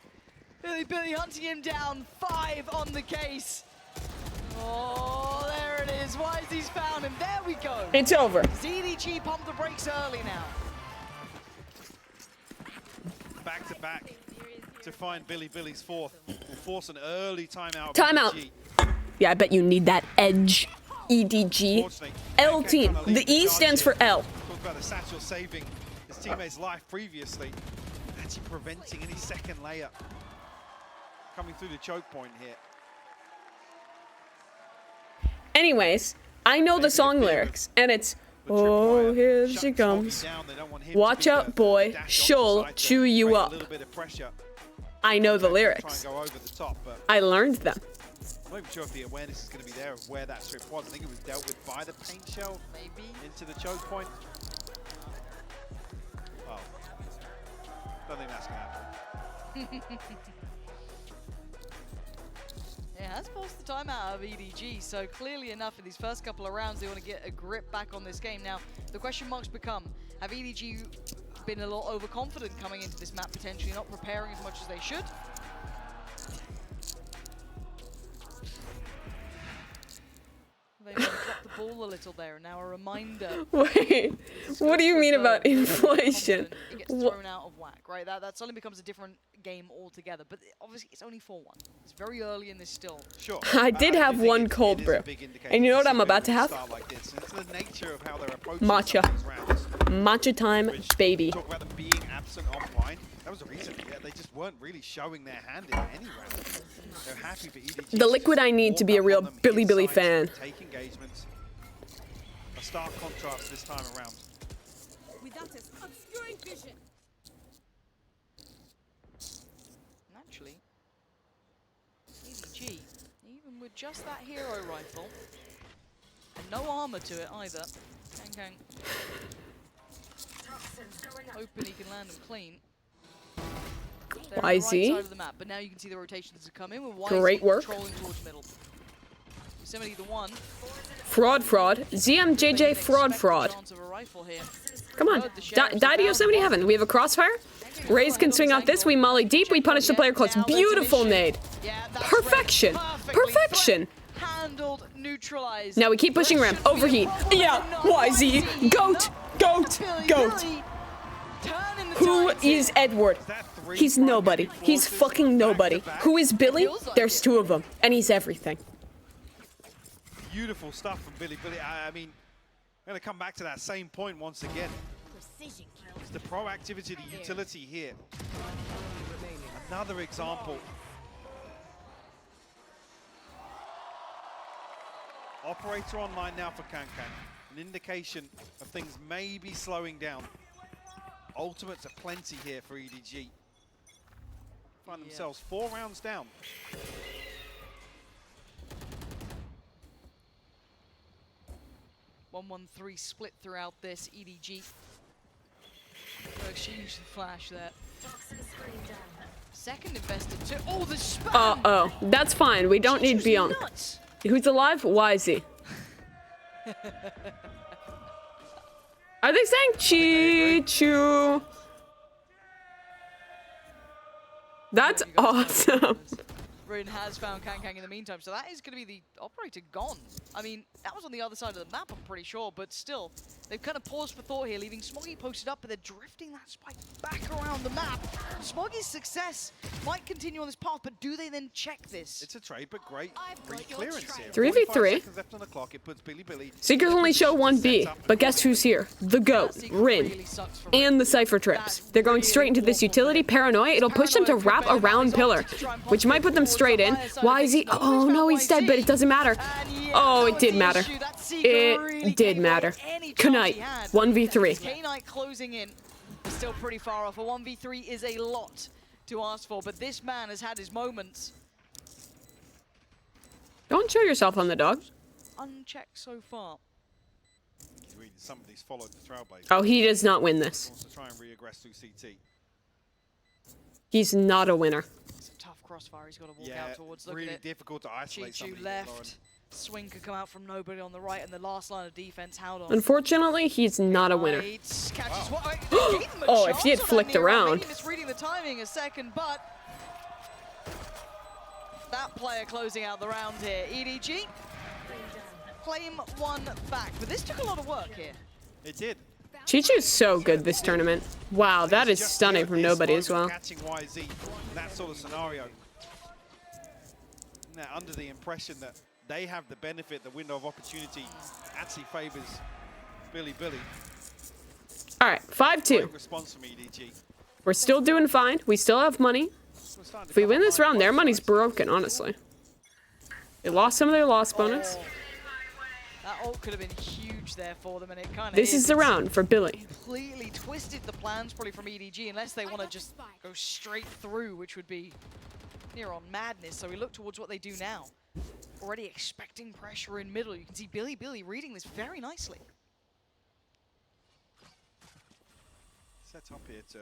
Billy hunting him down. 5 on the case. Oh, there it is. YZ's found him. There we go. It's over. ZDG pumped the brakes early now. Back to back to find Billy's fourth. Will force an early timeout. Timeout. Yeah, I bet you need that edge. EDG. L team. The E stands for L. Talk about the satchel saving his teammate's life previously. Actually preventing any second layup. Coming through the choke point here. Anyways, I know the song lyrics, and it's, oh, here she comes. Watch out, boy. She'll chew you up. I know the lyrics. I learned them. I'm not even sure if the awareness is going to be there of where that strip was. I think it was dealt with by the paint shell, maybe, into the choke point. Oh. Don't think that's going to happen. It has forced the timeout of EDG, so clearly enough in these first couple of rounds they want to get a grip back on this game. Now, the question marks become, have EDG been a little overconfident coming into this map, potentially not preparing as much as they should? They might have dropped the ball a little there, and now a reminder. Wait, what do you mean about inflation? It gets thrown out of whack, right? That suddenly becomes a different game altogether, but obviously it's only 4-1. It's very early in this still. Sure. I did have one cold brew, and you know what I'm about to have? Matcha. Matcha time, baby. Talk about them being absent offline. That was the reason. Yeah, they just weren't really showing their hand in any round. They're happy for EDG. The liquid I need to be a real Billy Billy fan. Take engagements. A stark contrast this time around. Without us obscuring vision. Naturally, EDG, even with just that hero rifle, and no armor to it either, Kang hoping he can land them clean. They're on the right side of the map, but now you can see the rotations that come in with YZ Great work. controlling towards middle. Yosemite the one. Fraud. ZMJJ fraud. Come on. Die to Yosemite Heaven. We have a crossfire. Raze can swing out this. We molly deep. We punish the player close. Beautiful nade. Perfection. Perfection. Handled, neutralized. Now we keep pushing ramp. Overheat. Yeah. YZ. Goat. Who is Edward? He's nobody. He's fucking nobody. Who is Billy? There's 2 of them. And he's everything. Beautiful stuff from Billy. I mean, I'm going to come back to that same point once again. It's the proactivity, the utility here. Another example. Operator online now for Kang. An indication of things may be slowing down. Ultimates are plenty here for EDG. Find themselves 4 rounds down. 1-1-3 split throughout this. EDG. Exchange the flash there. Second invested too. Oh, the spam! Oh, that's fine. We don't need Beyond. Who's alive? YZ. Are they saying Chi-Chu? That's awesome. Rin has found Kang in the meantime, so that is going to be the operator gone. I mean, that was on the other side of the map, I'm pretty sure, but still, they've kind of paused for thought here, leaving Smoggy posted up, but they're drifting that spike back around the map. Smoggy's success might continue on this path, but do they then check this? It's a trade, but great clearance here. 3v3. Left on the clock. It puts Billy. Seekers only show 1B, but guess who's here? The GOAT, Rin, and the Cypher Trips. They're going straight into this utility, Paranoia. It'll push them to wrap around Pillar, which might put them straight in. Why is he? Oh no, he's dead, but it doesn't matter. Oh, it did matter. It did matter. Knight, 1v3. K-Knight closing in. Still pretty far off. A 1v3 is a lot to ask for, but this man has had his moments. Don't show yourself on the dog. Unchecked so far. Somebody's followed the trailblazer. Oh, he does not win this. Wants to try and re-aggress through CT. He's not a winner. It's a tough crossfire he's got to walk out towards. Look really at it. difficult to isolate somebody. left. Swing could come out from nobody on the right, and the last line of defense held on. Unfortunately, he's not a winner. Oh, if he had flicked around. Maybe misreading the timing a second, but that player closing out the round here. EDG claim one back, but this took a lot of work here. It did. Chi-Chu's so good this tournament. Wow, that is stunning from nobody as well. Catching YZ in that sort of scenario. Now, under the impression that they have the benefit, the window of opportunity actually favors Billy. All right, 5-2. Great response from EDG. We're still doing fine. We still have money. If we win this round, their money's broken, honestly. They lost some of their loss bonus. That ult could have been huge there for them, and it kind of This is the round for Billy. Completely twisted the plans probably from EDG, unless they want to just go straight through, which would be near on madness. So we look towards what they do now. Already expecting pressure in middle. You can see Billy reading this very nicely. Set up here to...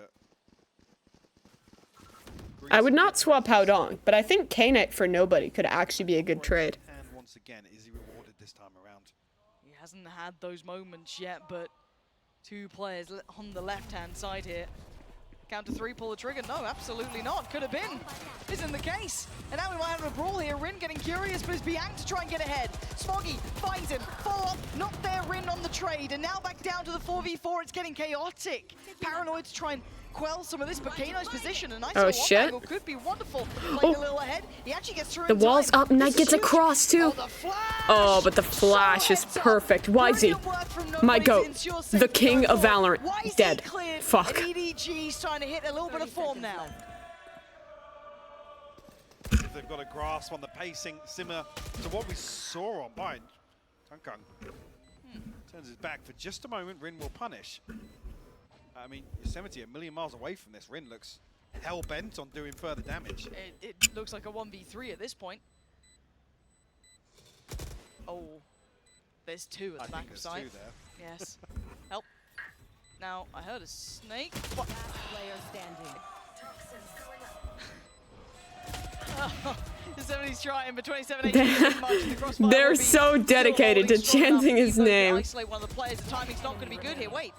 I would not swap Hao Dong, but I think K-Knight for nobody could actually be a good trade. And once again, is he rewarded this time around? He hasn't had those moments yet, but two players on the left-hand side here. Count to three, pull the trigger. No, absolutely not. Could have been. Isn't the case. And now we might have a brawl here. Rin getting curious, but it's Bianc to try and get ahead. Smoggy finds him. Follow up. Not there, Rin on the trade. And now back down to the 4v4. It's getting chaotic. Paranoid to try and quell some of this, but Kano's position, a nice shit. angle could be wonderful. Playing a little ahead. He actually gets through The in wall's time. up, Knight This gets is huge. across too. Oh, but the flash is perfect. YZ, my goat, the king of Valorant, dead. Fuck. And EDG's trying to hit a little bit of form now. If they've got a grasp on the pacing, similar to what we saw on Bind. Tunkung turns his back for just a moment. Rin will punish. I mean, Yosemite a million miles away from this. Rin looks hell-bent on doing further damage. It looks like a 1v3 at this point. Oh, there's two at the back of sight. Two there. Yes. Help. Now, I heard a snake. What? Player standing. Yosemites trying, but 27-18. They're so dedicated to chanting his name. Isolate one of the players. The timing's not going to be good here. Wait.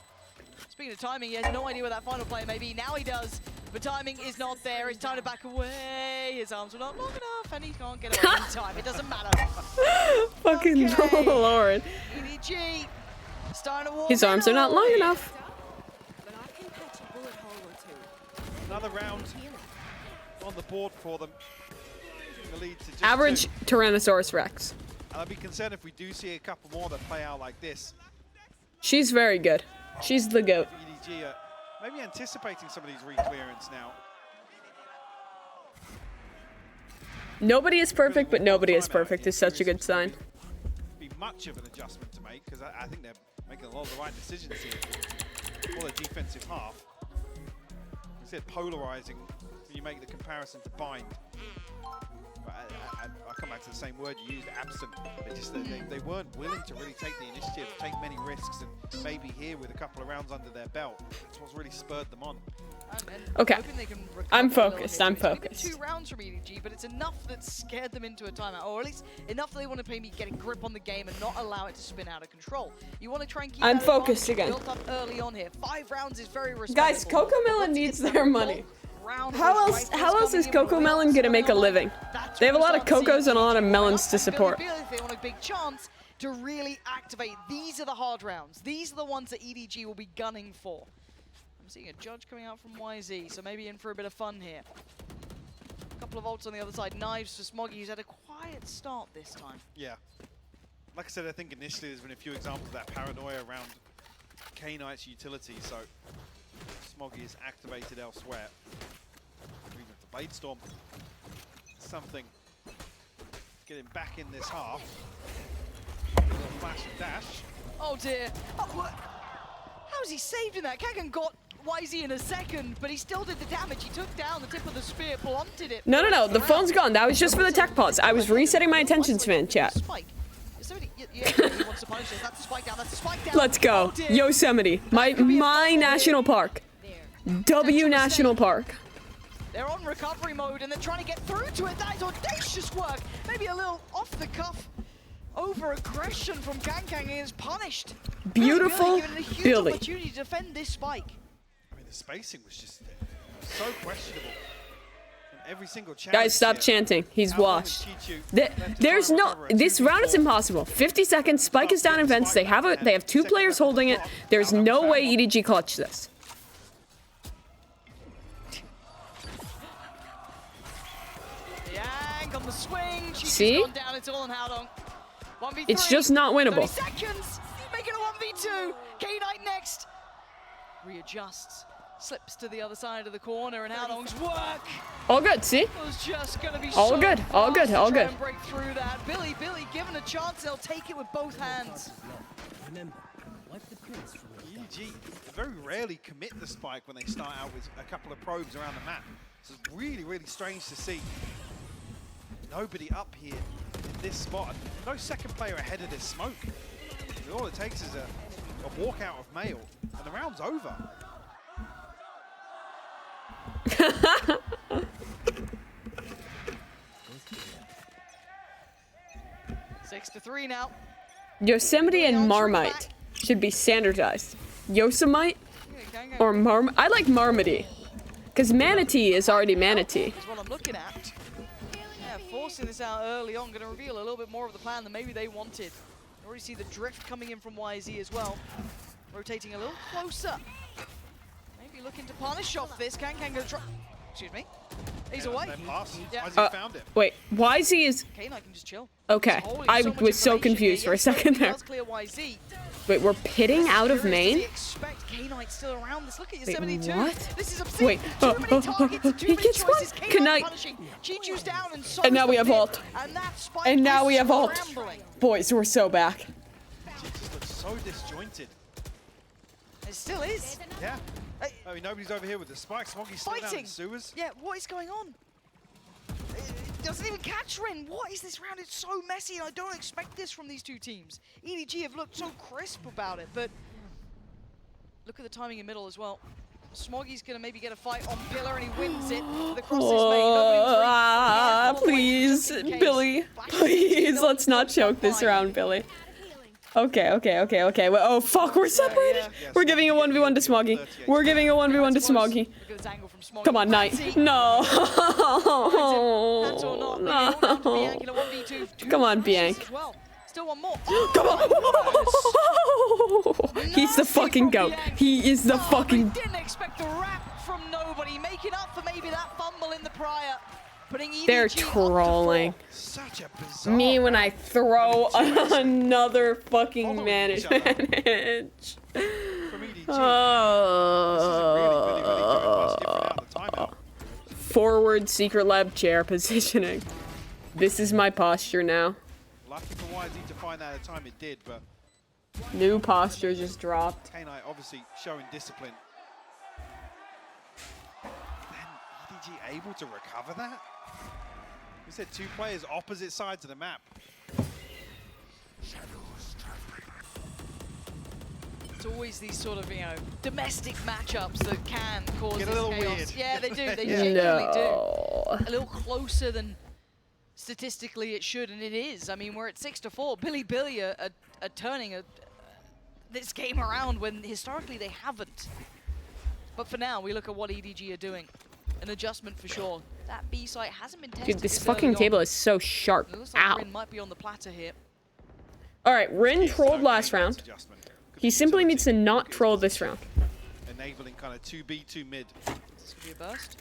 Speaking of timing, he has no idea where that final player may be. Now he does, but timing is not there. It's time to back away. His arms were not long enough, and he can't get away in time. It doesn't matter. Fucking Lord. EDG starting to walk. His arms are not long enough. Another round on the board for them. The lead to just Average Tyrannosaurus Rex. And I'd be concerned if we do see a couple more that play out like this. She's very good. She's the goat. EDG maybe anticipating some of these re-clearance now. Nobody is perfect, but nobody is perfect is such a good sign. Be much of an adjustment to make because I think they're making a lot of the right decisions here for the defensive half. I said polarizing when you make the comparison to Bind. I'll come back to the same word you used, absent. They weren't willing to really take the initiative, take many risks, and maybe here with a couple of rounds under their belt, that's what's really spurred them on. Okay, I'm focused, I'm focused. 2 rounds from EDG, but it's enough that scared them into a timeout, or at least enough that they want to maybe get a grip on the game and not allow it to spin out of control. You want to try and keep I'm that focused advantage again. built up early on here. 5 rounds is very respectable. Guys, Coco Melon needs their money. How else is Coco Melon gonna make a living? They have a lot of cocos and a lot of melons to support. If they want a big chance to really activate, these are the hard rounds. These are the ones that EDG will be gunning for. I'm seeing a judge coming out from YZ, so maybe in for a bit of fun here. A couple of ults on the other side. Knives for Smoggy, who's had a quiet start this time. Yeah. Like I said, I think initially there's been a few examples of that paranoia around K-Knight's utility, so Smoggy is activated elsewhere. Even if the Blade Storm something. Getting back in this half. A little flash and dash. Oh dear. Oh, how's he saved in that? Kagan got YZ in a second, but he still did the damage. He took down the tip of the spear, blunted it. No. The phone's gone. That was just for the tech pause. I was resetting my attention span, chat. Let's go. Yosemite. My national park. W National Park. They're on recovery mode and they're trying to get through to it. That is audacious work. Maybe a little off the cuff over aggression from Kang is punished. Beautiful given a huge Billy. opportunity to defend this spike. I mean, the spacing was just so questionable. From every single Guys, stop chanting. He's washed. There's no. This round is impossible. 50 seconds. Spike is down in vents. They have 2 players holding it. There's no way EDG clutch this. Yang on the swing. See? Gone down. It's all on Howdong. 1v3. It's just not winnable. 30 seconds. Make it a 1v2. K-Knight next. Readjusts. Slips to the other side of the corner, and Howdong's work. All good, see? Was just gonna be All so good, all good, fast all to try good. and break through that. Billy given a chance, they'll take it with both hands. EDG very rarely commit the spike when they start out with a couple of probes around the map. So it's really, really strange to see nobody up here in this spot. No second player ahead of this smoke. All it takes is a walkout of Mail, and the round's over. 6-3 now. Yosemite and Marmite should be standardized. Yosemite or I like Marmite. Because Manatee is already Manatee. That's what I'm looking at. Yeah, forcing this out early on, going to reveal a little bit more of the plan than maybe they wanted. You already see the drift coming in from YZ as well. Rotating a little closer. Maybe looking to punish off this. Kang going to try. Excuse me. He's away. Yeah. Found it. Wait, YZ is... K-Knight can just chill. Okay, I was so confused for a second there. Wait, we're pitting out of main? Wait, what? Wait, he gets one? Good night. And now we have ult. And now we have ult. Boys, we're so back. It just looks so disjointed. It still is. Yeah. I mean, nobody's over here with the spike. Smoggy's still down in the sewers. Yeah, what is going on? It doesn't even catch Rin. What is this round? It's so messy, and I don't expect this from these two teams. EDG have looked so crisp about it, but look at the timing in middle as well. Smoggy's gonna maybe get a fight on Pillar, and he wins it. The cross is made. Please, Billy. Please, let's not choke this round, Billy. Okay. Wait, oh, fuck, we're separated. We're giving a 1v1 to Smoggy. We're giving a 1v1 to Smoggy. Come on, Knight. No. No. Come on, Bianc. Still one more. Come on. He's the fucking goat. He is the fucking... Didn't expect a wrap from nobody. Making up for maybe that fumble in the prior. They're trolling. Such a bizarre me when I throw another fucking manage. Forward secret lab chair positioning. This is my posture now. Lucky for YZ to find that at the time it did, but new posture just dropped. K-Knight obviously showing discipline. Then EDG able to recover that? We said 2 players opposite sides of the map. It's always these sort of, domestic matchups that can cause Get a little chaos. weird. Yeah, they do. They genuinely do. A little closer than statistically it should, and it is. I mean, we're at 6-4. Billy are turning this game around when historically they haven't. But for now, we look at what EDG are doing. An adjustment for sure. That B site hasn't been tested. Dude, this fucking table is so sharp. It looks like Ow. Rin might be on the platter here. Alright, Rin trolled last round. He simply needs to not troll this round. Enabling kind of 2B, 2 mid. This could be a burst.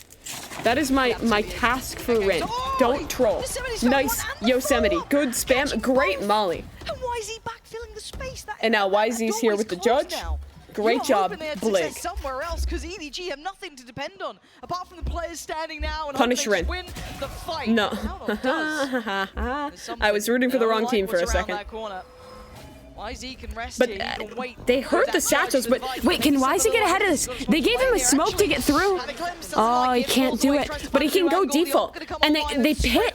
That is my task for Rin. Don't troll. Nice Yosemite. Good spam. Great Molly. And YZ backfilling the space. And now YZ's here with the judge. Great job, Blig. Somewhere else, because EDG have nothing to depend on apart from the players standing now and Punish Rin. win the fight. No. I was rooting for the wrong team for a second. YZ can rest But here. You can wait they hurt the Satchels, but wait, can YZ get ahead of this? They gave him a smoke to get through. Oh, he can't do it, but he can go default. And they pit.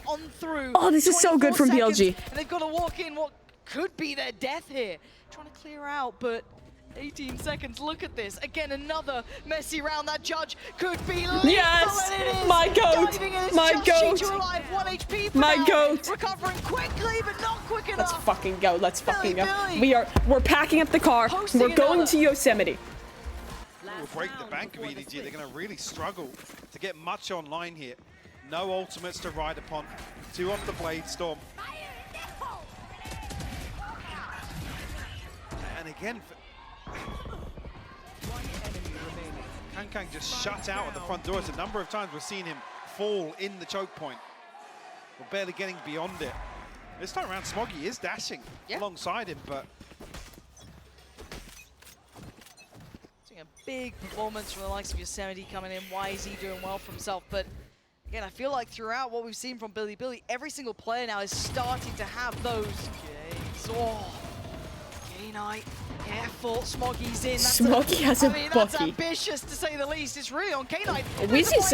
Oh, this is so good from BLG. And they've got to walk in what could be their death here. Trying to clear out, but 18 seconds, look at this. Again, another messy round. That judge could be lethal. Yes! And it is. My goat! My goat! Alive, 1 HP for My now. goat! Recovering quickly, but not quick enough. Let's fucking go. Let's fucking go. We're packing up the car. We're going to Yosemite. Will break the bank of EDG. They're going to really struggle to get much online here. No ultimates to ride upon. 2 off the Blade Storm. And again, Kankang just shut out at the front doors. A number of times we've seen him fall in the choke point. We're barely getting beyond it. This time around, Smoggy is dashing alongside him, but a big performance from the likes of Yosemite coming in. YZ doing well for himself, but again, I feel like throughout what we've seen from Billy, every single player now is starting to have those games. Oh, K-Knight, careful, Smoggy's in. Smoggy has a that's bucky. ambitious to say the least. It's really on K-Knight. Weezy's,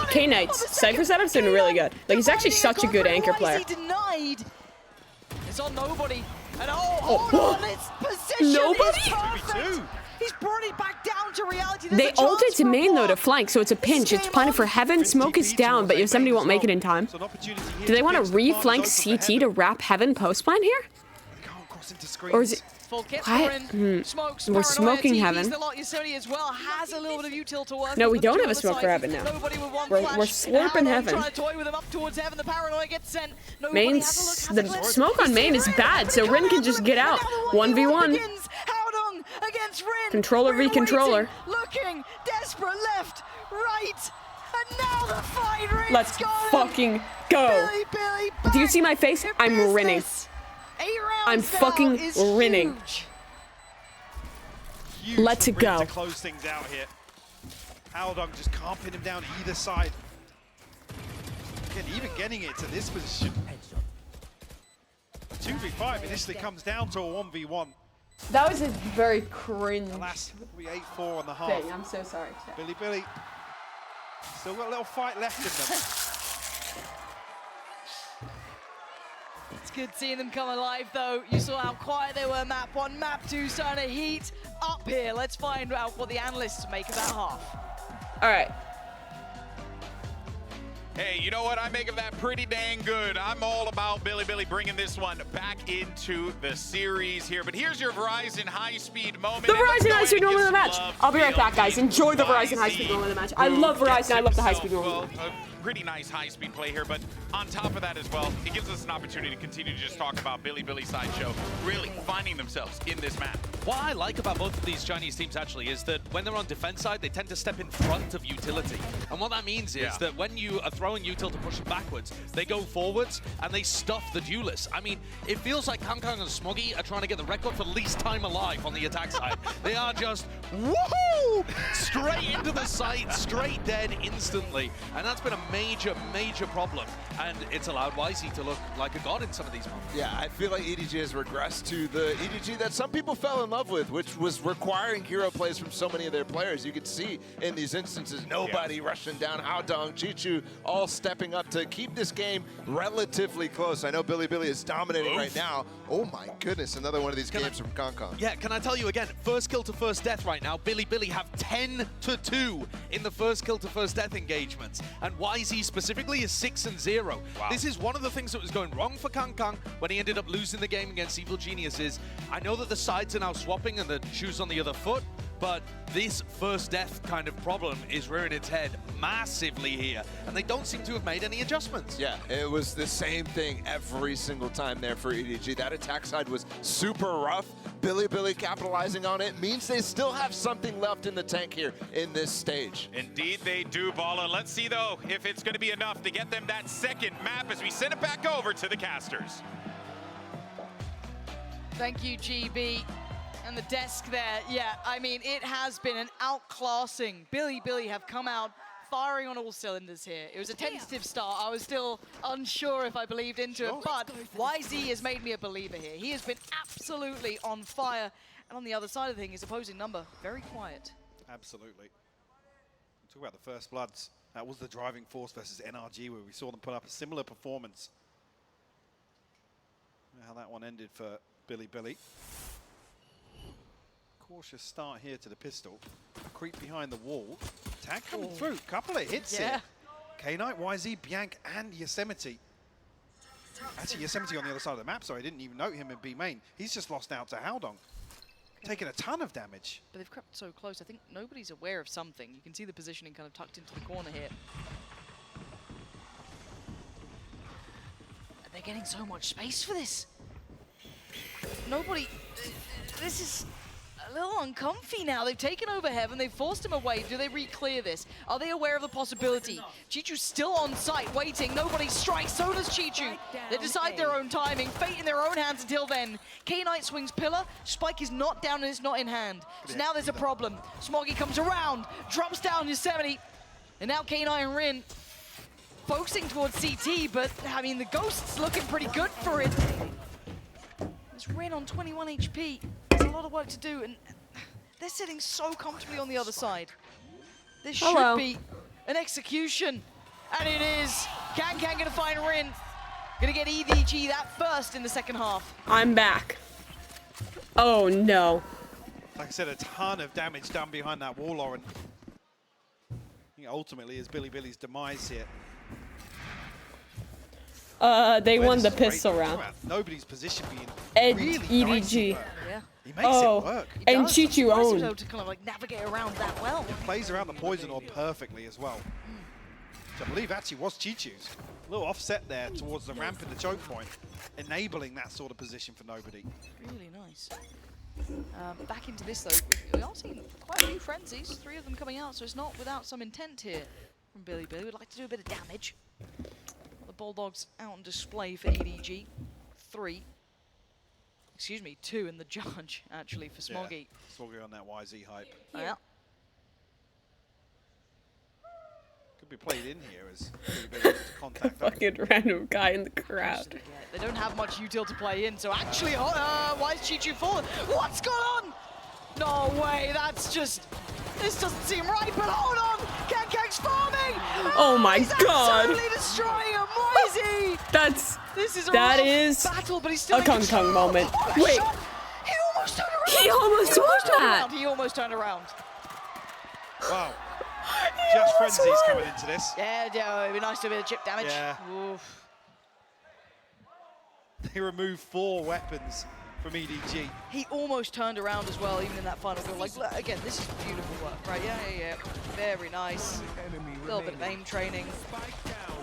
K-Knight's Cypher setup's doing really good. Like, he's actually such a good anchor player. Denied. It's on nobody. And hold on, its position Nobody? is perfect. He's brought it back down to reality. They ulted to main though to flank, so it's a pinch. It's planted for Heaven. Smoke is down, but Yosemite won't make it in time. Do they want to re-flank CT to wrap Heaven post plan here? Or is it? What? We're smoking Heaven. No, we don't have a smoke for Heaven now. We're slurping Heaven. Main's the smoke on main is bad, so Rin can just get out. 1v1. Controller v controller. Looking desperate left, right, and now the fight. Let's fucking go. Do you see my face? I'm rinning. I'm fucking rinning. Let's go. To close things out here. Aldong just can't pin him down either side. Again, even getting it to this position. 2v5 initially comes down to a 1v1. That was a very cringe Alas, we 8-4 on the half. thing. I'm so sorry. Billy. Still got a little fight left in them. It's good seeing them come alive, though. You saw how quiet they were, map 1. Map 2 starting to heat up here. Let's find out what the analysts make of that half. All right. Hey, you know what? I make of that pretty dang good. I'm all about Billy bringing this one back into the series here. But here's your Verizon high-speed moment. The Verizon high-speed moment of the match. I'll be right back, guys. Enjoy the Verizon high-speed moment of the match. I love Verizon. I love the high-speed moment of the match. Pretty nice high-speed play here, but on top of that as well, it gives us an opportunity to continue to just talk about Billy Sideshow really finding themselves in this map. What I like about both of these Chinese teams actually is that when they're on defense side, they tend to step in front of utility. And what that means is that when you are throwing util to push them backwards, they go forwards and they stuff the duelists. I mean, it feels like Kankang and Smoggy are trying to get the record for least time alive on the attack side. They are just, woohoo! Straight into the site, straight dead instantly. And that's been a major problem, and it's allowed YZ to look like a god in some of these moments. Yeah, I feel like EDG has regressed to the EDG that some people fell in love with, which was requiring hero plays from so many of their players. You could see in these instances, nobody rushing down, Haodong, Chichu, all stepping up to keep this game relatively close. I know Billy is dominating right now. Oh my goodness, another one of these games from Kankang. Yeah, can I tell you again, first kill to first death right now, Billy have 10-2 in the first kill to first death engagements, and YZ specifically is 6-0. Wow. This is one of the things that was going wrong for Kankang when he ended up losing the game against Evil Geniuses. I know that the sides are now swapping and the shoes on the other foot, but this first death kind of problem is rearing its head massively here, and they don't seem to have made any adjustments. Yeah, it was the same thing every single time there for EDG. That attack side was super rough. Billy capitalizing on it means they still have something left in the tank here in this stage. Indeed they do, Balla. Let's see, though, if it's going to be enough to get them that second map as we send it back over to the casters. Thank you, GB. And the desk there, yeah, I mean, it has been an outclassing. Billy have come out firing on all cylinders here. It was a tentative start. I was still unsure if I believed into it, but YZ has made me a believer here. He has been absolutely on fire. And on the other side of the thing, his opposing number, very quiet. Absolutely. Talk about the First Bloods. That was the driving force versus NRG, where we saw them put up a similar performance. How that one ended for Billy. Cautious start here to the pistol. Creep behind the wall. Tag coming through. Couple of hits here. K-Knight, YZ, Bianc, and Yosemite. Actually, Yosemite on the other side of the map, sorry. I didn't even note him in B main. He's just lost out to Haldong. Taking a ton of damage. But they've crept so close. I think nobody's aware of something. You can see the positioning kind of tucked into the corner here. And they're getting so much space for this. Nobody... This is a little uncomfy now. They've taken over Heaven. They've forced him away. Do they re-clear this? Are they aware of the possibility? Chichu's still on site, waiting. Nobody strikes. So does Chichu. They decide their own timing. Fate in their own hands until then. K-Knight swings pillar. Spike is not down and it's not in hand. So now there's a problem. Smoggy comes around, drops down Yosemite. And now K-Knight and Rin focusing towards CT, but I mean, the Ghost's looking pretty good for it. There's Rin on 21 HP. There's a lot of work to do, and they're sitting so comfortably on the other side. This should be an execution, and it is. Can gonna find Rin. Gonna get EDG that first in the second half. I'm back. Oh no. Like I said, a ton of damage done behind that wall, Lauren. I think ultimately is Billy's demise here. They won the pistol round. Nobody's position being and really EDG. Yeah. He makes it work. And Chichu owned. To kind of like navigate around that well. He plays around the poison orb perfectly as well. Which I believe actually was Chichu's. A little offset there towards the ramp in the choke point, enabling that sort of position for nobody. Really nice. Back into this though, we are seeing quite a few frenzies, 3 of them coming out, so it's not without some intent here from Billy. Would like to do a bit of damage. The Bulldogs out on display for EDG. 3. Excuse me, 2 in the judge, actually, for Smoggy. Yeah, Smoggy on that YZ hype. Yeah. Could be played in here as contact. Fucking random guy in the crowd. They don't have much util to play in, so actually, why is Chichu falling? What's going on? No way, that's just... This doesn't seem right, but hold on! Kankang's farming! Oh my he's god! Absolutely destroying him! That's... This is a that rough is battle, but he's still a Kung Kung moment. Oh, Wait. He almost turned around! He almost won that! He almost turned around. Wow. Just Frenzy's coming into this. Yeah, it'd be nice to have a bit of chip damage. Yeah. Oof. They removed 4 weapons from EDG. He almost turned around as well, even in that final goal. Like, look, again, this is beautiful work, right? Yeah. Very nice. A little bit of aim training.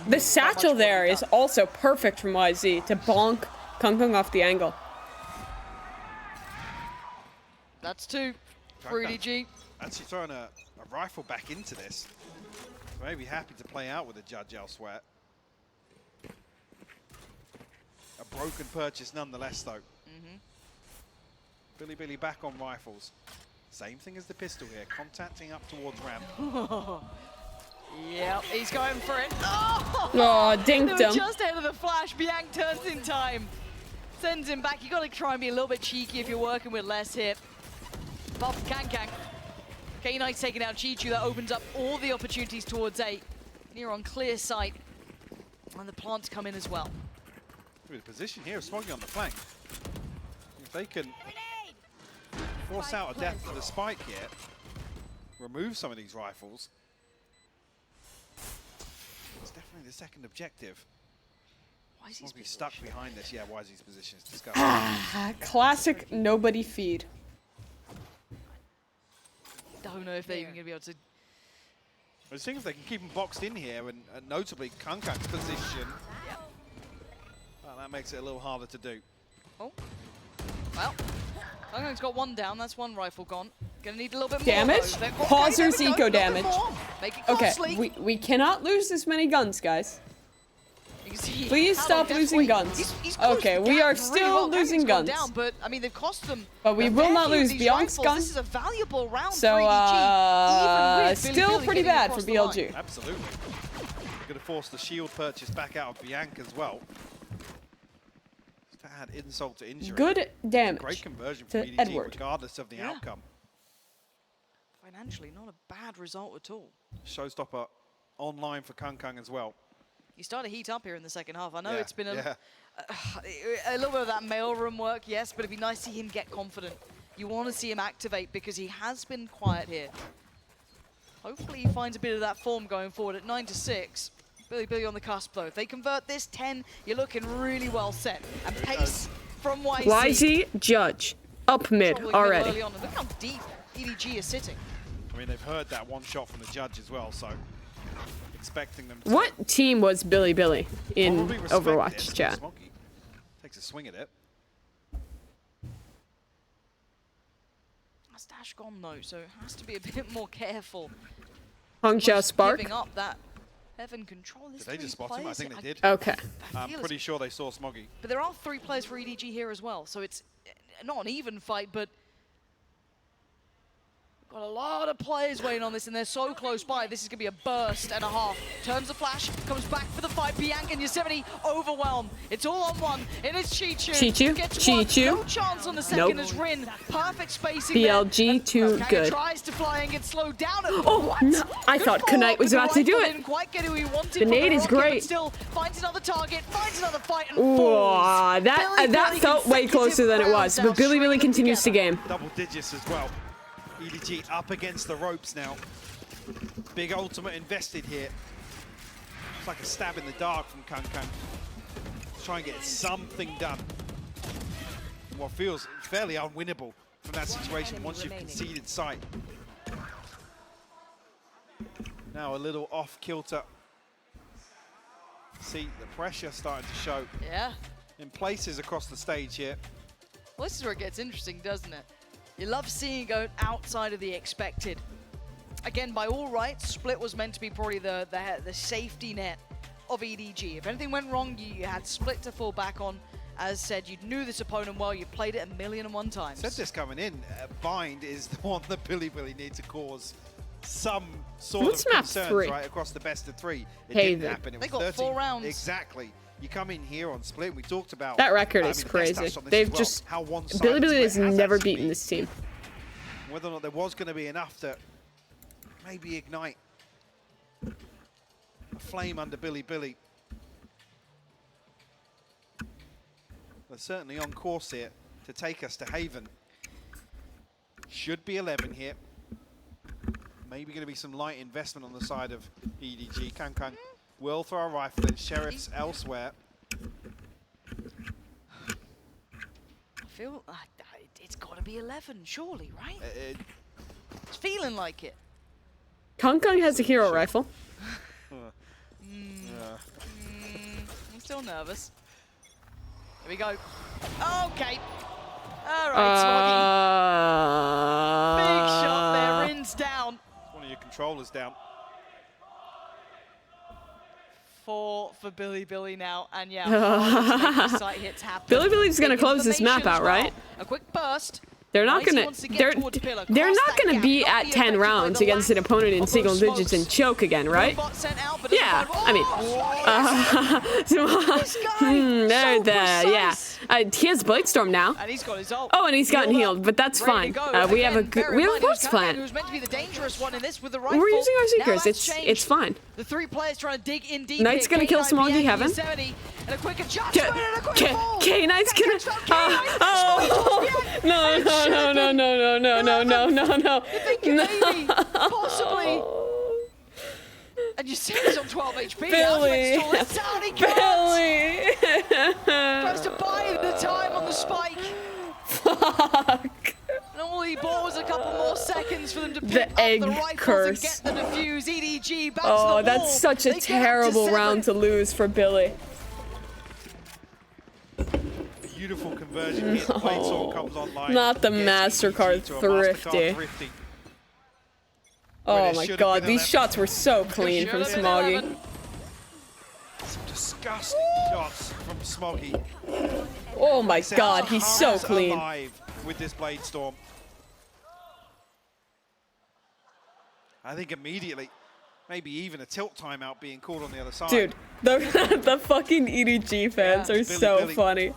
The satchel there is also perfect from YZ to bonk Kung Kung off the angle. That's 2 for EDG. Actually throwing a rifle back into this. So maybe happy to play out with a judge elsewhere. A broken purchase nonetheless, though. Billy back on rifles. Same thing as the pistol here, contacting up towards ramp. Yep, he's going for it. Oh, dinked him. Just ahead of the flash, Bianc turns in time. Sends him back. You got to try and be a little bit cheeky if you're working with less here. Pop Kankang. K-Knight's taking out Chichu. That opens up all the opportunities towards A. Near on clear sight. And the plants come in as well. The position here of Smoggy on the flank. If they can force out a death for the spike here, remove some of these rifles. It's definitely the second objective. Smoggy stuck behind this. Yeah, YZ's position is disgusting. Classic nobody feed. Don't know if they're even going to be able to... I think if they can keep them boxed in here, and notably Kunkang's position, well, that makes it a little harder to do. Oh, well, Kunkang's got 1 down. That's 1 rifle gone. Gonna need a little bit more Damage? Pausers eco damage. Make it Okay, costly. we cannot lose this many guns, guys. You Please stop losing guns. Okay, we are still losing guns. Down, but I mean, they've cost them. But we will not lose Bianca's gun. This is a valuable round So, for EDG, still pretty bad for BLG. Absolutely. They're going to force the shield purchase back out of Bianca as well. To add insult to injury. Good damage. Great conversion to from EDG, Edward. regardless of the outcome. Financially, not a bad result at all. Showstopper online for Kung as well. You start to heat up here in the second half. I know it's been a little bit of that mailroom work, yes, but it'd be nice to see him get confident. You want to see him activate because he has been quiet here. Hopefully he finds a bit of that form going forward at 9-6. Billy on the cusp though. If they convert this 10, you're looking really well set. And pace from YZ. YZ, Judge. Up mid already. Early on. And look how deep EDG is sitting. I mean, they've heard that one shot from the Judge as well, so expecting them to... What team was Billy in Overwatch this. chat? Smokey takes a swing at it. That's Dash gone though, so it has to be a bit more careful. Hongxia Spark. Giving up that Heaven control. Did they just spot him? I think they did. Okay. I'm pretty sure they saw Smoggy. But there are 3 players for EDG here as well, so it's not an even fight, but got a lot of players waiting on this, and they're so close by. This is going to be a burst and a half. Turns the flash, comes back for the fight. Bianca and Yosemite overwhelm. It's all on one, and it's Chichu. Chichu. No chance on the second as Rin. Perfect spacing BLG too good. Tries to fly and gets slowed down. Oh, no. I thought Knight was about to do it. Didn't quite get who he wanted. The nade is great. But still finds another target, finds another fight, and Ooh, falls. that felt way closer than it was, but Billy continues to game. Double digits as well. EDG up against the ropes now. Big ultimate invested here. It's like a stab in the dark from Kung. Try and get something done. What feels fairly unwinnable from that situation once you've conceded sight. Now a little off kilter. See the pressure starting to show. Yeah. In places across the stage here. Well, this is where it gets interesting, doesn't it? You love seeing it go outside of the expected. Again, by all rights, Split was meant to be probably the safety net of EDG. If anything went wrong, you had Split to fall back on. As said, you knew this opponent well, you played it 1,000,001 times. Said this coming in, Bind is the one that Billy needs to cause some sort of concerns right across the best of 3. It didn't happen. It was they got 13. 4 rounds. Exactly. You come in here on Split, we talked about... That record is crazy. They've just... Billy has never beaten this team. Whether or not there was going to be enough to maybe ignite a flame under Billy. They're certainly on course here to take us to Haven. Should be 11 here. Maybe going to be some light investment on the side of EDG. Kung will throw a rifle in. Sheriff's elsewhere. I feel it's got to be 11, surely, right? It's feeling like it. Kung has a hero rifle. I'm still nervous. Here we go. Okay. All right, Smoggy. Big shot there. Rin's down. One of your controllers down. 4 for Billy now, and yeah, sight hits happen. Billy's gonna close this map out, right? A quick burst. They're not gonna. They're not gonna be at 10 rounds against an opponent in single digits and choke again, right? Yeah, I mean, yeah. He has Bladestorm now. And he's got his ult. Oh, and he's gotten healed, but that's fine. We have a burst plan. Who's meant to be the dangerous one in this with the rifle. We're using our Seekers. It's fine. The 3 players trying to dig in deep. Knight's gonna kill Smoggy Heaven. And a quick adjustment and a quick fall. Knight's gonna. No. Possibly. And you see this on 12 HP. Billy. Tries to buy the time on the spike. Fuck. And all he bought was a couple more seconds for them to pick the up egg the rifles curse. and get the defuse. EDG back to the wall. That's such a terrible round to lose for Billy. Beautiful conversion here. The Bladestorm comes online. Not the MasterCard Thrifty. Oh my god, these shots were so clean from Smoggy. Disgusting shots from Smoggy. Oh my god, he's so clean. Alive with this Blade Storm. I think immediately, maybe even a tilt timeout being called on the other side. Dude, the fucking EDG fans are so funny.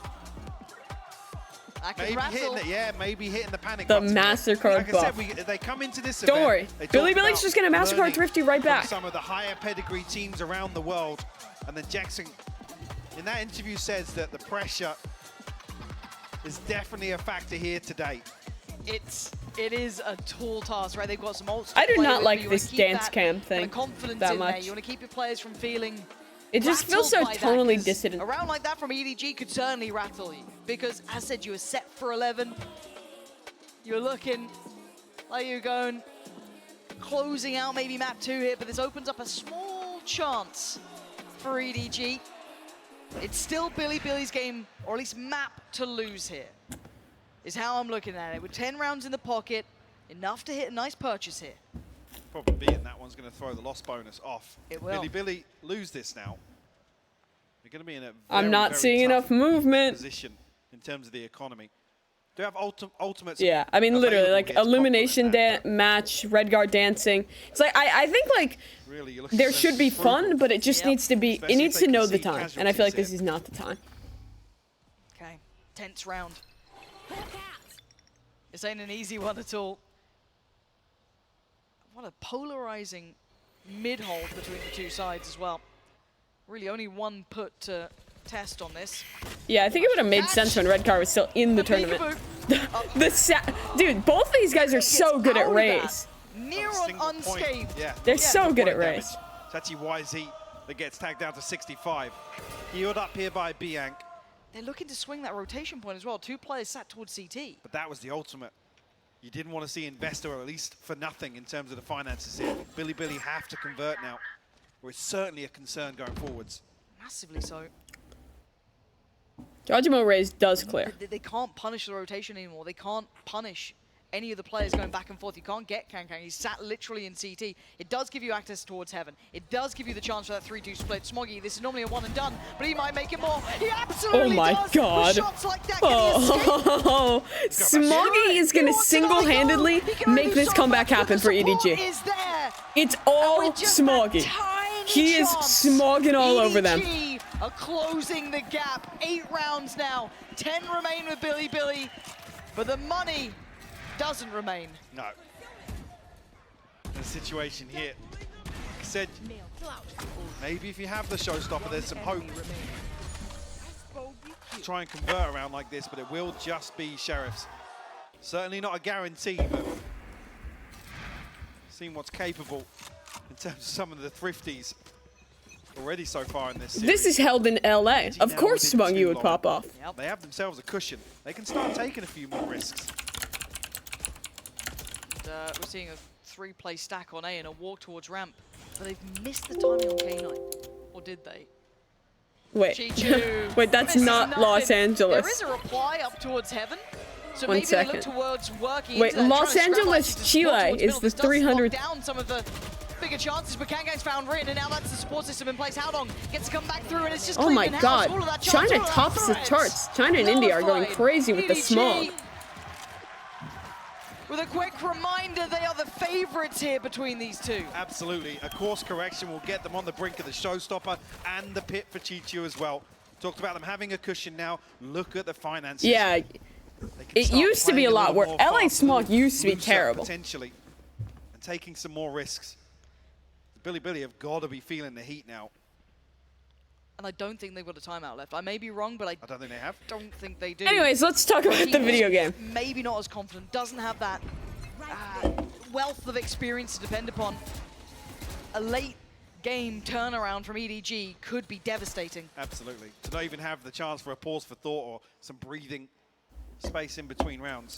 Maybe hitting it, yeah, maybe hitting the panic The button. MasterCard Like buff. I said, they come into this Don't event, worry, they Billy talk Billy's about just gonna MasterCard learning Thrifty right from back. some of the higher pedigree teams around the world, and then Jackson, in that interview, says that the pressure is definitely a factor here today. It is a tall task, right? They've got some ults. I do not like this dance cam thing confidence that in there. much. You want to keep your players from feeling. It just feels so rattled by that, tonally 'cause dissident. A round like that from EDG could certainly rattle you because, as I said, you were set for 11. You're looking like you're going closing out maybe map 2 here, but this opens up a small chance for EDG. It's still Billy's game, or at least map to lose here, is how I'm looking at it. With 10 rounds in the pocket, enough to hit a nice purchase here. Problem being that one's going to throw the loss bonus off. It will. Billy lose this now. You're going to be in a I'm not very seeing tough enough movement. position in terms of the economy. Do you have ultimates? Yeah, I mean, literally, like, available elimination match, Redguard dancing. It's like, I think, like, Really, you're looking there at should be fun, but it just needs to be, Especially it needs if they to know the concede time. And I feel like casualties this is not the time. Okay, tense round. This ain't an easy one at all. What a polarizing mid-hold between the two sides as well. Really only one put to test on this. Yeah, I think it would have made sense when Redguard was still in the tournament. Dude, both of these guys are so good at Raze. Near on unscathed. Yeah. They're so good at Point of Raze. damage. It's actually YZ that gets tagged down to 65. Healed up here by Bianc. They're looking to swing that rotation point as well. 2 players sat towards CT. But that was the ultimate. You didn't want to see Investor, or at least for nothing in terms of the finances here. Billy have to convert now, or it's certainly a concern going forwards. Massively so. Jajimo Raze does clear. They can't punish the rotation anymore. They can't punish any of the players going back and forth. You can't get Kankang. He's sat literally in CT. It does give you access towards Heaven. It does give you the chance for that 3-2 split. Smoggy, this is normally a one and done, but he might make it more. He absolutely Oh my does. god. With shots like that, can he Oh, Smoggy is gonna single-handedly make this comeback happen for EDG. Is there? It's all Smoggy. He is smogging all over them. EDG are closing the gap. 8 rounds now. 10 remain with Billy, but the money doesn't remain. No. The situation here, like I said, maybe if you have the showstopper, there's some hope. Try and convert around like this, but it will just be Sheriffs. Certainly not a guarantee, but seeing what's capable in terms of some of the thrifties already so far in this series. This is held in LA. Of course Smoggy would pop off. They have themselves a cushion. They can start taking a few more risks. And, we're seeing a 3-play stack on A and a walk towards ramp, but they've missed the timing on K9. Or did they? Wait. Chichu Wait, that's misses not nothing. Los Angeles. There is a reply up towards Heaven. So One maybe second. they look towards working Wait, into that, Los trying to scrap Angeles, like Chile towards is middle. the This does lock 300. down some of the bigger chances, but Kangan's found written, and now that's the support system in place. How long gets to come back through, and it's just Oh my clean in-house. god. All of that chance, China all of that tops the threats. charts. China and India are going Nullified. crazy with the EDG, smog. With a quick reminder, they are the favorites here between these two. Absolutely. A course correction will get them on the brink of the showstopper and the pit for Chichu as well. Talked about them having a cushion now. Look at the finances. Yeah. It used to be a lot worse. LA Smog used to be terrible. Potentially. And taking some more risks. Billy have got to be feeling the heat now. And I don't think they've got a timeout left. I may be wrong, but I don't think they have. Don't think they do. Anyways, let's talk about the video game. Maybe not as confident. Doesn't have that wealth of experience to depend upon. A late game turnaround from EDG could be devastating. Absolutely. To not even have the chance for a pause for thought or some breathing space in between rounds.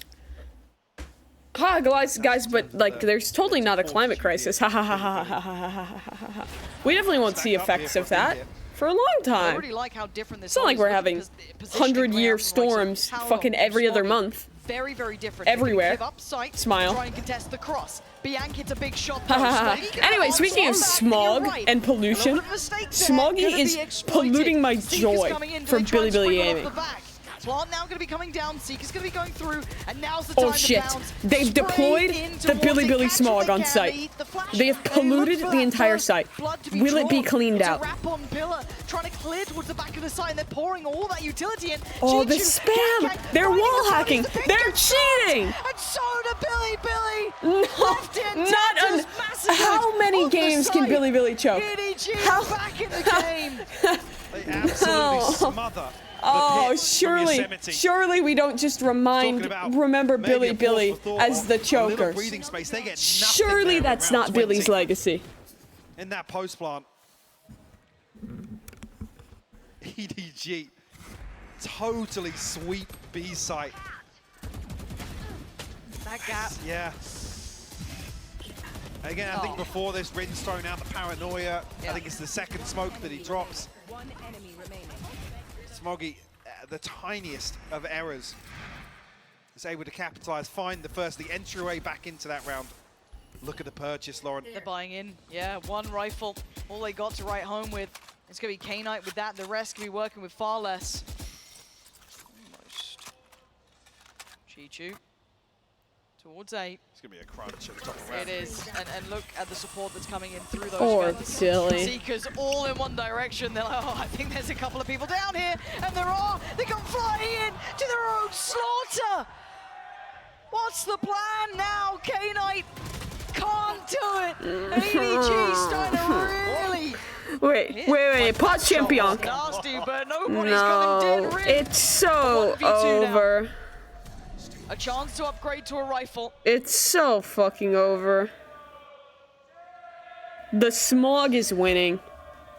Ha, guys, but like, there's totally not a climate crisis. Ha ha ha ha ha ha ha ha ha. We definitely won't see effects of that for a long I time. really like how different this It's not like is we're looking having because the positioning 100-year around from, like, storms how fucking long every other Smoggy. month. very, very different. Everywhere. Give up sight, Smile. try and contest the cross. Bianc hits a big shot. Anyway, speaking of smog and pollution, Smoggy is polluting my joy from Billy Gaming. Plant now going to be coming down. Seeker's going to be going through, and now's the time Oh shit! to bounce. They've deployed the Billy Smog on site. They have polluted the entire site. Will it be cleaned out? Wrap on pillar, trying to clear towards the back of the site, and they're pouring all that utility in. Oh, the spam! They're wall hacking! They're cheating! And so to Billy! No, how many games can Billy choke? How back in the game? They absolutely smother. Oh, surely we don't just remember Billy as the choker. Surely that's not Billy's legacy. In that post plant, EDG totally sweep B site. That gap. Yeah. Again, I think before this, Rin's thrown out the paranoia. I think it's the second smoke that he drops. One enemy remaining. Smoggy, the tiniest of errors, is able to capitalize, find the entryway back into that round. Look at the purchase, Lauren. They're buying in. Yeah, one rifle. All they got to write home with. It's going to be K-Knight with that. The rest can be working with far less. Almost. Chichu. Towards 8. It's going to be a crunch at the top of the round. It is. And look at the support that's coming in through those Or guns. Billy. Seekers all in one direction. They're like, oh, I think there's a couple of people down here. And there are. They come flying in to their own slaughter. What's the plan now? K-Knight can't do it. And EDG starting to really... Wait, pause champion. Nasty, but nobody's coming dead. It's so over. Now. A chance to upgrade to a rifle. It's so fucking over. The smog is winning.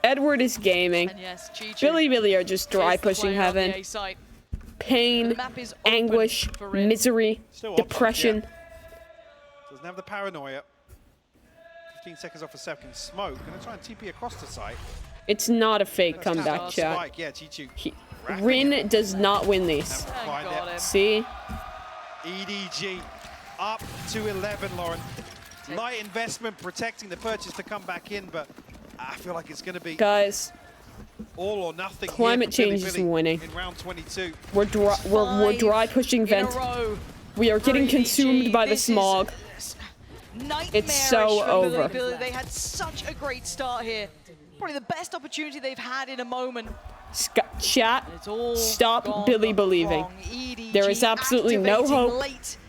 Edward is gaming. And yes, Billy are just dry pushing heaven. Pain, anguish, misery, depression. Doesn't have the paranoia. 15 seconds off a second smoke. Gonna try and TP across the site. It's not a fake comeback, chat. Spike. Yeah, Chichu. Rin does not win these. See? EDG up to 11, Lauren. Light investment protecting the purchase to come back in, but I feel like it's going to be guys. All or nothing. Climate change is winning. In round 22. We're dry pushing vent. We are getting consumed by the smog. It's so over. They had such a great start here. Probably the best opportunity they've had in a moment. Chat, stop Billy believing. There is absolutely no hope.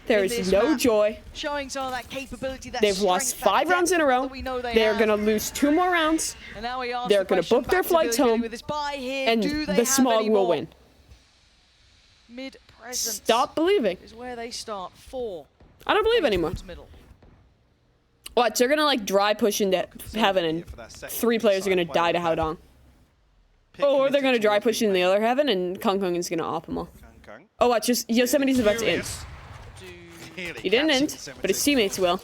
There is no joy. Showing some of that capability, that they've lost 5 rounds in a row. They are going to lose 2 more rounds. They're going to book their flights home. And the smog will win. Stop believing. Is where they start. 4. I don't believe anymore. Watch, they're going to like dry push into heaven and 3 players are going to die to Haodong. Or they're going to dry push in the other heaven and Kong is going to op them all. Oh, watch, just Yosemite's about to end. He didn't end, but his teammates will.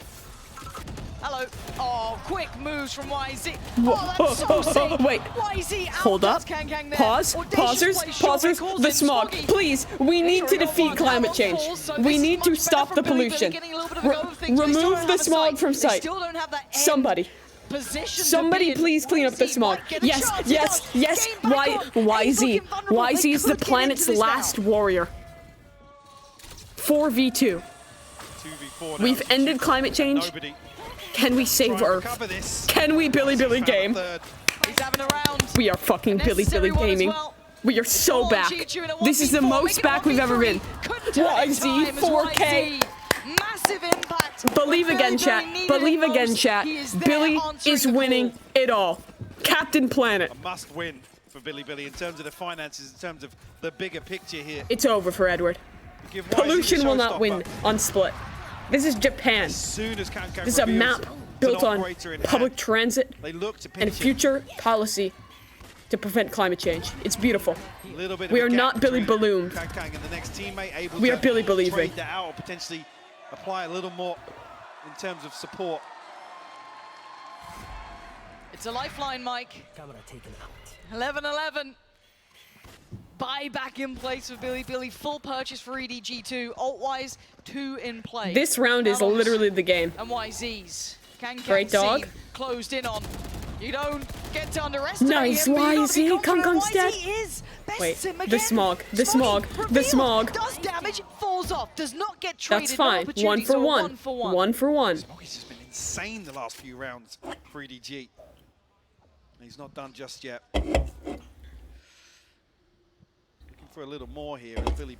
Hello. Oh, quick moves from YZ. Oh, that's so sick. Wait. YZ hold up. Pause. Pausers. The smog. Please, we need to defeat climate change. We need to stop the pollution. Remove the smog from sight. Somebody. Somebody please clean up the smog. Yes. YZ. YZ is the planet's last warrior. 4v2. We've ended climate change. Can we save Earth? Can we Billy game? We are fucking Billy gaming. We are so back. This is the most back we've ever been. YZ 4K. Massive impact. Believe again, chat. Believe again, chat. Billy is winning it all. Captain Planet. A must win for Billy in terms of the finances, in terms of the bigger picture here. It's over for Edward. Pollution will not win on Split. This is Japan. This is a map built on public transit and future policy to prevent climate change. It's beautiful. We are not Billy ballooned. We are Billy believing. Potentially apply a little more in terms of support. It's a lifeline, Mike. 11-11. Buy back in place for Billy. Full purchase for EDG2. Ult-wise, 2 in play. This round is literally the game. And YZ's. Great dog. Closed in on. You don't get to underestimate Nice him, but you YZ. gotta be Kong's confident. dead. YZ is best Wait, sim the again. smog. The smog. The Reveal. smog. Does damage, falls off, does not get traded. That's fine. No 1 for so 1. 1 for 1. 1 for 1. Smoggy's just been insane the last few rounds for EDG. He's not done just yet. Looking for a little more here. And Billy.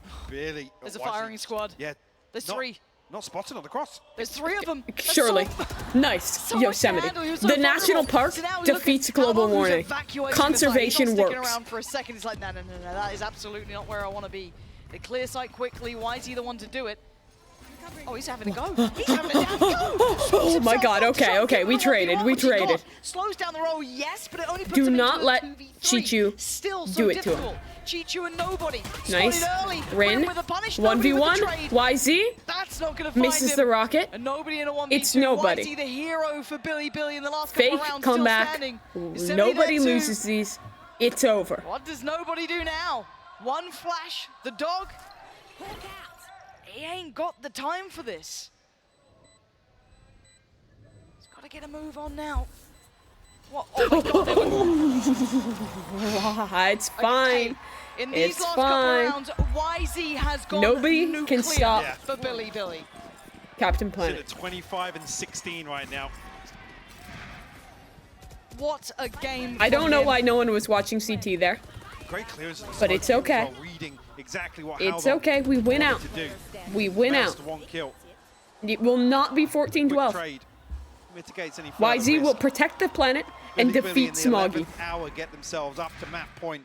There's a firing squad. Yeah. There's 3. Not spotted on the cross. There's 3 of them. Surely. Nice. Yosemite. The national park defeats global warming. Conservation Sticking works. around for a second. He's like, no, that is absolutely not where I want to be. They clear sight quickly. Why is he the one to do it? Oh, he's having a go. He's having a damn go. Oh my god, okay, we traded. Slows down the roll, yes, but it only puts Do him not into a let 2v3. Chichu Still so do it to difficult. him. Chichu and nobody. Nice. Early. Rin. 1v1. YZ. That's not gonna find misses him. the rocket. And nobody in a 1v2. It's nobody. YZ, the hero for Billy in the last couple Fake of rounds, comeback. still standing. Nobody 70-2. loses these. It's over. What does nobody do now? One flash, the dog. He ain't got the time for this. He's got to get a move on now. What? Oh my god. It's fine. In these It's last fine. couple rounds, YZ has gone Nobody nuclear can stop for Billy. Captain Sit Planet. at 25 and 16 right now. What a game. I don't know why no one was watching CT there. Great clearance. But it's okay. Reading exactly what It's Halberd okay. We win out. wanted to do. We win out. Managed one kill. It will not be 14-12. Trade mitigates any further YZ will risk. protect the planet and Billy defeat in the Smoggy. 11th hour get themselves up to map point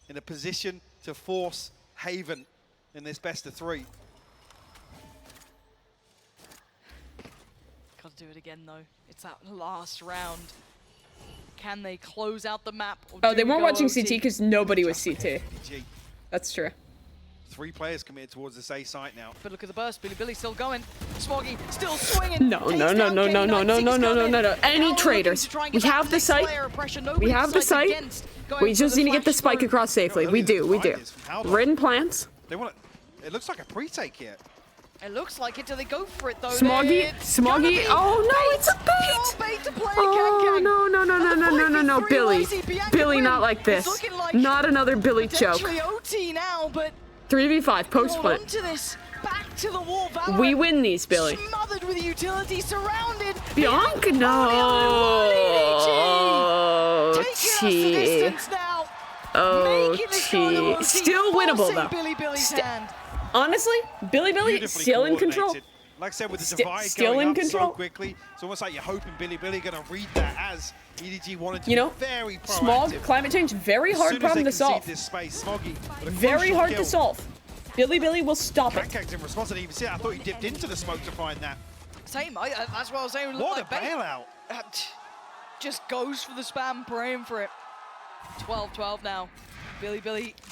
in a position to force Haven in this best of 3. Got to do it again though. It's that last round. Can they close out the map? Or Oh, do they we weren't go watching OT? CT because nobody was CT. EDG. That's true. 3 players committed towards this A site now. But look at the burst. Billy still going. Smoggy still swinging. No. Any traders. We have the site. We have the site. We just need to get the spike across safely. We do. Ridden plants. They want it looks like a pre-take here. It looks like it. Do they go for it though? Smoggy. Oh no, it's a bait. Oh no. Billy, not like this. Not another Billy choke. Potentially OT now, but 3v5 post hold on plant. to this. Back to the wall. Valorant We win these, Billy. smothered with utility, surrounded. Bianca, no. Still winnable though. Billy's hand. Honestly, Billy still in control. Coordinated. Like I said, with the divide still going in up control. so quickly, it's almost like you're hoping Billy going to read that as EDG wanted to You know, be very proactive. smog, climate change, very As hard soon as problem they to solve. concede This space, Smoggy, with a Very crucial hard kill. to solve. Billy will stop it. Kankang's in response, I didn't even see it. I thought he dipped into the smoke to find that. Same. That's what I was saying. What Look a like bait. bailout. Just goes for the spam, praying for it. 12-12 now. Billy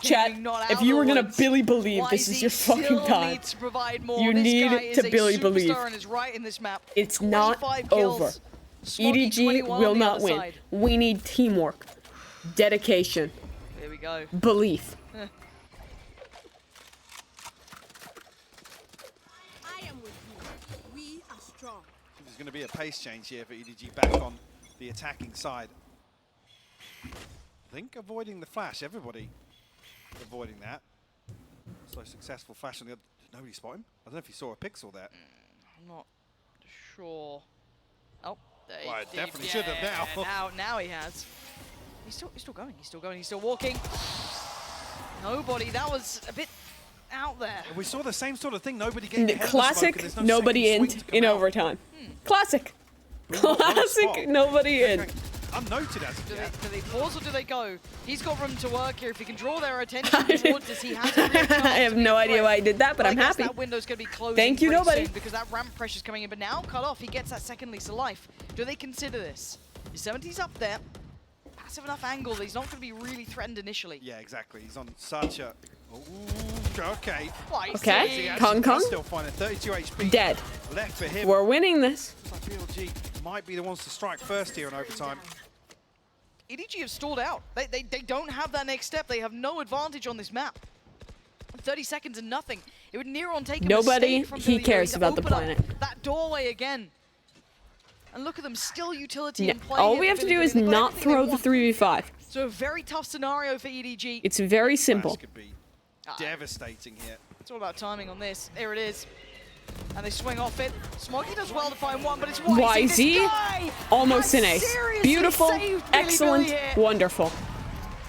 Chat, getting not out if you of were the gonna woods. Billy believe, this is your YZ fucking still time. needs to provide more. You This need guy is to a Billy believe. superstar and is right in this map. It's not 25 kills. over. Smoggy EDG 21 will on the not other win. side. We need teamwork, dedication, Here we go. belief. There's going to be a pace change here for EDG back on the attacking side. I think avoiding the flash, everybody avoiding that. So successful flash on the other. Did nobody spot him? I don't know if you saw a pixel there. I'm not sure. Oh, they Well, I did, definitely should have now. Now he has. He's still going. He's still walking. Nobody. That was a bit out there. We saw the same sort of thing. Nobody getting ahead of the smoke, Classic, and there's no nobody second in swing to come in out. overtime. Classic. Classic, nobody in. Unnoted as Do they pause or do they go? He's got room to work here. If he can draw their attention towards us, he has a real chance I have to be no a idea threat. why I did that, but I I'm guess happy. that window's going to be closing Thank you, pretty nobody. soon because that ramp pressure's coming in. But now cut off, he gets that second lease of life. Do they consider this? His 70's up there. Passive enough angle that he's not going to be really threatened initially. Yeah, exactly. He's on such a... Ooh, okay. Okay, Kong. Still finding 32 HP. Dead. Left for him. We're winning this. Looks like BLG might be the ones to strike first here in overtime. EDG have stalled out. They don't have that next step. They have no advantage on this map. 30 seconds and nothing. It would near on take a Nobody mistake from he Billy cares to about the open up planet. that doorway again. And look at them, still utility Yeah, in play. all here we for have to Billy do Billy. is They've got not everything they throw the want. 3v5. So a very tough scenario for EDG. It's very simple. Could be devastating here. It's all about timing on this. Here it is. And they swing off it. Smoggy does well to find one, but it's YZ. This YZ, guy almost has an ace. seriously Beautiful, saved Billy excellent, Billy here. wonderful.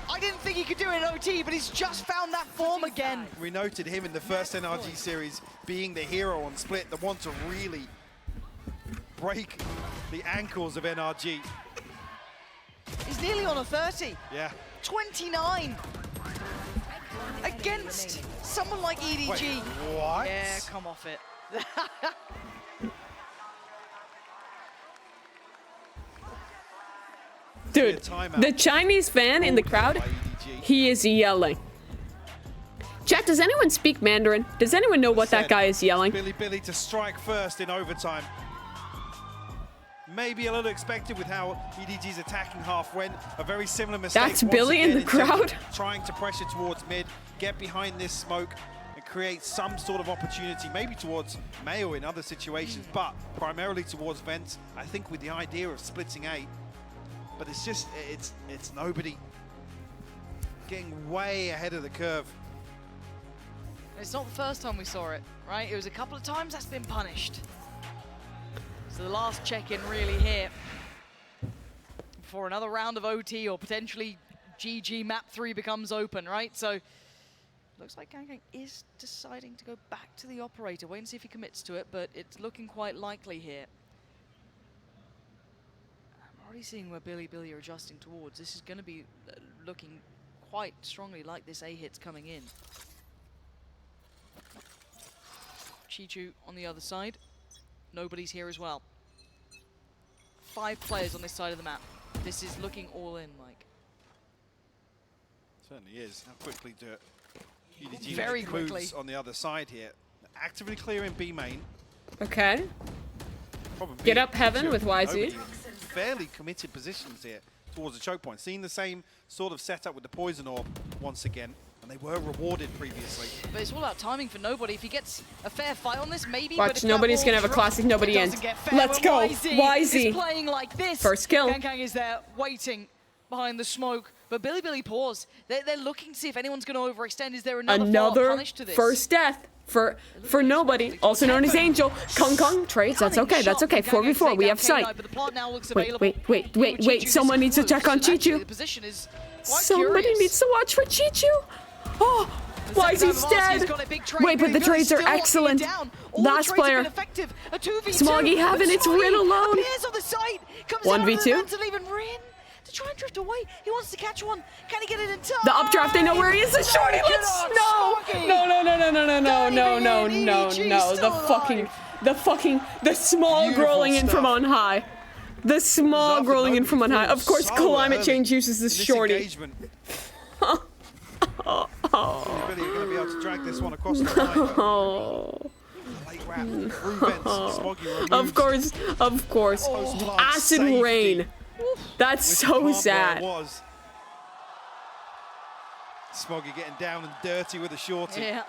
I didn't think he could do it in OT, but he's just found that form again. We noted him in the first NRG series being the hero on Split, the one to really break the ankles of NRG. He's nearly on a 30. Yeah. 29. Against someone like EDG. Wait, what? Yeah, come off it. Dude, the Chinese fan in the crowd, he is yelling. Chat, does anyone speak Mandarin? Does anyone know what that guy is yelling? Billy to strike first in overtime. Maybe a little expected with how EDG's attacking half went. A very similar mistake. That's once Billy in again the crowd? terms of trying to pressure towards mid, get behind this smoke, and create some sort of opportunity, maybe towards Mayo in other situations, but primarily towards Vents. I think with the idea of splitting A, but it's just, it's nobody. Getting way ahead of the curve. It's not the first time we saw it, right? It was a couple of times that's been punished. So the last check-in really here before another round of OT or potentially GG map 3 becomes open, right? So looks like Gang Gang is deciding to go back to the operator. Wait and see if he commits to it, but it's looking quite likely here. I'm already seeing where Billy are adjusting towards. This is going to be looking quite strongly like this A hit's coming in. Chichu on the other side. Nobody's here as well. 5 players on this side of the map. This is looking all in, Mike. Certainly is. How quickly do it? EDG Very moves quickly. on the other side here. Actively clearing B main. Okay. Probably Get up heaven with YZ. nobody in fairly committed positions here towards the choke point. Seeing the same sort of setup with the poison orb once again. And they were rewarded previously. But it's all about timing for Nobody. If he gets a fair fight on this, maybe. Watch, but if nobody's that gonna have a ball classic nobody drops, end. it doesn't get fair Let's when go, YZ. YZ. is playing like this. First kill. Gang Gang is there waiting behind the smoke. But Billy pause. They're looking to see if anyone's going to overextend. Is there another punish to this? first death for Nobody, also known as Angel. Kong trades. That's okay. That's okay. 4v4. We have sight. Wait. Someone needs to check on Chichu. Somebody needs to watch for Chichu. Oh, YZ's dead. Wait, but the trades are excellent. Last player. Smoggy Heaven, it's Rin alone. 1v2. To try and drift away. He wants to catch one. Can he get it in time? The updraft, they know where he is. The shorty, let's no. The smog rolling in from on high. The smog rolling in from on high. Of course, climate change uses this shorty. Really going to be able to drag this one across the line. Late wrap through Vents. Smoggy removes. Of course. Acid rain. That's so sad. Smoggy getting down and dirty with a shorty. Yeah.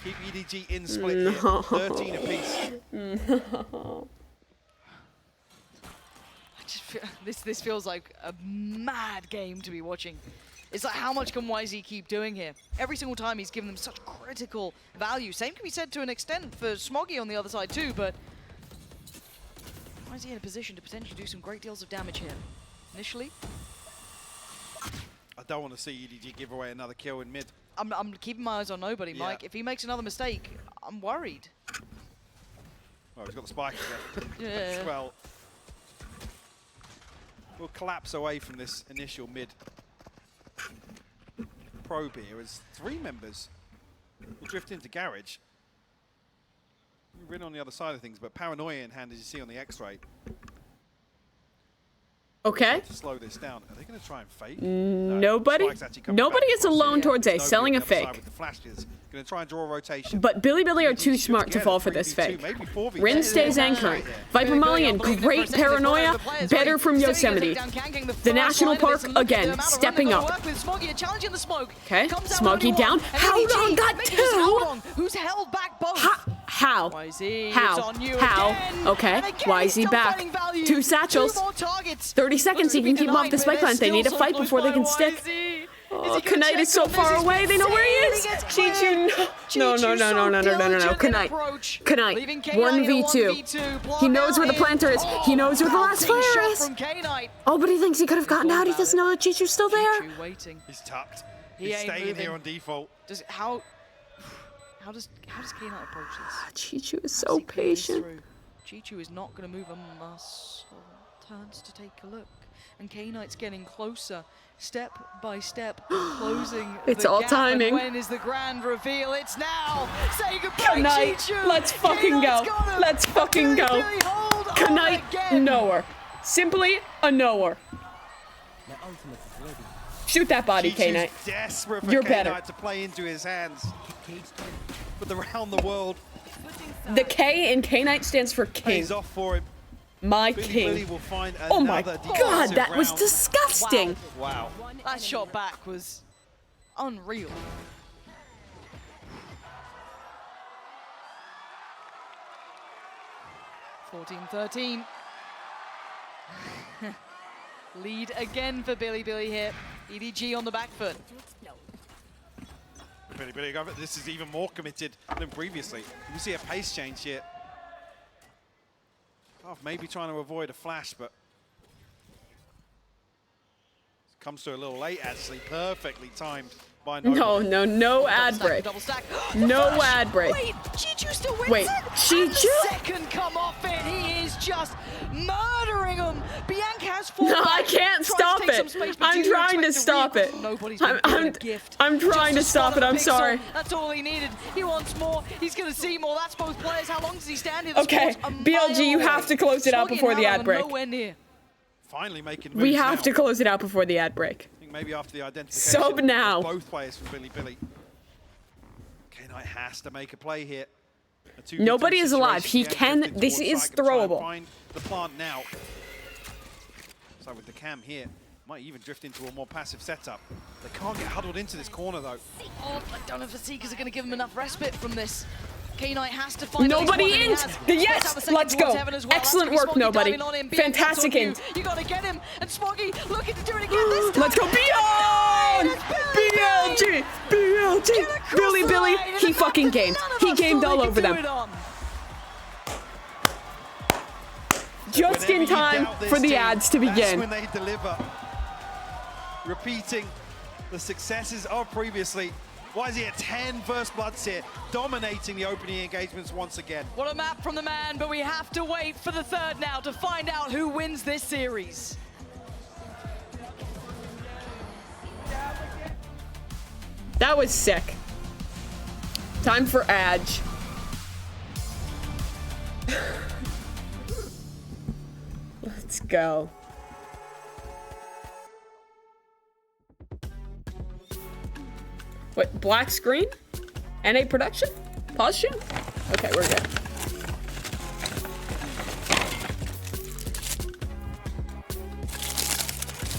Keep EDG in split here. 13 apiece. No. This feels like a mad game to be watching. It's like, how much can YZ keep doing here? Every single time he's given them such critical value. Same can be said to an extent for Smoggy on the other side too, but YZ in a position to potentially do some great deals of damage here. Initially. I don't want to see EDG give away another kill in mid. I'm keeping my eyes on Nobody, Yeah. Mike. If he makes another mistake, I'm worried. Oh, he's got the spike again. Yeah. Well, we'll collapse away from this initial mid probe here as 3 members will drift into garage. Rin on the other side of things, but Paranoia in hand, as you see on the X-ray. Okay. To slow this down. Are they going to try and fake? Nobody is alone towards A, selling a fake. Going to try and draw a rotation. But Billy are too smart to fall for this fake. Rin stays anchoring. Viper Mulligan, great paranoia, better from Yosemite. The National Park, again, stepping up. Okay, Smoggy down. How long got two? Who's held back both? How? Okay, YZ back. 2 satchels. 30 seconds, he can keep him off the spike plant. They need a fight before they can stick. Oh, Knight is so far away. They know where he is. Chichu, no. Knight. 1v2. He knows where the planter is. He knows where the last flare is. Oh, but he thinks he could have gotten out. He doesn't know that Chichu's still there. He's tucked. He's staying here on default. How does K-Knight approach this? Chichu is so patient. Chichu is not going to move a muscle. Turns to take a look. And K-Knight's getting closer, step by step, closing It's the all gap. timing. And when is the grand reveal? It's now! Say goodbye, Knight, Chichu! let's fucking go. Let's fucking go. Knight, knower. Simply a knower. Shoot that body, K-Knight. Desperate for You're K-Knight better. to play into his hands. But around the world. The K in K-Knight stands for king. Pays off for him. My king. Oh my god, that was disgusting. Wow. That shot back was unreal. (14-13). Lead again for Billy here. EDG on the back foot. Billy, this is even more committed than previously. We see a pace change here. Oh, maybe trying to avoid a flash, but comes to a little late, actually. Perfectly timed by Nova. No ad break. No ad break. Wait, Chichu still wins Wait, it? Chichu? And the second come off it. He is just murdering him. Bianca has fallen No, I back, can't tries to stop take some it. space, but I'm do you trying to expect stop the it. read? Nobody's been given a gift. I'm trying to Just a stop spot it. of I'm pixel. sorry. That's all he needed. He wants more. He's going to see more. That's both players. How long does he stand here? The Okay, score's a BLG, you mile have away. to close it out Smoggy before and the Howard ad are break. Nowhere near. Finally making We moves have now. to close it out before the ad break. I think maybe after the identification Sub now. of both players from Billy. K-Knight has to make a play here. A 2v2 Nobody is alive. He situation. can. Drifting This towards is side, gonna try and throwable. Find the plant now. So with the cam here, might even drift into a more passive setup. They can't get huddled into this corner though. Oh, I don't know if the Seekers are going to give him enough respite from this. K-Knight has to find Nobody at least ins. one, and The he has. yes. Let's have a second Let's towards go. Heaven as well. Excellent That's work, gonna be Smoggy nobody. diving on him. Bianca, Fantastic that's on ins. You got to get him. And Smoggy looking to do it again this time. Let's go, Beyond! BLG! BLG! Billy, he fucking gamed. He gamed all over them. Just in time for the ads to That's begin. when they deliver. Repeating the successes of previously. Why is he at 10 first bloods here, dominating the opening engagements once again? What a map from the man, but we have to wait for the third now to find out who wins this series. That was sick. Time for Adge. Let's go. What, black screen? NA production? Pause shoot? Okay, we're good.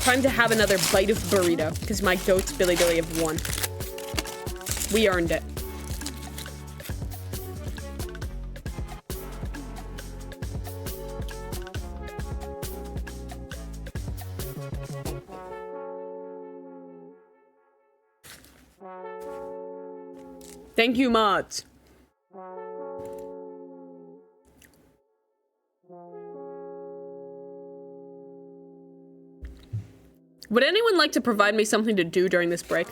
Time to have another bite of burrito, because my goats Billy have won. We earned it. Thank you, mods. Would anyone like to provide me something to do during this break?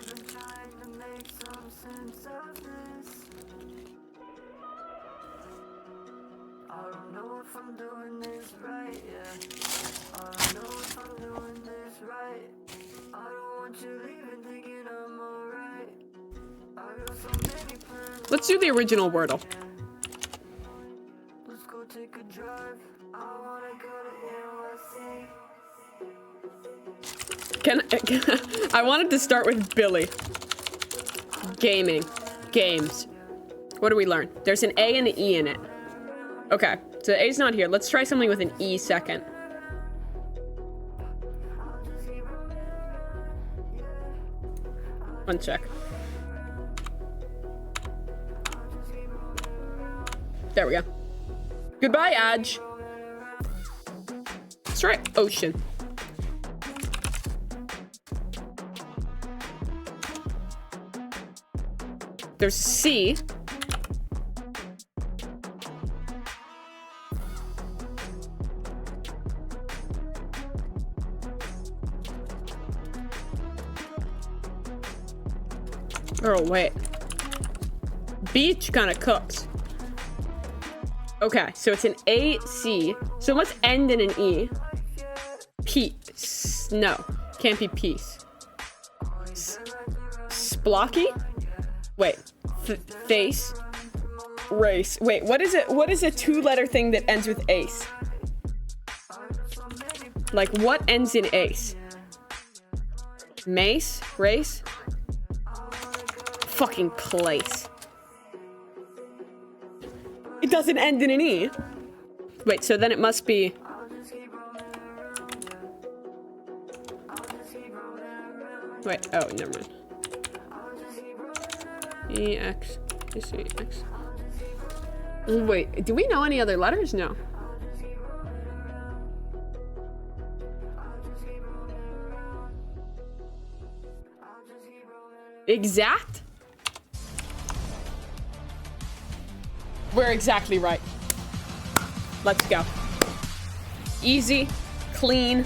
Let's do the original Wordle. Let's go take a drive. I wanna go to NYC. I wanted to start with Billy. Gaming. Games. What do we learn? There's an A and an E in it. Okay, so the A's not here. Let's try something with an E second. One check. There we go. Goodbye, Adge. Let's try Ocean. There's C. Oh, wait. Beach kind of cooks. Okay, so it's an A, C. So let's end in an E. Peace. No, can't be peace. Splocky? Wait. Face. Race. Wait, what is it? What is a two-letter thing that ends with ace? Like, what ends in ace? Mace? Race? Fucking place. It doesn't end in an E. Wait, so then it must be... Wait, oh, never mind. E-X. E-X. Wait, do we know any other letters? No. Exact? We're exactly right. Let's go. Easy, clean.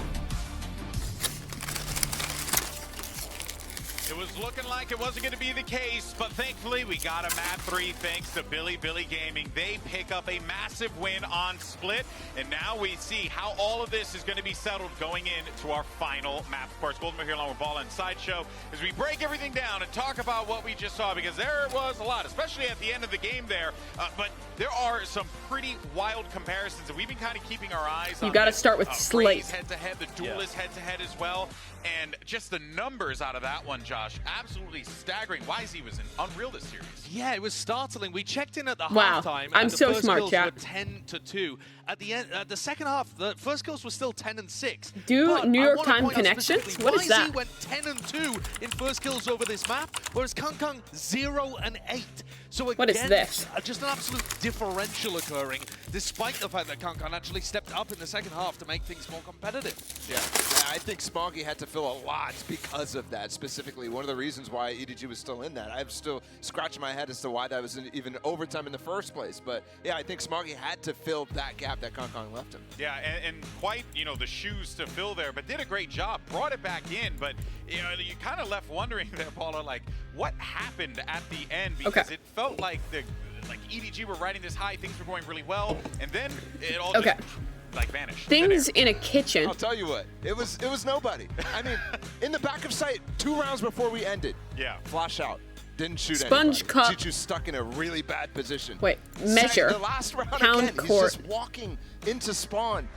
It was looking like it wasn't going to be the case, but thankfully we got a map 3 thanks to Billy Gaming. They pick up a massive win on Split, and now we see how all of this is going to be settled going into our final map. Of course, Golden here along with Ball and Sideshow as we break everything down and talk about what we just saw, because there was a lot, especially at the end of the game there. But there are some pretty wild comparisons, and we've been kind of keeping our eyes on. You got to start with Slate. Head-to-head, the Duelist head-to-head as well, and just the numbers out of that one, Josh, absolutely staggering. YZ was unreal this series. Yeah, it was startling. We checked in at the wow. halftime. I'm so smart, chat. 10-2. At the end, the second half, the first kills were still 10-6. Do New York Time connections? What is that? YZ went 10-2 in first kills over this map, whereas Kang 0-8. So again, what is this? Just an absolute differential occurring, despite the fact that Kang actually stepped up in the second half to make things more competitive. Yeah, I think Smoggy had to fill a lot because of that. Specifically, one of the reasons why EDG was still in that. I'm still scratching my head as to why that was even overtime in the first place. But yeah, I think Smoggy had to fill that gap that Kang left him. Yeah, and quite, the shoes to fill there, but did a great job. Brought it back in, but you kind of left wondering there, Paula, like what happened at the end, because it felt like EDG were riding this high, things were going really well, and then it all just vanished. Things in a kitchen. I'll tell you what, it was nobody. I mean, in the back of sight, 2 rounds before we ended. Yeah. Flash out. Didn't shoot Sponge cup. Chichu's stuck in a really bad position. Wait, measure. The last round Pound again, court. he's just walking into spawn.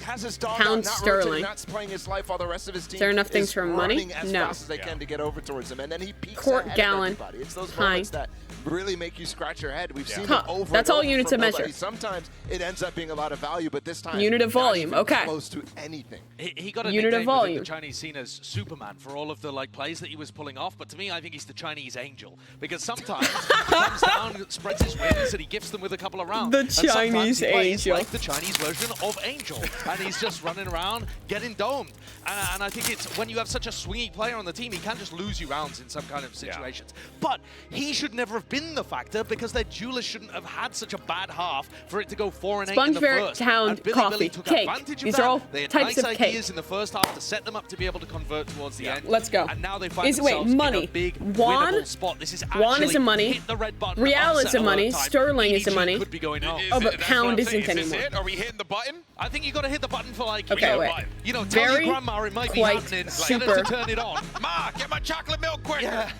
Has his dog Pound out, not sterling. rotating, not playing his life while the rest of his team Is there enough things for money? running as No. fast as they can to get over towards him, and then he peeks Quart ahead gallon. of everybody. It's those moments that really make you scratch your head. We've seen it over That's and all over units from of measure. nobody. Sometimes it ends up being a lot of value, but this time Unit of not volume, even okay. close to anything. He got a Unit of nickname within volume. the Chinese scene as Superman for all of the plays that he was pulling off, but to me, I think he's the Chinese angel, because sometimes he comes down, spreads his wings, and he gifts them with a couple of rounds. The And sometimes Chinese he plays angel. like the Chinese version of Angel, and he's just running around getting domed. And I think it's when you have such a swingy player on the team, he can just lose you rounds in some kind of situations. But he should never have been the factor, because their duelist shouldn't have had such a bad half for it to go 4-8 in the Spongeberg first. Town And Billy coffee, took cake. advantage of These that. are all They had types nice of cake. ideas in the first half to set them up to be able to convert towards the end. Let's go. And now they find Wait, themselves money. in a big Won? winnable spot. This is Won is actually a money. hit the red button. Real upset is a money. alert time. Sterling is a EDG money. Could be going home. Oh, but pound isn't anymore. Are we hitting the button? I think you got to hit the button for Okay, wait. tell Very your grandma it might be quite happening. super. Get her to turn it on. Ma, get my chocolate milk quicker. Yeah.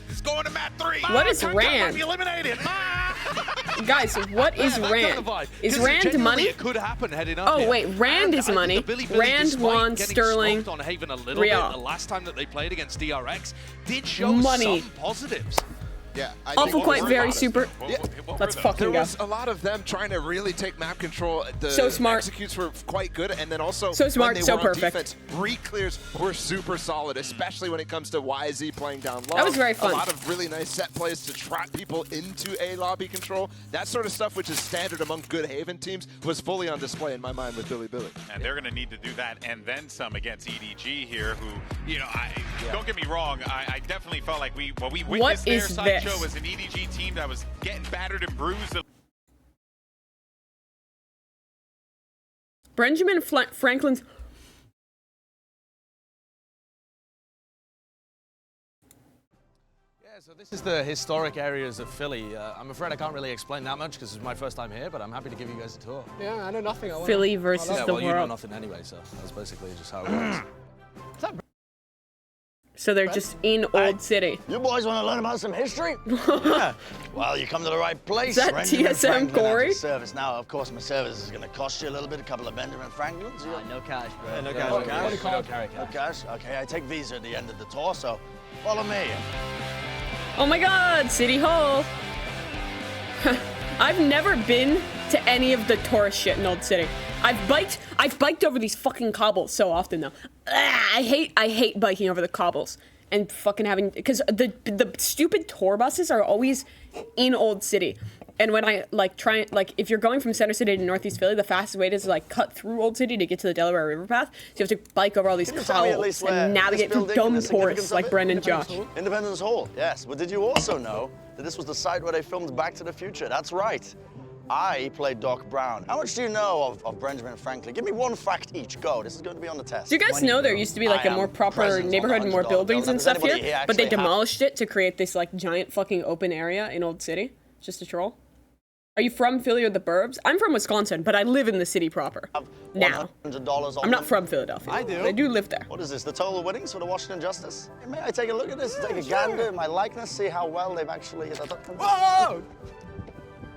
It's going to mat 3. What is Kang Rand? might be eliminated. Ma! Guys, what is Rand? Is Rand money? It could happen heading up Oh here. wait, Rand is money. Rand, Juan, Sterling, on Haven a little Real. bit the last time that they played against DRX did show Money. some positives. Yeah, Awful quite very super. Let's fucking There go. was a lot of them trying to really take map control. The So smart. executes were quite good, and then also So smart, when they so were on perfect. defense, re-clears were super solid, especially when it comes to YZ playing down low. That was very fun. A lot of really nice set plays to trap people into A lobby control. That sort of stuff, which is standard among good Haven teams, was fully on display in my mind with Billy. And they're going to need to do that and then some against EDG here, who, you know, don't get me wrong, I definitely felt like what we witnessed there, Sideshow, was an EDG team that was getting battered and bruised. Benjamin Franklin's. Yeah, so this is the historic areas of Philly. I'm afraid I can't really explain that much because it's my first time here, but I'm happy to give you guys a tour. Yeah, I know nothing. Philly versus yeah, the well, you know world. nothing anyway, so that's basically just how it works. So they're just in Old City. You boys want to learn about some history? Yeah. Well, you come to the right place. Is that Benjamin TSM Franklin Corey? has a service. Now, of course, my service is going to cost you a little bit, a couple of Benjamin Franklins. No cash, bro. Yeah, no Yeah, cash. no No cash. cash. We don't carry cash. No cash. Okay, I take Visa at the end of the tour, so follow me. Oh my God, City Hall. I've never been to any of the tourist shit in Old City. I've biked over these fucking cobbles so often though. I hate biking over the cobbles and fucking having, because the stupid tour buses are always in Old City. And when I if you're going from Center City to Northeast Philly, the fastest way is to like cut through Old City to get to the Delaware River path. So you have to bike over all these Can you tell me at cobbles least where and navigate this through building and dumb the tourists significance like of it? Brendan and Josh. Independence Hall, yes. But did you also know that this was the site where they filmed Back to the Future? That's right. I played Doc Brown. How much do you know of Benjamin Franklin? Give me one fact each. Go. This is going to be on the test. Do you guys know there used to be like a more proper neighborhood and more buildings and stuff here, but they demolished it to create this like giant fucking open area in Old City? Just a troll. Are you from Philly or the burbs? I'm from Wisconsin, but I live in the city proper. Now. $100 I'm not from Philadelphia. I do. I do live there. What is this, the total winnings for the Washington Justice? Hey, may I take a look at this? Take a gander at my likeness, see how well they've actually... Whoa!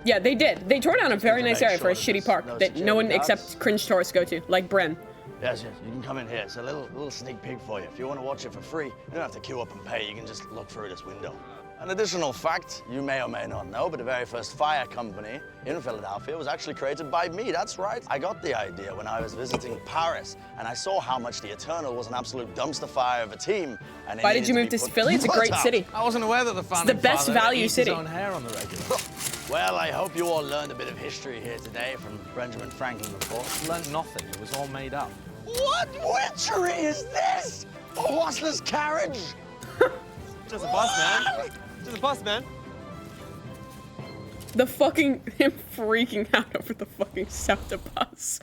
Yeah, they did. They tore down a very nice area for a shitty park that no one guards. except cringe tourists go to, like Bren. Yes, yes, you can come in here. It's a little sneak peek for you. If you want to watch it for free, you don't have to queue up and pay. You can just look through this window. An additional fact you may or may not know, but the very first fire company in Philadelphia was actually created by me. That's right. I got the idea when I was visiting Paris, and I saw how much the Eternal was an absolute dumpster fire of a team. And it Why did needed you to move be to put Philly? It's a put great out. city. I wasn't aware that the It's founding the best father value eats city. his own hair on the regular. Well, I hope you all learned a bit of history here today from Benjamin Franklin, of course. Learned nothing. It was all made up. What witchery is this? A horseless carriage? Just a bus, man. Just a bus, man. The fucking him freaking out over the fucking South bus.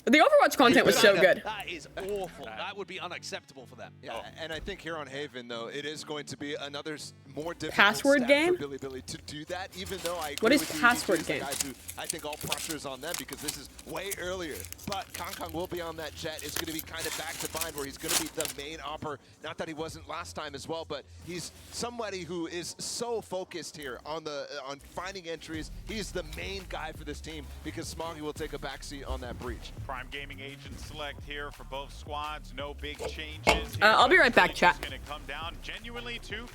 The Overwatch content was so good. That is awful. That would be unacceptable for them. Yeah, and I think here on Haven, though, it is going to be another more difficult Password step game? for Billy to do that, even though I agree What is with you, password EDG is the game? guys who I think all pressure is on them because this is way earlier. But Kong will be on that jet. It's going to be kind of back to bind where he's going to be the main opper. Not that he wasn't last time as well, but he's somebody who is so focused here on on finding entries. He's the main guy for this team because Smoggy will take a backseat on that breach. Prime Gaming agent select here for both squads. No big changes. I'll be right back, chat. It's going to come down genuinely to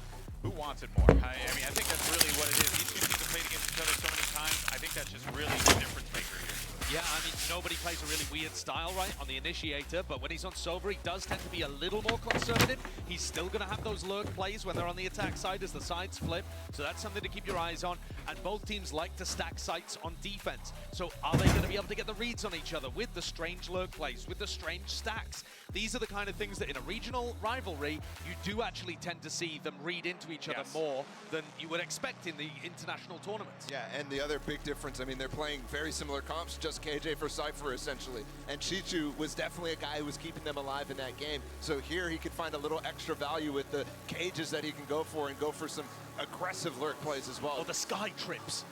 who wants it more. I mean, I think that's really what it is. These two teams have played against each other so many times. I think that's just really the difference maker here. Yeah, I mean, nobody plays a really weird style, right, on the Initiator, but when he's on Sober, he does tend to be a little more conservative. He's still going to have those lurk plays when they're on the attack side as the sides flip, so that's something to keep your eyes on. And both teams like to stack sites on defense. So are they going to be able to get the reads on each other with the strange lurk plays, with the strange stacks? These are the kind of things that in a regional rivalry, you do actually tend to see them read into each other more than you would expect in the international tournaments. Yeah, and the other big difference, I mean, they're playing very similar comps, just KJ for Cypher, essentially. And Chichu was definitely a guy who was keeping them alive in that game. So here he could find a little extra value with the cages that he can go for and go for some aggressive lurk plays as well. Or the sky trips.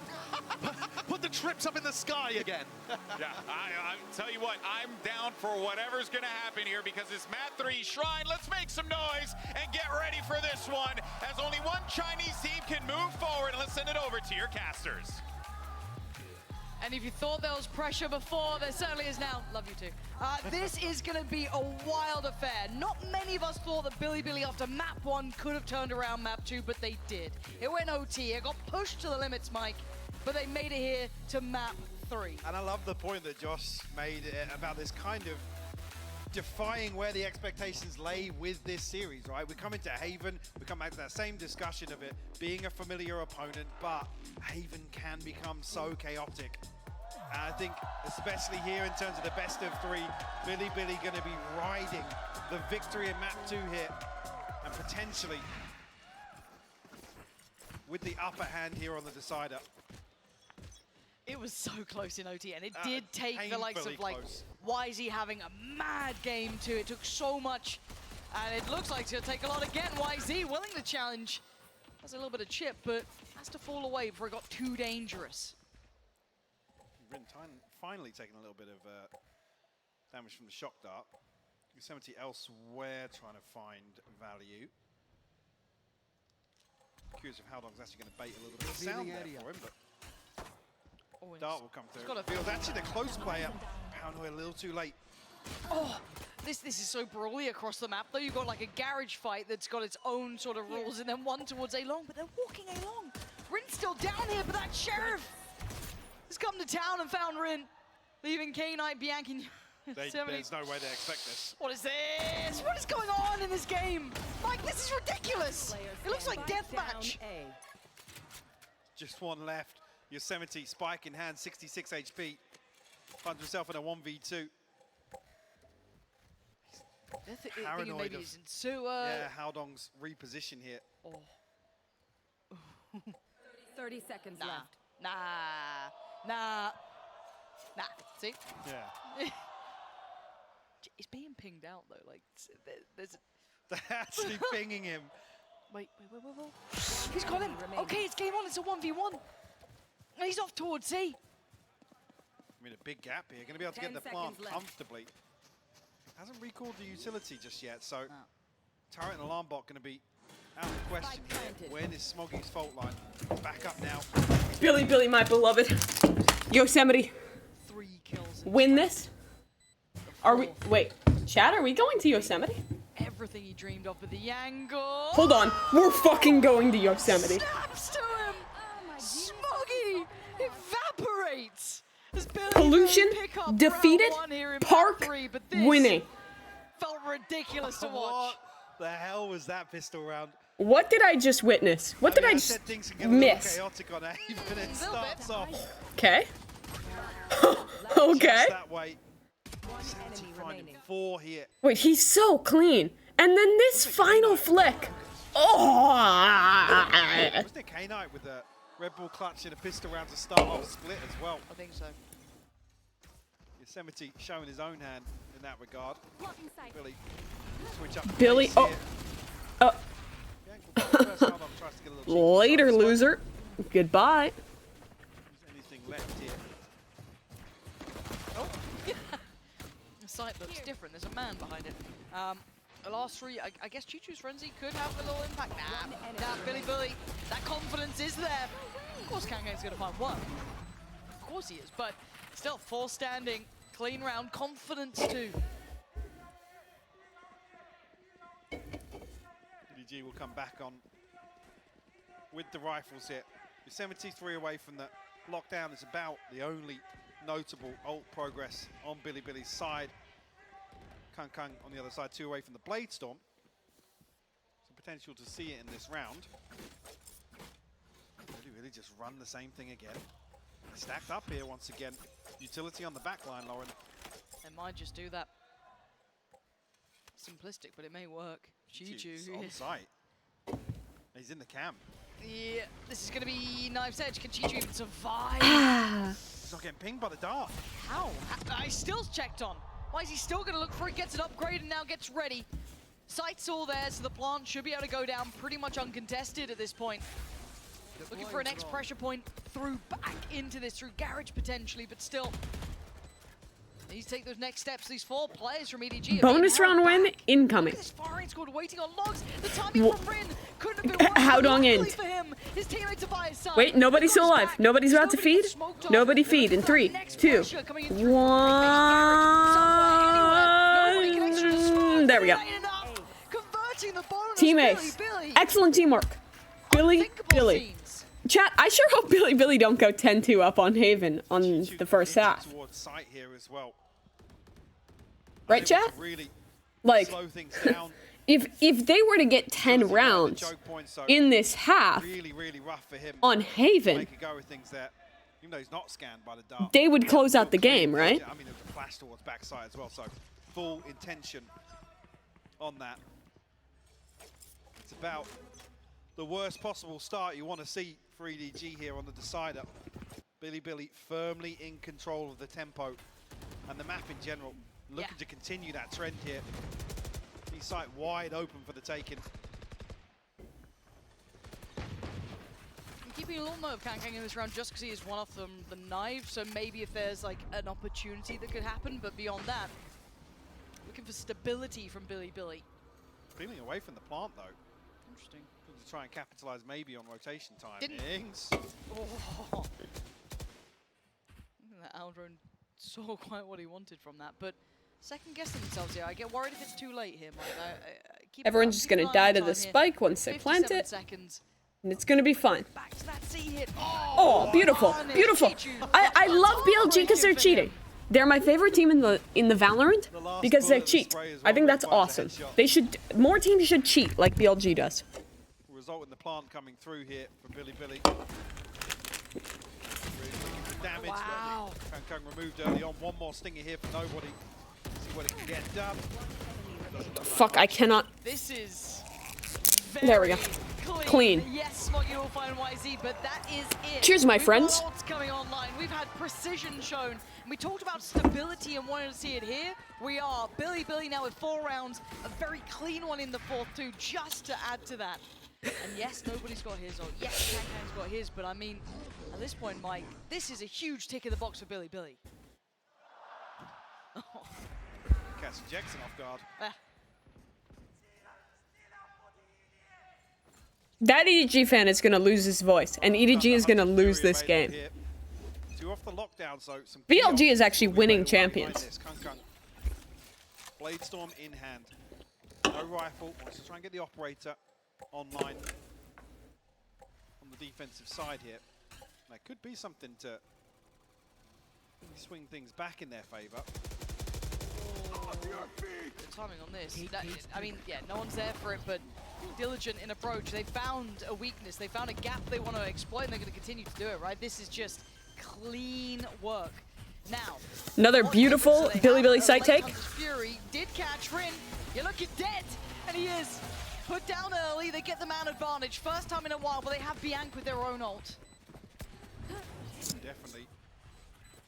Put the trips up in the sky again. Yeah, I tell you what, I'm down for whatever's going to happen here because it's Map 3 Shrine. Let's make some noise and get ready for this one as only one Chinese team can move forward. And let's send it over to your casters. And if you thought there was pressure before, there certainly is now. Love you too. This is going to be a wild affair. Not many of us thought that Bilibili after map 1 could have turned around map 2, but they did. It went OT, it got pushed to the limits, Mike, but they made it here to map 3. And I love the point that Josh made about this kind of defying where the expectations lay with this series, right? We come into Haven, we come back to that same discussion of it being a familiar opponent, but Haven can become so chaotic. And I think, especially here in terms of the best of 3, Bilibili going to be riding the victory in map 2 here, and potentially with the upper hand here on the decider. It was so close in OT, and it did take the likes of like YZ having a mad game too. It took so much, and it looks like it's going to take a lot again. YZ willing to challenge. Has a little bit of chip, but has to fall away before it got too dangerous. Rin finally taking a little bit of damage from the shock dart. Yosemite elsewhere trying to find value. Curious if Haldong's actually going to bait a little bit of sound there for him, but dart will come through. Feels actually the close player. Paranoid a little too late. Oh, this is so brawly across the map though. You've got like a garage fight that's got its own sort of rules, and then one towards A-Long, but they're walking A-Long. Rin's still down here, but that Sheriff has come to town and found Rin, leaving K-Knight, Bianchi. There's no way they expect this. What is this? What is going on in this game? Like, this is ridiculous. It looks like deathmatch. Just one left. Yosemite, spike in hand, 66 HP. Finds himself in a 1v2. Paranoid maybe of, he's in sewer. yeah, Haldong's reposition here. Oh. 30 seconds left. Nah. See? Yeah. He's being pinged out though. Like, there's. They're actually pinging him. Wait. He's got him. Okay, it's game on. It's a 1v1. And he's off towards C. I mean, a big gap here. Going to be able to get the plant comfortably. Hasn't recalled the utility just yet, so turret and alarm bot going to be out of the question here. When is Smoggy's fault line? Back up now. Billy, my beloved. Yosemite. 3 kills. Win this? Are we? Wait, chat, are we going to Yosemite? Everything he dreamed of with the angle. Hold on, we're fucking going to Yosemite. Snaps to him. Smoggy evaporates. Pollution, defeated, Park, winning. Felt ridiculous to watch. What the hell was that pistol round? What did I just witness? What did I just miss? Chaotic on Haven. It starts off. Okay. Okay. That way. 4 here. Wait, he's so clean. And then this final flick. Oh! Wasn't it K-Knight with a Red Bull clutch and a pistol round to start off split as well? I think so. Yosemite showing his own hand in that regard. Billy, switch up. Billy, Later, loser. Goodbye. Anything left here? Oh. The sight looks different. There's a man behind it. The last 3, I guess Choo-Choo's Frenzy could have a little impact. Nah, Billy. That confidence is there. Of course, Kanga's going to find one. Of course he is, but still 4 standing. Clean round, confidence too. DDG will come back on with the rifles here. Yosemite 3 away from the lockdown is about the only notable ult progress on Bilibili's side. Kung on the other side, 2 away from the Blade Storm. Some potential to see it in this round. Really just run the same thing again. Stacked up here once again. Utility on the back line, Lauren. They might just do that. Simplistic, but it may work. Choo-Choo. On site. He's in the camp. Yeah, this is going to be Knife's Edge. Can Choo-Choo even survive? He's not getting pinged by the dart. How? He's still checked on. Why is he still going to look for it? Gets it upgraded and now gets ready. Sight's all there, so the plant should be able to go down pretty much uncontested at this point. Looking for an X pressure point through back into this, through garage potentially, but still. Needs to take those next steps. These 4 players from EDG. Bonus round win incoming. This firing squad waiting on logs. The timing from Rin couldn't have been worse. Howdong in. For him. His teammates are by his side. Wait, nobody's still alive. Nobody's about to feed. Nobody feed in 3, 2, 1. There we go. Teammates. Excellent teamwork. Billy. Chat, I sure hope Billy don't go 10-2 up on Haven on the first half. Right, chat? Like, if they were to get 10 rounds in this half on Haven, they would close out the game, right? I mean, there was a flash towards backside as well, so full intention on that. It's about the worst possible start you want to see for EDG here on the decider. Billy firmly in control of the tempo and the map in general, looking to continue that trend here. The site wide open for the taking. I'm keeping a little note of Kang in this round just because he is one off the knife, so maybe if there's like an opportunity that could happen, but beyond that, looking for stability from Billy. Feeling away from the plant though. Interesting. To try and capitalize maybe on rotation timings. Oh. I think that Aldron saw quite what he wanted from that, but second guessing themselves here. I get worried if it's too late here, Mike. Everyone's just gonna die to the spike once they plant it, and it's gonna be fun. Back to that C hit. Oh, beautiful, beautiful. I love BLG because they're cheating. They're my favorite team in the Valorant because they cheat. I think that's awesome. They should, more teams should cheat like BLG does. Result in the plant coming through here for Billy. Really damage. Wow. Kang removed early on. One more stinger here for nobody. See what it can get done. Fuck, I cannot. This is there we go. Clean. Yes, Smoggy will find YZ, but that is it. Cheers, my friends. Coming online. We've had precision shown. And we talked about stability and wanted to see it here. We are. Billy now with 4 rounds. A very clean one in the 4th too, just to add to that. And yes, nobody's got his, or yes, Kang's got his, but I mean, at this point, Mike, this is a huge tick in the box for Billy. Catching Jackson off guard. That EDG fan is gonna lose his voice, and EDG is gonna lose this game. Off the lockdown, so some BLG is actually winning champions. Bladestorm in hand. No rifle. Wants to try and get the operator online on the defensive side here. That could be something to swing things back in their favor. The timing on this. I mean, yeah, no one's there for it, but diligent in approach. They found a weakness. They found a gap they want to exploit, and they're going to continue to do it, right? This is just clean work. Now, another beautiful Billy sight take. Fury did catch Rin. You're looking dead, and he is put down early. They get the man advantage. First time in a while, but they have Bianc with their own ult. Definitely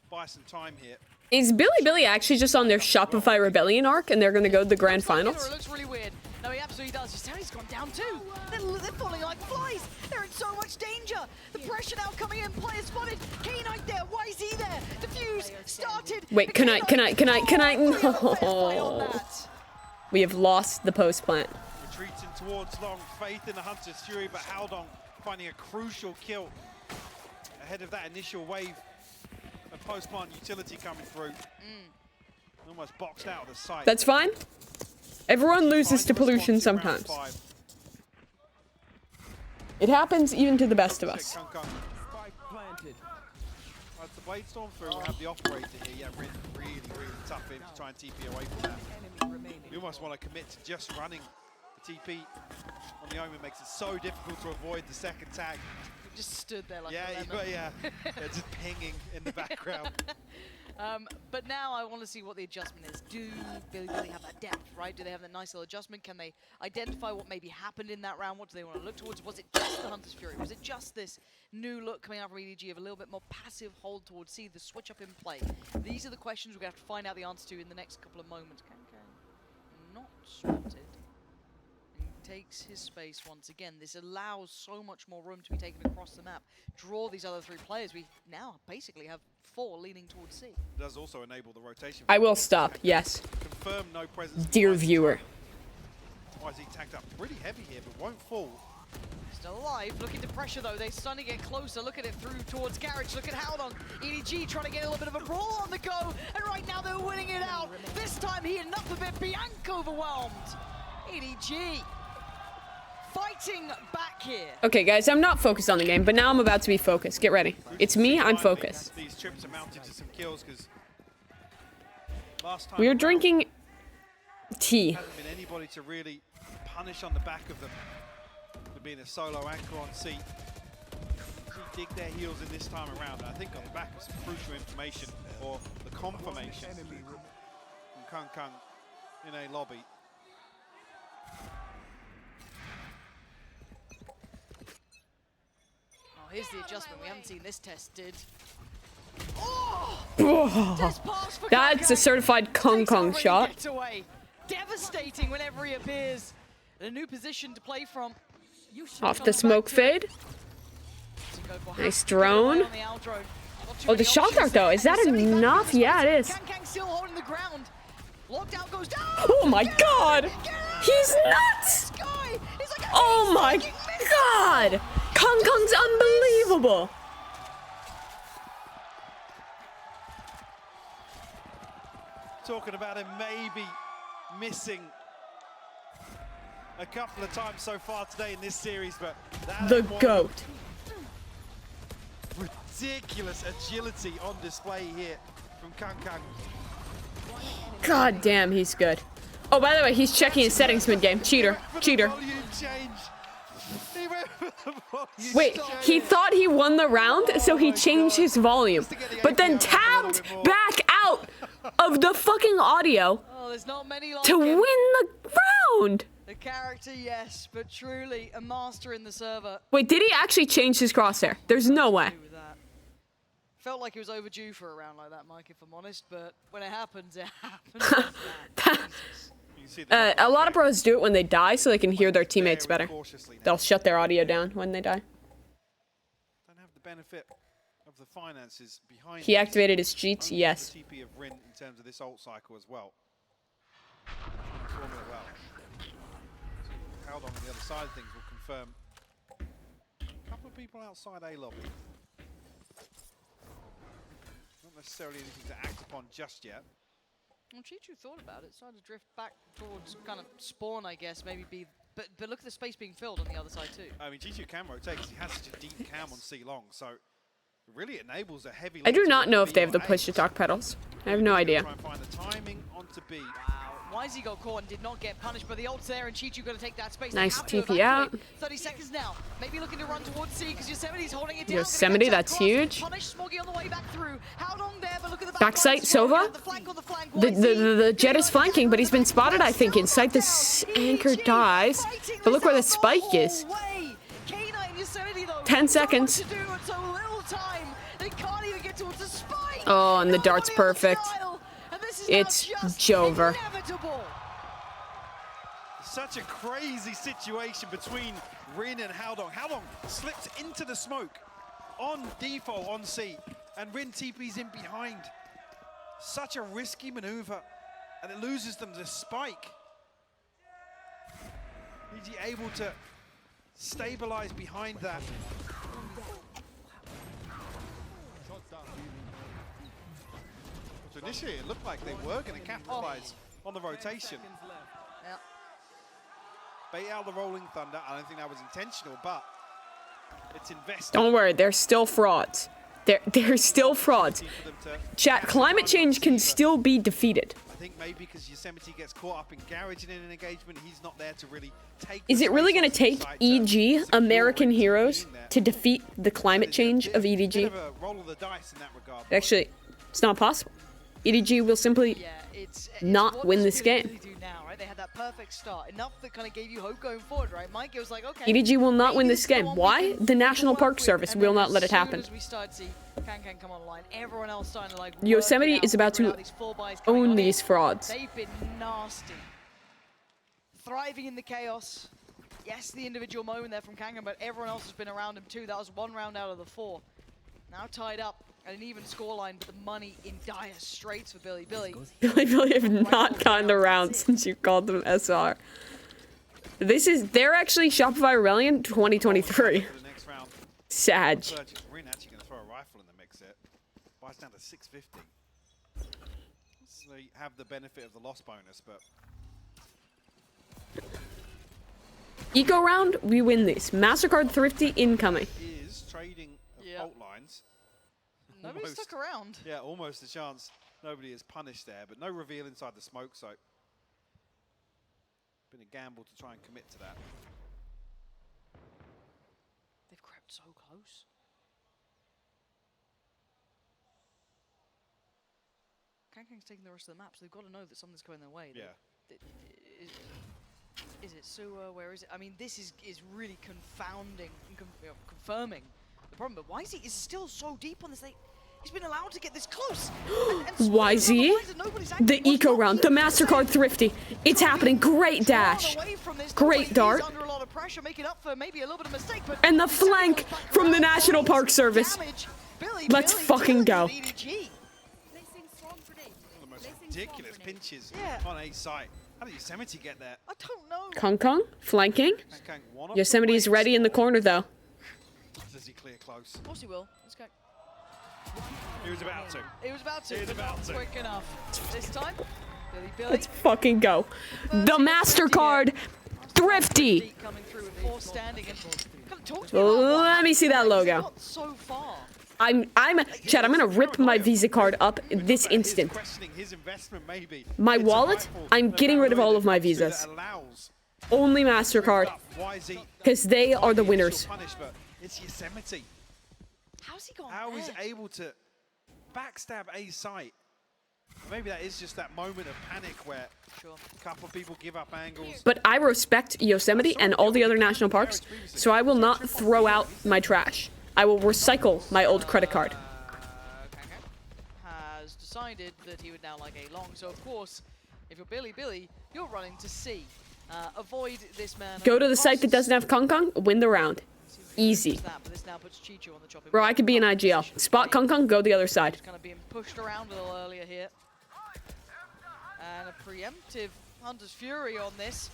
buy some time here. Is Billy actually just on their Shopify Rebellion arc, and they're gonna go to the grand finals? It looks really weird. No, he absolutely does. He's gone down too. They're falling like flies. They're in so much danger. The pressure now coming in. Players spotted. K-Knight there. YZ there. Defuse started. Wait, can I? No. We have lost the post plant. Retreating towards long. Faith in the Hunter's Fury, but Howdong finding a crucial kill ahead of that initial wave of post plant utility coming through. Almost boxed out of the site. That's fine. Everyone loses to pollution sometimes. It happens even to the best of us. The Bladestorm through, we'll have the operator here. Yeah, really tough in to try and TP away from that. You almost want to commit to just running the TP on the Omen. Makes it so difficult to avoid the second tag. You just stood there like a lemon. Yeah, just pinging in the background. But now I want to see what the adjustment is. Do Billy have that depth, right? Do they have that nice little adjustment? Can they identify what maybe happened in that round? What do they want to look towards? Was it just the Hunter's Fury? Was it just this new look coming out from EDG of a little bit more passive hold towards C, the switch up in play? These are the questions we're going to have to find out the answer to in the next couple of moments. Kang not spotted. takes his space once again. This allows so much more room to be taken across the map. Draw these other 3 players. We now basically have 4 leaning towards C. It does also enable the rotation. I will stop, yes. Confirm no presence. Dear viewer. Why is he tagged up pretty heavy here, but won't fall. Still alive, looking to pressure though. They're starting to get closer. Look at it through towards Garage. Look at Howdong. EDG trying to get a little bit of a brawl on the go. And right now they're winning it out. This time he enough of it. Bianca overwhelmed. EDG fighting back here. Okay, guys, I'm not focused on the game, but now I'm about to be focused. Get ready. It's me, I'm focused. These trips amounted to some kills because last time We are drinking tea. hasn't been anybody to really punish on the back of them. For being a solo anchor on C. To dig their heels in this time around. I think on the back of some crucial information or the confirmation from Kung Kung in a lobby. Oh, here's the adjustment. We haven't seen this tested. That's a certified Kung Kung shot. Gets away. Devastating whenever he appears. A new position to play from. Off the smoke fade. Nice drone. Oh, the shock dart though, is that enough? Yeah, it is. Still holding the ground. Lockdown goes down. Oh my god! He's nuts! Oh my god! Kung Kung's unbelievable! Talking about him maybe missing a couple of times so far today in this series, but The GOAT. Ridiculous agility on display here from Kung Kung. God damn, he's good. Oh, by the way, he's checking his settings mid-game. Cheater. Cheater. Wait, he thought he won the round, so he changed his volume. But then tabbed back out of the fucking audio to win the round. The character, yes, but truly a master in the server. Wait, did he actually change his crosshair? There's no way. Felt like it was overdue for a round like that, Mike, if I'm honest, but when it happens, it happens. A lot of pros do it when they die so they can hear their teammates better. They'll shut their audio down when they die. Don't have the benefit of the finances behind He activated his cheats, yes. The TP of Rin in terms of this ult cycle as well. Transform it well. Held on the other side of things will confirm. A couple of people outside A lobby. Not necessarily anything to act upon just yet. Well, Chichu thought about it, started to drift back towards kind of spawn, I guess, maybe be... But look at the space being filled on the other side too. I mean, Chichu can rotate because he has such a deep cam on C long, so it really enables a heavy... I do not know if they have the push-to-talk pedals. I have no idea. Try and find the timing onto B. Wisey got caught and did not get punished, but the ult's there, and Chichu going to take that space. Nice TP out. 30 seconds now. Maybe looking to run towards C because Yosemite's holding it down. Yosemite, that's huge. Punish Smoggy on the way back through. How long there, but look at the Backside, Sova. The Jet is flanking, but he's been spotted, I think, inside this anchor dies. But look where the spike is. 10 seconds. Oh, and the dart's perfect. It's Jover. Such a crazy situation between Rin and Howdong. Howdong slips into the smoke on default on C, and Rin TP's in behind. Such a risky maneuver, and it loses them the spike. Is he able to stabilize behind that? So initially it looked like they were going to capitalize on the rotation. Yep. Bait out the Rolling Thunder. I don't think that was intentional, but it's invested. Don't worry, they're still frauds. They're still frauds. Chat, climate change can still be defeated. I think maybe because Yosemite gets caught up in Garage in an engagement, he's not there to really take. Is it really going to take EG, American heroes, to defeat the climate change of EDG? Roll of the dice in that regard. Actually, it's not possible. EDG will simply not win this game. They had that perfect start, enough that kind of gave you hope going forward, right? Mike, it was like, okay. EDG will not win this game. Why? The National Park Service will not let it happen. As we start to see Can come online, everyone else starting to like. Yosemite is about to own these frauds. They've been nasty. Thriving in the chaos. Yes, the individual moment there from Kangan, but everyone else has been around him too. That was 1 round out of the 4. Now tied up at an even scoreline, but the money in dire straits for Billy Billy. Billy Billy have not gotten the round since you called them SR. They're actually Shopify Rebellion 2023. Sag. We're actually going to throw a rifle in the mix here. Buys down to 650. So you have the benefit of the loss bonus, but Eco round, we win this. MasterCard Thrifty incoming. is trading fault lines. Nobody stuck around. Yeah, almost a chance. Nobody is punished there, but no reveal inside the smoke, so been a gamble to try and commit to that. They've crept so close. Kankang's taking the rest of the map, so they've got to know that something's going their way. Yeah. Is it Suwa? Where is it? I mean, this is really confounding and confirming the problem. But YZ is still so deep on this. He's been allowed to get this close. YZ? The Eco round, the MasterCard Thrifty. It's happening. Great dash. Great dart. And the flank from the National Park Service. Let's fucking go. The most ridiculous pinches on A site. How did Yosemite get there? I don't know. Kong Kong, flanking. Yosemite's ready in the corner, though. Does he clear close? Of course he will. Let's go. He was about to. He was about to. He was about to. Quick enough. This time, Billy. Let's fucking go. The MasterCard Thrifty. Coming through with 4 standing and Let me see that logo. So far. Chad, I'm gonna rip my Visa card up this instant. My wallet, I'm getting rid of all of my Visas. Only MasterCard. Because they are the winners. It's Yosemite. How's he gone How he's able to backstab A site. Maybe that is just that moment of panic where a couple of people give up angles. But I respect Yosemite and all the other national parks, so I will not throw out my trash. I will recycle my old credit card. Has decided that he would now like A long. So of course, if you're Billy, you're running to C. Avoid this man. Go to the site that doesn't have Kong Kong, win the round. Easy. Bro, I could be an IGL. Spot Kong Kong, go the other side. Kind of being pushed around a little earlier here. And a preemptive Hunter's Fury on this.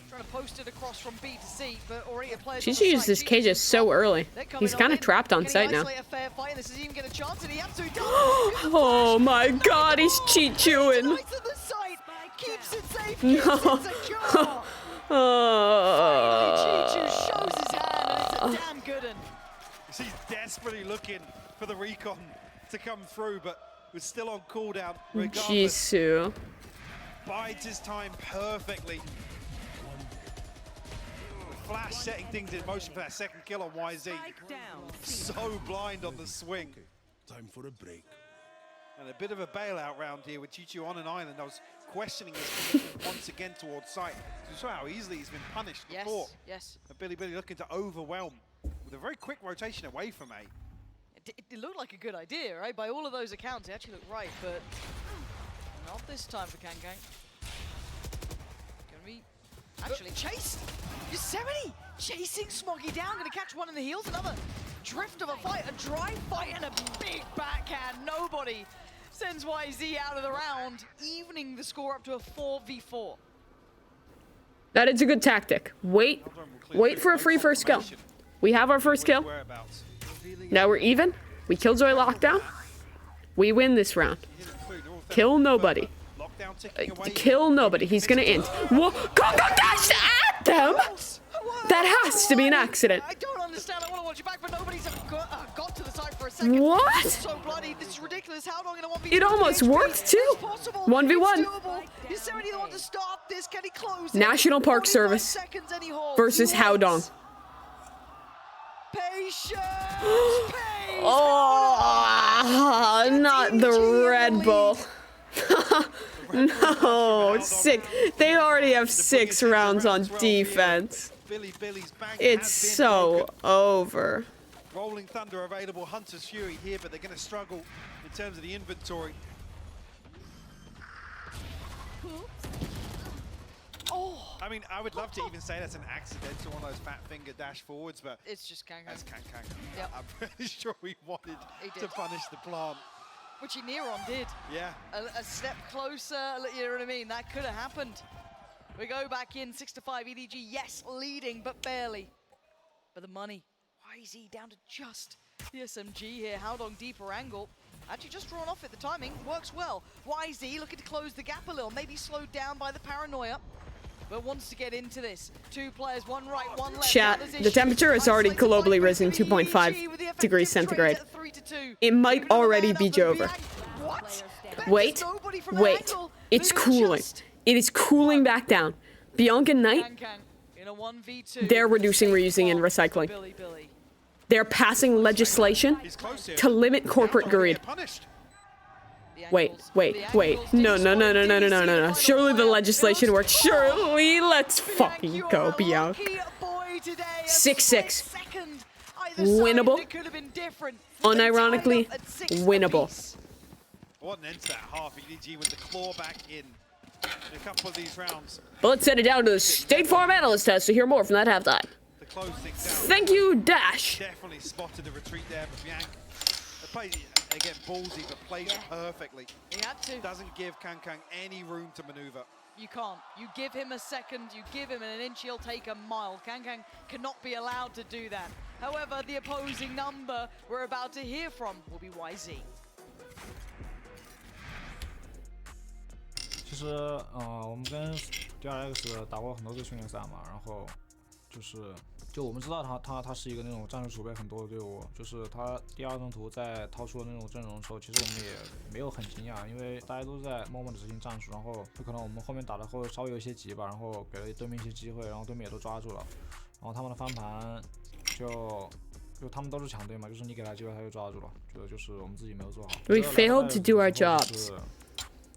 Trying to post it across from B to C, but already a player. She should use this Cages so early. He's kind of trapped on site now. Oh my god, he's cheat chewing. No. He's desperately looking for the recon to come through, but was still on cooldown regardless. Jisoo. Bides his time perfectly. Flash setting things in motion for that second kill on YZ. So blind on the swing. Time for a break. And a bit of a bailout round here with Chichu on an island. I was questioning his commitment once again towards sight. You saw how easily he's been punished before. Yes. And Billy looking to overwhelm with a very quick rotation away from A. It looked like a good idea, right? By all of those accounts, it actually looked right, but not this time for Kankang. Gonna be actually chased. Yosemite chasing Smoggy down, gonna catch one in the heels. Another drift of a fight, a dry fight, and a big backhand. Nobody sends YZ out of the round, evening the score up to a 4v4. That is a good tactic. Wait for a free first kill. We have our first kill. Now we're even. We Killjoy lockdown. We win this round. Kill nobody. Kill nobody. He's gonna end. Whoa! Kong dashed at them! That has to be an accident. I don't understand. I want to watch it back, but nobody's got to the side for a second. What? This is so bloody. This is ridiculous. How long in a 1v1? It almost worked too. 1v1. Yosemite the one to start this. Can he close? National Park Service versus Howdong. Patience. Oh, not the Red Bull. No, 6. They already have 6 rounds on defense. It's so over. Rolling Thunder available, Hunter's Fury here, but they're going to struggle in terms of the inventory. Oh, I mean, I would love to even say that's an accidental on those fat finger dash forwards, but it's just Kang. That's Kang. Yep. I'm pretty sure he wanted to punish the plant. Which he near on did. Yeah. A step closer, you know what I mean? That could have happened. We go back in 6-5 EDG. Yes, leading, but barely. But the money. YZ down to just the SMG here. Howdong deeper angle. Actually just drawn off it. The timing works well. YZ looking to close the gap a little. Maybe slowed down by the paranoia. But wants to get into this. Two players, one right, one left. Chat, the temperature has already globally risen 2.5 degrees centigrade. It might already be Jover. Wait, wait. It's cooling. It is cooling back down. Bianca Knight, they're reducing, reusing, and recycling. They're passing legislation to limit corporate greed. Wait. No. Surely the legislation works. Surely, let's fucking go, Bianca. 6-6. Winnable. Unironically, winnable. What an end to that half. EDG with the claw back in a couple of these rounds. But let's send it down to the State Farm Analyst test to hear more from that halftime. Thank you, Dash. Definitely spotted the retreat there, but Bianca plays again ballsy, but plays it perfectly. He had to. Doesn't give Kang any room to maneuver. You can't. You give him a second, you give him an inch, he'll take a mile. Kang cannot be allowed to do that. However, the opposing number we're about to hear from will be YZ. 其实，我们跟 DRX 打过很多次训练赛嘛，然后就我们知道他是一个那种战术储备很多的队伍，就是他第二张图在掏出了那种阵容的时候，其实我们也没有很惊讶，因为大家都在默默的执行战术，然后就可能我们后面打的会稍微有一些急吧，然后给了对面一些机会，然后对面也都抓住了，然后他们的翻盘就他们都是强队嘛，就是你给他机会他就抓住了，觉得就是我们自己没有做好。We failed to do our jobs.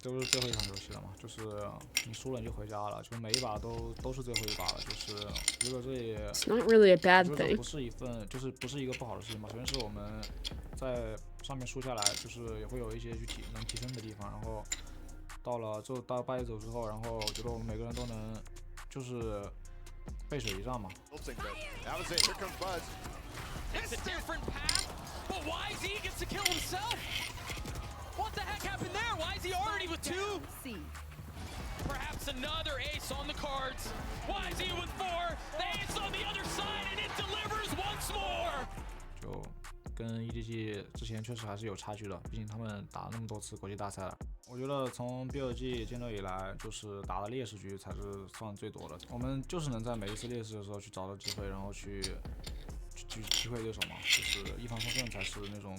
都是最后一场游戏了嘛，就是你输了你就回家了，就每一把都是最后一把了，就是如果这也 It's not really a bad thing. 不是一个不好的事情嘛。首先是我们在上面输下来，就是也会有一些能提升的地方，然后到败野走之后，然后我觉得我们每个人都能就是背水一战嘛。It's a different path, but YZ gets to kill himself. What the heck happened there? Why is he already with 2? Perhaps another ace on the cards. Why is he with 4? The ace on the other side, and it delivers once more. 就跟 EDG 之前确实还是有差距的，毕竟他们打了那么多次国际大赛了。我觉得从 BLG 建队以来，就是打的劣势局才是算最多的。我们就是能在每一次劣势的时候去找到机会，然后去击溃对手嘛，就是一方风顺才是那种。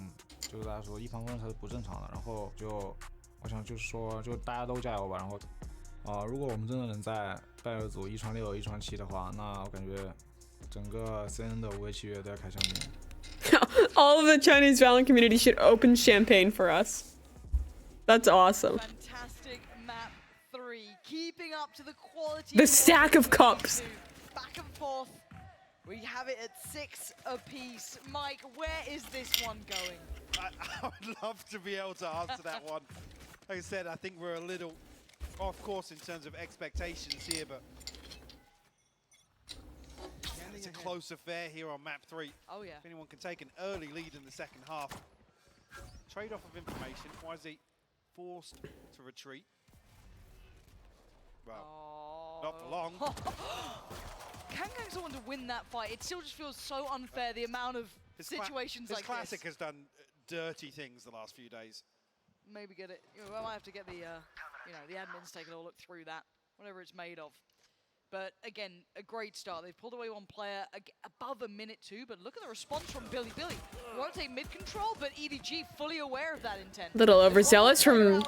就是大家说一方风顺才是不正常的，然后我想就是说就大家都加油吧，然后如果我们真的能在拜尔组1传6、1传7的话，那我感觉整个 CN 的5A 契约都要开香槟。All of the Chinese Valorant community should open champagne for us. That's awesome. Fantastic map 3, keeping up to the quality. The stack of cups. Back and forth. We have it at 6 apiece. Mike, where is this one going? I would love to be able to answer that one. Like I said, I think we're a little off course in terms of expectations here, but it's a close affair here on map 3. Oh yeah. If anyone can take an early lead in the second half. Trade-off of information. YZ forced to retreat. Well, not for long. Kang's the one to win that fight. It still just feels so unfair, the amount of situations like this. His Classic has done dirty things the last few days. Maybe get it. I might have to get the, the admins take a look through that, whatever it's made of. But again, a great start. They've pulled away one player above a minute 2, but look at the response from Billy. Rotate mid control, but EDG fully aware of that intent. Little overzealous from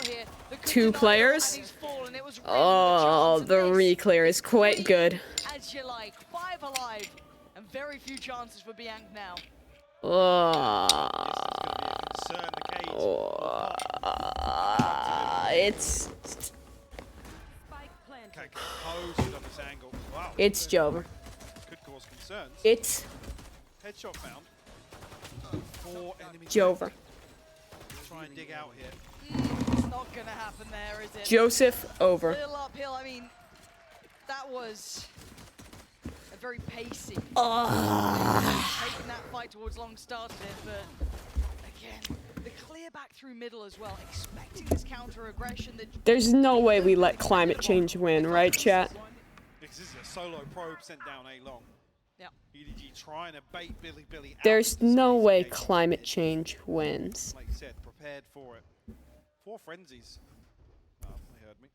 2 players. Oh, the reclear is quite good. As you like, 5 alive, and very few chances for Bianca now. It's It's Jover. Could cause concerns. It's Headshot found. 4 enemies. Jover. Try and dig out here. It's not gonna happen there, is it? Joseph over. Little uphill. I mean, That was a very pacey. Taking that fight towards long started it, but again, the clear back through middle as well, expecting this counter aggression. There's no way we let climate change win, right, chat? This is a solo probe sent down A long. Yeah. EDG trying to bait Billy out. There's no way climate change wins. Like you said, prepared for it. 4 frenzies. Oh, they heard me.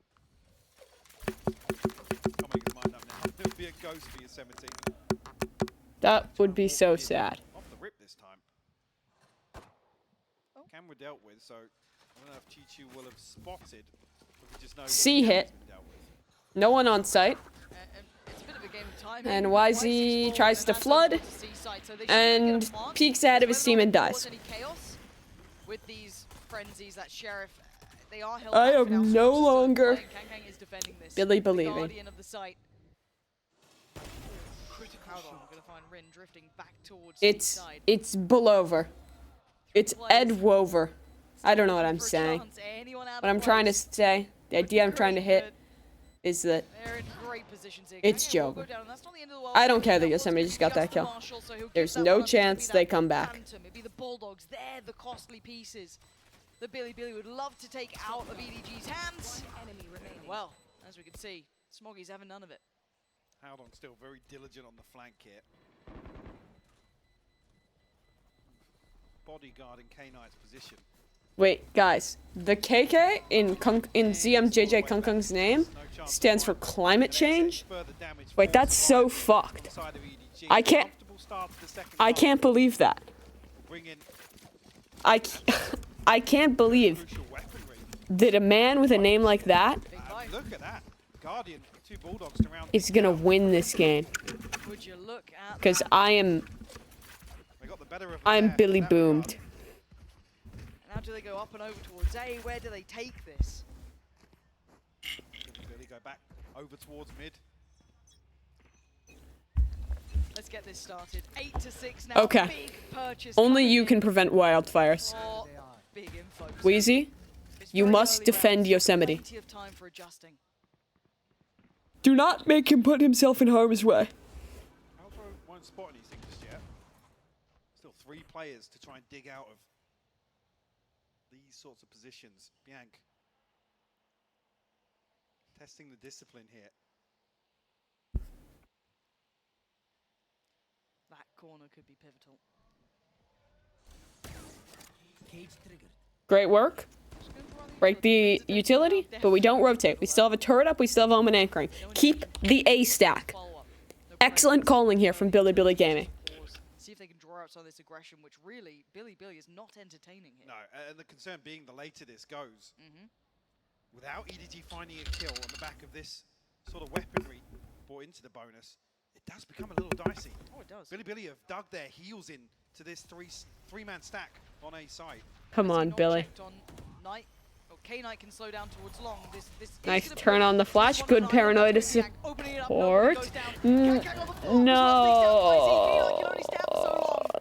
Can't make his mind up now. There'll be a ghost for Yosemite. That would be so sad. Off the rip this time. Camera dealt with, so I don't know if Chi-Chu will have spotted. But we just know C hit. No one on site. And YZ tries to flood and peeks out of his team and dies. With these frenzies that Sheriff, they are held I back for now, am so no Kang longer Kang is defending this. Billy The believing. guardian of the site. Hold on, I'm gonna find Rin drifting back towards side. It's Bullover. It's Ed Wover. I don't know what I'm saying. What I'm trying to say, the idea I'm trying to hit, is that it's Jover. I don't care that Yosemite just got that kill. There's no chance they come back. Maybe the Bulldogs, they're the costly pieces that Billy would love to take out of EDG's hands. Well, as we can see, Smoggy's having none of it. Howdong still very diligent on the flank here. Bodyguarding K-Knight's position. Wait, guys. The KK in ZMJJ Kung Kung's name stands for climate change? Wait, that's so fucked. I can't believe that. I can't believe that a man with a name like that Look at that. Guardian, 2 Bulldogs to round is gonna win this game. Because I'm Billy Boomed. Now do they go up and over towards A? Where do they take this? Billy go back over towards mid. Let's get this started. 8-6 now. Okay. Big purchase. Only you can prevent wildfires. Oh, big info. Wheezy, you must defend Yosemite. Plenty of time for adjusting. Do not make him put himself in harm's way. Alpha won't spot anything just yet. Still 3 players to try and dig out of these sorts of positions. Bianc testing the discipline here. That corner could be pivotal. Great work. Break the utility, but we don't rotate. We still have a turret up, we still have omen anchoring. Keep the A stack. Excellent calling here from Billy Gaming. See if they can draw out some of this aggression, which really, Billy is not entertaining here. No, and the concern being the later this goes, without EDG finding a kill on the back of this sort of weaponry brought into the bonus, it does become a little dicey. Oh, it does. Billy have dug their heels in to this three-man stack on A side. Come on, Billy. Knight. Oh, K-Knight can slow down towards long. This Nice turn on the flash. Good paranoid support. No.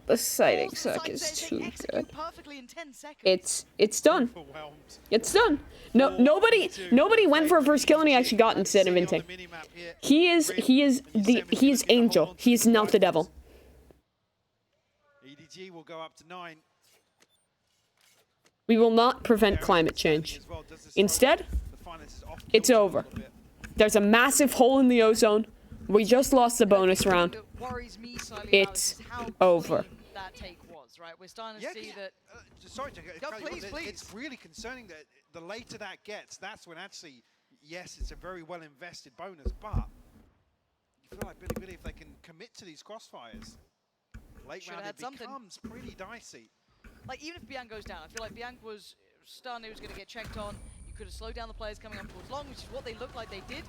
The sighting suck is too good. It's done. It's done. No, nobody went for a first kill and he actually got instead of inting. He is Angel. He is not the devil. EDG will go up to 9. We will not prevent climate change. Instead, it's over. There's a massive hole in the ozone. We just lost the bonus round. It's over. That take was, right? We're starting to see that. Sorry to No, please. It's really concerning that the later that gets, that's when actually, yes, it's a very well invested bonus, but you feel like Billy, if they can commit to these crossfires, late round it becomes pretty dicey. Like, even if Bianc goes down, I feel like Bianc was stunned, he was going to get checked on. You could have slowed down the players coming up towards long, which is what they looked like they did.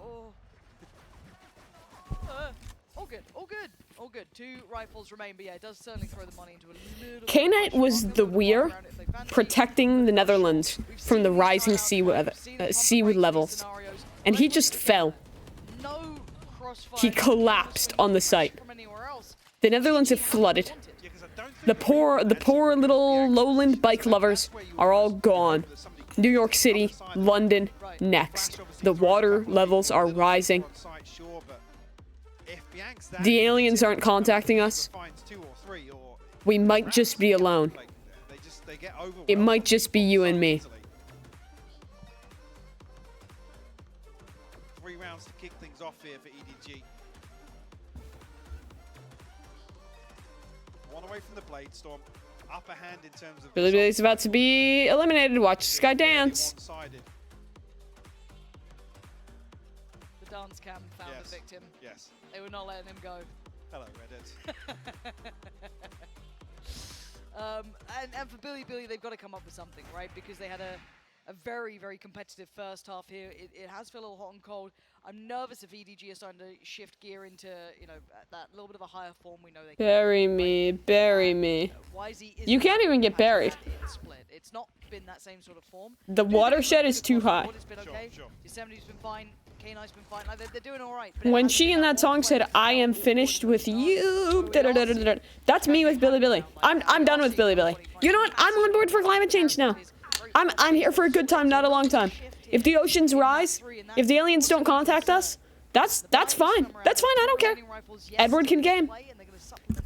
Oh. All good, all good, all good. 2 rifles remain, but yeah, it does certainly throw the money into a little K-Knight was the weir protecting the Netherlands from the rising seaweed levels. And he just fell. He collapsed on the site. The Netherlands have flooded. The poor little lowland bike lovers are all gone. New York City, London, next. The water levels are rising. The aliens aren't contacting us. We might just be alone. It might just be you and me. 3 rounds to kick things off here for EDG. One away from the Blade Storm. Upper hand in terms of... Billy's about to be eliminated. Watch this guy dance. The dance cam found the victim. Yes. They were not letting him go. Hello, Reddit. And for Billy, they've got to come up with something, right? Because they had a very, very competitive first half here. It has felt a little hot and cold. I'm nervous if EDG are starting to shift gear into, you know, that little bit of a higher form we know they can. Bury me, bury me. You can't even get buried. It's not been that same sort of form. The watershed is too high. It's been okay. Yosemite's been fine. K9's been fine. Like, they're doing all right. When she in that song said, "I am finished with you," that's me with Billy. I'm done with Billy. You know what? I'm on board for climate change now. I'm here for a good time, not a long time. If the oceans rise, if the aliens don't contact us, that's fine. That's fine. I don't care. Edward can game.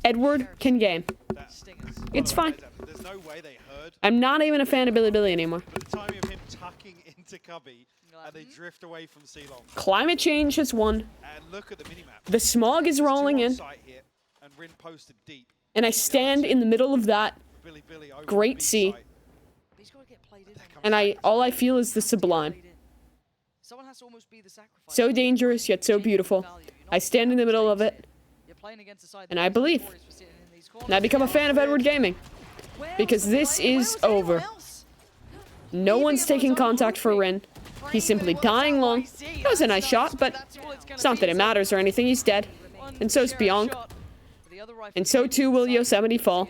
Edward can game. It's fine. I'm not even a fan of Billy anymore. But the timing of him tucking into Cubby, and they drift away from Ceylon. Climate change has won. And look at the minimap. The smog is rolling in. And Rin posted deep. And I stand in the middle of that great sea. And all I feel is the sublime. So dangerous, yet so beautiful. I stand in the middle of it. And I believe. And I become a fan of Edward Gaming. Because this is over. No one's taking contact for Rin. He's simply dying long. That was a nice shot, but it's not that it matters or anything. He's dead. And so's Beyond. And so too will Yosemite fall.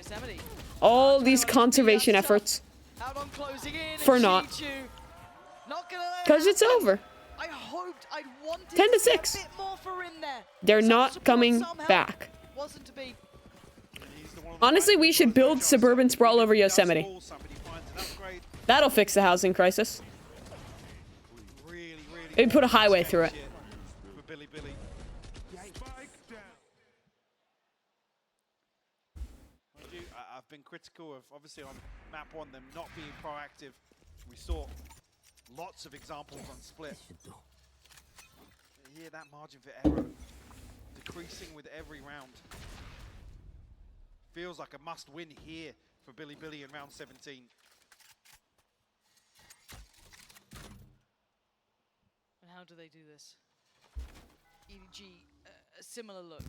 All these conservation efforts. For naught. Because it's over. 10-6. They're not coming back. Honestly, we should build Suburban Sprawl over Yosemite. That'll fix the housing crisis. Maybe put a highway through it. I've been critical of, obviously, on map 1, them not being proactive. We saw lots of examples on Split. Here, that margin for error decreasing with every round. Feels like a must-win here for Billy in round 17. And how do they do this? EDG, a similar look,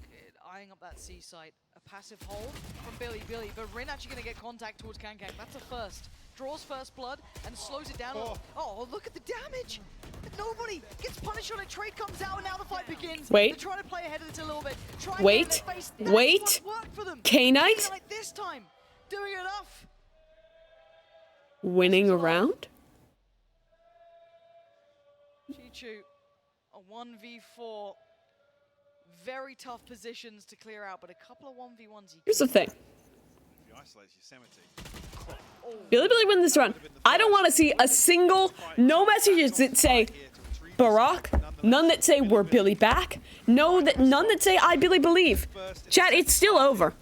eyeing up that C site. A passive hold from Billy, but Rin actually going to get contact towards Kankang. That's a first. Draws first blood and slows it down. Oh, look at the damage! Nobody gets punished on it. Trade comes out and now the fight begins. Wait. They're trying to play ahead of it a little bit. Wait. K-Knight? Like this time, doing enough. Winning a round? Chichu, a 1v4. Very tough positions to clear out, but a couple of 1v1s. Here's the thing. Billy win this round. I don't want to see a single, no messages that say Barack, none that say we're Billy back, none that say I Billy believe. Chat, it's still over.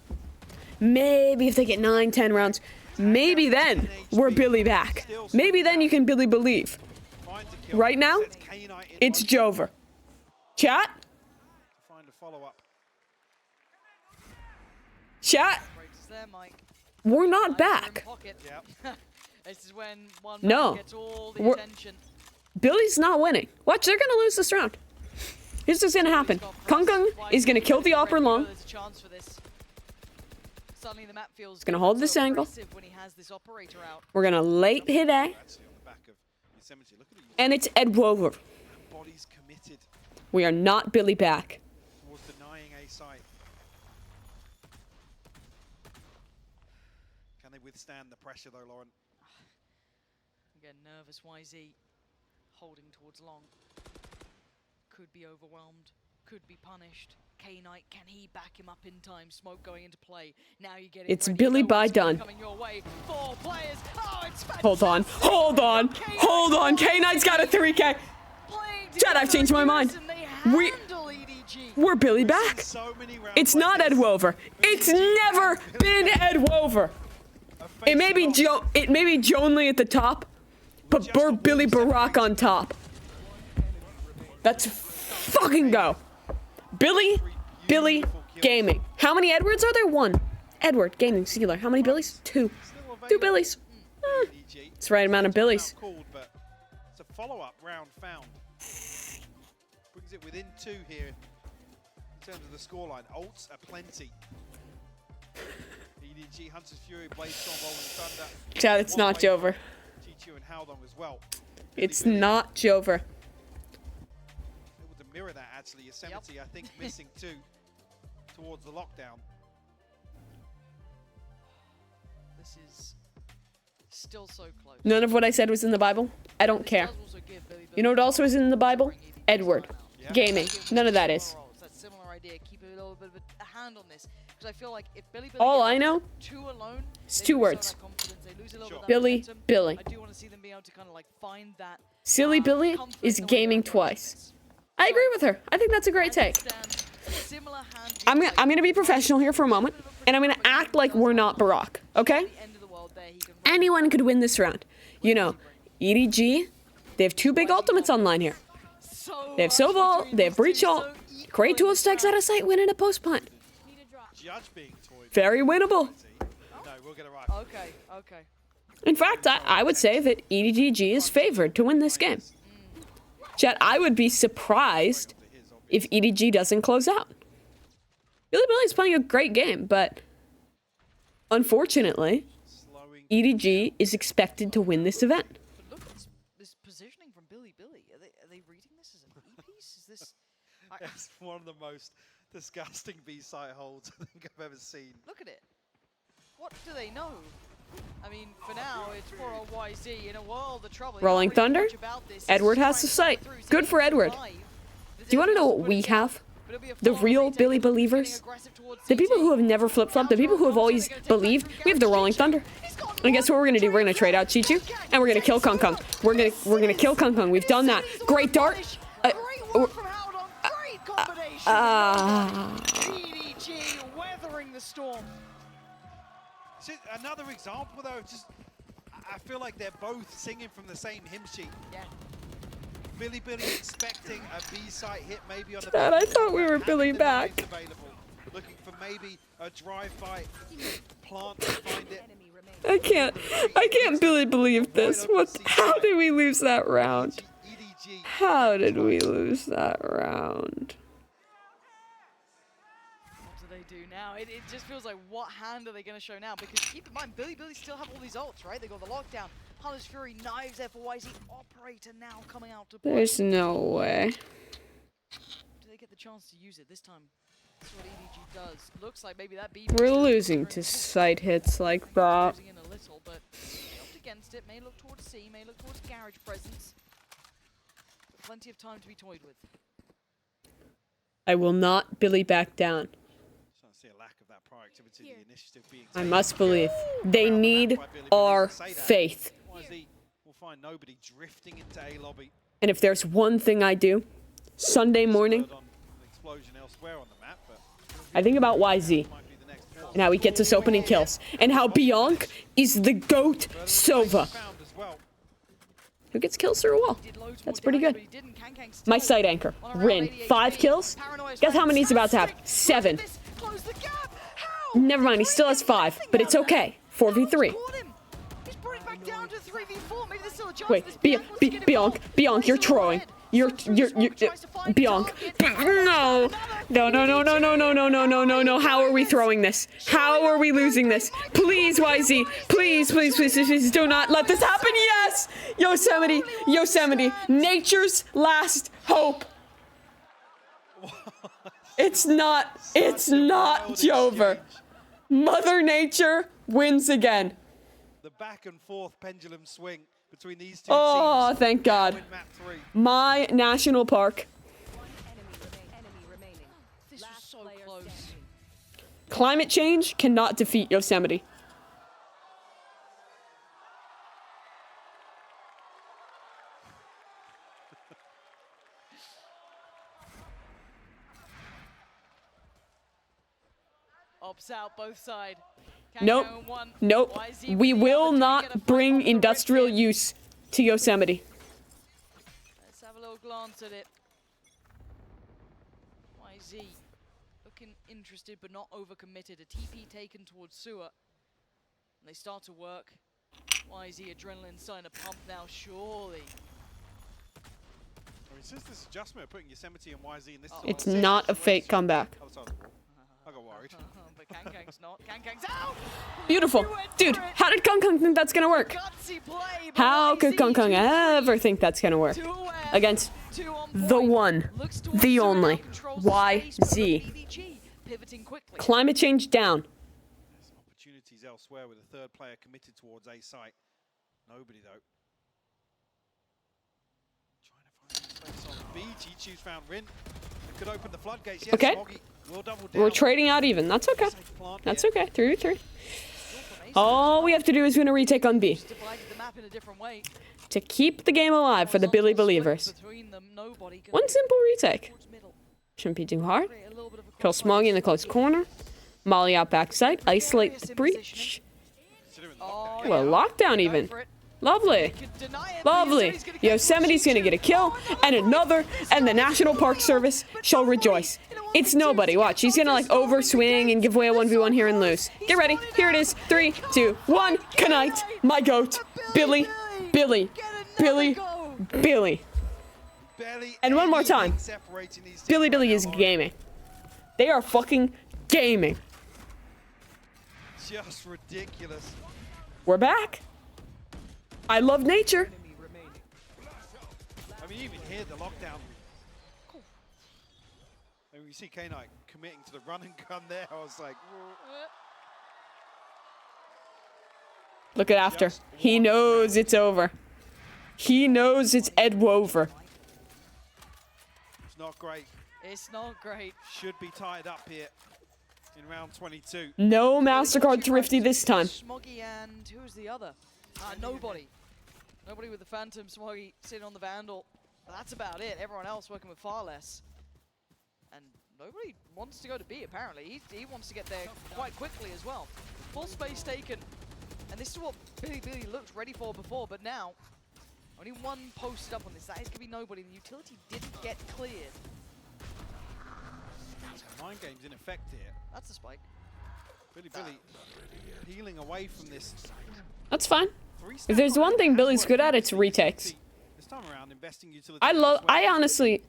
Maybe if they get 9-10 rounds, maybe then we're Billy back. Maybe then you can Billy believe. Right now, it's Jover. Chat? Chat? We're not back. This is when one No. gets all the attention. Billy's not winning. Watch, they're gonna lose this round. Here's what's gonna happen. Kung Kung is gonna kill the Opera Long. He's gonna hold this angle. We're gonna late hit A. And it's Ed Wover. We are not Billy back. Can they withstand the pressure though, Lauren? Again, nervous YZ holding towards long. Could be overwhelmed, could be punished. K-Knight, can he back him up in time? Smoke going into play. Now you get It's Billy by done. coming your way. 4 players. Oh, it's Hold on. Hold on. Hold on. K-Knight's got a 3K. Chad, I've changed my mind. We're Billy back. It's not Ed Wover. It's never been Ed Wover. It may be Jonely at the top, but we're Billy Barack on top. Let's fucking go. Billy Gaming. How many Edwards are there? 1. Edward Gaming singular. How many Billys? 2. 2 Billys. It's the right amount of Billys. It's a follow-up round found. Brings it within 2 here in terms of the scoreline. Ults are plenty. EDG, Hunter's Fury, Blade Storm, Rolling Thunder. Chad, it's not Jover. G2 and Haldong as well. It's not Jover. Able to mirror that actually. Yosemite, I think, missing 2 towards the lockdown. This is still so close. None of what I said was in the Bible. I don't care. You know what also is in the Bible? Edward Gaming. None of that is. It's that similar idea. Keep a little bit of a hand on this, because I feel like if Billy All I know, 2 alone, it's 2 words. Billy. I do want to see them be able to kind of like find that. Silly Billy is gaming twice. I agree with her. I think that's a great take. I'm gonna be professional here for a moment, and I'm gonna act like we're not Barack, okay? Anyone could win this round. You know, EDG, they have 2 big ultimates online here. They have Sobol, they have Breach Ult. Kratos stacks out of sight, winning a post punt. Very winnable. Okay. In fact, I would say that EDG is favored to win this game. Chat, I would be surprised if EDG doesn't close out. Billy's playing a great game, but unfortunately, EDG is expected to win this event. But look at this positioning from Billy. Are they reading this as an E-piece? Is this... It's one of the most disgusting B-site holds I think I've ever seen. Look at it. What do they know? I mean, for now, it's for a YZ in a world of trouble. Rolling Thunder. Edward has the sight. Good for Edward. Do you want to know what we have? The real Billy believers? The people who have never flip-flopped, the people who have always believed. We have the Rolling Thunder. And guess what we're gonna do? We're gonna trade out Chichu, and we're gonna kill Kung Kung. We're gonna kill Kung Kung. We've done that. Great dart. EDG weathering the storm. Another example though, just I feel like they're both singing from the same hymn sheet. Yeah. Billy expecting a B-site hit maybe on the Dad, I thought we were Billy back. Looking for maybe a drive-by plant to find it. I can't Billy believe this. How did we lose that round? How did we lose that round? What do they do now? It just feels like, what hand are they going to show now? Because keep in mind, Billy still have all these ults, right? They got the lockdown. Hunter's Fury, knives there for YZ. Operator now coming out to play. There's no way. Do they get the chance to use it this time? That's what EDG does. Looks like maybe that B. We're losing to side hits like that. Losing in a little, but up against it. May look towards C, may look towards garage presence. But plenty of time to be toyed with. I will not Billy back down. I must believe. They need our faith. We'll find nobody drifting into A lobby. And if there's one thing I do, Sunday morning, I think about YZ. And how he gets us opening kills. And how Bianc is the GOAT Sova. Who gets kills through a wall. That's pretty good. My side anchor, Rin. 5 kills? Guess how many he's about to have? 7. Never mind, he still has 5, but it's okay. 4v3. Wait, Bianc, you're trolling. You're Bianc. No. How are we throwing this? How are we losing this? Please, YZ. Please, do not let this happen. Yes! Yosemite. Nature's last hope. It's not Jover. Mother Nature wins again. The back and forth pendulum swing between these two Oh, teams. thank God. My national park. This was so Climate change cannot defeat Yosemite. Ops out both side. Nope. Nope. We will not bring industrial use to Yosemite. Let's have a little glance at it. YZ looking interested but not overcommitted. A TP taken towards sewer. And they start to work. YZ adrenaline starting to pump now, surely. I mean, since this adjustment of putting Yosemite and YZ in this, It's not a fake comeback. I got worried. But Kankang's not. Kankang's out! Beautiful. Dude, how did Kung Kung think that's gonna work? How could Kung Kung ever think that's gonna work? Against the one, the only, YZ. Climate change down. There's opportunities elsewhere with a third player committed towards A site. Nobody, though. Trying to find space on B. G2's found Rin. It could open the floodgates. Yes, Okay. Smoggy will double down. We're trading out even. That's okay. That's okay. 3-3. All we have to do is win a retake on B. To keep the game alive for the Billy Believers. One simple retake. Shouldn't be too hard. Kill Smoggy in the close corner. Molly out backside. Isolate the breach. Well, lockdown even. Lovely. Lovely. Yosemite's gonna get a kill, and another, and the National Park Service shall rejoice. It's nobody. Watch, he's gonna like overswing and give away a 1v1 here and lose. Get ready. Here it is. 3, 2, 1. Knight, my goat. Billy, Billy, Billy, Billy. And one more time. Billy is gaming. They are fucking gaming. Just ridiculous. We're back. I love nature. I mean, even here, the lockdown. I mean, you see K-Knight committing to the run and gun there. I was like, Look at after. He knows it's over. He knows it's Ed Wover. it's not great. It's not great. Should be tied up here in round 22. No MasterCard Thrifty this time. Smoggy and who's the other? Nobody. Nobody with the Phantom. Smoggy sitting on the Vandal. But that's about it. Everyone else working with far less. And nobody wants to go to B, apparently. He wants to get there quite quickly as well. Full space taken. And this is what Billy looked ready for before, but now only one posted up on this. That is going to be nobody. The utility didn't get cleared. Mind game's in effect here. That's a spike. Billy peeling away from this. That's fine. If there's one thing Billy's good at, it's retakes. This time around, investing utility. I honestly,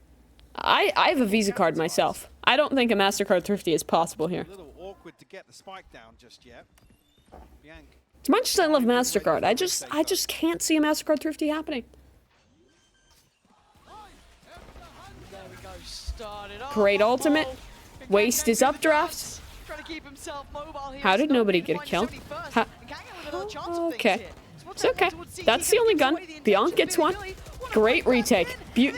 I have a Visa card myself. I don't think a MasterCard Thrifty is possible here. A little awkward to get the spike down just yet. Bianc. As much as I love MasterCard, I just can't see a MasterCard Thrifty happening. There we go. Started off. Great ultimate. Waste his updraft. Trying to keep himself mobile here. How did nobody get a kill? Okay. It's okay. That's the only gun. Bianc gets one. Great retake. What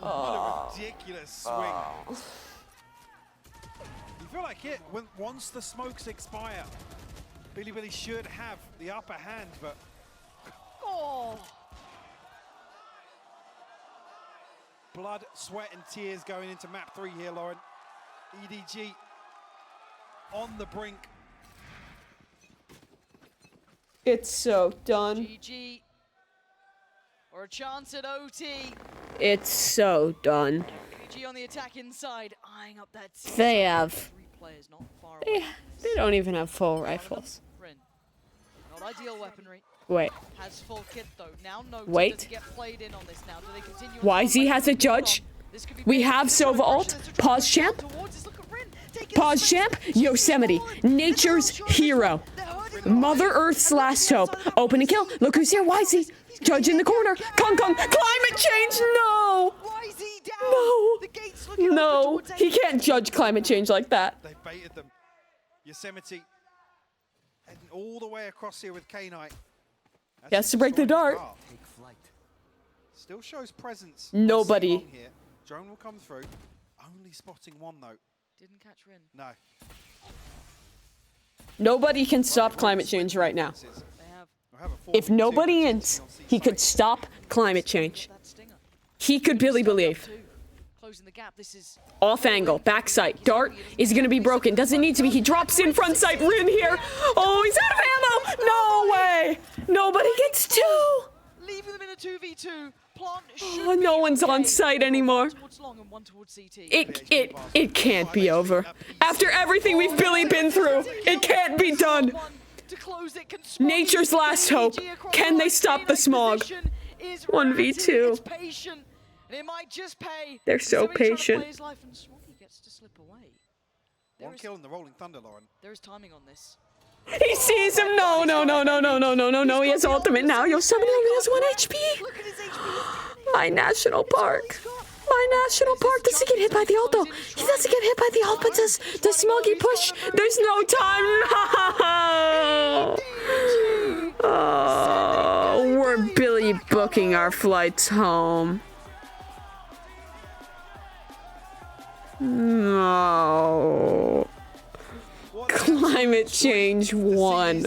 a ridiculous swing. You feel like it once the smokes expire, Billy should have the upper hand, but blood, sweat, and tears going into map 3 here, Lauren. EDG on the brink. It's so done. GG. Or a chance at OT. It's so done. GG on the attack inside, eyeing up that. They have. 3 players not far away. They don't even have full rifles. Not ideal weaponry. Wait. Has full kit though. Now noted. Wait. Does it get played in on this now? Do they continue? YZ has a judge. We have Sova ult. Pause champ. Pause champ. Yosemite. Nature's hero. Mother Earth's last hope. Open and kill. Look who's here. YZ. Judge in the corner. Kung Kung. Climate change. No. No. No. He can't judge climate change like that. They baited them. Yosemite Heading all the way across here with K-Knight. He has to break the dart. Still shows presence. Nobody. Here. Drone will come through. Only spotting one though. Didn't catch Rin. No. Nobody can stop climate change right now. If nobody ends, he could stop climate change. He could Billy believe. Closing the gap. This is Off angle, backside. Dart is gonna be broken. Doesn't need to be. He drops in front sight. Rin here. Oh, he's out of ammo. No way. Nobody gets two. leaving them in a 2v2. Plant Oh, no one's on site anymore. It can't be over. After everything we've been through, it can't be done. Nature's last hope. Can they stop the smog? 1v2. They're so patient. One kill in the Rolling Thunder, Lauren. There is timing on this. He sees him. No. He has ultimate now. Yo, somebody only has 1 HP. My national park. My national park. Does he get hit by the ult though? He doesn't get hit by the ult, but does Smoggy push? There's no time. No. Oh, we're Billy booking our flights home. No. Climate change won.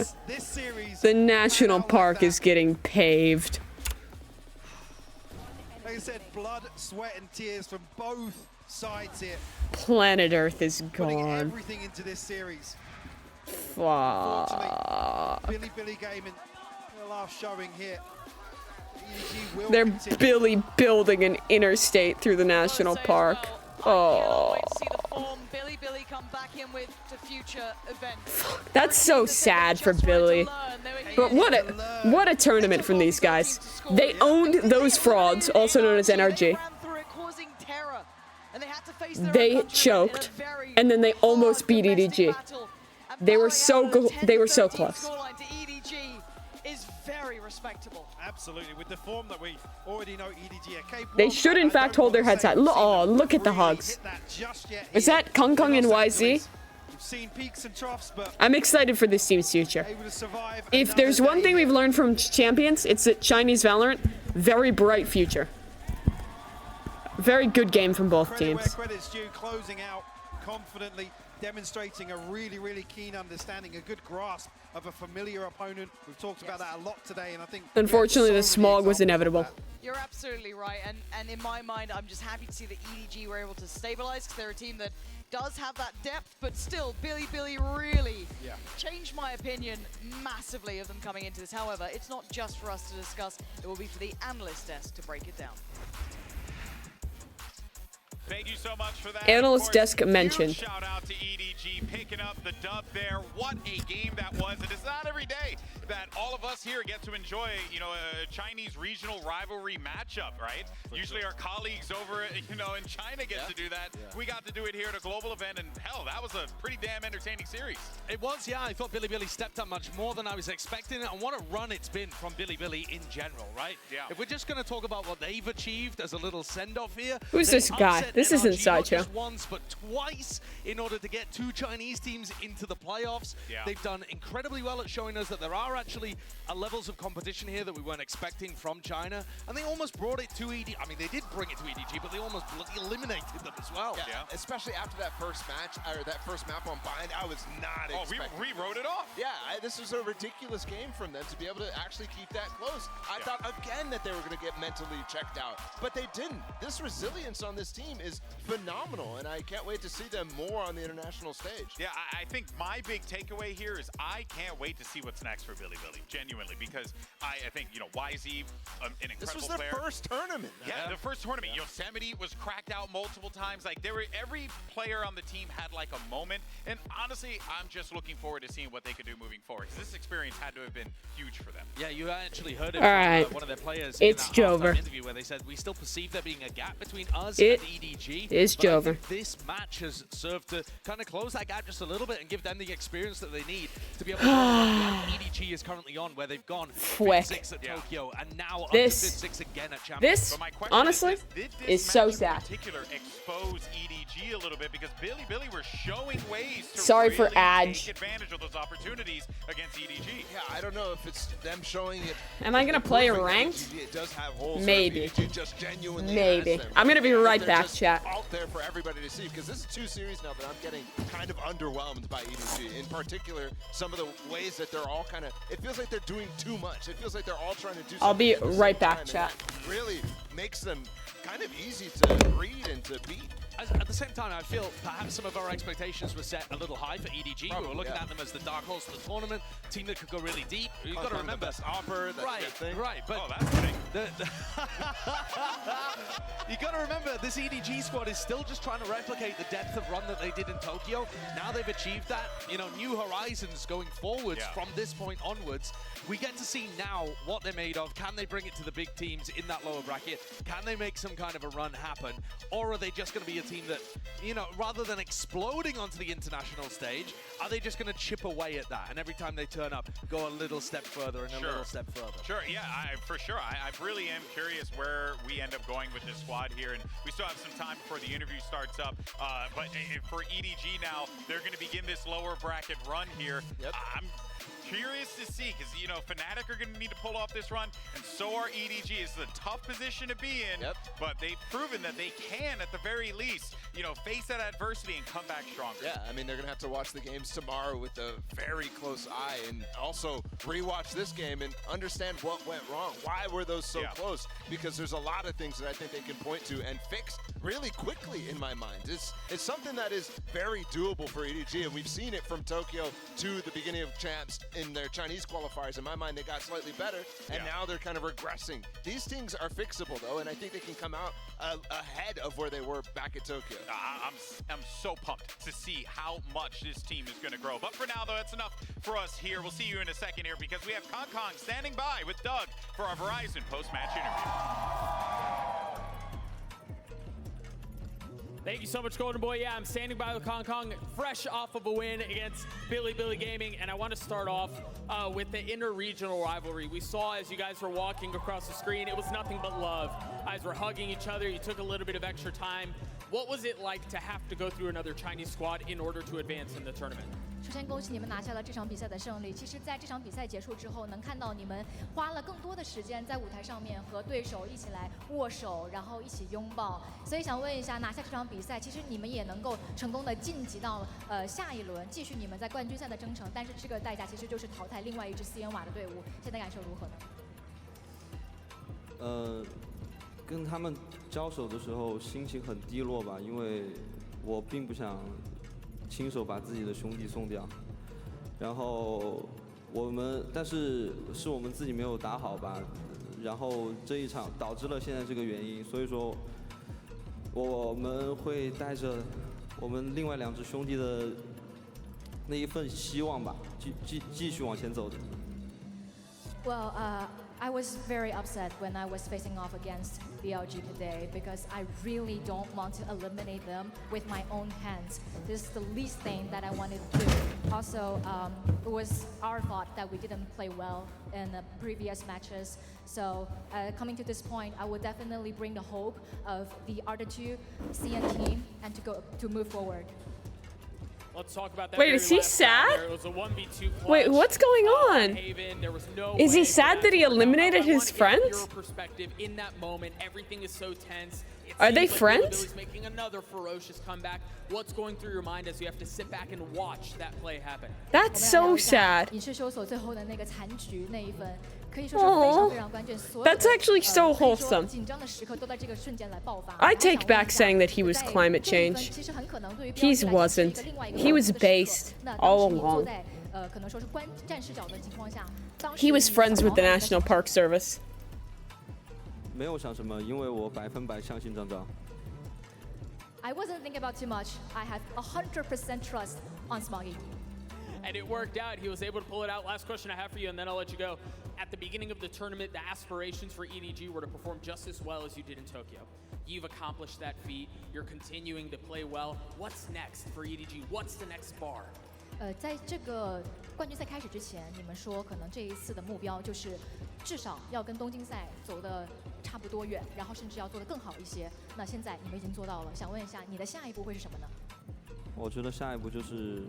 The national park is getting paved. Like I said, blood, sweat, and tears from both sides here. Planet Earth is Putting gone. everything into this series. Fuck. Billy Gaming, the last showing here. They're Billy building an interstate through the national park. Oh. Billy come back in with the future events. That's so sad for Billy. But what a tournament from these guys. They owned those frauds, also known as NRG. They choked, and then they almost beat EDG. They were so close. Is very respectable. Absolutely, with the form that we already know EDG are capable. They should in fact hold their heads high. Oh, look at the hugs. Is that Kong Kong and YZ? We've seen peaks and troughs, but I'm excited for this team's future. If there's one thing we've learned from champions, it's that Chinese Valorant, very bright future. Very good game from both teams. where credit's due, closing out confidently, demonstrating a really keen understanding, a good grasp of a familiar opponent. We've talked about that a lot today, and I think Unfortunately, the smog was inevitable. You're absolutely right, and in my mind, I'm just happy to see that EDG were able to stabilize, because they're a team that does have that depth, but still, Billy really changed my opinion massively of them coming into this. However, it's not just for us to discuss, it will be for the analyst desk to break it down. Thank you so much for that. Analyst desk mentioned. Shout out to EDG picking up the dub there. What a game that was. And it's not every day that all of us here get to enjoy, you know, a Chinese regional rivalry matchup, right? Usually our colleagues over, you know, in China get to do that. We got to do it here at a global event, and hell, that was a pretty damn entertaining series. It was, yeah. I thought Billy stepped up much more than I was expecting, and what a run it's been from Billy in general, right? Yeah. If we're just going to talk about what they've achieved as a little send-off here. Who's this guy? This isn't Sideshow. Not just once, but twice in order to get 2 Chinese teams into the playoffs. Yeah. They've done incredibly well at showing us that there are actually levels of competition here that we weren't expecting from China, and they almost brought it to EDG. I mean, they did bring it to EDG, but they almost eliminated them as well. Yeah. Especially after that first match, or that first map on Bind, I was not expecting. Oh, we wrote it off. Yeah, this was a ridiculous game from them to be able to actually keep that close. I thought again that they were going to get mentally checked out, but they didn't. This resilience on this team is phenomenal, and I can't wait to see them more on the international stage. Yeah, I think my big takeaway here is I can't wait to see what's next for Billy, genuinely, because I think, you know, YZ, an incredible This was their player. first tournament. Yeah, the first tournament. Yosemite was cracked out multiple times. Like, every player on the team had like a moment, and honestly, I'm just looking forward to seeing what they could do moving forward. This experience had to have been huge for them. Yeah, you actually heard it from one of their players it's in that halftime Jover. interview where they said, we still perceive there being a gap between us It and EDG. is but I Jover. think this match has served to kind of close that gap just a little bit and give them the experience that they need to be able to EDG EDG is currently on, where they've gone Quick. 6 at Tokyo and now up This- to 6 again at Champions. This, honestly, is so sad. In particular, expose EDG a little bit because Billy were showing ways to Sorry for really Adge. take advantage of those opportunities against EDG. Yeah, I don't know if it's them showing it. Am I gonna play proving that ranked? EDG, it does have holes. Maybe. Or if EDG just genuinely Maybe. has them. I'm gonna be right They're back, just chat. out there for everybody to see, because this is 2 series now that I'm getting kind of underwhelmed by EDG. In particular, some of the ways that they're all kind of, it feels like they're doing too much. It feels like they're all trying to do something. I'll be at the same right back, time, and chat. that really makes them kind of easy to read and to beat. At the same time, I feel perhaps some of our expectations were set a little high for EDG. we were looking at them as the dark horse of the tournament, team that could go really deep. You've got to remember, the best opera, that thing. Right, but that's fitting. You got to remember, this EDG squad is still just trying to replicate the depth of run that they did in Tokyo. Now they've achieved that. You know, new horizons going forwards from this point onwards. We get to see now what they're made of. Can they bring it to the big teams in that lower bracket? Can they make some kind of a run happen? Or are they just going to be a team that, you know, rather than exploding onto the international stage, are they just going to chip away at that? And every time they turn up, go a little step further and a little step further. Sure, yeah, for sure. I really am curious where we end up going with this squad here, and we still have some time before the interview starts up. But for EDG now, they're going to begin this lower bracket run here. I'm curious to see, because, you know, Fnatic are going to need to pull off this run, and so are EDG. It's a tough position to be in, but they've proven that they can, at the very least, you know, face that adversity and come back stronger. Yeah, I mean, they're going to have to watch the games tomorrow with a very close eye, and also rewatch this game and understand what went wrong. Why were those so close? Because there's a lot of things that I think they can point to and fix really quickly in my mind. It's something that is very doable for EDG, and we've seen it from Tokyo to the beginning of champs in their Chinese qualifiers. In my mind, they got slightly better, and now they're kind of regressing. These things are fixable, though, and I think they can come out ahead of where they were back at Tokyo. I'm so pumped to see how much this team is going to grow. But for now, though, that's enough for us here. We'll see you in a second here, because we have Kong standing by with Doug for our Verizon post-match interview. Thank you so much, Golden Boy. Yeah, I'm standing by with Kong, fresh off of a win against Billy Gaming, and I want to start off with the inter-regional rivalry. We saw as you guys were walking across the screen, it was nothing but love. You guys were hugging each other. You took a little bit of extra time. What was it like to have to go through another Chinese squad in order to advance in the tournament? 首先恭喜你们拿下了这场比赛的胜利。其实，在这场比赛结束之后，能看到你们花了更多的时间在舞台上面和对手一起来握手，然后一起拥抱。所以想问一下，拿下这场比赛，其实你们也能够成功的晋级到下一轮，继续你们在冠军赛的征程。但是这个代价其实就是淘汰另外一支4元瓦的队伍。现在感受如何呢？跟他们交手的时候心情很低落吧，因为我并不想亲手把自己的兄弟送掉，然后但是我们自己没有打好吧，然后这一场导致了现在这个原因，所以说我们会带着我们另外2支兄弟的那一份希望吧，继续往前走的。Well, I was very upset when I was facing off against BLG today because I really don't want to eliminate them with my own hands. This is the least thing that I wanted to do. Also, it was our fault that we didn't play well in the previous matches. So coming to this point, I will definitely bring the hope of the other 2 CN team and to move forward. Let's talk about that. Wait, is he sad? Wait, what's going on? Is he sad that he eliminated his friends? In that moment, everything is so tense. Are they friends? Billy's making another ferocious comeback. What's going through your mind as you have to sit back and watch that play happen? That's so sad. That's actually so wholesome. I take back saying that he was climate change. He wasn't. He was based all along. He was friends with the National Park Service. 没有想什么，因为我100%相信张张。I wasn't thinking about too much. I had 100% trust on Smoggy. And it worked out. He was able to pull it out. Last question I have for you, and then I'll let you go. At the beginning of the tournament, the aspirations for EDG were to perform just as well as you did in Tokyo. You've accomplished that feat. You're continuing to play well. What's next for EDG? What's the next bar? 在这个冠军赛开始之前，你们说可能这一次的目标就是至少要跟东京赛走得差不多远，然后甚至要做得更好一些。那现在你们已经做到了，想问一下你的下一步会是什么呢？我觉得下一步就是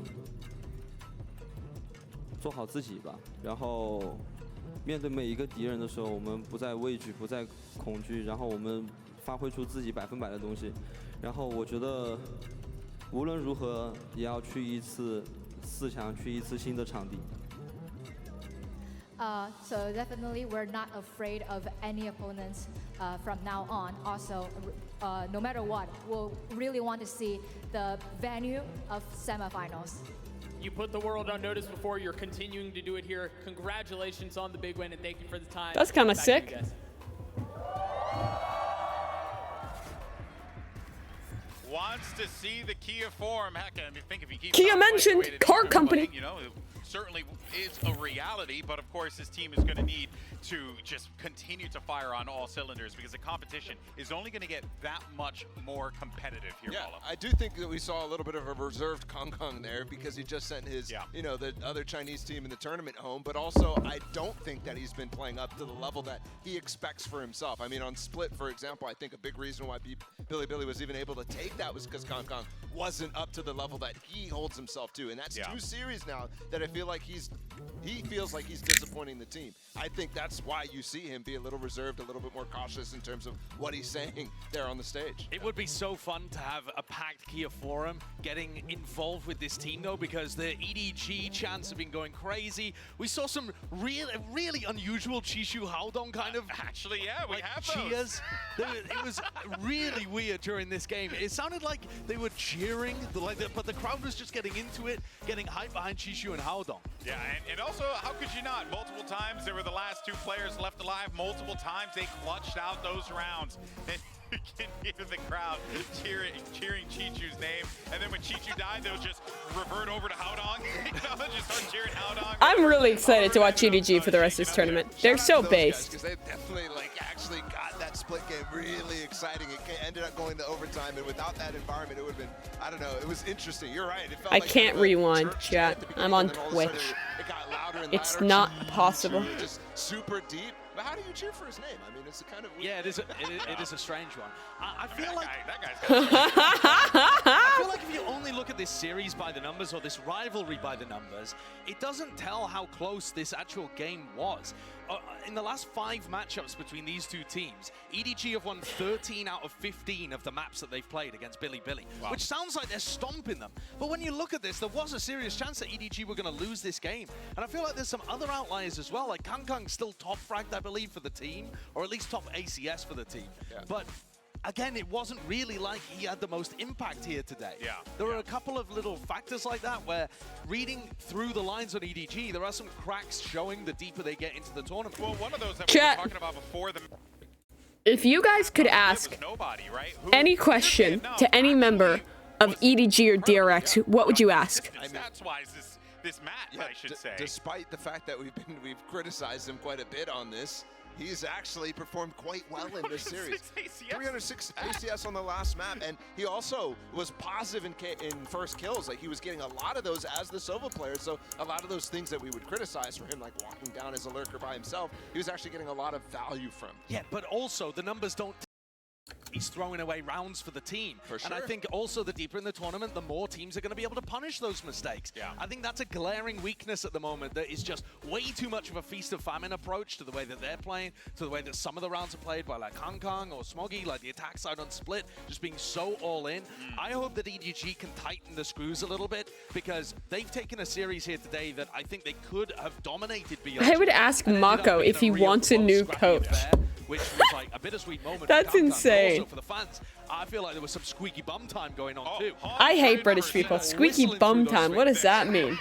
做好自己吧，然后面对每一个敌人的时候，我们不再畏惧，不再恐惧，然后我们发挥出自己100%的东西。然后我觉得无论如何也要去一次4强，去一次新的场地。So definitely we're not afraid of any opponents from now on. Also, no matter what, we'll really want to see the venue of semifinals. You put the world on notice before. You're continuing to do it here. Congratulations on the big win, and thank you for the time. That's kind of Back to you sick. guys. Wants to see the Kia form. Heck, I think if he keeps Kia on mentioned playing the way that car he's been company. playing, you know, it certainly is a reality, but of course his team is going to need to just continue to fire on all cylinders because the competition is only going to get that much more competitive here. Yeah, Paula. I do think that we saw a little bit of a reserved Kong Kong there because he just sent his, you know, the other Chinese team in the tournament home. But also, I don't think that he's been playing up to the level that he expects for himself. I mean, on Split, for example, I think a big reason why Billy was even able to take that was because Kong Kong wasn't up to the level that he holds himself to. And that's 2 series now that I feel like he feels like he's disappointing the team. I think that's why you see him be a little reserved, a little bit more cautious in terms of what he's saying there on the stage. It would be so fun to have a packed Kia Forum getting involved with this team, though, because the EDG chants have been going crazy. We saw some really unusual Chishu Haodong kind of... Actually, yeah, we like have cheers. It was really weird during this game. It sounded like they were cheering, but the crowd was just getting into it, getting hype behind Chishu and Haodong. Yeah, and also, how could you not? Multiple times, they were the last 2 players left alive. Multiple times, they clutched out those rounds. And you can hear the crowd cheering Chichu's name. And then when Chichu died, they'll just revert over to Haodong. You know, just start cheering Haodong. I'm really excited to watch EDG for the rest of this tournament. They're so based. Because they definitely actually got that split game really exciting. It ended up going to overtime, and without that environment, it would have been, I don't know, it was interesting. You're right. It felt I like can't rewind, chat. I'm on Twitch. It got louder and It's louder. not possible. Just super deep. But how do you cheer for his name? I mean, it's a kind of weird. Yeah, it is a strange one. I feel like that guy's I feel like if you only look at this series by the numbers or this rivalry by the numbers, it doesn't tell how close this actual game was. In the last 5 matchups between these 2 teams, EDG have won 13 out of 15 of the maps that they've played against Billy, which sounds like they're stomping them. But when you look at this, there was a serious chance that EDG were going to lose this game. And I feel like there's some other outliers as well, like Kang Kang's still top fragged, I believe, for the team, or at least top ACS for the team. Yeah. But again, it wasn't really like he had the most impact here today. Yeah. There were a couple of little factors like that where reading through the lines on EDG, there are some cracks showing the deeper they get into the tournament. Well, one of those that Chat. we were talking about before the... If you guys could ask nobody, right? any question to any member of EDG or DRX, what would you ask? Stats-wise, this Matt, I should say. Despite the fact that we've criticized him quite a bit on this, he's actually performed quite well in this series. 306 ACS on the last map, and he also was positive in first kills. Like, he was getting a lot of those as the Sova player, so a lot of those things that we would criticize for him, like walking down as a lurker by himself, he was actually getting a lot of value from. Yeah, but also the numbers don't... He's throwing away rounds for the team. For And I sure. think also the deeper in the tournament, the more teams are going to be able to punish those mistakes. Yeah. I think that's a glaring weakness at the moment that is just way too much of a feast of famine approach to the way that they're playing, to the way that some of the rounds are played by like Kang Kang or Smoggy, like the attack side on Split, just being so all in. I hope that EDG can tighten the screws a little bit because they've taken a series here today that I think they could have dominated beyond. I would ask Mako if he wants a new coach. Which was like a bittersweet moment. That's for Kang Kang, but insane. also for the fans, I feel like there was some squeaky bum time going on too. I hate British people. Squeaky bum time. What does that mean?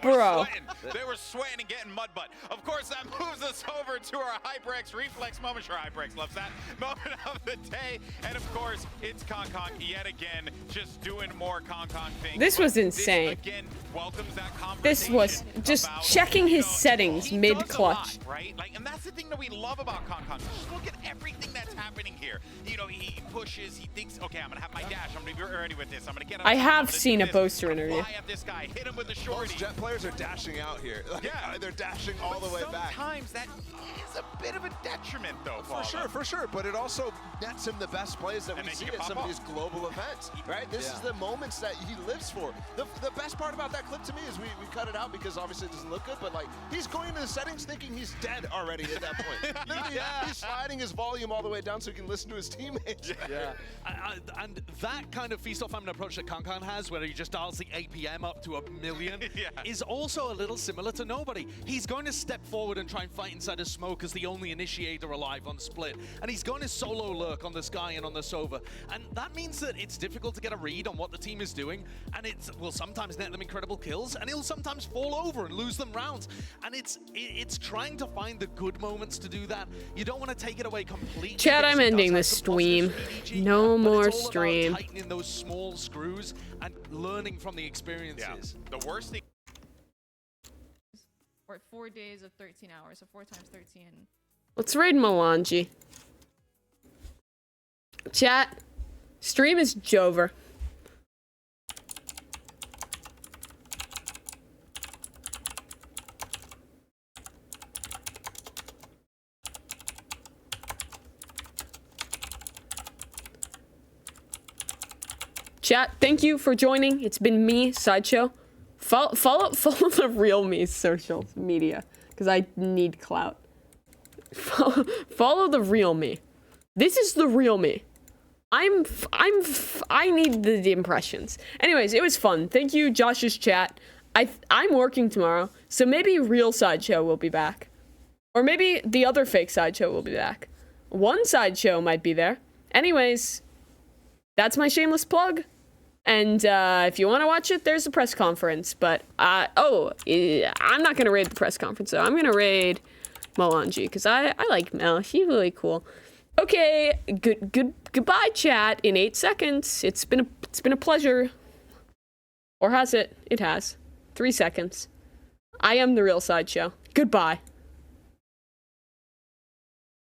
Bro. They were sweating and getting mud butt. Of course, that moves us over to our HyperX reflex moment. Sure, HyperX loves that moment of the day. And of course, it's Kong Kong yet again, just doing more Kong Kong things. This was But insane. This again welcomes that This conversation was just about, checking his you know, settings he mid-clutch. does a lot, right? Like, and that's the thing that we love about Kong Kong. Just look at everything that's happening here. You know, he pushes, He thinks, okay, I'm gonna have my dash. I'm gonna be ready with this. I'm gonna get. I have seen a poster interview. Fly at this guy. Hit him with the shorty. Most Jet players are dashing out here. Like, yeah, they're dashing all the way back. Sometimes that is a bit of a detriment, though. For sure. But it also nets him the best plays that we see at some of these global events, right? This is the moments that he lives for. The best part about that clip to me is we cut it out because obviously it doesn't look good, but like he's going into the settings thinking he's dead already at that point. He's sliding his volume all the way down so he can listen to his teammates. Yeah. And that kind of feast off famine approach that Kankan has, where he just dials the APM up to 1,000,000, is also a little similar to Nobody. He's going to step forward and try and fight inside of smoke as the only initiator alive on split, and he's going to solo lurk on the Sky and on the Sova, and that means that it's difficult to get a read on what the team is doing, and it will sometimes net them incredible kills, and he'll sometimes fall over and lose them rounds, and it's trying to find the good moments to do that. You don't want to take it away completely. Chat, I'm ending this stream. No more stream. Tightening those small screws and learning from the experiences. The worst thing. Or 4 days of 13 hours, so 4 times 13. Let's raid Melange. Chat, stream is Jover. Chat, thank you for joining. It's been me, Sideshow. Follow the real me social media, because I need clout. Follow the real me. This is the real me. I need the impressions. Anyways, it was fun. Thank you, Josh's chat. I'm working tomorrow, so maybe real Sideshow will be back. Or maybe the other fake Sideshow will be back. One Sideshow might be there. Anyways, that's my shameless plug. And if you want to watch it, there's a press conference. But, I'm not going to raid the press conference, though. I'm going to raid Melange, because I like Mel. She's really cool. Okay, goodbye, chat, in 8 seconds. It's been a pleasure. Or has it? It has. 3 seconds. I am the real Sideshow. Goodbye.